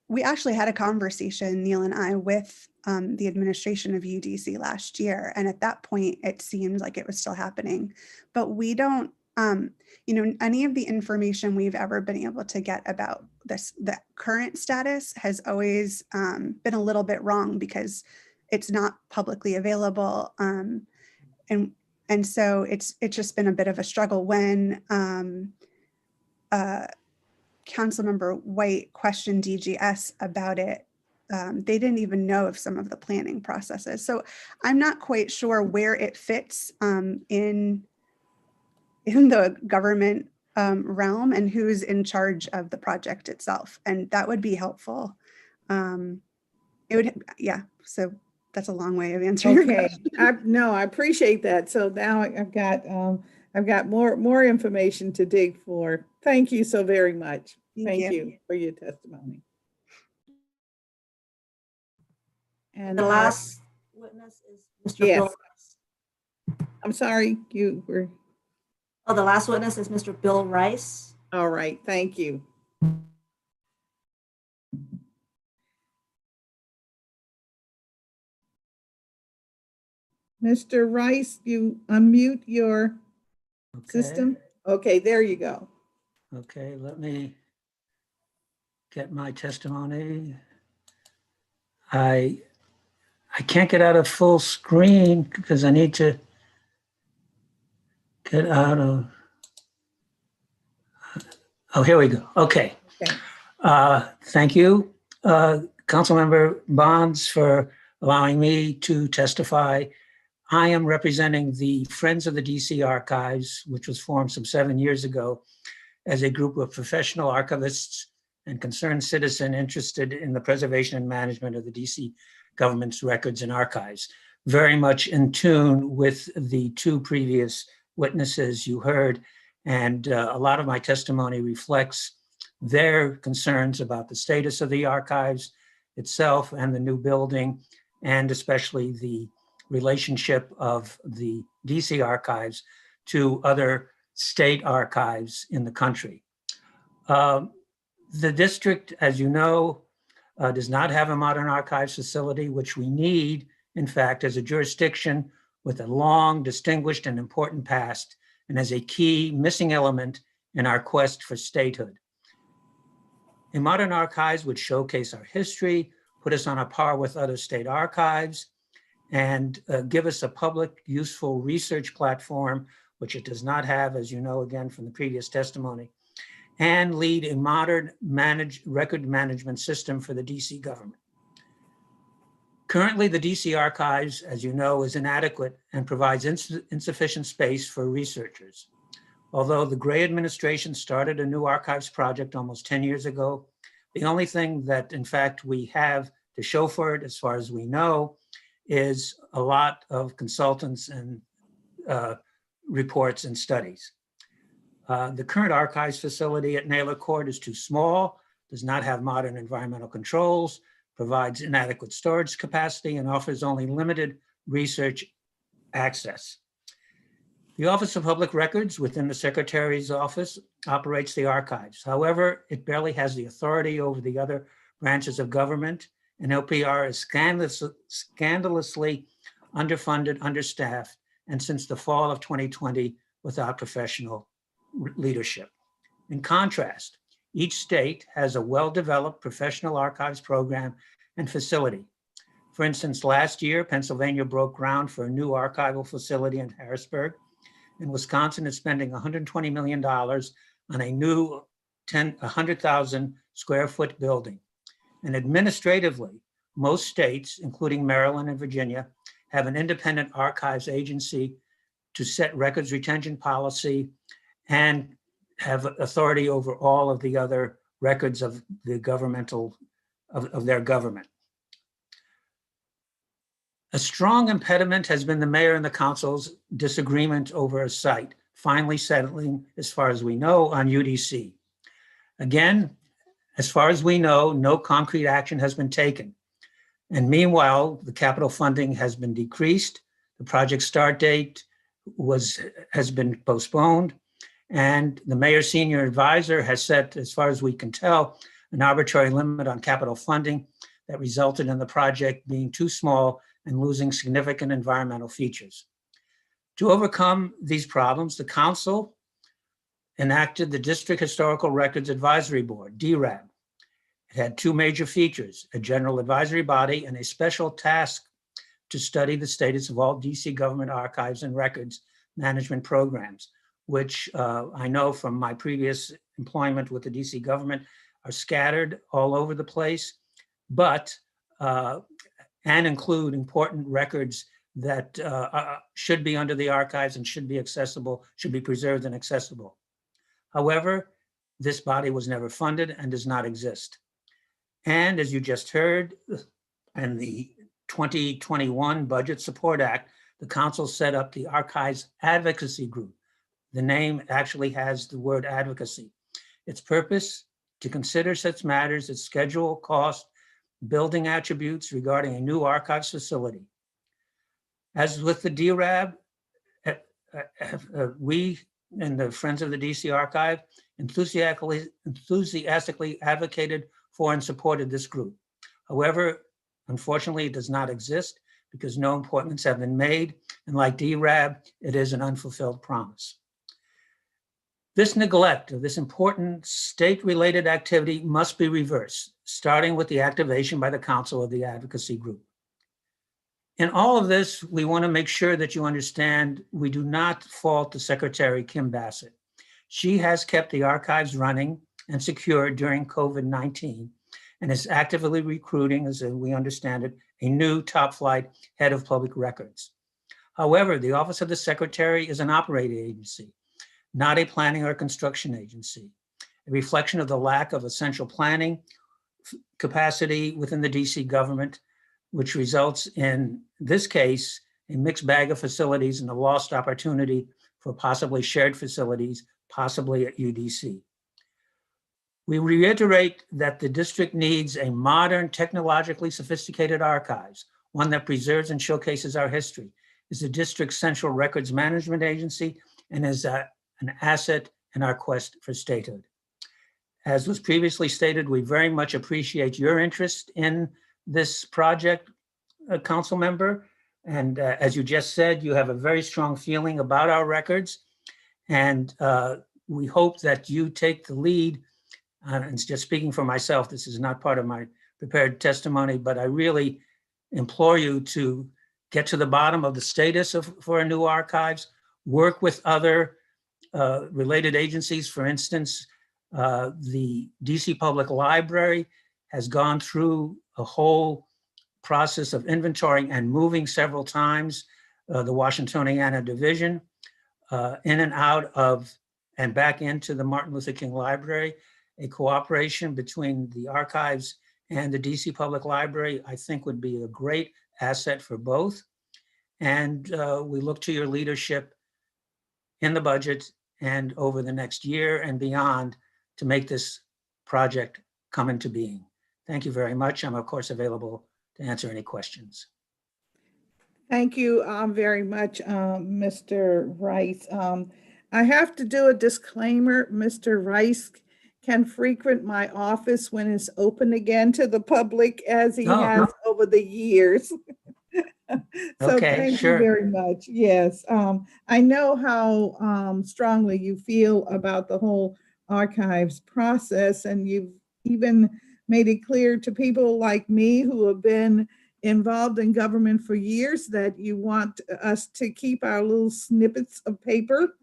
we actually had a conversation, Neil and I, with the administration of UDC last year. And at that point, it seemed like it was still happening. But we don't, any of the information we've ever been able to get about the current status has always been a little bit wrong because it's not publicly available. And so it's just been a bit of a struggle. When Councilmember White questioned DGS about it, they didn't even know of some of the planning processes. So I'm not quite sure where it fits in the government realm and who's in charge of the project itself. And that would be helpful. So that's a long way of answering your question. No, I appreciate that. So now I've got I've got more information to dig for. Thank you so very much. Thank you for your testimony. And The last witness is Mr. Yes. Bill Rice. I'm sorry, you were. Oh, the last witness is Mr. Bill Rice. All right, thank you. Mr. Rice, you unmute your system. Okay, there you go. Okay, let me get my testimony. I can't get out of full screen because I need to get out of. Oh, here we go. Okay. Thank you, Councilmember Bonds, for allowing me to testify. I am representing the Friends of the DC Archives, which was formed some 7 years ago as a group of professional archivists and concerned citizen interested in the preservation and management of the DC government's records and archives. Very much in tune with the two previous witnesses you heard, and a lot of my testimony reflects their concerns about the status of the archives itself and the new building, and especially the relationship of the DC archives to other state archives in the country. The district, as you know, does not have a modern archives facility, which we need, in fact, as a jurisdiction with a long, distinguished, and important past, and as a key missing element in our quest for statehood. A modern archives would showcase our history, put us on a par with other state archives, and give us a public, useful research platform, which it does not have, as you know, again, from the previous testimony, and lead a modern record management system for the DC government. Currently, the DC archives, as you know, is inadequate and provides insufficient space for researchers. Although the Gray administration started a new archives project almost 10 years ago, the only thing that, in fact, we have to show for it, as far as we know, is a lot of consultants and reports and studies. The current archives facility at Naylor Court is too small, does not have modern environmental controls, provides inadequate storage capacity, and offers only limited research access. The Office of Public Records within the Secretary's office operates the archives. However, it barely has the authority over the other branches of government, and OPR is scandalously underfunded, understaffed, and since the fall of 2020, without professional leadership. In contrast, each state has a well-developed professional archives program and facility. For instance, last year, Pennsylvania broke ground for a new archival facility in Harrisburg, and Wisconsin is spending $120 million on a new 100,000 square foot building. And administratively, most states, including Maryland and Virginia, have an independent archives agency to set records retention policy and have authority over all of the other records of the governmental, of their government. A strong impediment has been the mayor and the council's disagreement over a site, finally settling, as far as we know, on UDC. Again, as far as we know, no concrete action has been taken. And meanwhile, the capital funding has been decreased. The project start date has been postponed. And the mayor's senior advisor has set, as far as we can tell, an arbitrary limit on capital funding that resulted in the project being too small and losing significant environmental features. To overcome these problems, the council enacted the District Historical Records Advisory Board, DRAB. It had two major features, a general advisory body and a special task to study the status of all DC government archives and records management programs, which I know from my previous employment with the DC government are scattered all over the place, but and include important records that should be under the archives and should be accessible, should be preserved and accessible. However, this body was never funded and does not exist. And as you just heard, in the 2021 Budget Support Act, the council set up the Archives Advocacy Group, The name actually has the word advocacy. Its purpose, to consider such matters as schedule, cost, building attributes regarding a new archives facility. As with the DRAB, we and the Friends of the DC Archive enthusiastically advocated for and supported this group. However, unfortunately, it does not exist because no appointments have been made, and like DRAB, it is an unfulfilled promise. This neglect of this important state-related activity must be reversed, starting with the activation by the Council of the Advocacy Group. In all of this, we want to make sure that you understand we do not fault the Secretary, Kim Bassett. She has kept the archives running and secure during COVID-19 and is actively recruiting, as we understand it, a new top-flight head of public records. However, the Office of the Secretary is an operating agency, not a planning or construction agency, a reflection of the lack of essential planning capacity within the DC government, which results in this case, a mixed bag of facilities and a lost opportunity for possibly shared facilities, possibly at UDC. We reiterate that the district needs a modern, technologically sophisticated archives, one that preserves and showcases our history, is the district's central records management agency, and is an asset in our quest for statehood. As was previously stated, we very much appreciate your interest in this project, council member. And as you just said, you have a very strong feeling about our records. And we hope that you take the lead. And just speaking for myself, this is not part of my prepared testimony, but I really implore you to get to the bottom of the status for our new archives, work with other related agencies. For instance, the DC Public Library has gone through a whole process of inventorying and moving several times the Washingtoniana division in and out of and back into the Martin Luther King Library. A cooperation between the archives and the DC Public Library, I think, would be a great asset for both. And we look to your leadership in the budget and over the next year and beyond to make this project come into being. Thank you very much. I'm of course available to answer any questions. Thank you very much, Mr. Rice. I have to do a disclaimer. Mr. Rice can frequent my office when it's open again to the public, as he has over the years. So Okay, thank sure. you very much. Yes, I know how strongly you feel about the whole archives process, and you've even made it clear to people like me who have been involved in government for years that you want us to keep our little snippets of paper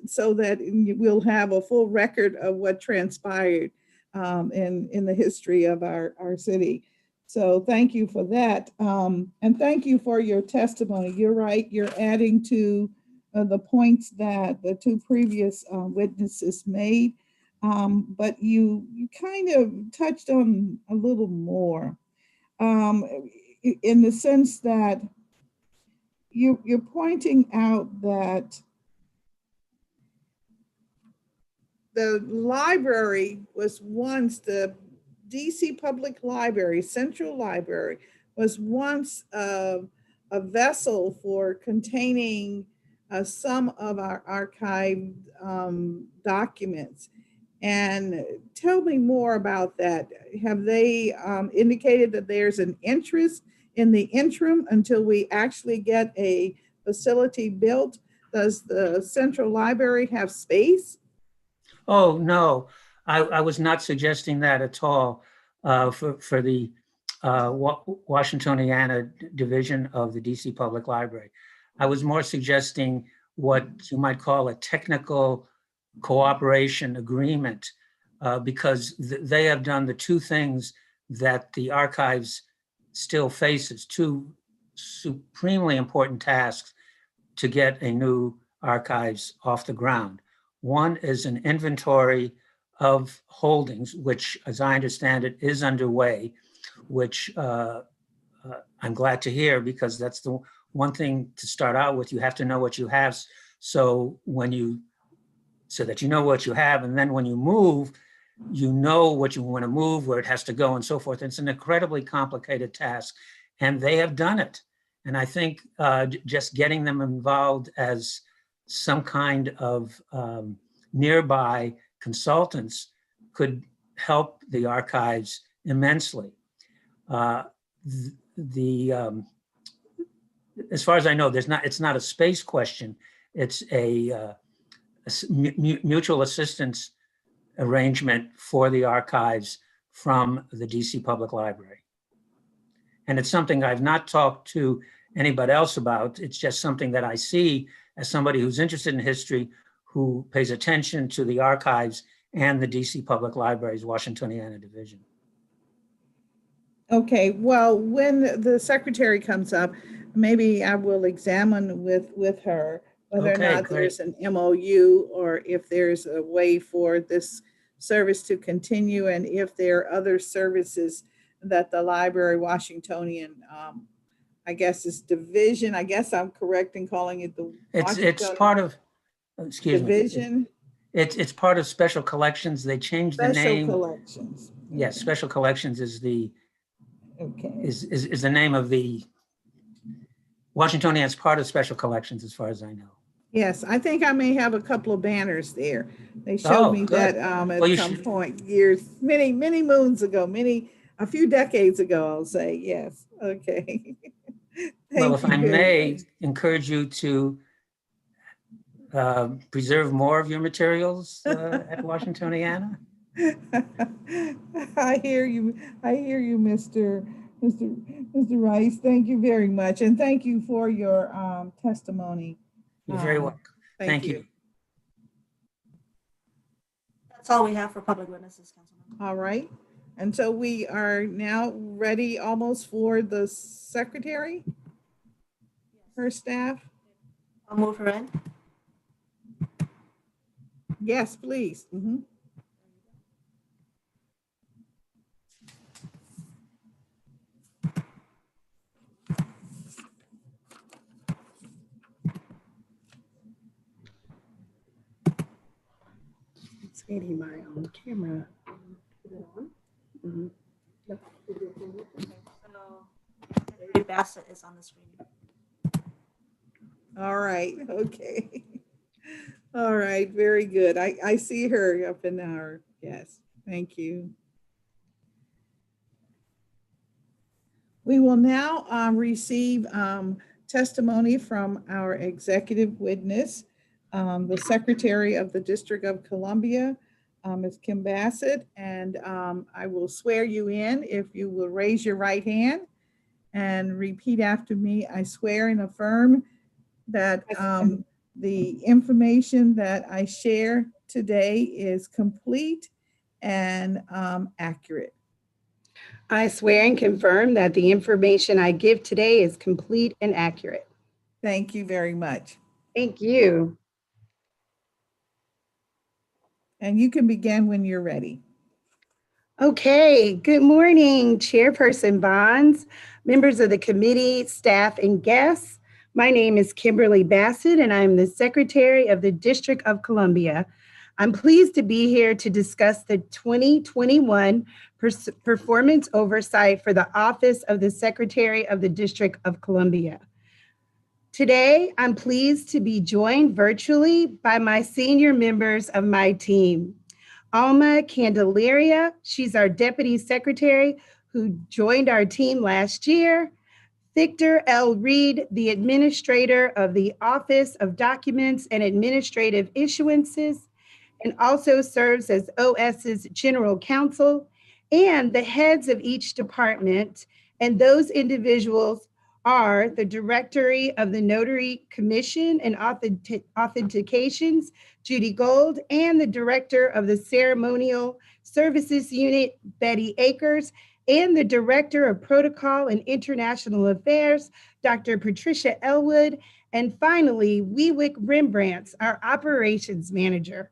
so that we'll have a full record of what transpired in the history of our city. So thank you for that. And thank you for your testimony. You're right, you're adding to the points that the two previous witnesses made, but you kind of touched on a little more in the sense that you're pointing out that the library was once, the DC Public Library, Central Library, was once a vessel for containing some of our archived documents. And tell me more about that. Have they indicated that there's an interest in the interim until we actually get a facility built? Does the Central Library have space? Oh, no, I was not suggesting that at all for the Washingtoniana division of the DC Public Library. I was more suggesting what you might call a technical cooperation agreement because they have done the two things that the archives still faces, two supremely important tasks to get a new archives off the ground. One is an inventory of holdings, which, as I understand it, is underway, which I'm glad to hear, because that's the one thing to start out with. You have to know what you have So so that you know what you have, and then when you move, you know what you want to move, where it has to go, and so forth. It's an incredibly complicated task, and they have done it. And I think just getting them involved as some kind of nearby consultants could help the archives immensely. As far as I know, it's not a space question. It's a mutual assistance arrangement for the archives from the DC Public Library. And it's something I've not talked to anybody else about. It's just something that I see as somebody who's interested in history, who pays attention to the archives and the DC Public Library's Washingtoniana division. Okay, well, when the secretary comes up, maybe I will examine with her whether or not there's an MOU, or if there's a way for this service to continue, and if there are other services that the Library Washingtonian, I guess is division. I guess I'm correct in calling it the It's part of, excuse division. me. It's part of Special Collections. They changed the name. Special Collections. Yes, Special Collections is the Okay. is the name of the Washingtonian. It's part of Special Collections, as far as I know. Yes, I think I may have a couple of banners there. They showed me good. that at some point years, many moons ago, a few decades ago, I'll say. Yes. Okay. Well, if I may encourage you to preserve more of your materials at Washingtoniana. I hear you, Mr. Rice. Thank you very much, and thank you for your testimony. You're very welcome. Thank you. That's all we have for public witnesses, Councilman. All right, and so we are now ready almost for the secretary, her staff. I'll move her in. Yes, please. Mm-hmm. Getting my own camera. Mm-hmm. So Bassett is on the screen. All right. Okay. All right. Very good. I see her up in our, yes. Thank you. We will now receive testimony from our executive witness, the Secretary of the District of Columbia, Ms. Kim Bassett, and I will swear you in if you will raise your right hand and repeat after me. I swear and affirm that the information that I share today is complete and accurate. I swear and confirm that the information I give today is complete and accurate. Thank you very much. Thank you. And you can begin when you're ready. Okay, good morning, Chairperson Bonds, members of the committee, staff, and guests. My name is Kimberly Bassett, and I'm the Secretary of the District of Columbia. I'm pleased to be here to discuss the 2021 performance oversight for the Office of the Secretary of the District of Columbia. Today, I'm pleased to be joined virtually by my senior members of my team. Alma Candelaria, she's our Deputy Secretary who joined our team last year. Victor L. Reed, the Administrator of the Office of Documents and Administrative Issuances, and also serves as OS's General Counsel, and the heads of each department, and those individuals are the Directory of the Notary Commission and Authentications, Judy Gold, and the Director of the Ceremonial Services Unit, Betty Akers, and the Director of Protocol and International Affairs, Dr. Patricia Elwood, and finally, Weewick Rembrandts, our Operations Manager.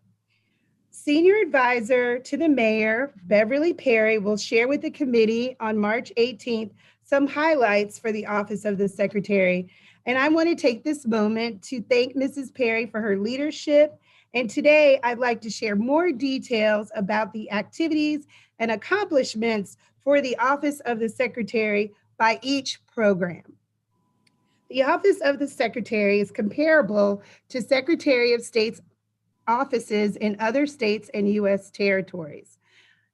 Senior Advisor to the Mayor, Beverly Perry, will share with the committee on March 18th some highlights for the Office of the Secretary, And I want to take this moment to thank Mrs. Perry for her leadership. And today I'd like to share more details about the activities and accomplishments for the Office of the Secretary by each program. The Office of the Secretary is comparable to Secretary of State's offices in other states and U.S. territories.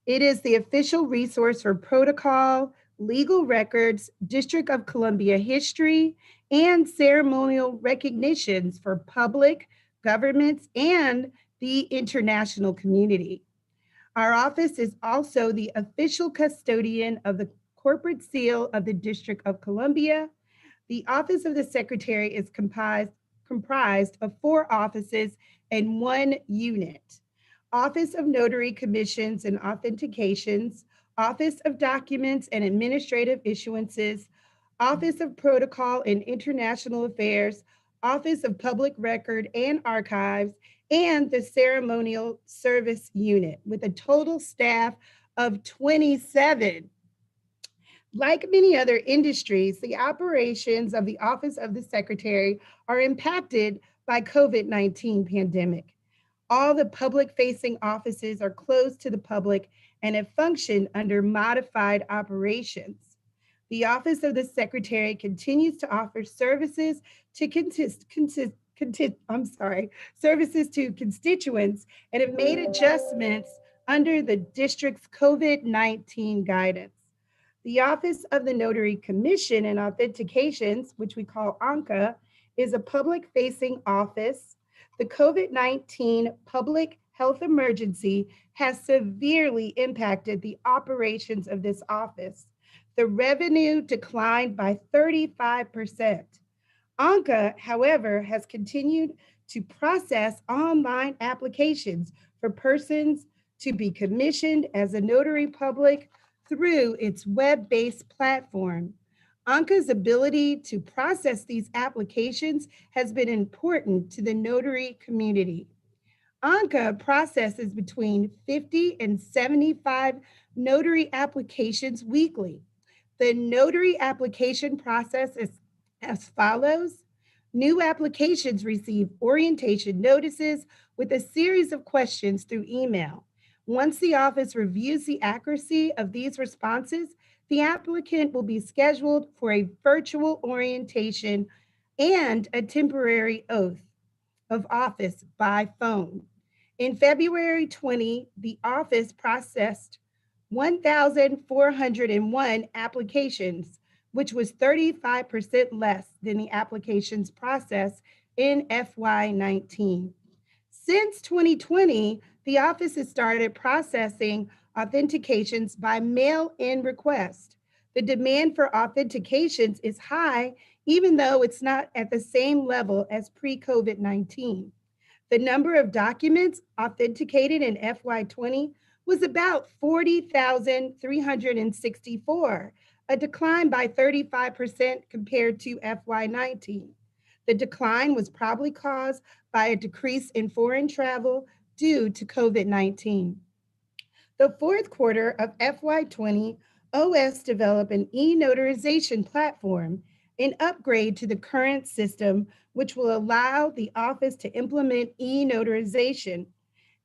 It is the official resource for protocol, legal records, District of Columbia history, and ceremonial recognitions for public, governments, and the international community. Our office is also the official custodian of the corporate seal of the District of Columbia. The Office of the Secretary is comprised of 4 offices and 1 unit. Office of Notary Commissions and Authentications, Office of Documents and Administrative Issuances, Office of Protocol and International Affairs, Office of Public Record and Archives, and the Ceremonial Service Unit with a total staff of 27. Like many other industries, the operations of the Office of the Secretary are impacted by COVID-19 pandemic. All the public-facing offices are closed to the public and have functioned under modified operations. The Office of the Secretary continues to offer services to services to constituents and have made adjustments under the district's COVID-19 guidance. The Office of the Notary Commission and Authentications, which we call ONCA, is a public-facing office. The COVID-19 public health emergency has severely impacted the operations of this office. The revenue declined by 35%. ONCA, however, has continued to process online applications for persons to be commissioned as a notary public through its web-based platform. ONCA's ability to process these applications has been important to the notary community. ONCA processes between 50 and 75 notary applications weekly. The notary application process is as follows. New applications receive orientation notices with a series of questions through email. Once the office reviews the accuracy of these responses, the applicant will be scheduled for a virtual orientation and a temporary oath of office by phone. In February 20, the office processed 1,401 applications, which was 35% less than the applications processed in FY19. Since 2020, the office has started processing authentications by mail-in request. The demand for authentications is high, even though it's not at the same level as pre-COVID-19. The number of documents authenticated in FY20 was about 40,364, a decline by 35% compared to FY19. The decline was probably caused by a decrease in foreign travel due to COVID-19. The fourth quarter of FY20, OS developed an e-notarization platform, an upgrade to the current system, which will allow the office to implement e-notarization.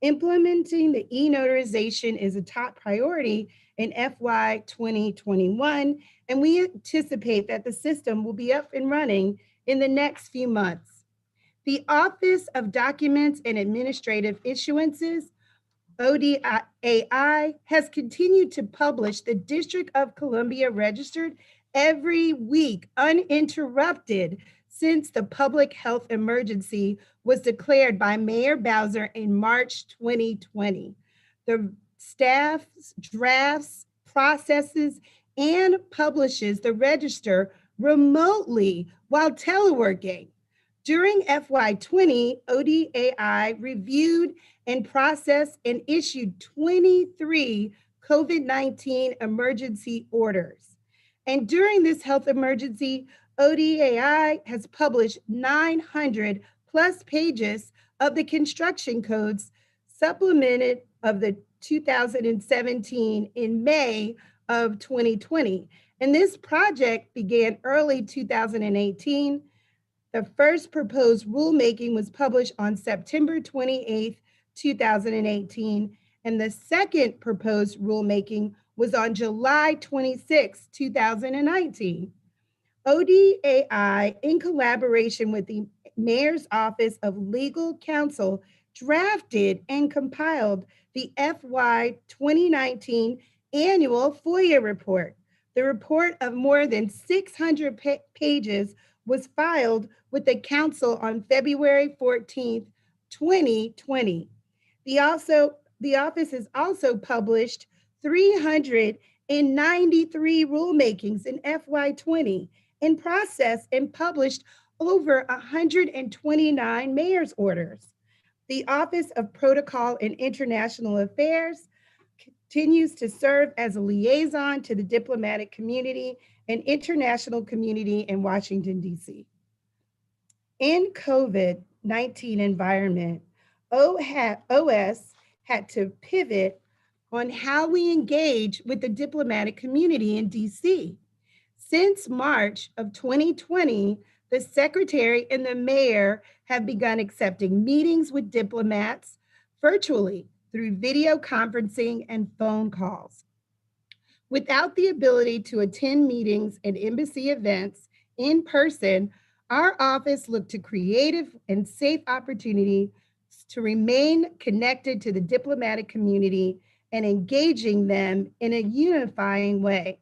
Implementing the e-notarization is a top priority in FY 2021, and we anticipate that the system will be up and running in the next few months. The Office of Documents and Administrative Issuances, ODAI, has continued to publish the District of Columbia Registered every week, uninterrupted, since the public health emergency was declared by Mayor Bowser in March 2020. The staff drafts, processes, and publishes the register remotely while teleworking. During FY20, ODAI reviewed and processed and issued 23 COVID-19 emergency orders. And during this health emergency, ODAI has published 900 plus pages of the construction codes supplemented of the 2017 in May of 2020. And this project began early 2018. The first proposed rulemaking was published on September 28th, 2018, and the second proposed rulemaking was on July 26, 2019. ODAI, in collaboration with the Mayor's Office of Legal Counsel, drafted and compiled the FY 2019 annual FOIA report. The report of more than 600 pages was filed with the Council on February 14th, 2020. The office has also published 393 rulemakings in FY20, in process and published over 129 mayor's orders. The Office of Protocol and International Affairs continues to serve as a liaison to the diplomatic community and international community in Washington, D.C. In COVID-19 environment, OS had to pivot on how we engage with the diplomatic community in DC. Since March of 2020, the Secretary and the Mayor have begun accepting meetings with diplomats virtually through video conferencing and phone calls. Without the ability to attend meetings and embassy events in person, our office looked to creative and safe opportunities to remain connected to the diplomatic community and engaging them in a unifying way.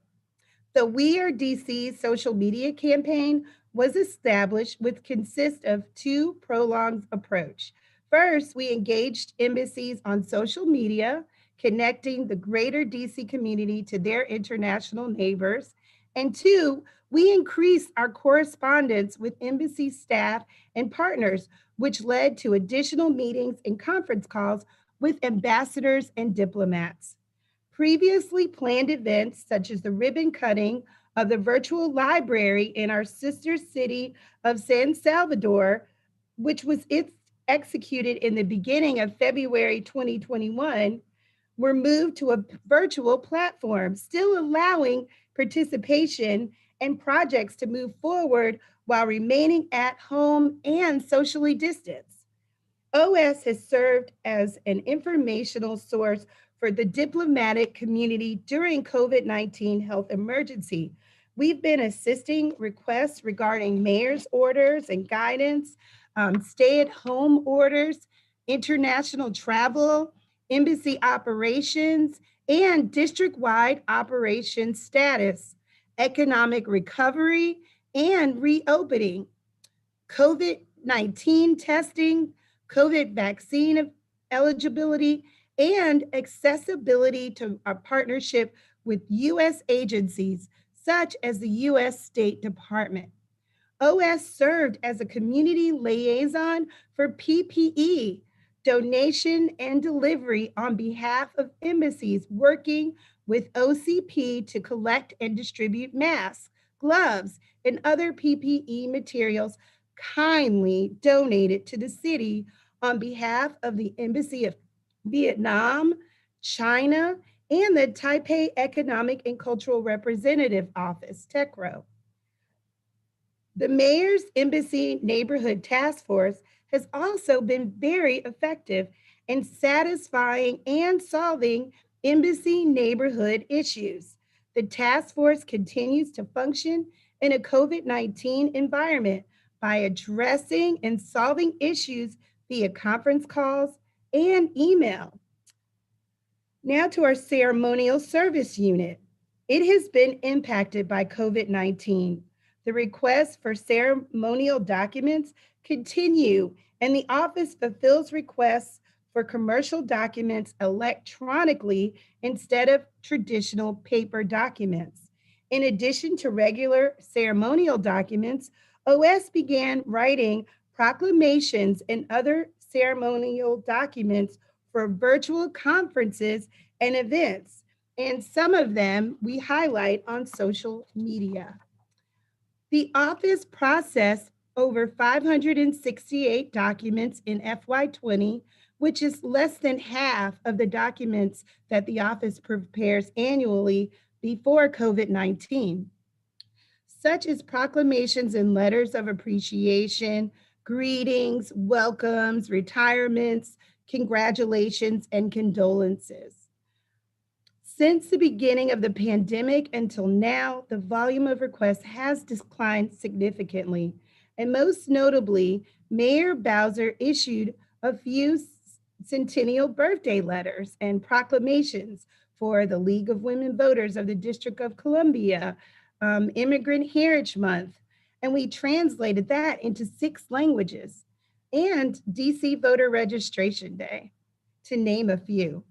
The We Are DC social media campaign was established, which consists of two prolonged approach. First, we engaged embassies on social media, connecting the greater DC community to their international neighbors. And two, we increased our correspondence with embassy staff and partners, which led to additional meetings and conference calls with ambassadors and diplomats. Previously planned events, such as the ribbon cutting of the virtual library in our sister city of San Salvador, which was executed in the beginning of February 2021, were moved to a virtual platform, still allowing participation and projects to move forward while remaining at home and socially distanced. OS has served as an informational source for the diplomatic community during COVID-19 health emergency. We've been assisting requests regarding mayor's orders and guidance, stay-at-home orders, international travel, embassy operations, and district-wide operation status, economic recovery, and reopening, COVID-19 testing, COVID vaccine eligibility, and accessibility to our partnership with U.S. agencies, such as the U.S. State Department. OS served as a community liaison for PPE, donation and delivery on behalf of embassies working with OCP to collect and distribute masks, gloves, and other PPE materials kindly donated to the city on behalf of the Embassy of Vietnam, China, and the Taipei Economic and Cultural Representative Office, TECRO. The Mayor's Embassy Neighborhood Task Force has also been very effective in satisfying and solving embassy neighborhood issues. The task force continues to function in a COVID-19 environment by addressing and solving issues via conference calls and email. Now to our ceremonial service unit. It has been impacted by COVID-19. The requests for ceremonial documents continue, and the office fulfills requests for commercial documents electronically instead of traditional paper documents. In addition to regular ceremonial documents, OS began writing proclamations and other ceremonial documents for virtual conferences and events, and some of them we highlight on social media. The office processed over 568 documents in FY20, which is less than half of the documents that the office prepares annually before COVID-19. such as proclamations and letters of appreciation, greetings, welcomes, retirements, congratulations, and condolences. Since the beginning of the pandemic until now, the volume of requests has declined significantly, and most notably, Mayor Bowser issued a few centennial birthday letters and proclamations for the League of Women Voters of the District of Columbia, Immigrant Heritage Month, and we translated that into 6 languages, and DC Voter Registration Day, to name a few.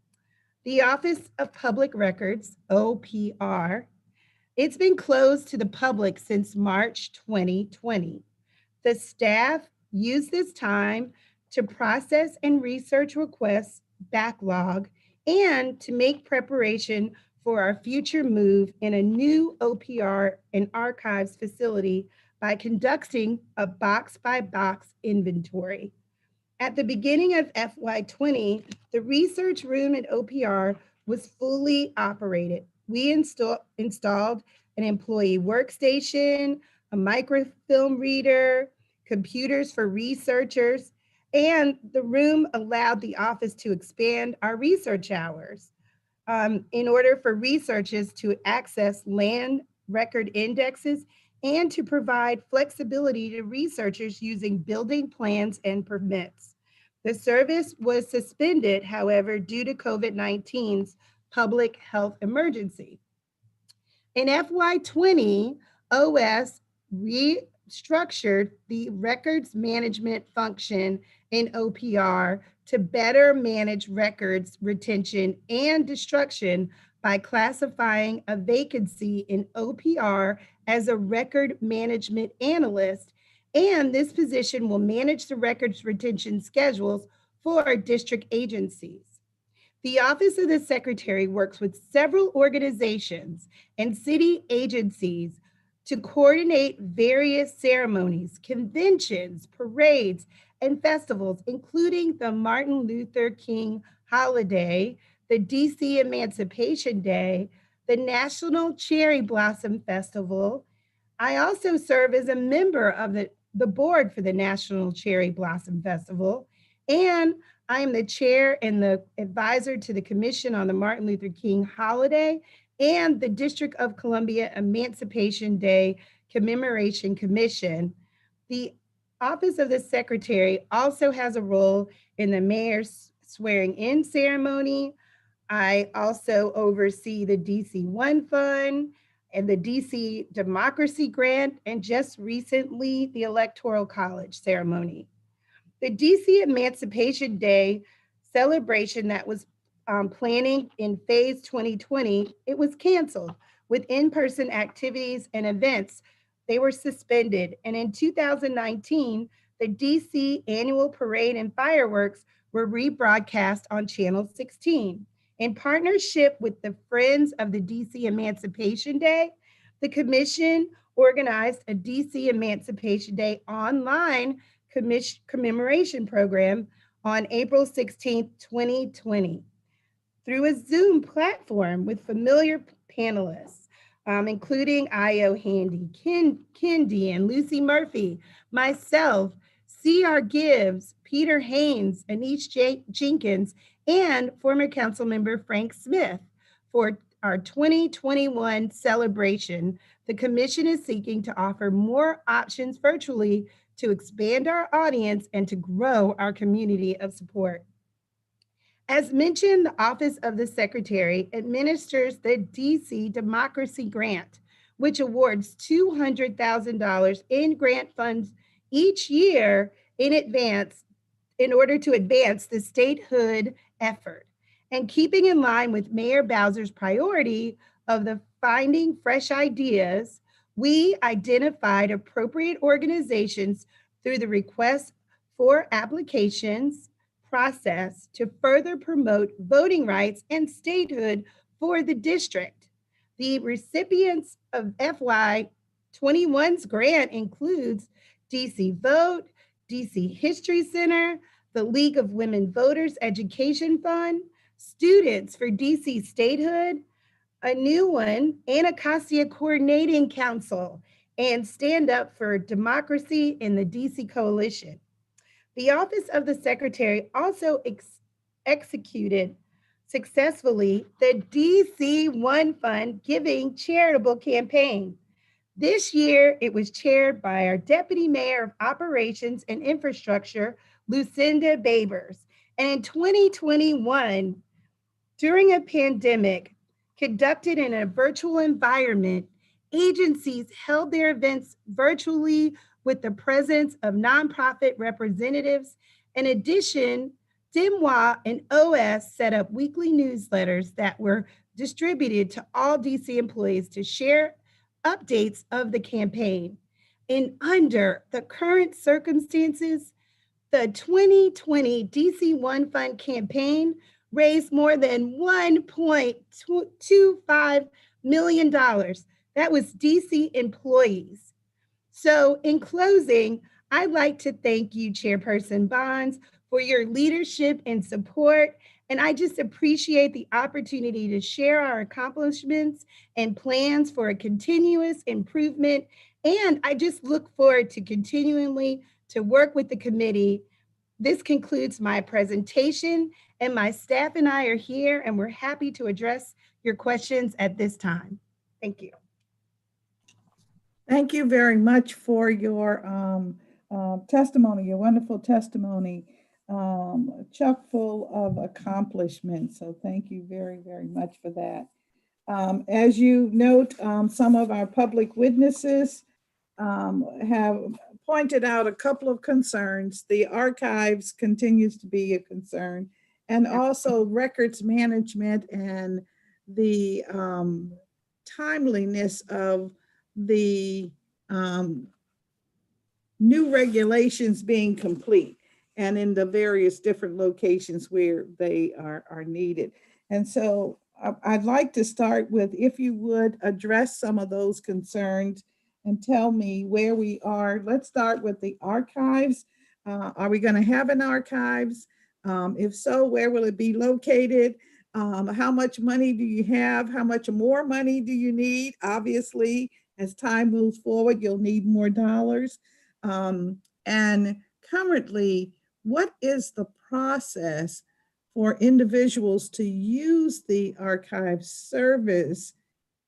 The Office of Public Records, OPR, it's been closed to the public since March 2020. The staff used this time to process and research requests backlog and to make preparation for our future move in a new OPR and archives facility by conducting a box-by-box inventory. At the beginning of FY20, the research room at OPR was fully operated. We installed an employee workstation, a microfilm reader, computers for researchers, and the room allowed the office to expand our research hours in order for researchers to access land record indexes and to provide flexibility to researchers using building plans and permits. The service was suspended, however, due to COVID-19's public health emergency. In FY20, OS restructured the records management function in OPR to better manage records retention and destruction by classifying a vacancy in OPR as a record management analyst, and this position will manage the records retention schedules for district agencies. The Office of the Secretary works with several organizations and city agencies to coordinate various ceremonies, conventions, parades, and festivals, including the Martin Luther King holiday, the DC Emancipation Day, the National Cherry Blossom Festival. I also serve as a member of the board for the National Cherry Blossom Festival, and I am the chair and the advisor to the Commission on the Martin Luther King holiday and the District of Columbia Emancipation Day Commemoration Commission. The Office of the Secretary also has a role in the mayor's swearing in ceremony. I also oversee the DC One Fund and the DC Democracy Grant, and just recently the Electoral College ceremony. The DC Emancipation Day celebration that was planning in phase 2020, it was canceled with in-person activities and events. They were suspended. And in 2019, the DC annual parade and fireworks were rebroadcast on Channel 16. In partnership with the Friends of the DC Emancipation Day, the commission organized a DC Emancipation Day online commemoration program on April 16, 2020, through a Zoom platform with familiar panelists, including Io Handy, Kendi, and Lucy Murphy, myself, C.R. Gibbs, Peter Haynes, Anish Jenkins, and former council member Frank Smith. For our 2021 celebration, the commission is seeking to offer more options virtually to expand our audience and to grow our community of support. As mentioned, the Office of the Secretary administers the DC Democracy Grant, which awards $200,000 in grant funds each year in order to advance the statehood effort. And keeping in line with Mayor Bowser's priority of the finding fresh ideas, we identified appropriate organizations through the request for applications process to further promote voting rights and statehood for the district. The recipients of FY21's grant includes DC Vote, DC History Center, the League of Women Voters Education Fund, Students for DC Statehood, a new one, Anacostia Coordinating Council, and stand up for democracy in the DC Coalition. The Office of the Secretary also executed successfully the DC One Fund Giving Charitable Campaign. This year, it was chaired by our Deputy Mayor of Operations and Infrastructure, Lucinda Babers. And in 2021, during a pandemic conducted in a virtual environment, agencies held their events virtually with the presence of nonprofit representatives. In addition, DMWA and OS set up weekly newsletters that were distributed to all DC employees to share updates of the campaign. And under the current circumstances, the 2020 DC One Fund campaign raised more than $1.25 million. That was DC employees. So in closing, I'd like to thank you, Chairperson Bonds, for your leadership and support. And I just appreciate the opportunity to share our accomplishments and plans for a continuous improvement. And I just look forward to continually to work with the committee. This concludes my presentation, and my staff and I are here, and we're happy to address your questions at this time. Thank you. Thank you very much for your testimony, your wonderful testimony, chock full of accomplishments. So thank you very, very much for that. As you note, some of our public witnesses have pointed out a couple of concerns. The archives continues to be a concern, and also records management and the timeliness of the new regulations being complete and in the various different locations where they are needed. And so I'd like to start with, if you would address some of those concerns and tell me where we are. Let's start with the archives. Are we going to have an archives? If so, where will it be located? How much money do you have? How much more money do you need? Obviously, as time moves forward, you'll need more dollars. And currently, what is the process for individuals to use the archive service?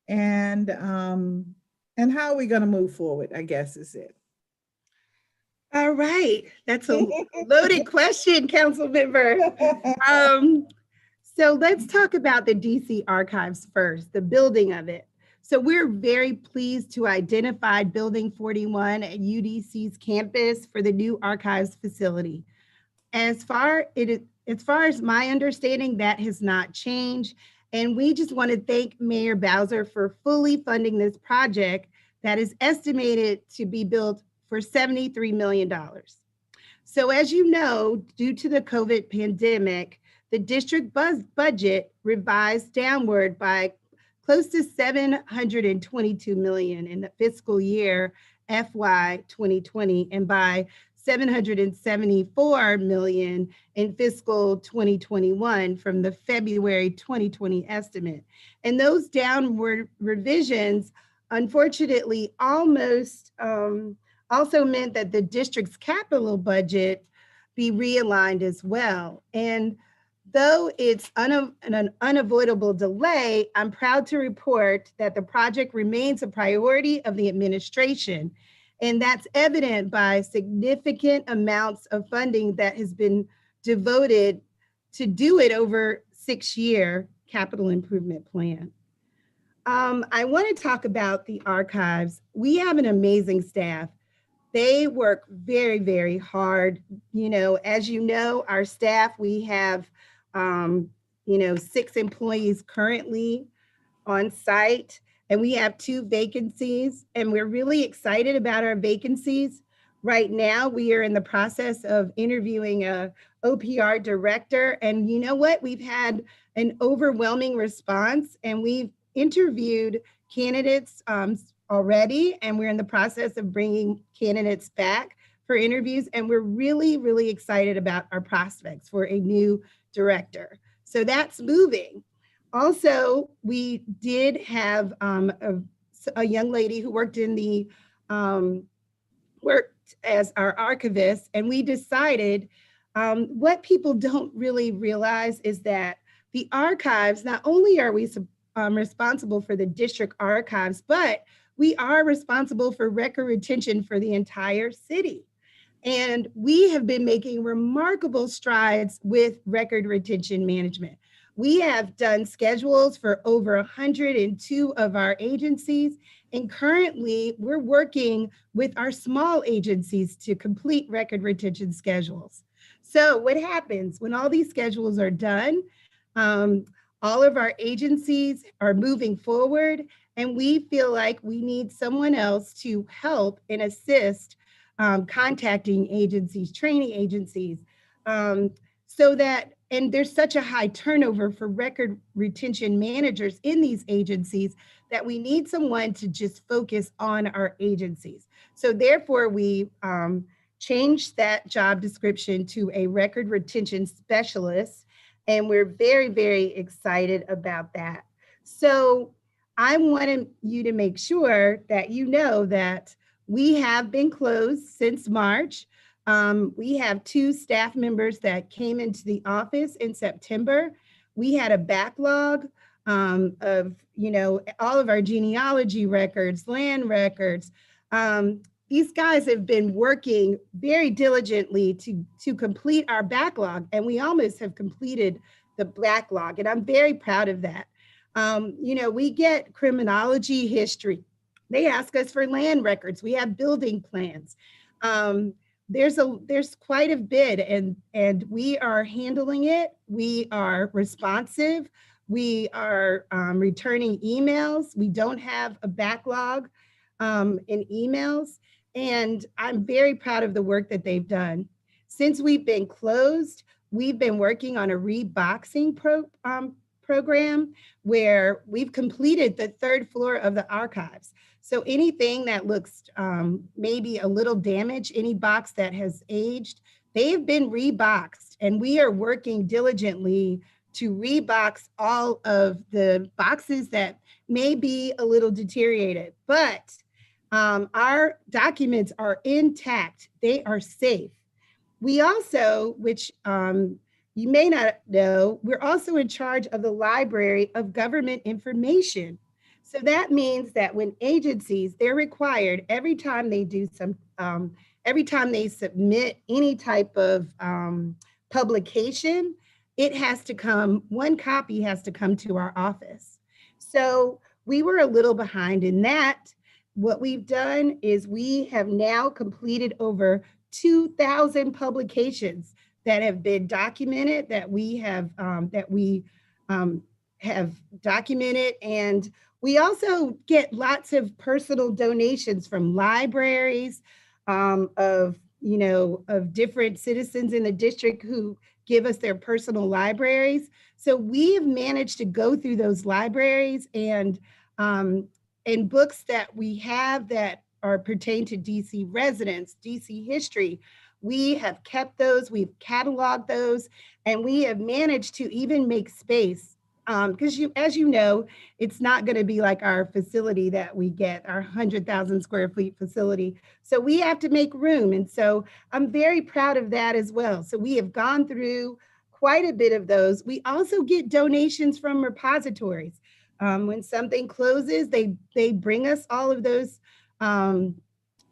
And how are we going to move forward, I guess is it. All right. That's a loaded question, Council Member. So let's talk about the DC Archives first, the building of it. So we're very pleased to identify Building 41 at UDC's campus for the new archives facility. As far as my understanding, that has not changed. And we just want to thank Mayor Bowser for fully funding this project that is estimated to be built for $73 million. So as you know, due to the COVID pandemic, the district budget revised downward by close to $722 million in the fiscal year FY 2020 and by $774 million in fiscal 2021 from the February 2020 estimate. And those downward revisions, unfortunately, almost also meant that the district's capital budget be realigned as well. And though it's an unavoidable delay, I'm proud to report that the project remains a priority of the administration. And that's evident by significant amounts of funding that has been devoted to do it over a 6-year capital improvement plan. I want to talk about the archives. We have an amazing staff. They work very, very hard. You know, as you know, our staff, we have 6 employees currently on site, and we have 2 vacancies, and we're really excited about our vacancies. Right now, we are in the process of interviewing a OPR director, and you know what? We've had an overwhelming response, and we've interviewed candidates already, and we're in the process of bringing candidates back for interviews, and we're really, really excited about our prospects for a new director. So that's moving. Also, we did have a young lady who worked in the worked as our archivist, and we decided what people don't really realize is that the archives, not only are we responsible for the district archives, but we are responsible for record retention for the entire city. And we have been making remarkable strides with record retention management. We have done schedules for over 102 of our agencies, and currently we're working with our small agencies to complete record retention schedules. So what happens when all these schedules are done? All of our agencies are moving forward, and we feel like we need someone else to help and assist contacting agencies, training agencies, so that, and there's such a high turnover for record retention managers in these agencies that we need someone to just focus on our agencies. So therefore we changed that job description to a record retention specialist, and we're very, very excited about that. So I wanted you to make sure that you know that we have been closed since March. We have 2 staff members that came into the office in September. We had a backlog of, all of our genealogy records, land records. These guys have been working very diligently to complete our backlog, and we almost have completed the backlog, and I'm very proud of that. We get criminology history. They ask us for land records. We have building plans. There's quite a bit, and we are handling it. We are responsive. We are returning emails. We don't have a backlog in emails, and I'm very proud of the work that they've done. Since we've been closed, we've been working on a reboxing program where we've completed the 3rd floor of the archives. So anything that looks maybe a little damaged, any box that has aged, they've been reboxed, and we are working diligently to rebox all of the boxes that may be a little deteriorated. But our documents are intact. They are safe. We also, which you may not know, we're also in charge of the Library of Government Information. So that means that when agencies, they're required every time they do every time they submit any type of publication, it has to come, one copy has to come to our office. So we were a little behind in that. What we've done is we have now completed over 2,000 publications that have been documented, that we have documented. And we also get lots of personal donations from libraries, of different citizens in the district who give us their personal libraries. So we have managed to go through those libraries, and books that we have that are pertain to DC residents, DC history. We have kept those, we've cataloged those, and we have managed to even make space. Because as you know, it's not going to be like our facility that we get, our 100,000 square feet facility. So we have to make room. And so I'm very proud of that as well. So we have gone through quite a bit of those. We also get donations from repositories. When something closes, they bring us all of those,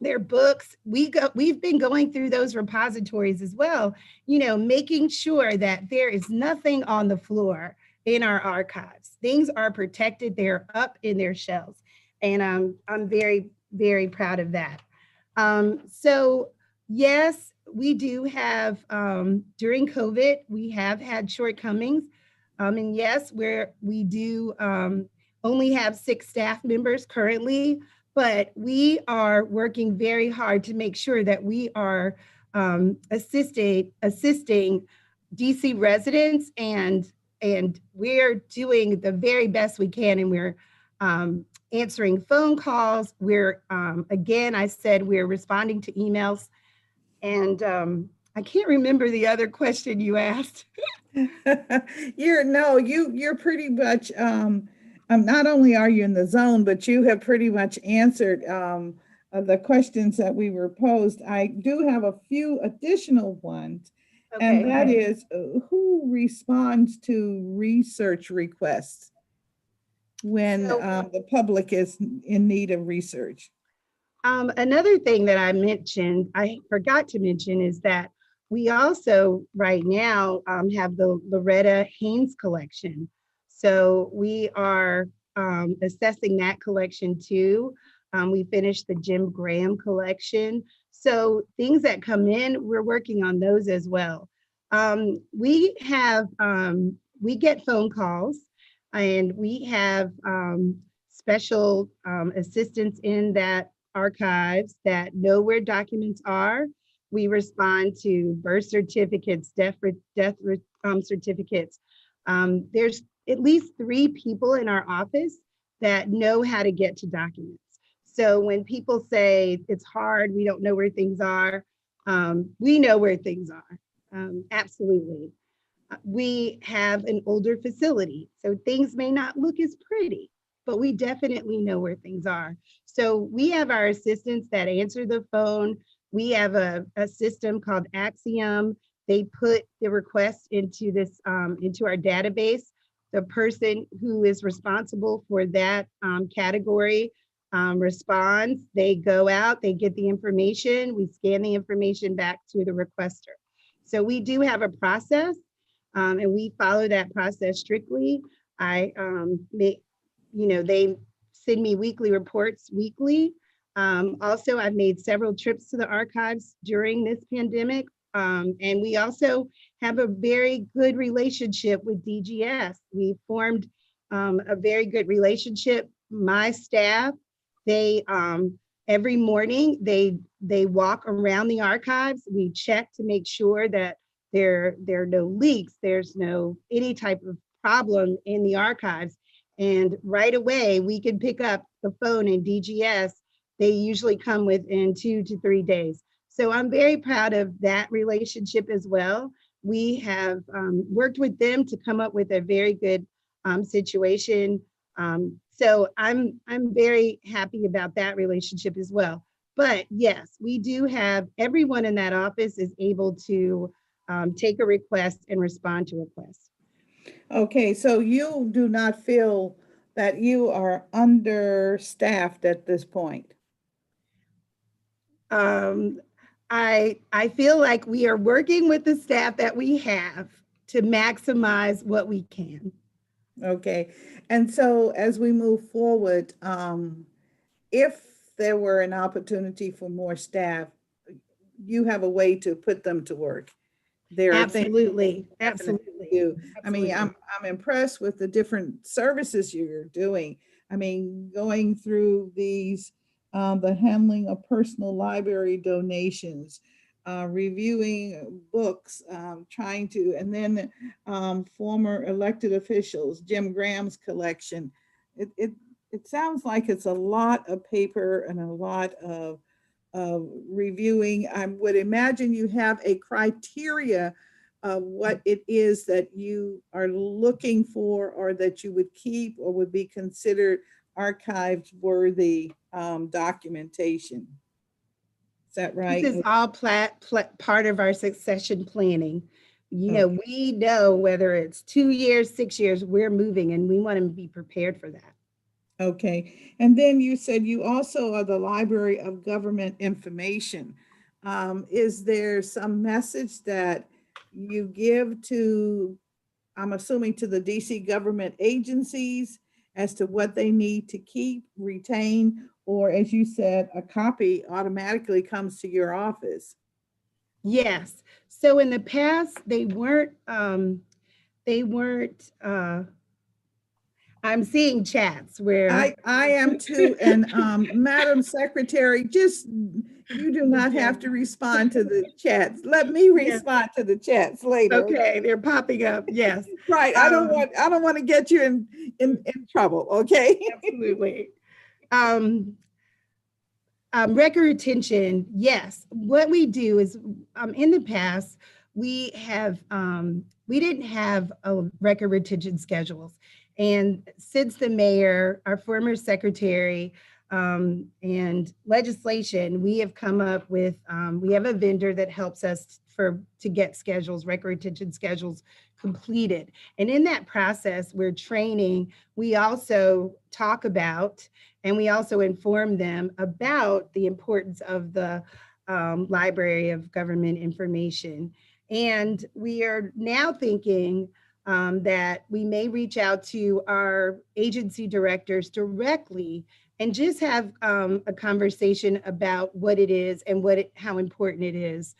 their books. We've been going through those repositories as well, making sure that there is nothing on the floor in our archives. Things are protected, they're up in their shelves. And I'm very, very proud of that. So yes, we do have, during COVID, we have had shortcomings. And yes, we do only have 6 staff members currently, but we are working very hard to make sure that we are assisting DC residents, and we're doing the very best we can, and we're answering phone calls. We're, again, I said we're responding to emails, and I can't remember the other question you asked. You're pretty much, not only are you in the zone, but you have pretty much answered the questions that we were posed. I do have a few additional ones, and that is who responds to research requests when the public is in need of research? Another thing that I forgot to mention is that we also right now have the Loretta Haynes collection. So we are assessing that collection too. We finished the Jim Graham collection. So things that come in, we're working on those as well. We get phone calls, and we have special assistants in that archives that know where documents are. We respond to birth certificates, death certificates. There's at least 3 people in our office that know how to get to documents. So when people say it's hard, we don't know where things are, we know where things are, absolutely. We have an older facility, so things may not look as pretty, but we definitely know where things are. So we have our assistants that answer the phone. We have a system called Axiom. They put the request into into our database. The person who is responsible for that category responds. They go out, they get the information, we scan the information back to the requester. So we do have a process, and we follow that process strictly. They send me weekly reports weekly. Also, I've made several trips to the archives during this pandemic. And we also have a very good relationship with DGS. We formed a very good relationship. My staff, they every morning they walk around the archives. We check to make sure that there are no leaks, there's no any type of problem in the archives. And right away, we can pick up the phone in DGS. They usually come within 2 to 3 days. So I'm very proud of that relationship as well. We have worked with them to come up with a very good situation. So I'm very happy about that relationship as well. But yes, we do have everyone in that office is able to take a request and respond to requests. Okay, so you do not feel that you are understaffed at this point? I feel like we are working with the staff that we have to maximize what we can. Okay, and so as we move forward, if there were an opportunity for more staff, you have a way to put them to work. Absolutely. I mean, I'm impressed with the different services you're doing. I mean, going through these, the handling of personal library donations, reviewing books, trying to, and then former elected officials, Jim Graham's collection. It sounds like it's a lot of paper and a lot of reviewing. I would imagine you have a criteria of what it is that you are looking for, or that you would keep, or would be considered archived worthy documentation. Is that right? This is all part of our succession planning. You know, we know whether it's 2 years, 6 years, we're moving, and we want to be prepared for that. Okay, and then you said you also are the Library of Government Information. Is there some message that you give to, I'm assuming, to the DC government agencies as to what they need to keep, retain, or as you said, a copy automatically comes to your office? Yes. So in the past, they weren't, I'm seeing chats where I am too, and Madam Secretary, just, you do not have to respond to the chats. Let me respond to the chats later. Okay, they're popping up. Yes. Right. I don't want to get you in trouble. Okay. Absolutely. Record retention. Yes. What we do is in the past, we didn't have a record retention schedules. And since the mayor, our former secretary, and legislation, we have come up with, we have a vendor that helps us to get schedules, record retention schedules completed. And in that process, we're training. We also talk about, and we also inform them about the importance of the Library of Government Information. And we are now thinking that we may reach out to our agency directors directly and just have a conversation about what it is and how important it is.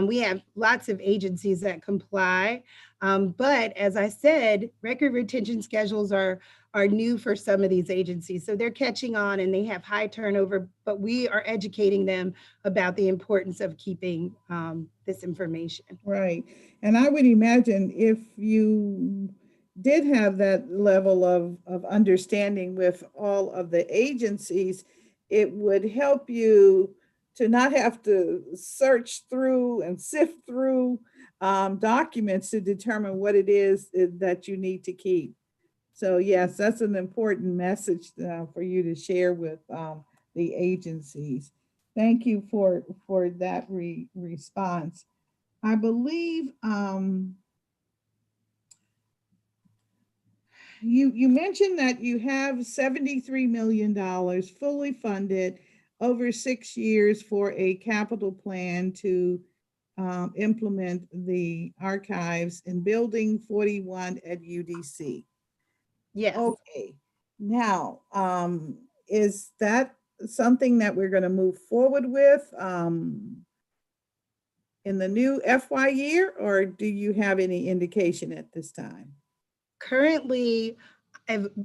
We have lots of agencies that comply, but as I said, record retention schedules are new for some of these agencies. So they're catching on and they have high turnover, but we are educating them about the importance of keeping this information. Right. And I would imagine if you did have that level of understanding with all of the agencies, it would help you to not have to search through and sift through documents to determine what it is that you need to keep. So yes, that's an important message for you to share with the agencies. Thank you for that response. I believe you mentioned that you have $73 million fully funded over 6 years for a capital plan to implement the archives in Building 41 at UDC. Yes. Okay. Now, is that something that we're going to move forward with in the new FY year, or do you have any indication at this time? Currently,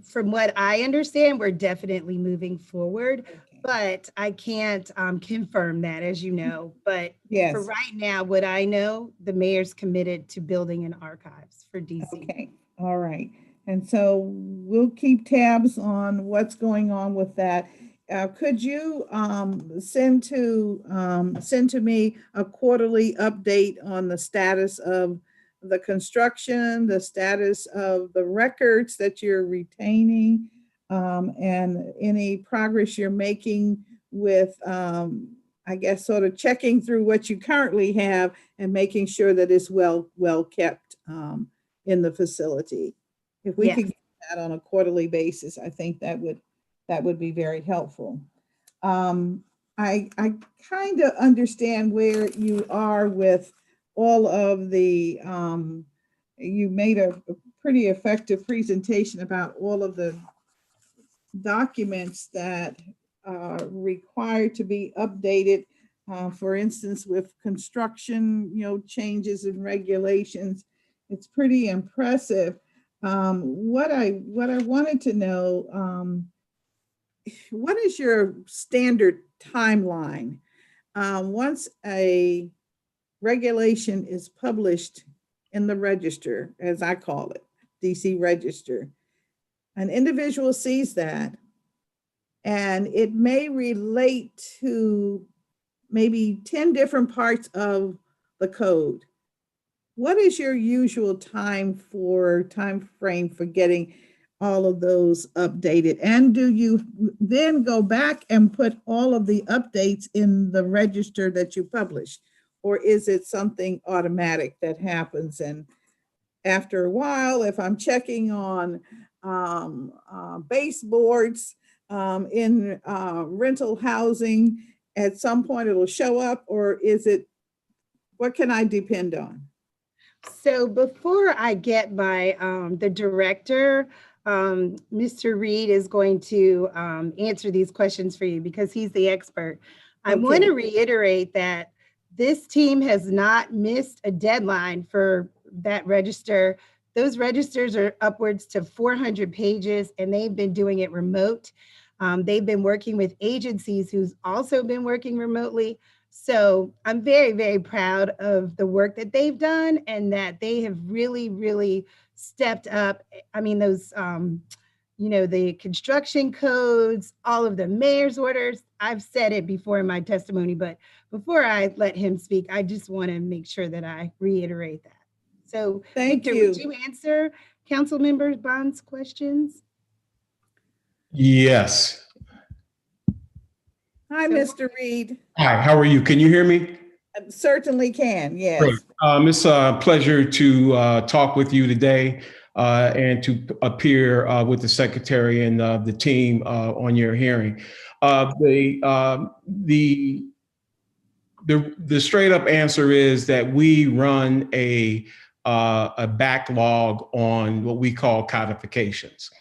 from what I understand, we're definitely moving forward, but I can't confirm that, as you know. But yes, for right now, what I know, the mayor's committed to building an archives for DC. Okay, all right. And so we'll keep tabs on what's going on with that. Could you send to me a quarterly update on the status of the construction, the status of the records that you're retaining, and any progress you're making with, I guess, sort of checking through what you currently have and making sure that it's well kept in the facility? If we could get that on a quarterly basis, I think that would be very helpful. I kind of understand where you are with all of the, you made a pretty effective presentation about all of the documents that are required to be updated. For instance, with construction, changes in regulations. It's pretty impressive. What I wanted to know, what is your standard timeline? Once a regulation is published in the register, as I call it, DC Register, an individual sees that, and it may relate to maybe 10 different parts of the code. What is your usual time frame for getting all of those updated? And do you then go back and put all of the updates in the register that you publish? Or is it something automatic that happens? And after a while, if I'm checking on baseboards in rental housing, at some point it'll show up, or is it, what can I depend on? So before I get my, the director, Mr. Reed is going to answer these questions for you because he's the expert. I want to reiterate that this team has not missed a deadline for that register. Those registers are upwards to 400 pages and they've been doing it remote. They've been working with agencies who's also been working remotely. So I'm very, very proud of the work that they've done and that they have really, really stepped up. I mean, those, the construction codes, all of the mayor's orders, I've said it before in my testimony, but before I let him speak, I just want to make sure that I reiterate that. So Victor, would you answer Councilmember Bond's questions? Yes. Hi, Mr. Reed. Hi, how are you? Can you hear me? Certainly can, yes. Great. It's a pleasure to talk with you today and to appear with the secretary and the team on your hearing. The straight up answer is that we run a backlog on what we call codifications.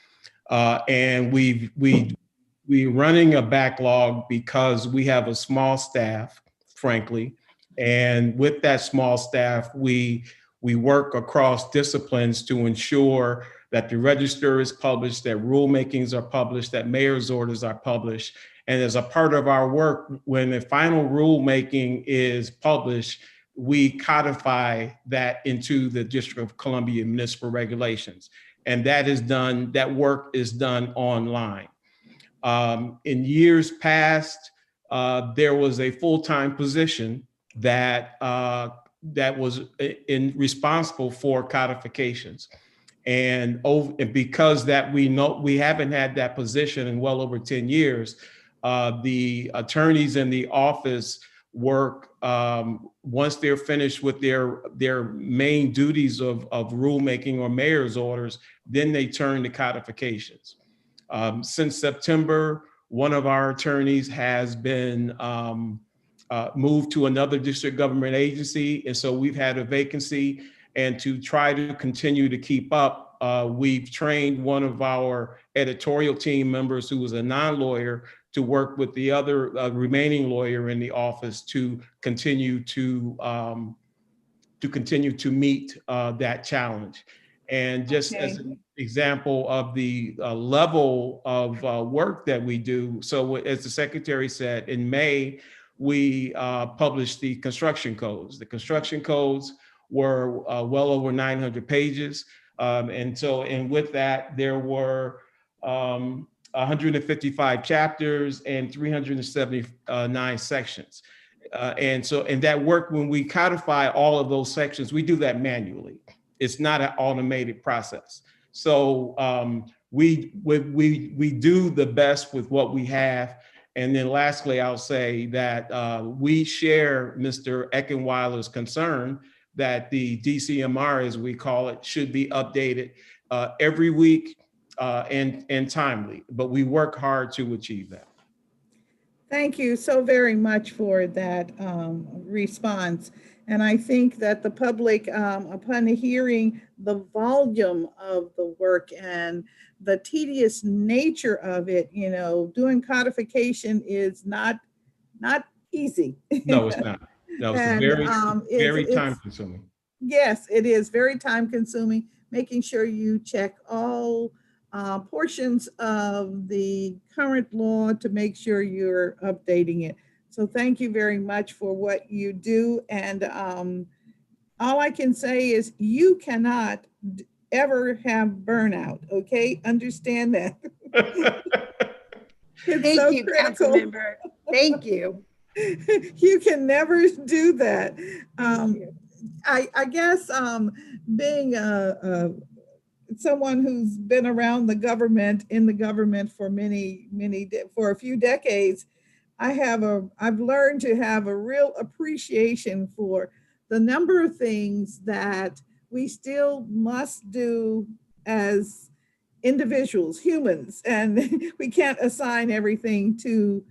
And we're running a backlog because we have a small staff, frankly. And with that small staff, we work across disciplines to ensure that the register is published, that rulemakings are published, that mayor's orders are published. And as a part of our work, when the final rulemaking is published, we codify that into the District of Columbia municipal regulations. And that work is done online. In years past, there was a full-time position that was responsible for codifications. And because that we haven't had that position in well over 10 years, the attorneys in the office work once they're finished with their main duties of rulemaking or mayor's orders, then they turn to codifications. Since September, one of our attorneys has been moved to another district government agency, and so we've had a vacancy. And to try to continue to keep up, we've trained one of our editorial team members who was a non-lawyer to work with the other remaining lawyer in the office to continue to meet that challenge. And just as an example of the level of work that we do, so as the secretary said, in May, we published the construction codes. The construction codes were well over 900 pages. And with that, there were 155 chapters and 379 sections. And that work, when we codify all of those sections, we do that manually. It's not an automated process. So we do the best with what we have. And then lastly, I'll say that we share Mr. Eckenweiler's concern that the DCMR, as we call it, should be updated every week and timely, but we work hard to achieve that. Thank you so very much for that response. And I think that the public, upon hearing the volume of the work and the tedious nature of it, doing codification is not easy. No, it's not. No, it's very time consuming. Yes, it is very time consuming, making sure you check all portions of the current law to make sure you're updating it. So thank you very much for what you do. And all I can say is you cannot ever have burnout, okay? Understand that. Thank you, Councilmember. Thank you. You can never do that. I guess being someone who's been around the government, in the government for for a few decades, I've learned to have a real appreciation for the number of things that we still must do as individuals, humans, and we can't assign everything to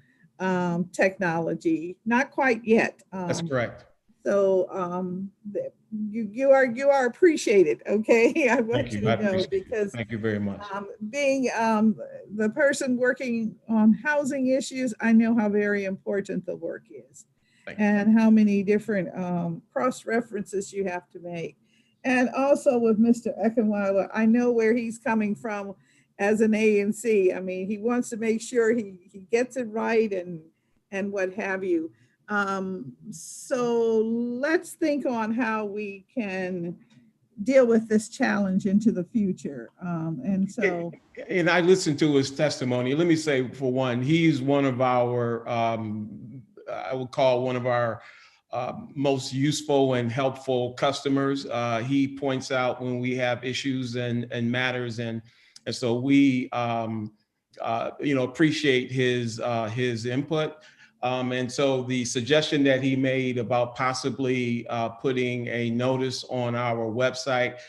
technology, not quite yet. That's correct. So you are appreciated, okay? I want you to know, because thank you very much. Being the person working on housing issues, I know how very important the work is, and how many different cross references you have to make. And also with Mr. Eckenweiler, I know where he's coming from as an A&C. I mean, he wants to make sure he gets it right and what have you. So let's think on how we can deal with this challenge into the future. And I listened to his testimony. Let me say, for one, he's one of our, I would call one of our most useful and helpful customers. He points out when we have issues and matters, and so we appreciate his input. And so the suggestion that he made about possibly putting a notice on our website,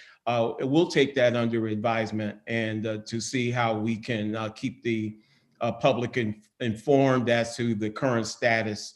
we'll take that under advisement and to see how we can keep the public informed as to the current status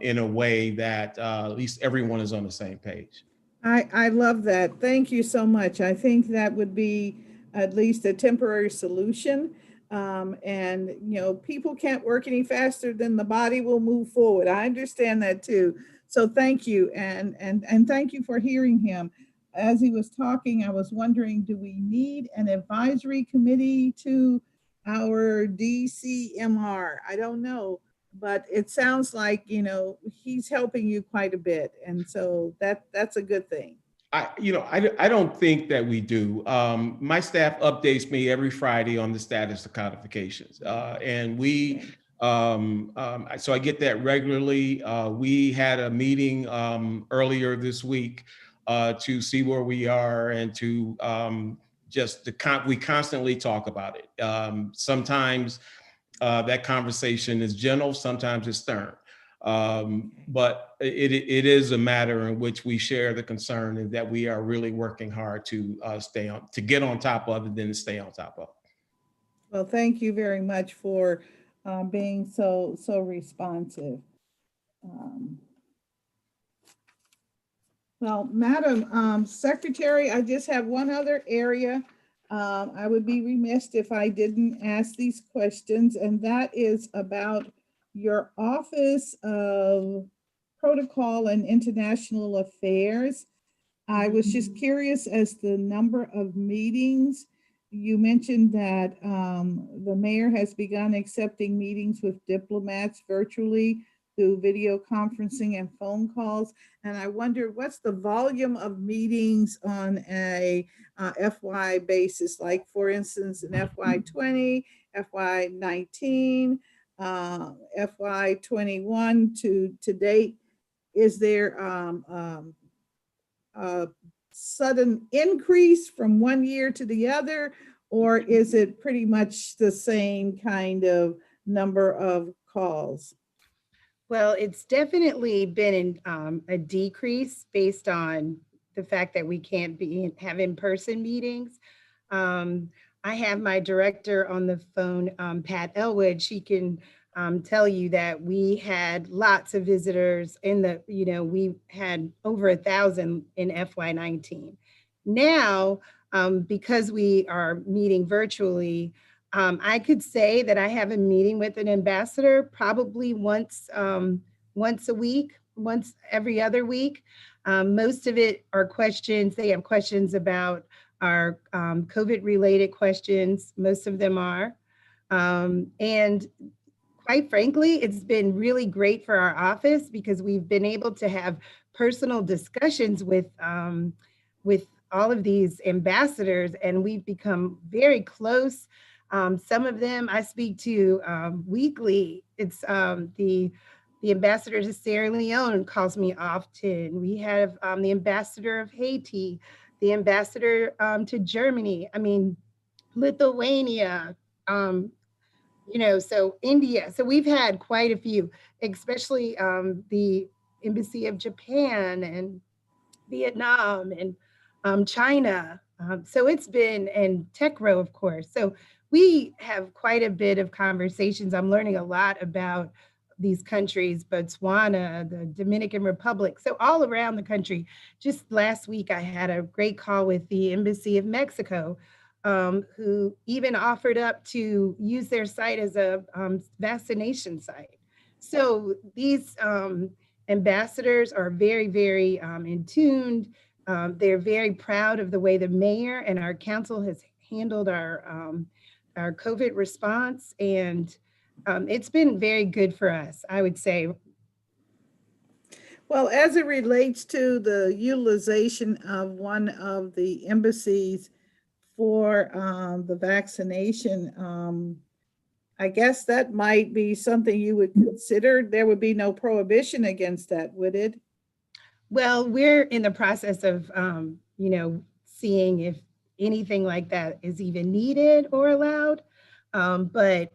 in a way that at least everyone is on the same page. I love that. Thank you so much. I think that would be at least a temporary solution. And, you know, people can't work any faster than the body will move forward. I understand that too. So thank you. And thank you for hearing him. As he was talking, I was wondering, do we need an advisory committee to our DCMR? I don't know, but it sounds like, you know, he's helping you quite a bit. And so that's a good thing. I don't think that we do. My staff updates me every Friday on the status of codifications. And we, so I get that regularly. We had a meeting earlier this week to see where we are and to we constantly talk about it. Sometimes that conversation is gentle, sometimes it's stern. But it is a matter in which we share the concern and that we are really working hard to get on top of it and stay on top of it. Well, thank you very much for being so responsive. Well, Madam Secretary, I just have one other area. I would be remiss if I didn't ask these questions, and that is about your Office of Protocol and International Affairs. I was just curious as to the number of meetings. You mentioned that the mayor has begun accepting meetings with diplomats virtually through video conferencing and phone calls. And I wonder, what's the volume of meetings on a FY basis? Like, for instance, in FY20, FY19, FY21 to date, is there a sudden increase from one year to the other, or is it pretty much the same kind of number of calls? Well, it's definitely been a decrease based on the fact that we can't have in-person meetings. I have my director on the phone, Pat Elwood. She can tell you that we had lots of visitors we had over 1,000 in FY19. Now, because we are meeting virtually, I could say that I have a meeting with an ambassador probably once a week, once every other week. Most of it are questions. They have questions about our COVID-related questions. Most of them are. And quite frankly, it's been really great for our office because we've been able to have personal discussions with all of these ambassadors, and we've become very close. Some of them I speak to weekly. It's the ambassador to Sierra Leone calls me often. We have the ambassador of Haiti, the ambassador to Germany, Lithuania, so India. So we've had quite a few, especially the Embassy of Japan and Vietnam and China. So it's been, and TechRow, of course. So we have quite a bit of conversations. I'm learning a lot about these countries, Botswana, the Dominican Republic, so all around the country. Just last week, I had a great call with the Embassy of Mexico, who even offered up to use their site as a vaccination site. So these ambassadors are very, very in tune. They're very proud of the way the mayor and our council has handled our COVID response, and it's been very good for us, I would say. Well, as it relates to the utilization of one of the embassies for the vaccination, I guess that might be something you would consider. There would be no prohibition against that, would it? Well, we're in the process of, seeing if anything like that is even needed or allowed. But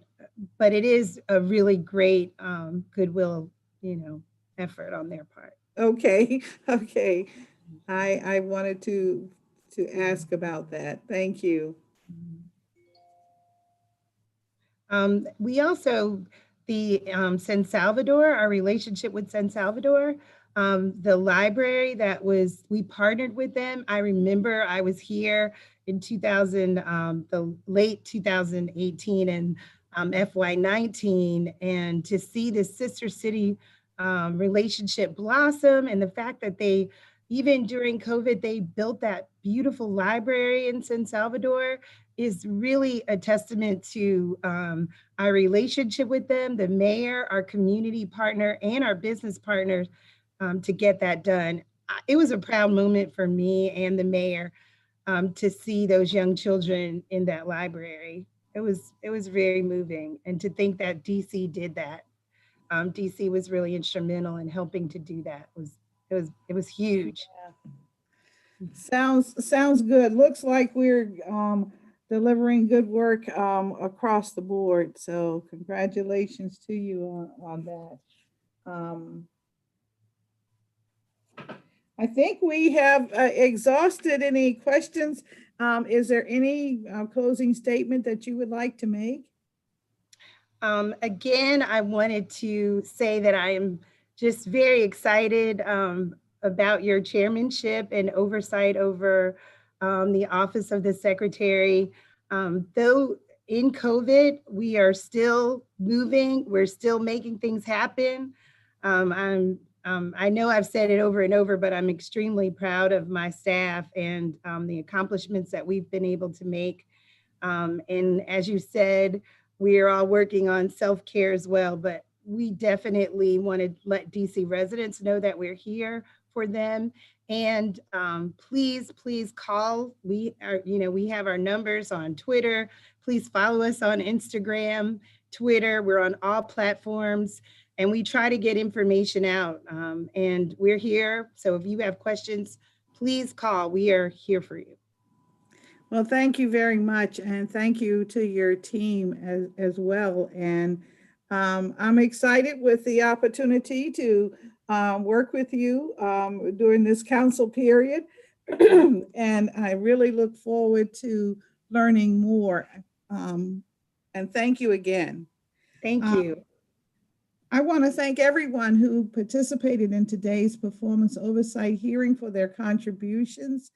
but it is a really great goodwill, effort on their part. Okay, okay. I wanted to ask about that. Thank you. We also, the San Salvador, our relationship with San Salvador, the library we partnered with them. I remember I was here in the late 2018 and FY19, and to see the sister city relationship blossom, and the fact that even during COVID, they built that beautiful library in San Salvador is really a testament to our relationship with them, the mayor, our community partner, and our business partners to get that done. It was a proud moment for me and the mayor to see those young children in that library. It was very moving, and to think that DC did that. DC was really instrumental in helping to do that. It was huge. Sounds good. Looks like we're delivering good work across the board. So congratulations to you on that. I think we have exhausted any questions. Is there any closing statement that you would like to make? Again, I wanted to say that I am just very excited about your chairmanship and oversight over the Office of the Secretary. Though in COVID, we are still moving, we're still making things happen. I know I've said it over and over, but I'm extremely proud of my staff and the accomplishments that we've been able to make. And as you said, we are all working on self-care as well, but we definitely want to let DC residents know that we're here for them. And please call. We have our numbers on Twitter. Please follow us on Instagram, Twitter. We're on all platforms, and we try to get information out. And we're here. So if you have questions, please call. We are here for you. Well, thank you very much. And thank you to your team as well. And I'm excited with the opportunity to work with you during this council period. And I really look forward to learning more. And thank you again. Thank you. I want to thank everyone who participated in today's performance oversight hearing for their contributions.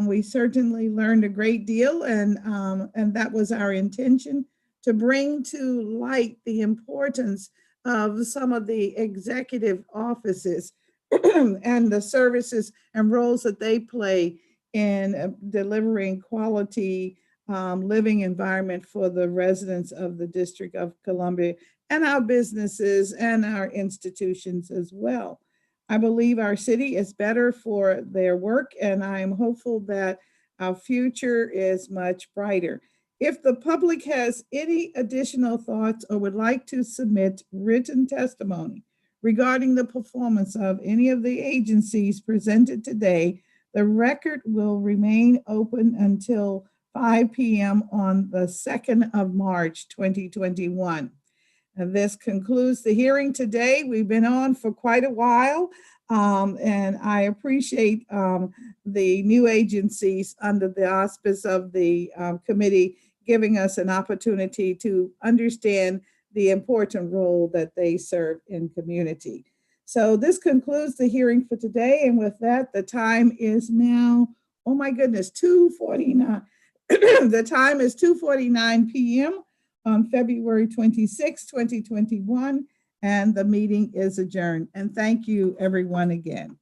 We certainly learned a great deal, and that was our intention, to bring to light the importance of some of the executive offices and the services and roles that they play in delivering quality living environment for the residents of the District of Columbia and our businesses and our institutions as well. I believe our city is better for their work, and I am hopeful that our future is much brighter. If the public has any additional thoughts or would like to submit written testimony regarding the performance of any of the agencies presented today, the record will remain open until 5 p.m. on the 2nd of March, 2021. And this concludes the hearing today. We've been on for quite a while, and I appreciate the new agencies under the auspice of the committee giving us an opportunity to understand the important role that they serve in community. So this concludes the hearing for today. And with that, the time is now, oh my goodness, 2:49. The time is 2:49 p.m. on February 26, 2021, and the meeting is adjourned. And thank you, everyone, again.